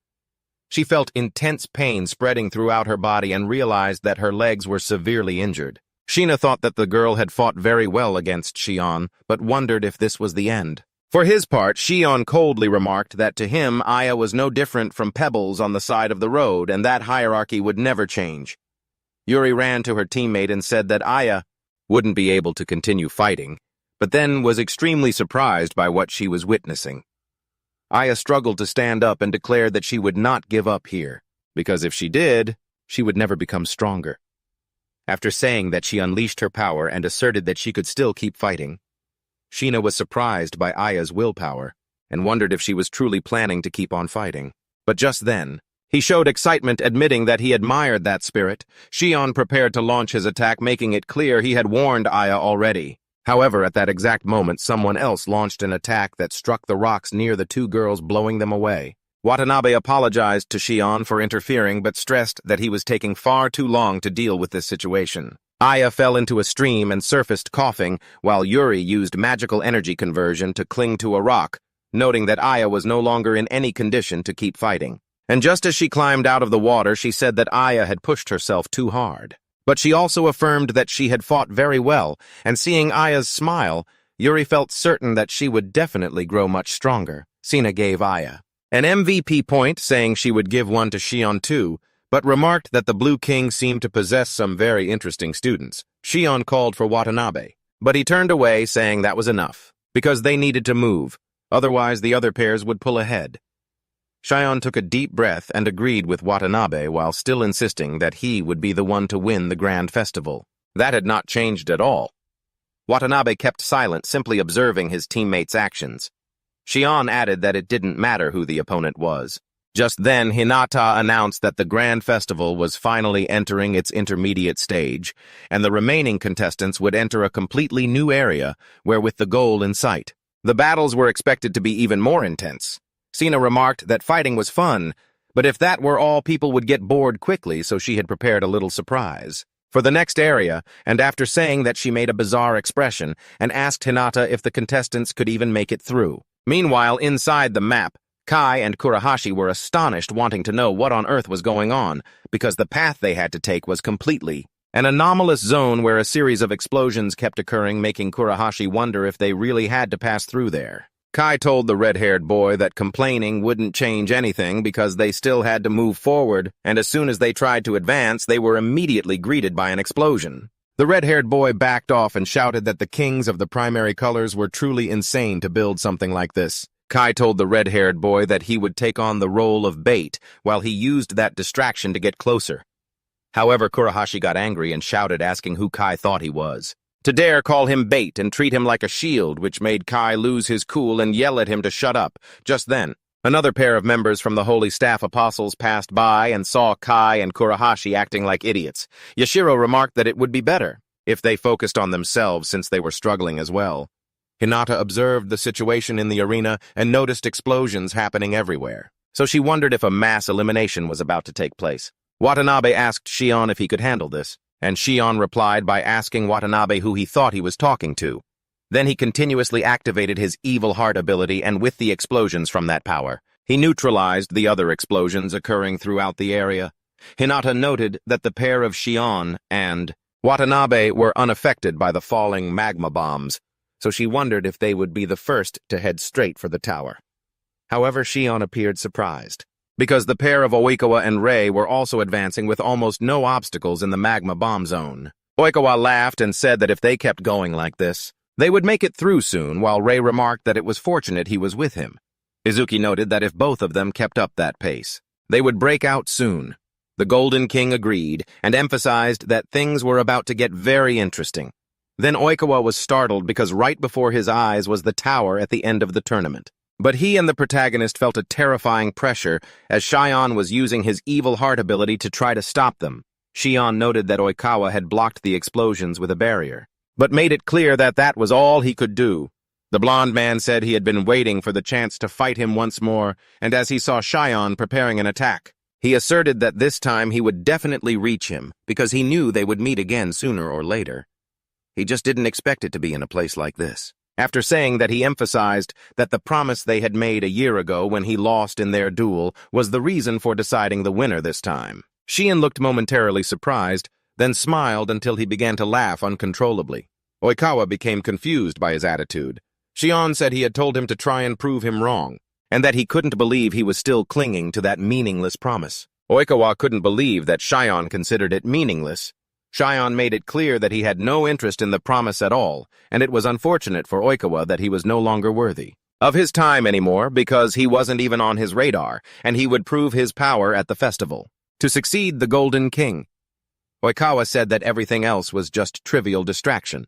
She felt intense pain spreading throughout her body and realized that her legs were severely injured. Sheena thought that the girl had fought very well against Shion, but wondered if this was the end. For his part, Shion coldly remarked that to him, Aya was no different from pebbles on the side of the road, and that hierarchy would never change. Yuri ran to her teammate and said that Aya wouldn't be able to continue fighting, but then was extremely surprised by what she was witnessing. Aya struggled to stand up and declared that she would not give up here, because if she did, she would never become stronger. After saying that she unleashed her power and asserted that she could still keep fighting, Sheena was surprised by Aya's willpower and wondered if she was truly planning to keep on fighting. But just then, he showed excitement, admitting that he admired that spirit. Shion prepared to launch his attack, making it clear he had warned Aya already. However, at that exact moment, someone else launched an attack that struck the rocks near the two girls, blowing them away. Watanabe apologized to Shion for interfering, but stressed that he was taking far too long to deal with this situation. Aya fell into a stream and surfaced coughing, while Yuri used magical energy conversion to cling to a rock, noting that Aya was no longer in any condition to keep fighting. And just as she climbed out of the water, she said that Aya had pushed herself too hard. But she also affirmed that she had fought very well, and seeing Aya's smile, Yuri felt certain that she would definitely grow much stronger. Sina gave Aya an MVP point, saying she would give one to Shion too, but remarked that the Blue King seemed to possess some very interesting students. Shion called for Watanabe, but he turned away, saying that was enough, because they needed to move, otherwise the other pairs would pull ahead. Shion took a deep breath and agreed with Watanabe while still insisting that he would be the one to win the grand festival. That had not changed at all. Watanabe kept silent, simply observing his teammates' actions. Shion added that it didn't matter who the opponent was. Just then, Hinata announced that the grand festival was finally entering its intermediate stage, and the remaining contestants would enter a completely new area, where with the goal in sight. The battles were expected to be even more intense. Sina remarked that fighting was fun, but if that were all, people would get bored quickly, so she had prepared a little surprise for the next area, and after saying that, she made a bizarre expression and asked Hinata if the contestants could even make it through. Meanwhile, inside the map, Kai and Kurahashi were astonished, wanting to know what on earth was going on, because the path they had to take was completely an anomalous zone where a series of explosions kept occurring, making Kurahashi wonder if they really had to pass through there. Kai told the red-haired boy that complaining wouldn't change anything because they still had to move forward, and as soon as they tried to advance, they were immediately greeted by an explosion. The red-haired boy backed off and shouted that the kings of the primary colors were truly insane to build something like this. Kai told the red-haired boy that he would take on the role of bait while he used that distraction to get closer. However, Kurahashi got angry and shouted, asking who Kai thought he was. To dare call him bait and treat him like a shield, which made Kai lose his cool and yell at him to shut up. Just then, another pair of members from the Holy Staff Apostles passed by and saw Kai and Kurahashi acting like idiots. Yashiro remarked that it would be better if they focused on themselves since they were struggling as well. Hinata observed the situation in the arena and noticed explosions happening everywhere, so she wondered if a mass elimination was about to take place. Watanabe asked Shion if he could handle this, and Shion replied by asking Watanabe who he thought he was talking to. Then he continuously activated his evil heart ability, and with the explosions from that power, he neutralized the other explosions occurring throughout the area. Hinata noted that the pair of Shion and Watanabe were unaffected by the falling magma bombs, so she wondered if they would be the first to head straight for the tower. However, Shion appeared surprised, because the pair of Oikawa and Rei were also advancing with almost no obstacles in the magma bomb zone. Oikawa laughed and said that if they kept going like this, They would make it through soon, while Rei remarked that it was fortunate he was with him. Izuki noted that if both of them kept up that pace, they would break out soon. The Golden King agreed and emphasized that things were about to get very interesting. Then Oikawa was startled because right before his eyes was the tower at the end of the tournament. But he and the protagonist felt a terrifying pressure as Shion was using his evil heart ability to try to stop them. Shion noted that Oikawa had blocked the explosions with a barrier, but made it clear that that was all he could do. The blond man said he had been waiting for the chance to fight him once more, and as he saw Shion preparing an attack, he asserted that this time he would definitely reach him because he knew they would meet again sooner or later. He just didn't expect it to be in a place like this. After saying that, he emphasized that the promise they had made a year ago when he lost in their duel was the reason for deciding the winner this time. Shion looked momentarily surprised, then smiled until he began to laugh uncontrollably. Oikawa became confused by his attitude. Shion said he had told him to try and prove him wrong, and that he couldn't believe he was still clinging to that meaningless promise. Oikawa couldn't believe that Shion considered it meaningless. Shion made it clear that he had no interest in the promise at all, and it was unfortunate for Oikawa that he was no longer worthy of his time anymore because he wasn't even on his radar, and he would prove his power at the festival to succeed the Golden King. Oikawa said that everything else was just trivial distraction.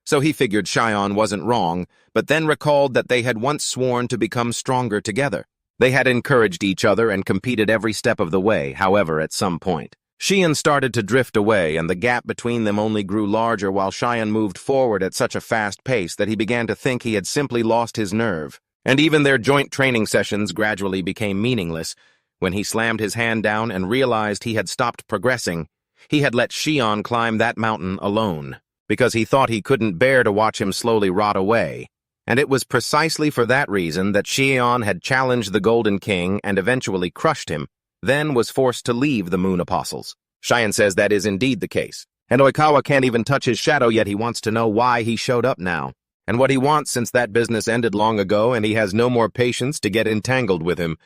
So he figured Shion wasn't wrong, but then recalled that they had once sworn to become stronger together. They had encouraged each other and competed every step of the way. However, at some point, Shion started to drift away, and the gap between them only grew larger while Shion moved forward at such a fast pace that he began to think he had simply lost his nerve. And even their joint training sessions gradually became meaningless. When he slammed his hand down and realized he had stopped progressing, he had let Shion climb that mountain alone, because he thought he couldn't bear to watch him slowly rot away. And it was precisely for that reason that Shion had challenged the Golden King and eventually crushed him, then was forced to leave the Moon Apostles. Shion says that is indeed the case, and Oikawa can't even touch his shadow yet. He wants to know why he showed up now, and what he wants since that business ended long ago, and he has no more patience to get entangled with him.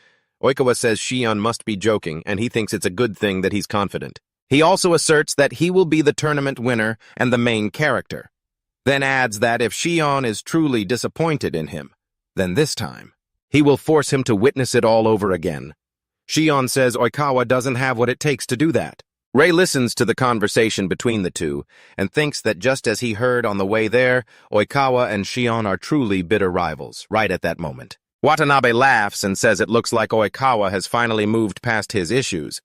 Oikawa says Shion must be joking, and he thinks it's a good thing that he's confident. He also asserts that he will be the tournament winner and the main character, then adds that if Shion is truly disappointed in him, then this time, he will force him to witness it all over again. Shion says Oikawa doesn't have what it takes to do that. Rei listens to the conversation between the two and thinks that just as he heard on the way there, Oikawa and Shion are truly bitter rivals, right at that moment. Watanabe laughs and says it looks like Oikawa has finally moved past his issues.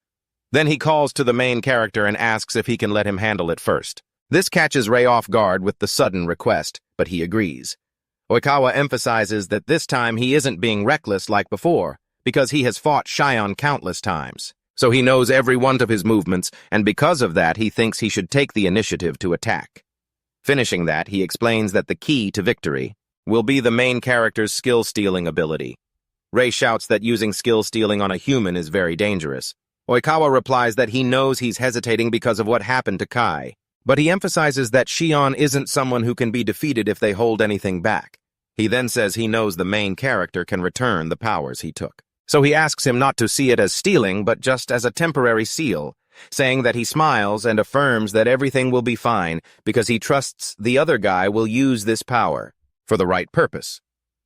Then he calls to the main character and asks if he can let him handle it first. This catches Rei off guard with the sudden request, but he agrees. Oikawa emphasizes that this time he isn't being reckless like before, because he has fought Shion countless times. So he knows every one of his movements, and because of that he thinks he should take the initiative to attack. Finishing that, he explains that the key to victory will be the main character's skill-stealing ability. Rei shouts that using skill-stealing on a human is very dangerous. Oikawa replies that he knows he's hesitating because of what happened to Kai, but he emphasizes that Shion isn't someone who can be defeated if they hold anything back. He then says he knows the main character can return the powers he took. So he asks him not to see it as stealing, but just as a temporary seal, saying that he smiles and affirms that everything will be fine because he trusts the other guy will use this power for the right purpose.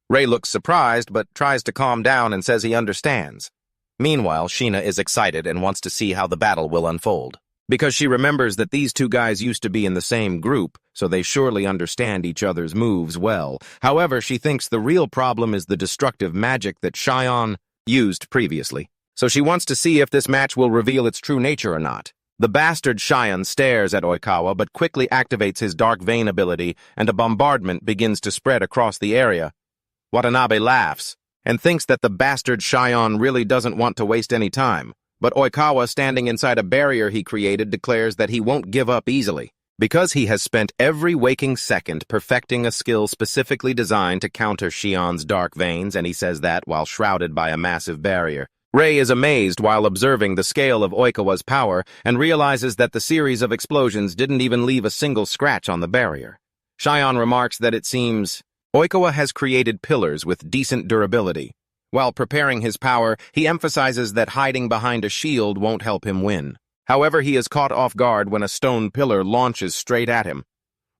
Rei looks surprised, but tries to calm down and says he understands. Meanwhile, Sheena is excited and wants to see how the battle will unfold, because she remembers that these two guys used to be in the same group, so they surely understand each other's moves well. However, she thinks the real problem is the destructive magic that Shion used previously, so she wants to see if this match will reveal its true nature or not. The bastard Shion stares at Oikawa but quickly activates his Dark Vein ability, and a bombardment begins to spread across the area. Watanabe laughs and thinks that the bastard Shion really doesn't want to waste any time, but Oikawa, standing inside a barrier he created, declares that he won't give up easily, because he has spent every waking second perfecting a skill specifically designed to counter Shion's dark veins, and he says that while shrouded by a massive barrier. Rei is amazed while observing the scale of Oikawa's power and realizes that the series of explosions didn't even leave a single scratch on the barrier. Shion remarks that it seems Oikawa has created pillars with decent durability. While preparing his power, he emphasizes that hiding behind a shield won't help him win. However, he is caught off guard when a stone pillar launches straight at him.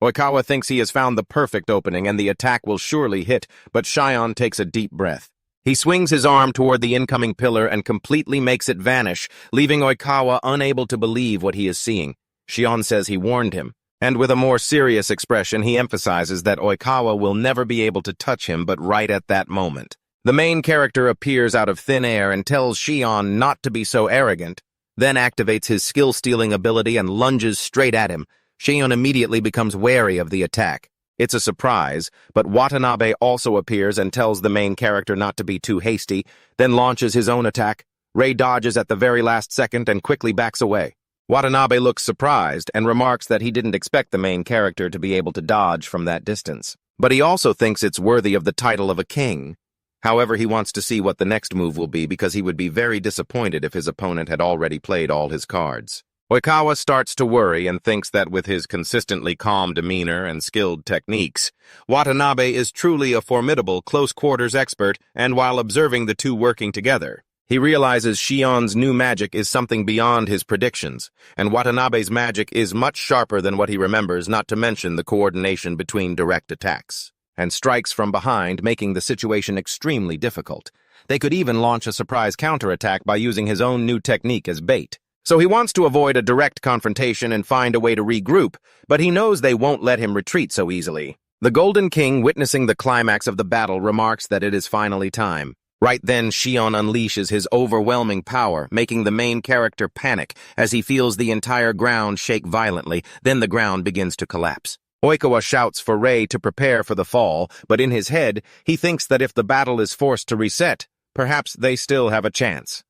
Oikawa thinks he has found the perfect opening and the attack will surely hit, but Shion takes a deep breath. He swings his arm toward the incoming pillar and completely makes it vanish, leaving Oikawa unable to believe what he is seeing. Shion says he warned him, and with a more serious expression he emphasizes that Oikawa will never be able to touch him but right at that moment. The main character appears out of thin air and tells Shion not to be so arrogant, then activates his skill-stealing ability and lunges straight at him. Shion immediately becomes wary of the attack. It's a surprise, but Watanabe also appears and tells the main character not to be too hasty, then launches his own attack. Rei dodges at the very last second and quickly backs away. Watanabe looks surprised and remarks that he didn't expect the main character to be able to dodge from that distance. But he also thinks it's worthy of the title of a king. However, he wants to see what the next move will be because he would be very disappointed if his opponent had already played all his cards. Oikawa starts to worry and thinks that with his consistently calm demeanor and skilled techniques, Watanabe is truly a formidable close-quarters expert, and while observing the two working together, he realizes Shion's new magic is something beyond his predictions, and Watanabe's magic is much sharper than what he remembers, not to mention the coordination between direct attacks, and strikes from behind, making the situation extremely difficult. They could even launch a surprise counterattack by using his own new technique as bait. So he wants to avoid a direct confrontation and find a way to regroup, but he knows they won't let him retreat so easily. The Golden King, witnessing the climax of the battle, remarks that it is finally time. Right then, Shion unleashes his overwhelming power, making the main character panic as he feels the entire ground shake violently. Then the ground begins to collapse. Oikawa shouts for Rei to prepare for the fall, but in his head, he thinks that if the battle is forced to reset, perhaps they still have a chance.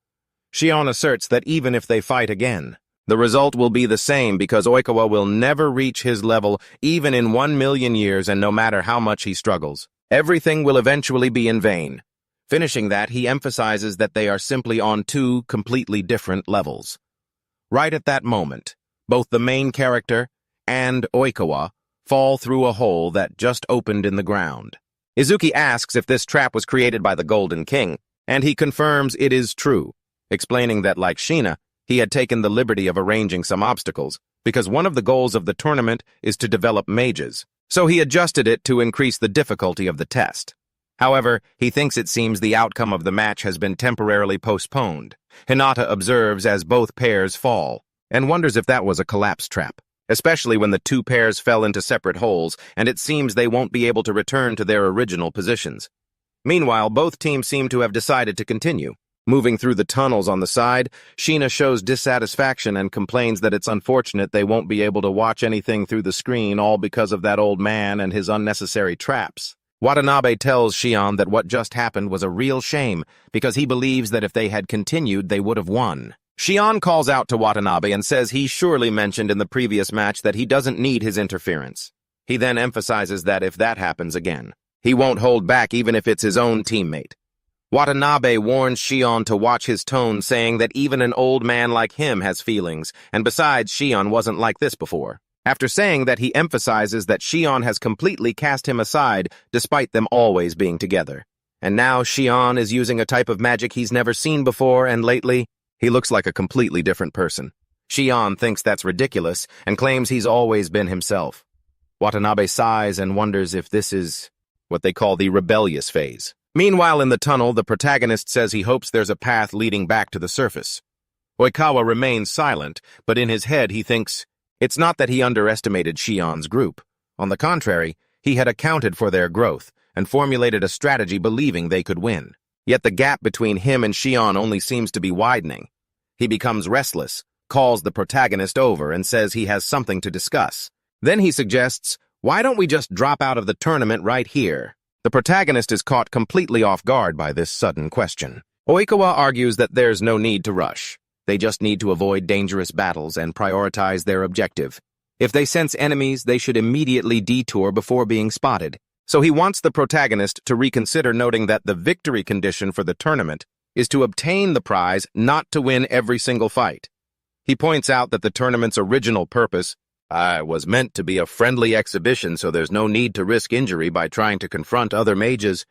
Shion asserts that even if they fight again, the result will be the same because Oikawa will never reach his level even in 1,000,000 years, and no matter how much he struggles, everything will eventually be in vain. Finishing that, he emphasizes that they are simply on two completely different levels. Right at that moment, both the main character and Oikawa fall through a hole that just opened in the ground. Izuki asks if this trap was created by the Golden King, and he confirms it is true, explaining that, like Shina, he had taken the liberty of arranging some obstacles, because one of the goals of the tournament is to develop mages, so he adjusted it to increase the difficulty of the test. However, he thinks it seems the outcome of the match has been temporarily postponed. Hinata observes as both pairs fall, and wonders if that was a collapse trap, especially when the two pairs fell into separate holes, and it seems they won't be able to return to their original positions. Meanwhile, both teams seem to have decided to continue. Moving through the tunnels on the side, Shina shows dissatisfaction and complains that it's unfortunate they won't be able to watch anything through the screen, all because of that old man and his unnecessary traps. Watanabe tells Shion that what just happened was a real shame, because he believes that if they had continued, they would have won. Shion calls out to Watanabe and says he surely mentioned in the previous match that he doesn't need his interference. He then emphasizes that if that happens again, he won't hold back even if it's his own teammate. Watanabe warns Shion to watch his tone, saying that even an old man like him has feelings, and besides, Shion wasn't like this before. After saying that, he emphasizes that Shion has completely cast him aside, despite them always being together. And now Shion is using a type of magic he's never seen before, and lately, he looks like a completely different person. Shion thinks that's ridiculous, and claims he's always been himself. Watanabe sighs and wonders if this is what they call the rebellious phase. Meanwhile, in the tunnel, the protagonist says he hopes there's a path leading back to the surface. Oikawa remains silent, but in his head he thinks it's not that he underestimated Shion's group. On the contrary, he had accounted for their growth and formulated a strategy believing they could win. Yet the gap between him and Shion only seems to be widening. He becomes restless, calls the protagonist over, and says he has something to discuss. Then he suggests, "Why don't we just drop out of the tournament right here?" The protagonist is caught completely off guard by this sudden question. Oikawa argues that there's no need to rush. They just need to avoid dangerous battles and prioritize their objective. If they sense enemies, they should immediately detour before being spotted. So he wants the protagonist to reconsider, noting that the victory condition for the tournament is to obtain the prize, not to win every single fight. He points out that the tournament's original purpose was meant to be a friendly exhibition, so there's no need to risk injury by trying to confront other mages.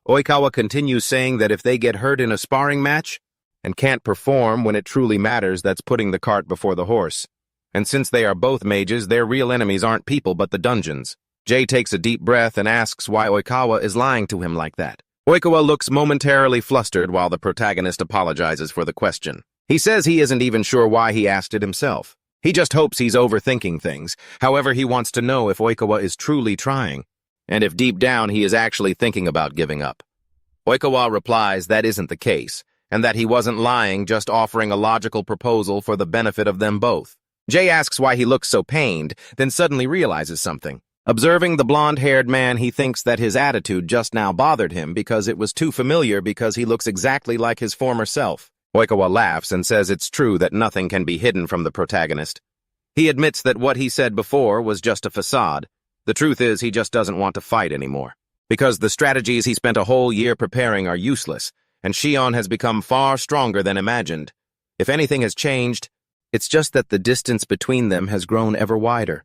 Oikawa continues, saying that if they get hurt in a sparring match and can't perform when it truly matters, that's putting the cart before the horse. And since they are both mages, their real enemies aren't people but the dungeons. Jay takes a deep breath and asks why Oikawa is lying to him like that. Oikawa looks momentarily flustered while the protagonist apologizes for the question. He says he isn't even sure why he asked it himself. He just hopes he's overthinking things. However, he wants to know if Oikawa is truly trying, and if deep down he is actually thinking about giving up. Oikawa replies that isn't the case, and that he wasn't lying, just offering a logical proposal for the benefit of them both. Jay asks why he looks so pained, then suddenly realizes something. Observing the blonde-haired man, he thinks that his attitude just now bothered him because it was too familiar because he looks exactly like his former self. Oikawa laughs and says it's true that nothing can be hidden from the protagonist. He admits that what he said before was just a facade. The truth is he just doesn't want to fight anymore. Because the strategies he spent a whole year preparing are useless, and Shion has become far stronger than imagined. If anything has changed, it's just that the distance between them has grown ever wider.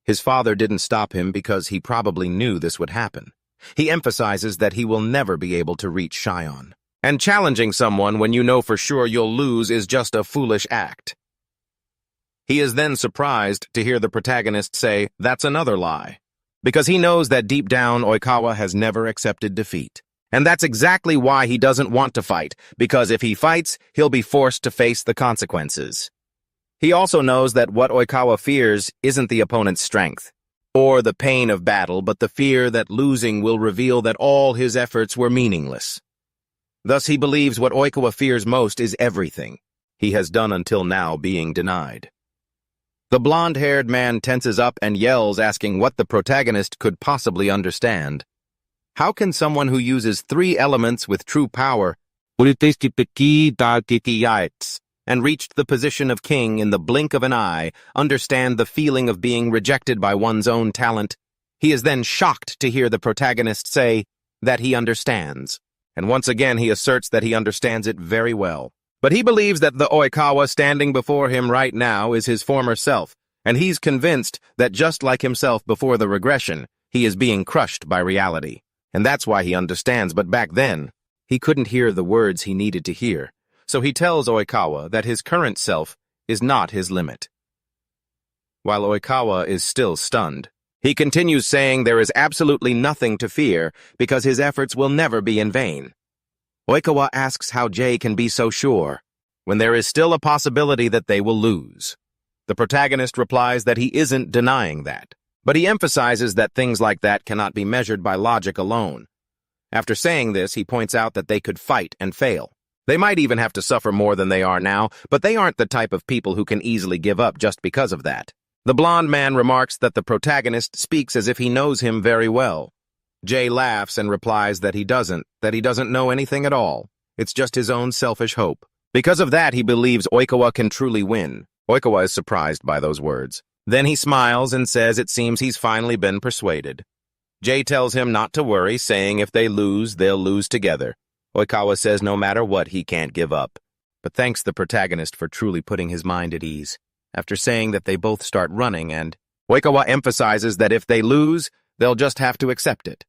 His father didn't stop him because he probably knew this would happen. He emphasizes that he will never be able to reach Shion. And challenging someone when you know for sure you'll lose is just a foolish act. He is then surprised to hear the protagonist say, "That's another lie." Because he knows that deep down Oikawa has never accepted defeat. And that's exactly why he doesn't want to fight, because if he fights, he'll be forced to face the consequences. He also knows that what Oikawa fears isn't the opponent's strength, or the pain of battle, but the fear that losing will reveal that all his efforts were meaningless. Thus he believes what Oikawa fears most is everything he has done until now being denied. The blonde-haired man tenses up and yells, asking what the protagonist could possibly understand. How can someone who uses 3 elements with true power and reached the position of king in the blink of an eye understand the feeling of being rejected by one's own talent? He is then shocked to hear the protagonist say that he understands. And once again he asserts that he understands it very well. But he believes that the Oikawa standing before him right now is his former self, and he's convinced that just like himself before the regression, he is being crushed by reality. And that's why he understands, but back then, he couldn't hear the words he needed to hear. So he tells Oikawa that his current self is not his limit. While Oikawa is still stunned, he continues saying there is absolutely nothing to fear because his efforts will never be in vain. Oikawa asks how Jay can be so sure when there is still a possibility that they will lose. The protagonist replies that he isn't denying that, but he emphasizes that things like that cannot be measured by logic alone. After saying this, he points out that they could fight and fail. They might even have to suffer more than they are now, but they aren't the type of people who can easily give up just because of that. The blonde man remarks that the protagonist speaks as if he knows him very well. Jay laughs and replies that he doesn't know anything at all. It's just his own selfish hope. Because of that, he believes Oikawa can truly win. Oikawa is surprised by those words. Then he smiles and says it seems he's finally been persuaded. Jay tells him not to worry, saying if they lose, they'll lose together. Oikawa says no matter what, he can't give up, but thanks the protagonist for truly putting his mind at ease. After saying that they both start running, and Oikawa emphasizes that if they lose, they'll just have to accept it.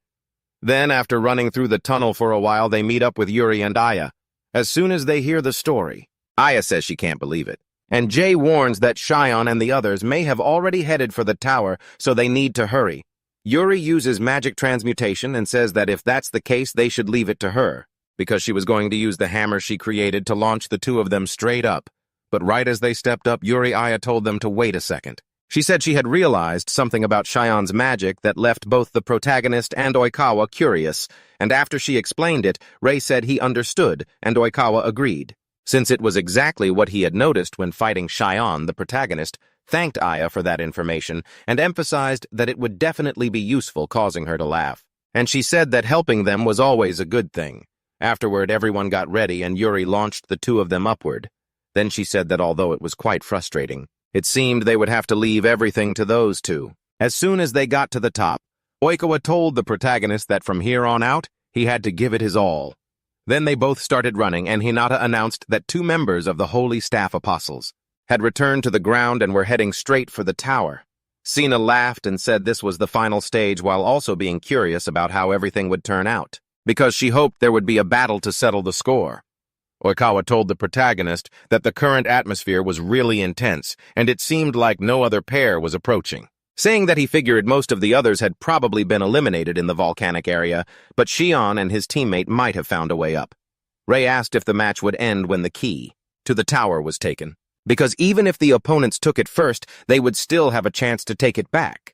Then, after running through the tunnel for a while, they meet up with Yuri and Aya. As soon as they hear the story, Aya says she can't believe it, and Jay warns that Shion and the others may have already headed for the tower, so they need to hurry. Yuri uses magic transmutation and says that if that's the case, they should leave it to her, because she was going to use the hammer she created to launch the 2 of them straight up. But right as they stepped up, Aya told them to wait a second. She said she had realized something about Shion's magic that left both the protagonist and Oikawa curious, and after she explained it, Ray said he understood, and Oikawa agreed. Since it was exactly what he had noticed when fighting Shion, the protagonist thanked Aya for that information and emphasized that it would definitely be useful, causing her to laugh. And she said that helping them was always a good thing. Afterward, everyone got ready and Yuri launched the 2 of them upward. Then she said that although it was quite frustrating, it seemed they would have to leave everything to those 2. As soon as they got to the top, Oikawa told the protagonist that from here on out, he had to give it his all. Then they both started running, and Hinata announced that 2 members of the Holy Staff Apostles had returned to the ground and were heading straight for the tower. Sina laughed and said this was the final stage while also being curious about how everything would turn out, because she hoped there would be a battle to settle the score. Oikawa told the protagonist that the current atmosphere was really intense, and it seemed like no other pair was approaching, saying that he figured most of the others had probably been eliminated in the volcanic area, but Shion and his teammate might have found a way up. Ray asked if the match would end when the key to the tower was taken, because even if the opponents took it first, they would still have a chance to take it back.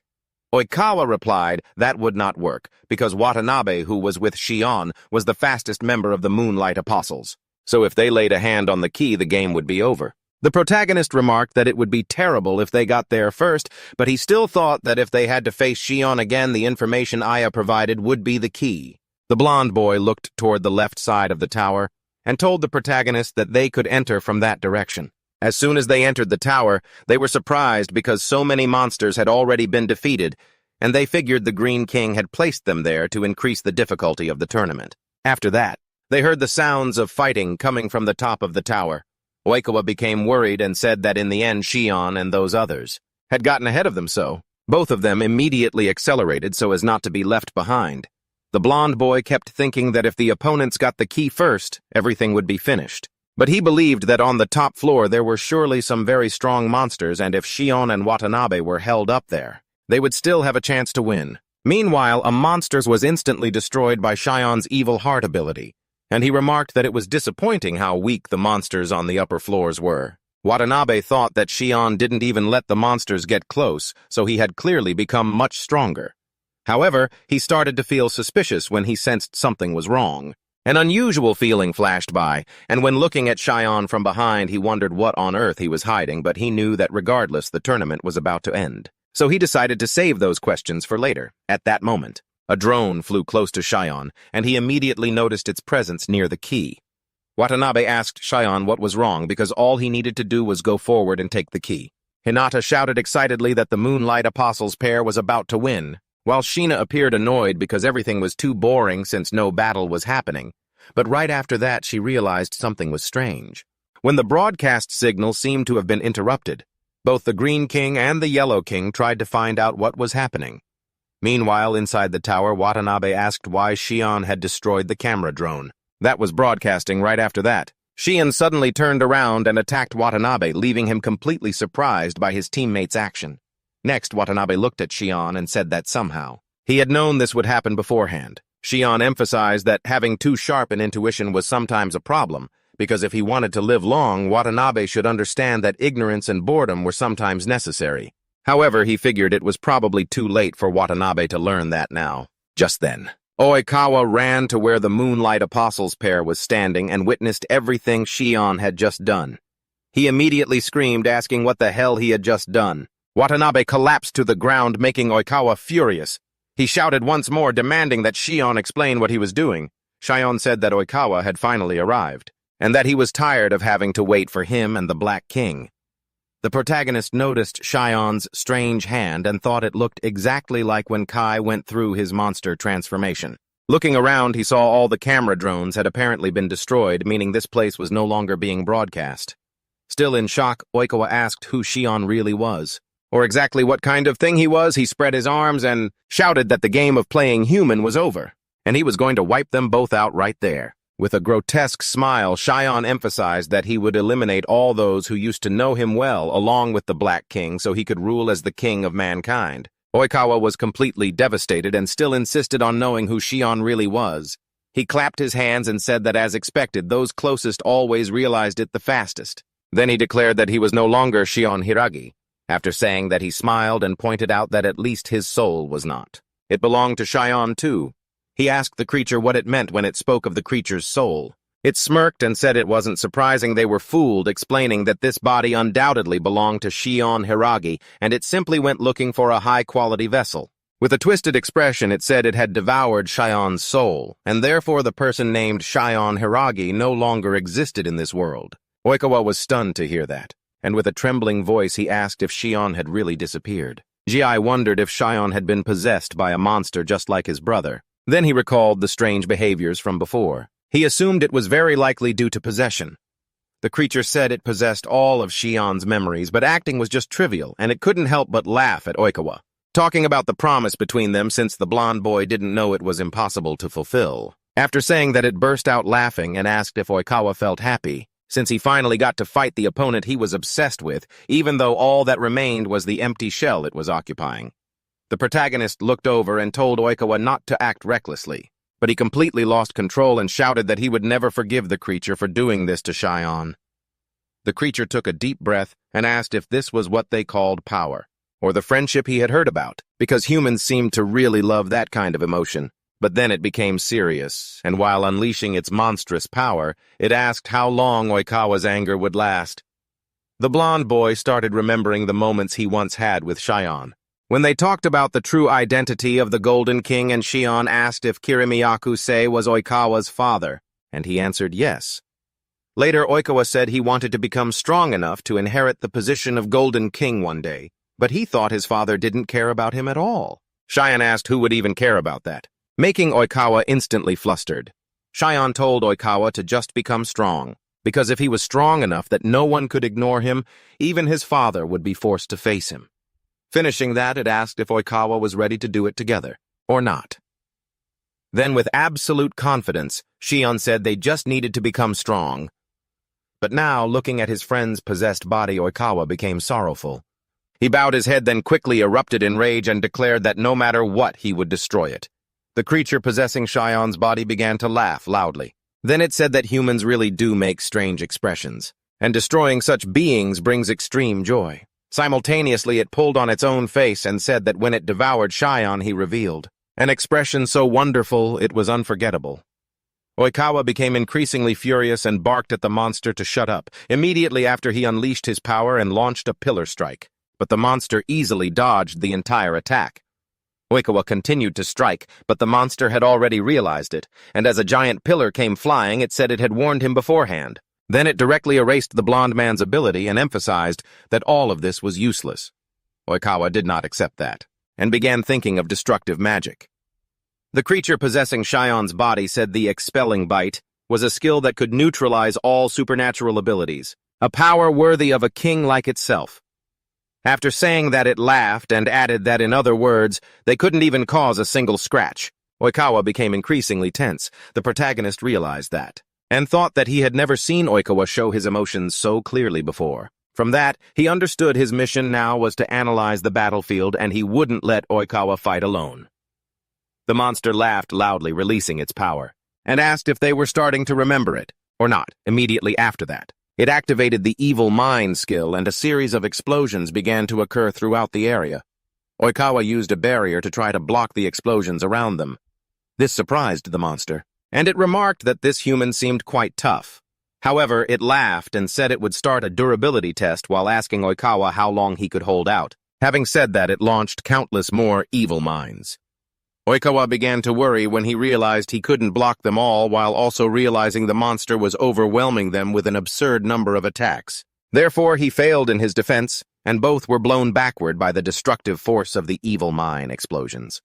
Oikawa replied that would not work, because Watanabe, who was with Shion, was the fastest member of the Moonlight Apostles. So if they laid a hand on the key, the game would be over. The protagonist remarked that it would be terrible if they got there first, but he still thought that if they had to face Shion again, the information Aya provided would be the key. The blonde boy looked toward the left side of the tower and told the protagonist that they could enter from that direction. As soon as they entered the tower, they were surprised because so many monsters had already been defeated, and they figured the Green King had placed them there to increase the difficulty of the tournament. After that, they heard the sounds of fighting coming from the top of the tower. Oikawa became worried and said that in the end Shion and those others had gotten ahead of them, so both of them immediately accelerated so as not to be left behind. The blonde boy kept thinking that if the opponents got the key first, everything would be finished. But he believed that on the top floor there were surely some very strong monsters, and if Shion and Watanabe were held up there, they would still have a chance to win. Meanwhile, a monster was instantly destroyed by Shion's evil heart ability, and he remarked that it was disappointing how weak the monsters on the upper floors were. Watanabe thought that Shion didn't even let the monsters get close, so he had clearly become much stronger. However, he started to feel suspicious when he sensed something was wrong. An unusual feeling flashed by, and when looking at Shion from behind, he wondered what on earth he was hiding, but he knew that regardless, the tournament was about to end. So he decided to save those questions for later. At that moment, a drone flew close to Shion, and he immediately noticed its presence near the key. Watanabe asked Shion what was wrong because all he needed to do was go forward and take the key. Hinata shouted excitedly that the Moonlight Apostles pair was about to win, while Sheena appeared annoyed because everything was too boring since no battle was happening. But right after that, she realized something was strange. When the broadcast signal seemed to have been interrupted, both the Green King and the Yellow King tried to find out what was happening. Meanwhile, inside the tower, Watanabe asked why Shion had destroyed the camera drone. That was broadcasting right after that. Shion suddenly turned around and attacked Watanabe, leaving him completely surprised by his teammate's action. Next, Watanabe looked at Shion and said that somehow he had known this would happen beforehand. Shion emphasized that having too sharp an intuition was sometimes a problem, because if he wanted to live long, Watanabe should understand that ignorance and boredom were sometimes necessary. However, he figured it was probably too late for Watanabe to learn that now. Just then, Oikawa ran to where the Moonlight Apostles pair was standing and witnessed everything Shion had just done. He immediately screamed, asking what the hell he had just done. Watanabe collapsed to the ground, making Oikawa furious. He shouted once more, demanding that Shion explain what he was doing. Shion said that Oikawa had finally arrived, and that he was tired of having to wait for him and the Black King. The protagonist noticed Shion's strange hand and thought it looked exactly like when Kai went through his monster transformation. Looking around, he saw all the camera drones had apparently been destroyed, meaning this place was no longer being broadcast. Still in shock, Oikawa asked who Shion really was, or exactly what kind of thing he was. He spread his arms and shouted that the game of playing human was over, and he was going to wipe them both out right there. With a grotesque smile, Shion emphasized that he would eliminate all those who used to know him well, along with the Black King, so he could rule as the king of mankind. Oikawa was completely devastated and still insisted on knowing who Shion really was. He clapped his hands and said that, as expected, those closest always realized it the fastest. Then he declared that he was no longer Shion Hiragi, after saying that he smiled and pointed out that at least his soul was not. It belonged to Shion, too. He asked the creature what it meant when it spoke of the creature's soul. It smirked and said it wasn't surprising they were fooled, explaining that this body undoubtedly belonged to Shion Hiragi, and it simply went looking for a high-quality vessel. With a twisted expression, it said it had devoured Shion's soul, and therefore the person named Shion Hiragi no longer existed in this world. Oikawa was stunned to hear that, and with a trembling voice he asked if Shion had really disappeared. Ji wondered if Shion had been possessed by a monster just like his brother. Then he recalled the strange behaviors from before. He assumed it was very likely due to possession. The creature said it possessed all of Shion's memories, but acting was just trivial, and it couldn't help but laugh at Oikawa, talking about the promise between them since the blonde boy didn't know it was impossible to fulfill. After saying that, it burst out laughing and asked if Oikawa felt happy, since he finally got to fight the opponent he was obsessed with, even though all that remained was the empty shell it was occupying. The protagonist looked over and told Oikawa not to act recklessly, but he completely lost control and shouted that he would never forgive the creature for doing this to Shion. The creature took a deep breath and asked if this was what they called power, or the friendship he had heard about, because humans seemed to really love that kind of emotion. But then it became serious, and while unleashing its monstrous power, it asked how long Oikawa's anger would last. The blonde boy started remembering the moments he once had with Shion. When they talked about the true identity of the Golden King and Shion asked if Kirimiyaku-sei was Oikawa's father, and he answered yes. Later, Oikawa said he wanted to become strong enough to inherit the position of Golden King one day, but he thought his father didn't care about him at all. Shion asked who would even care about that, making Oikawa instantly flustered. Shion told Oikawa to just become strong, because if he was strong enough that no one could ignore him, even his father would be forced to face him. Finishing that, it asked if Oikawa was ready to do it together, or not. Then, with absolute confidence, Shion said they just needed to become strong. But now, looking at his friend's possessed body, Oikawa became sorrowful. He bowed his head, then quickly erupted in rage and declared that no matter what, he would destroy it. The creature possessing Shion's body began to laugh loudly. Then it said that humans really do make strange expressions, and destroying such beings brings extreme joy. Simultaneously, it pulled on its own face and said that when it devoured Shion, he revealed an expression so wonderful it was unforgettable. Oikawa became increasingly furious and barked at the monster to shut up, immediately after he unleashed his power and launched a pillar strike, but the monster easily dodged the entire attack. Oikawa continued to strike, but the monster had already realized it, and as a giant pillar came flying, it said it had warned him beforehand. Then it directly erased the blonde man's ability and emphasized that all of this was useless. Oikawa did not accept that, and began thinking of destructive magic. The creature possessing Shion's body said the expelling bite was a skill that could neutralize all supernatural abilities, a power worthy of a king like itself. After saying that, it laughed and added that, in other words, they couldn't even cause a single scratch. Oikawa became increasingly tense. The protagonist realized that, and thought that he had never seen Oikawa show his emotions so clearly before. From that, he understood his mission now was to analyze the battlefield, and he wouldn't let Oikawa fight alone. The monster laughed loudly, releasing its power, and asked if they were starting to remember it, or not. Immediately after that, it activated the evil mind skill, and a series of explosions began to occur throughout the area. Oikawa used a barrier to try to block the explosions around them. This surprised the monster, and it remarked that this human seemed quite tough. However, it laughed and said it would start a durability test while asking Oikawa how long he could hold out. Having said that, it launched countless more evil minds. Oikawa began to worry when he realized he couldn't block them all, while also realizing the monster was overwhelming them with an absurd number of attacks. Therefore, he failed in his defense, and both were blown backward by the destructive force of the evil mine explosions.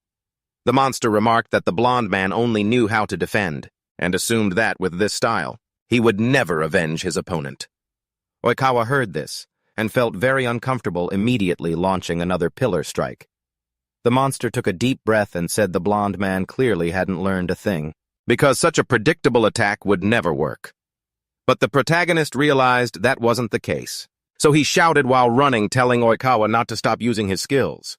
The monster remarked that the blonde man only knew how to defend, and assumed that with this style, he would never avenge his opponent. Oikawa heard this, and felt very uncomfortable, immediately launching another pillar strike. The monster took a deep breath and said the blonde man clearly hadn't learned a thing, because such a predictable attack would never work. But the protagonist realized that wasn't the case, so he shouted while running, telling Oikawa not to stop using his skills.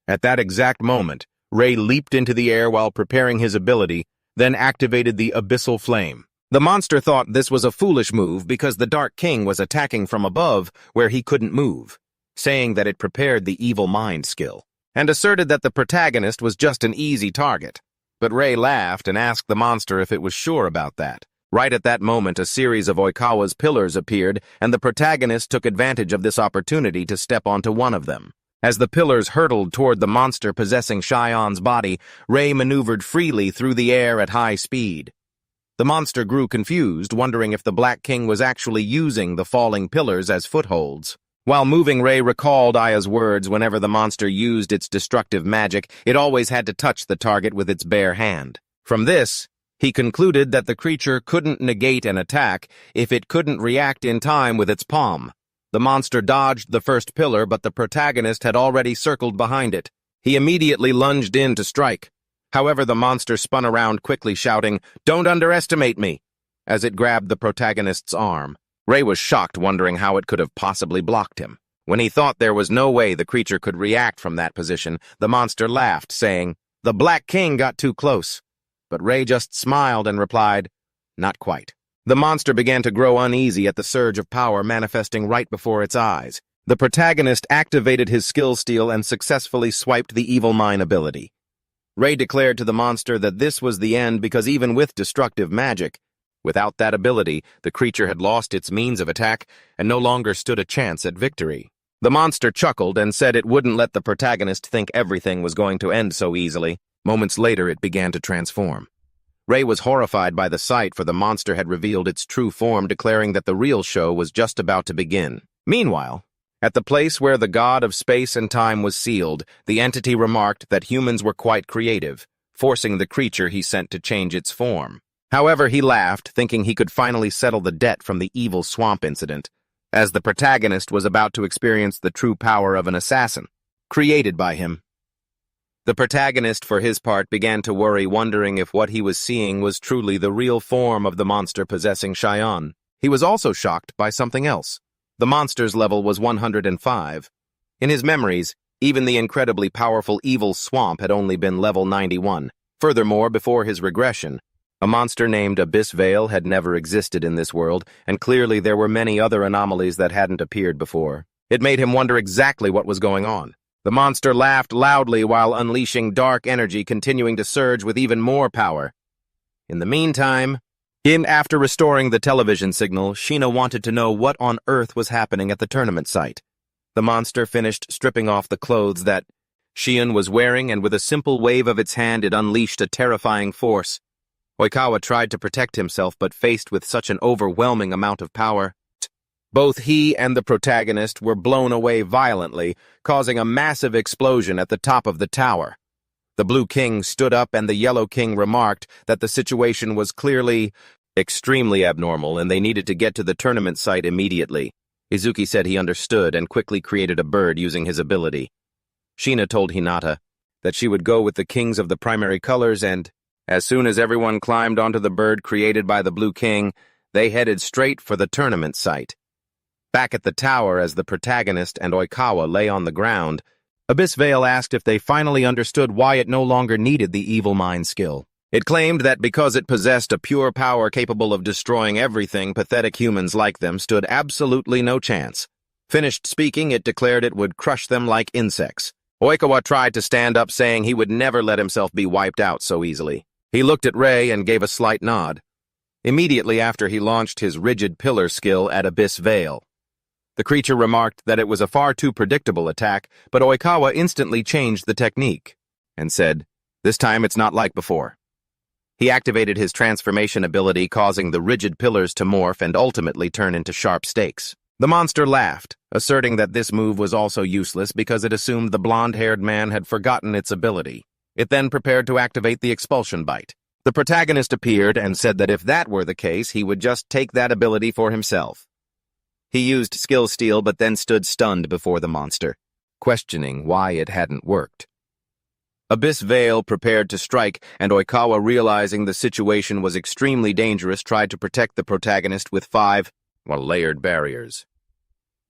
At that exact moment, Ray leaped into the air while preparing his ability, then activated the Abyssal Flame. The monster thought this was a foolish move because the Dark King was attacking from above where he couldn't move, saying that it prepared the evil mind skill, and asserted that the protagonist was just an easy target. But Ray laughed and asked the monster if it was sure about that. Right at that moment, a series of Oikawa's pillars appeared, and the protagonist took advantage of this opportunity to step onto one of them. As the pillars hurtled toward the monster possessing Shion's body, Ray maneuvered freely through the air at high speed. The monster grew confused, wondering if the Black King was actually using the falling pillars as footholds. While moving, Ray recalled Aya's words: whenever the monster used its destructive magic, it always had to touch the target with its bare hand. From this, he concluded that the creature couldn't negate an attack if it couldn't react in time with its palm. The monster dodged the first pillar, but the protagonist had already circled behind it. He immediately lunged in to strike. However, the monster spun around quickly, shouting, "Don't underestimate me!" as it grabbed the protagonist's arm. Ray was shocked, wondering how it could have possibly blocked him. When he thought there was no way the creature could react from that position, the monster laughed, saying, "The Black King got too close." But Ray just smiled and replied, "Not quite." The monster began to grow uneasy at the surge of power manifesting right before its eyes. The protagonist activated his skill steal and successfully swiped the Evil Mind ability. Ray declared to the monster that this was the end because even with destructive magic, without that ability, the creature had lost its means of attack and no longer stood a chance at victory. The monster chuckled and said it wouldn't let the protagonist think everything was going to end so easily. Moments later, it began to transform. Ray was horrified by the sight, for the monster had revealed its true form, declaring that the real show was just about to begin. Meanwhile, at the place where the god of space and time was sealed, the entity remarked that humans were quite creative, forcing the creature he sent to change its form. However, he laughed, thinking he could finally settle the debt from the evil swamp incident, as the protagonist was about to experience the true power of an assassin, created by him. The protagonist, for his part, began to worry, wondering if what he was seeing was truly the real form of the monster possessing Cheyenne. He was also shocked by something else. The monster's level was 105. In his memories, even the incredibly powerful evil swamp had only been level 91. Furthermore, before his regression, a monster named Abyss Veil had never existed in this world, and clearly there were many other anomalies that hadn't appeared before. It made him wonder exactly what was going on. The monster laughed loudly while unleashing dark energy, continuing to surge with even more power. In the meantime, after restoring the television signal, Sheena wanted to know what on earth was happening at the tournament site. The monster finished stripping off the clothes that Sheena was wearing, and with a simple wave of its hand, it unleashed a terrifying force. Oikawa tried to protect himself, but faced with such an overwhelming amount of power, both he and the protagonist were blown away violently, causing a massive explosion at the top of the tower. The Blue King stood up, and the Yellow King remarked that the situation was clearly extremely abnormal and they needed to get to the tournament site immediately. Izuki said he understood and quickly created a bird using his ability. Sheena told Hinata that she would go with the kings of the primary colors, and as soon as everyone climbed onto the bird created by the Blue King, they headed straight for the tournament site. Back at the tower, as the protagonist and Oikawa lay on the ground, Abyss Veil asked if they finally understood why it no longer needed the Evil Mind skill. It claimed that because it possessed a pure power capable of destroying everything, pathetic humans like them stood absolutely no chance. Finished speaking, it declared it would crush them like insects. Oikawa tried to stand up, saying he would never let himself be wiped out so easily. He looked at Ray and gave a slight nod. Immediately after, he launched his rigid pillar skill at Abyss Veil. The creature remarked that it was a far too predictable attack, but Oikawa instantly changed the technique and said, "This time it's not like before." He activated his transformation ability, causing the rigid pillars to morph and ultimately turn into sharp stakes. The monster laughed, asserting that this move was also useless because it assumed the blonde-haired man had forgotten its ability. It then prepared to activate the expulsion bite. The protagonist appeared and said that if that were the case, he would just take that ability for himself. He used skill steal, but then stood stunned before the monster, questioning why it hadn't worked. Abyss Veil prepared to strike, and Oikawa, realizing the situation was extremely dangerous, tried to protect the protagonist with 5 layered barriers.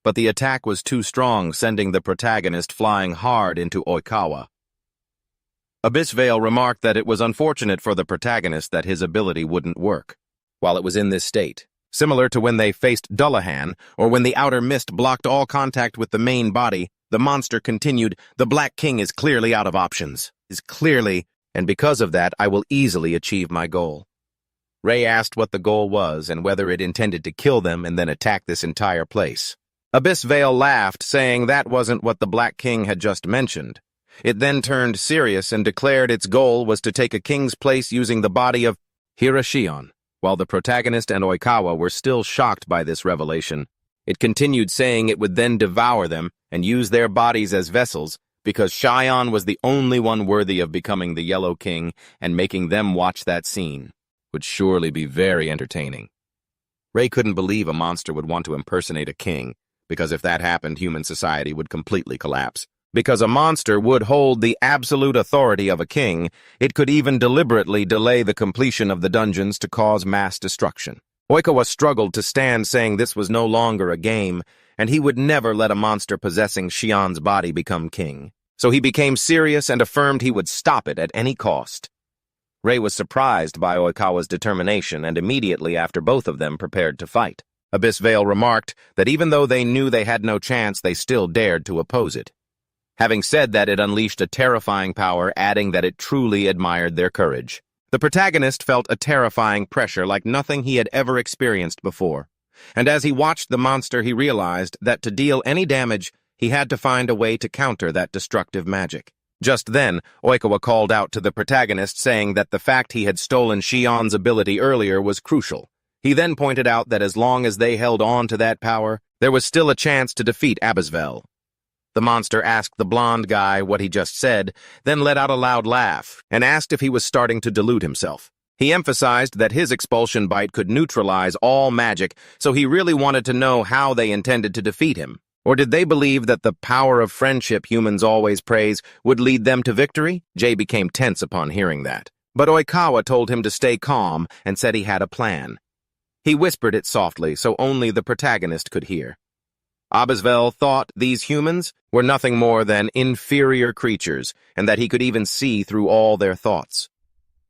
But the attack was too strong, sending the protagonist flying hard into Oikawa. Abyss Veil remarked that it was unfortunate for the protagonist that his ability wouldn't work while it was in this state. Similar to when they faced Dullahan, or when the outer mist blocked all contact with the main body, the monster continued, "The Black King is clearly out of options. And because of that, I will easily achieve my goal." Ray asked what the goal was and whether it intended to kill them and then attack this entire place. Abyss Veil laughed, saying that wasn't what the Black King had just mentioned. It then turned serious and declared its goal was to take a king's place using the body of Hirashion. While the protagonist and Oikawa were still shocked by this revelation, it continued, saying it would then devour them and use their bodies as vessels, because Cheyenne was the only one worthy of becoming the Yellow King, and making them watch that scene would surely be very entertaining. Ray couldn't believe a monster would want to impersonate a king, because if that happened, human society would completely collapse. Because a monster would hold the absolute authority of a king, it could even deliberately delay the completion of the dungeons to cause mass destruction. Oikawa struggled to stand, saying this was no longer a game, and he would never let a monster possessing Shion's body become king. So he became serious and affirmed he would stop it at any cost. Rei was surprised by Oikawa's determination, and immediately after both of them prepared to fight. Abyss Veil remarked that even though they knew they had no chance, they still dared to oppose it. Having said that, it unleashed a terrifying power, adding that it truly admired their courage. The protagonist felt a terrifying pressure like nothing he had ever experienced before. And as he watched the monster, he realized that to deal any damage, he had to find a way to counter that destructive magic. Just then, Oikawa called out to the protagonist, saying that the fact he had stolen Shion's ability earlier was crucial. He then pointed out that as long as they held on to that power, there was still a chance to defeat Abysvel. The monster asked the blonde guy what he just said, then let out a loud laugh, and asked if he was starting to delude himself. He emphasized that his expulsion bite could neutralize all magic, so he really wanted to know how they intended to defeat him. Or did they believe that the power of friendship humans always praise would lead them to victory? Jay became tense upon hearing that. But Oikawa told him to stay calm and said he had a plan. He whispered it softly so only the protagonist could hear. Abysvel thought these humans were nothing more than inferior creatures, and that he could even see through all their thoughts.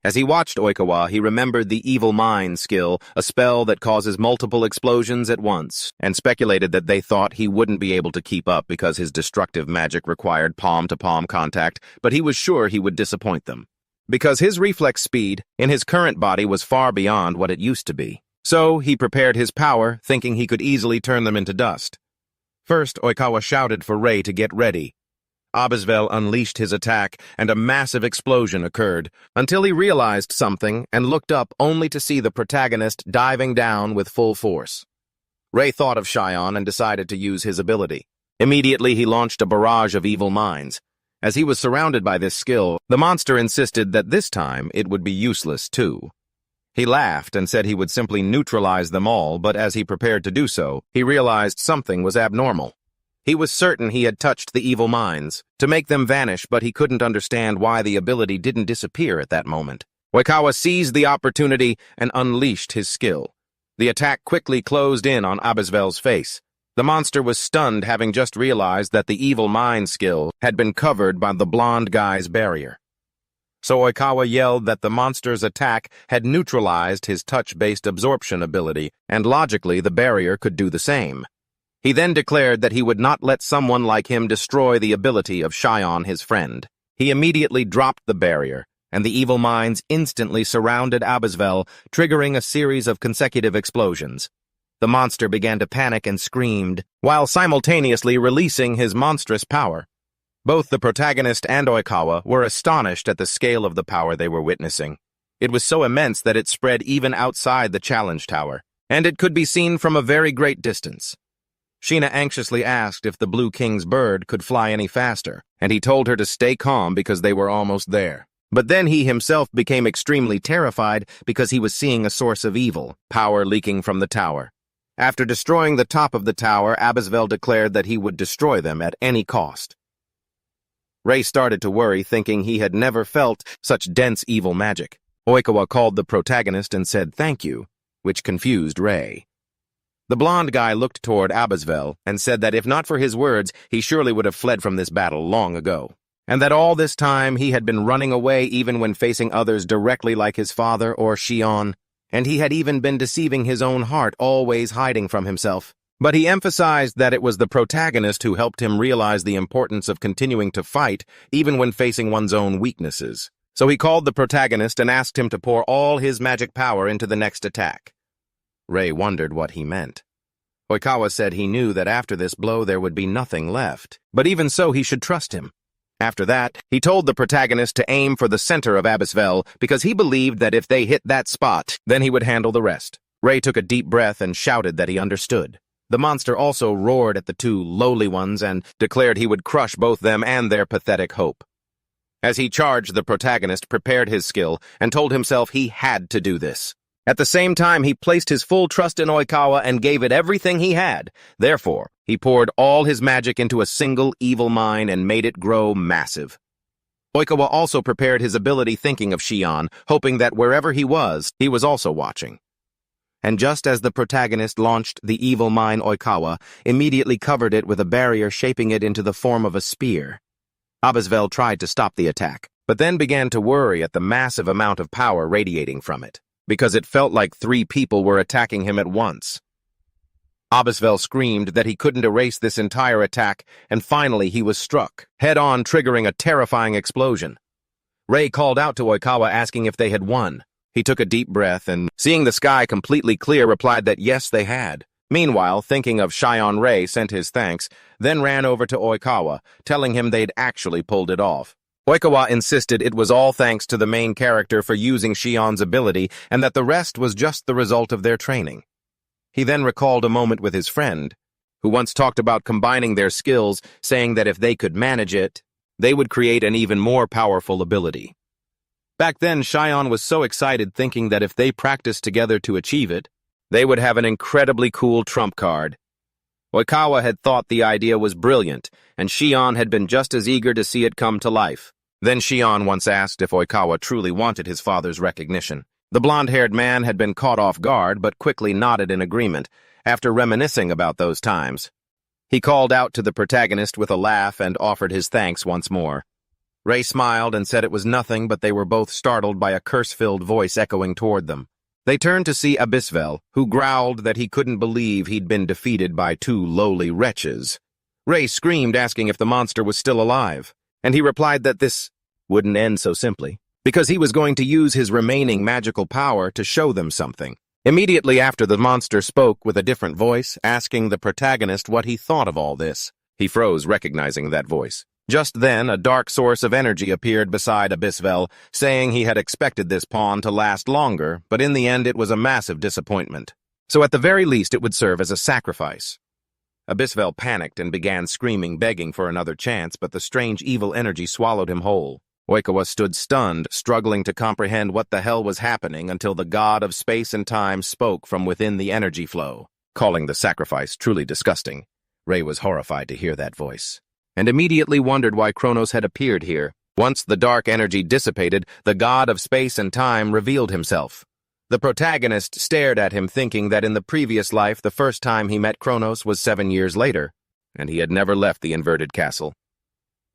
As he watched Oikawa, he remembered the Evil Mind skill, a spell that causes multiple explosions at once, and speculated that they thought he wouldn't be able to keep up because his destructive magic required palm-to-palm contact, but he was sure he would disappoint them. Because his reflex speed in his current body was far beyond what it used to be. So he prepared his power, thinking he could easily turn them into dust. First, Oikawa shouted for Rei to get ready. Abysvel unleashed his attack, and a massive explosion occurred, until he realized something and looked up only to see the protagonist diving down with full force. Rei thought of Shion and decided to use his ability. Immediately, he launched a barrage of evil minds. As he was surrounded by this skill, the monster insisted that this time it would be useless too. He laughed and said he would simply neutralize them all, but as he prepared to do so, he realized something was abnormal. He was certain he had touched the evil minds to make them vanish, but he couldn't understand why the ability didn't disappear at that moment. Oikawa seized the opportunity and unleashed his skill. The attack quickly closed in on Abysvel's face. The monster was stunned, having just realized that the evil mind skill had been covered by the blonde guy's barrier. So Oikawa yelled that the monster's attack had neutralized his touch-based absorption ability, and logically the barrier could do the same. He then declared that he would not let someone like him destroy the ability of Shion, his friend. He immediately dropped the barrier, and the evil minds instantly surrounded Abysvel, triggering a series of consecutive explosions. The monster began to panic and screamed, while simultaneously releasing his monstrous power. Both the protagonist and Oikawa were astonished at the scale of the power they were witnessing. It was so immense that it spread even outside the challenge tower, and it could be seen from a very great distance. Sheena anxiously asked if the Blue King's bird could fly any faster, and he told her to stay calm because they were almost there. But then he himself became extremely terrified because he was seeing a source of evil, power leaking from the tower. After destroying the top of the tower, Abysvel declared that he would destroy them at any cost. Rei started to worry, thinking he had never felt such dense evil magic. Oikawa called the protagonist and said thank you, which confused Rei. The blonde guy looked toward Abysvel and said that if not for his words, he surely would have fled from this battle long ago, and that all this time he had been running away even when facing others directly like his father or Shion, and he had even been deceiving his own heart, always hiding from himself. But he emphasized that it was the protagonist who helped him realize the importance of continuing to fight even when facing one's own weaknesses. So he called the protagonist and asked him to pour all his magic power into the next attack. Rei wondered what he meant. Oikawa said he knew that after this blow there would be nothing left, but even so he should trust him. After that, he told the protagonist to aim for the center of Abysvel because he believed that if they hit that spot, then he would handle the rest. Rei took a deep breath and shouted that he understood. The monster also roared at the two lowly ones and declared he would crush both them and their pathetic hope. As he charged, the protagonist prepared his skill and told himself he had to do this. At the same time, he placed his full trust in Oikawa and gave it everything he had. Therefore, he poured all his magic into a single evil mind and made it grow massive. Oikawa also prepared his ability thinking of Shion, hoping that wherever he was also watching. And just as the protagonist launched the evil mind, Oikawa immediately covered it with a barrier, shaping it into the form of a spear. Abisvel tried to stop the attack, but then began to worry at the massive amount of power radiating from it, because it felt like 3 people were attacking him at once. Abisvel screamed that he couldn't erase this entire attack, and finally he was struck, head-on, triggering a terrifying explosion. Rei called out to Oikawa asking if they had won. He took a deep breath and, seeing the sky completely clear, replied that yes, they had. Meanwhile, thinking of Shion, Rei sent his thanks, then ran over to Oikawa, telling him they'd actually pulled it off. Oikawa insisted it was all thanks to the main character for using Shion's ability and that the rest was just the result of their training. He then recalled a moment with his friend, who once talked about combining their skills, saying that if they could manage it, they would create an even more powerful ability. Back then, Shion was so excited thinking that if they practiced together to achieve it, they would have an incredibly cool trump card. Oikawa had thought the idea was brilliant, and Shion had been just as eager to see it come to life. Then Shion once asked if Oikawa truly wanted his father's recognition. The blonde-haired man had been caught off guard, but quickly nodded in agreement, after reminiscing about those times. He called out to the protagonist with a laugh and offered his thanks once more. Rei smiled and said it was nothing, but they were both startled by a curse-filled voice echoing toward them. They turned to see Abisvel, who growled that he couldn't believe he'd been defeated by 2 lowly wretches. Rei screamed, asking if the monster was still alive, and he replied that this wouldn't end so simply, because he was going to use his remaining magical power to show them something. Immediately after, the monster spoke with a different voice, asking the protagonist what he thought of all this. He froze, recognizing that voice. Just then, a dark source of energy appeared beside Abisvel, saying he had expected this pawn to last longer, but in the end it was a massive disappointment. So at the very least it would serve as a sacrifice. Abisvel panicked and began screaming, begging for another chance, but the strange evil energy swallowed him whole. Oikawa stood stunned, struggling to comprehend what the hell was happening until the god of space and time spoke from within the energy flow, calling the sacrifice truly disgusting. Rei was horrified to hear that voice, and immediately wondered why Kronos had appeared here. Once the dark energy dissipated, the god of space and time revealed himself. The protagonist stared at him, thinking that in the previous life the first time he met Kronos was 7 years later, and he had never left the inverted castle.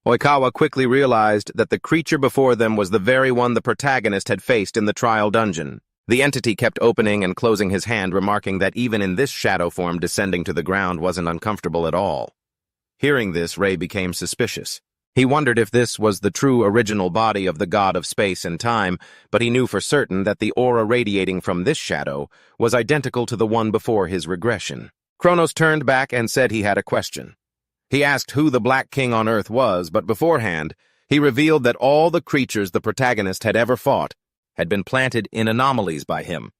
Oikawa quickly realized that the creature before them was the very one the protagonist had faced in the trial dungeon. The entity kept opening and closing his hand, remarking that even in this shadow form, descending to the ground wasn't uncomfortable at all. Hearing this, Rei became suspicious. He wondered if this was the true original body of the god of space and time, but he knew for certain that the aura radiating from this shadow was identical to the one before his regression. Kronos turned back and said he had a question. He asked who the Black King on Earth was, but beforehand, he revealed that all the creatures the protagonist had ever fought had been planted in anomalies by him.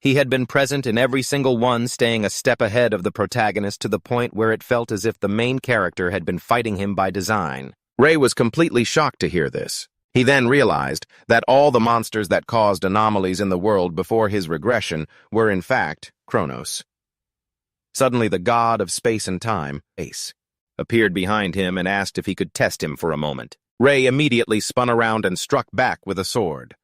He had been present in every single one, staying a step ahead of the protagonist to the point where it felt as if the main character had been fighting him by design. Rei was completely shocked to hear this. He then realized that all the monsters that caused anomalies in the world before his regression were in fact Kronos. Suddenly the god of space and time, Ace, appeared behind him and asked if he could test him for a moment. Rei immediately spun around and struck back with a sword.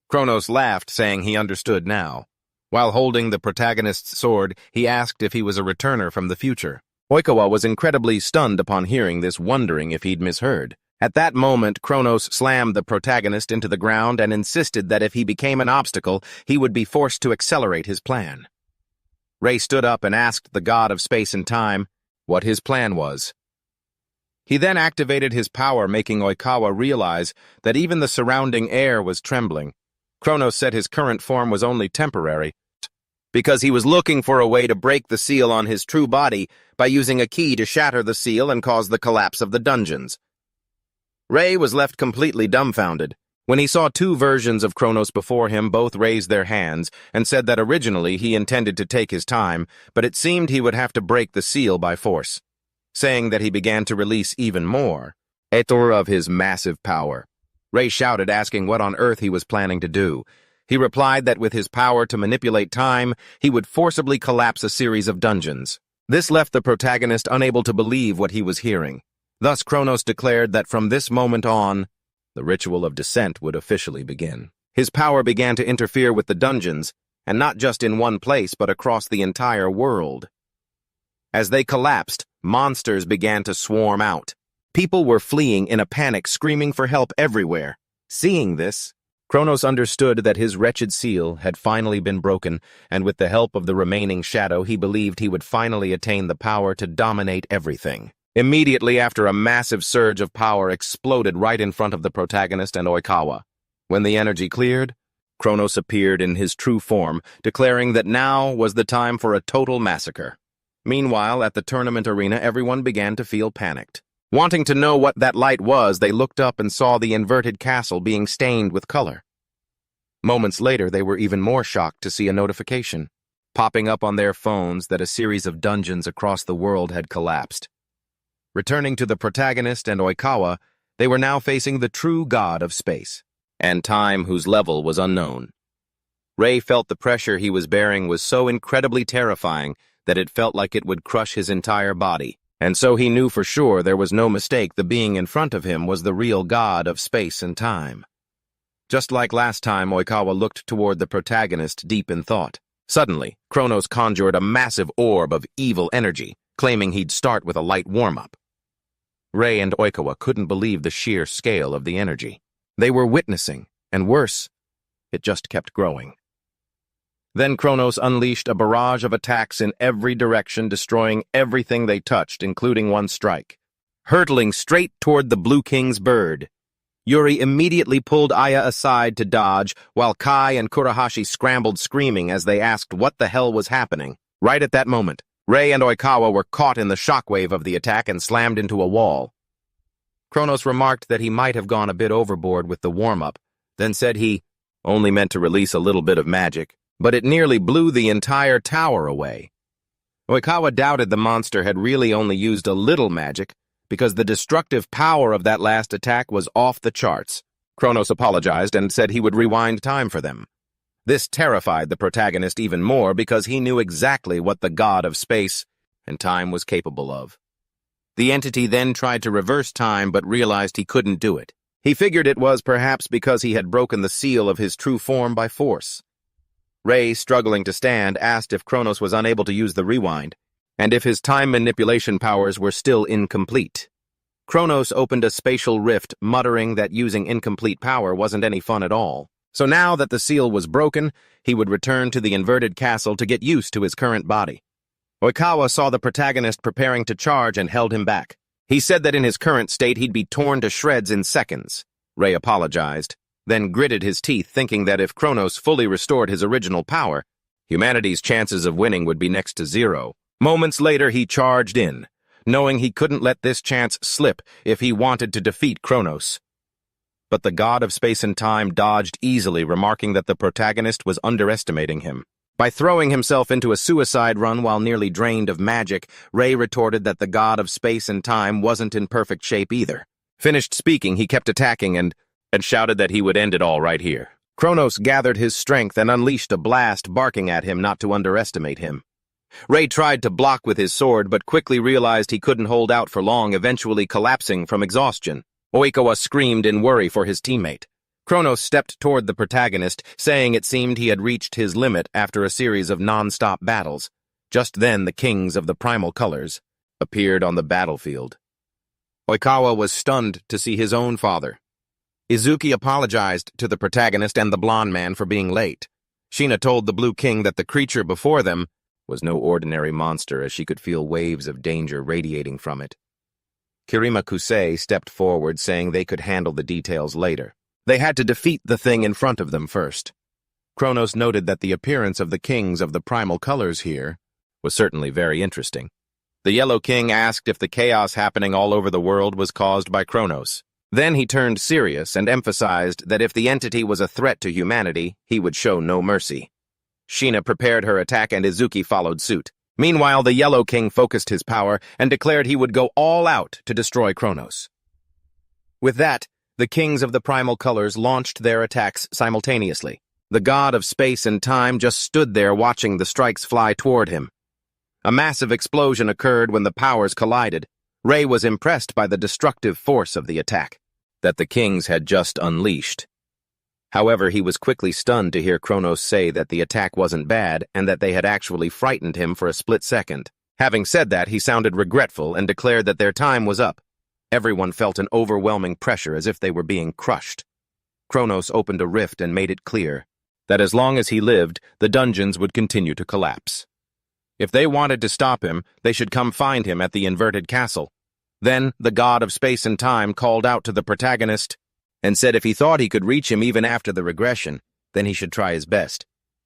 Kronos laughed, saying he understood now. While holding the protagonist's sword, he asked if he was a returner from the future. Oikawa was incredibly stunned upon hearing this, wondering if he'd misheard. At that moment, Kronos slammed the protagonist into the ground and insisted that if he became an obstacle, he would be forced to accelerate his plan. Rei stood up and asked the god of space and time what his plan was. He then activated his power, making Oikawa realize that even the surrounding air was trembling. Kronos said his current form was only temporary, because he was looking for a way to break the seal on his true body by using a key to shatter the seal and cause the collapse of the dungeons. Rei was left completely dumbfounded. When he saw 2 versions of Kronos before him, both raised their hands and said that originally he intended to take his time, but it seemed he would have to break the seal by force, saying that he began to release even more ether of his massive power. Rei shouted, asking what on earth he was planning to do. He replied that with his power to manipulate time, he would forcibly collapse a series of dungeons. This left the protagonist unable to believe what he was hearing. Thus, Kronos declared that from this moment on, the ritual of descent would officially begin. His power began to interfere with the dungeons, and not just in one place but across the entire world. As they collapsed, monsters began to swarm out. People were fleeing in a panic, screaming for help everywhere. Seeing this, Kronos understood that his wretched seal had finally been broken, and with the help of the remaining shadow, he believed he would finally attain the power to dominate everything. Immediately after, a massive surge of power exploded right in front of the protagonist and Oikawa. When the energy cleared, Kronos appeared in his true form, declaring that now was the time for a total massacre. Meanwhile, at the tournament arena, everyone began to feel panicked. Wanting to know what that light was, they looked up and saw the inverted castle being stained with color. Moments later, they were even more shocked to see a notification popping up on their phones that a series of dungeons across the world had collapsed. Returning to the protagonist and Oikawa, they were now facing the true god of space and time, whose level was unknown. Ray felt the pressure he was bearing was so incredibly terrifying that it felt like it would crush his entire body. And so he knew for sure there was no mistake, the being in front of him was the real god of space and time. Just like last time, Oikawa looked toward the protagonist deep in thought. Suddenly, Kronos conjured a massive orb of evil energy, claiming he'd start with a light warm-up. Ray and Oikawa couldn't believe the sheer scale of the energy they were witnessing, and worse, it just kept growing. Then Kronos unleashed a barrage of attacks in every direction, destroying everything they touched, including one strike. Hurtling straight toward the Blue King's bird, Yuri immediately pulled Aya aside to dodge, while Kai and Kurahashi scrambled screaming as they asked what the hell was happening. Right at that moment, Ray and Oikawa were caught in the shockwave of the attack and slammed into a wall. Kronos remarked that he might have gone a bit overboard with the warm-up, then said he only meant to release a little bit of magic, but it nearly blew the entire tower away. Oikawa doubted the monster had really only used a little magic, because the destructive power of that last attack was off the charts. Kronos apologized and said he would rewind time for them. This terrified the protagonist even more because he knew exactly what the god of space and time was capable of. The entity then tried to reverse time but realized he couldn't do it. He figured it was perhaps because he had broken the seal of his true form by force. Ray, struggling to stand, asked if Kronos was unable to use the rewind, and if his time manipulation powers were still incomplete. Kronos opened a spatial rift, muttering that using incomplete power wasn't any fun at all. So now that the seal was broken, he would return to the inverted castle to get used to his current body. Oikawa saw the protagonist preparing to charge and held him back. He said that in his current state he'd be torn to shreds in seconds. Ray apologized, then gritted his teeth, thinking that if Kronos fully restored his original power, humanity's chances of winning would be next to zero. Moments later, he charged in, knowing he couldn't let this chance slip if he wanted to defeat Kronos. But the god of space and time dodged easily, remarking that the protagonist was underestimating him. By throwing himself into a suicide run while nearly drained of magic, Ray retorted that the god of space and time wasn't in perfect shape either. Finished speaking, he kept attacking and shouted that he would end it all right here. Kronos gathered his strength and unleashed a blast, barking at him not to underestimate him. Ray tried to block with his sword, but quickly realized he couldn't hold out for long, eventually collapsing from exhaustion. Oikawa screamed in worry for his teammate. Kronos stepped toward the protagonist, saying it seemed he had reached his limit after a series of non-stop battles. Just then, the kings of the primal colors appeared on the battlefield. Oikawa was stunned to see his own father. Izuki apologized to the protagonist and the blonde man for being late. Shina told the Blue King that the creature before them was no ordinary monster, as she could feel waves of danger radiating from it. Kirima Kusei stepped forward, saying they could handle the details later. They had to defeat the thing in front of them first. Kronos noted that the appearance of the kings of the primal colors here was certainly very interesting. The Yellow King asked if the chaos happening all over the world was caused by Kronos. Then he turned serious and emphasized that if the entity was a threat to humanity, he would show no mercy. Shina prepared her attack and Izuki followed suit. Meanwhile, the Yellow King focused his power and declared he would go all out to destroy Kronos. With that, the kings of the primal colors launched their attacks simultaneously. The god of space and time just stood there watching the strikes fly toward him. A massive explosion occurred when the powers collided. Ray was impressed by the destructive force of the attack that the kings had just unleashed. However, he was quickly stunned to hear Kronos say that the attack wasn't bad and that they had actually frightened him for a split second. Having said that, he sounded regretful and declared that their time was up. Everyone felt an overwhelming pressure as if they were being crushed. Kronos opened a rift and made it clear that as long as he lived, the dungeons would continue to collapse. If they wanted to stop him, they should come find him at the inverted castle. Then, the god of space and time called out to the protagonist and said if he thought he could reach him even after the regression, then he should try his best.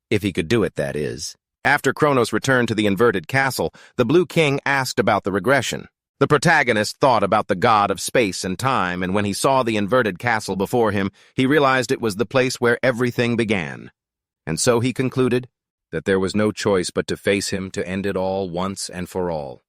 If he could do it, that is. After Kronos returned to the inverted castle, the Blue King asked about the regression. The protagonist thought about the god of space and time, and when he saw the inverted castle before him, he realized it was the place where everything began. And so he concluded that there was no choice but to face him to end it all once and for all.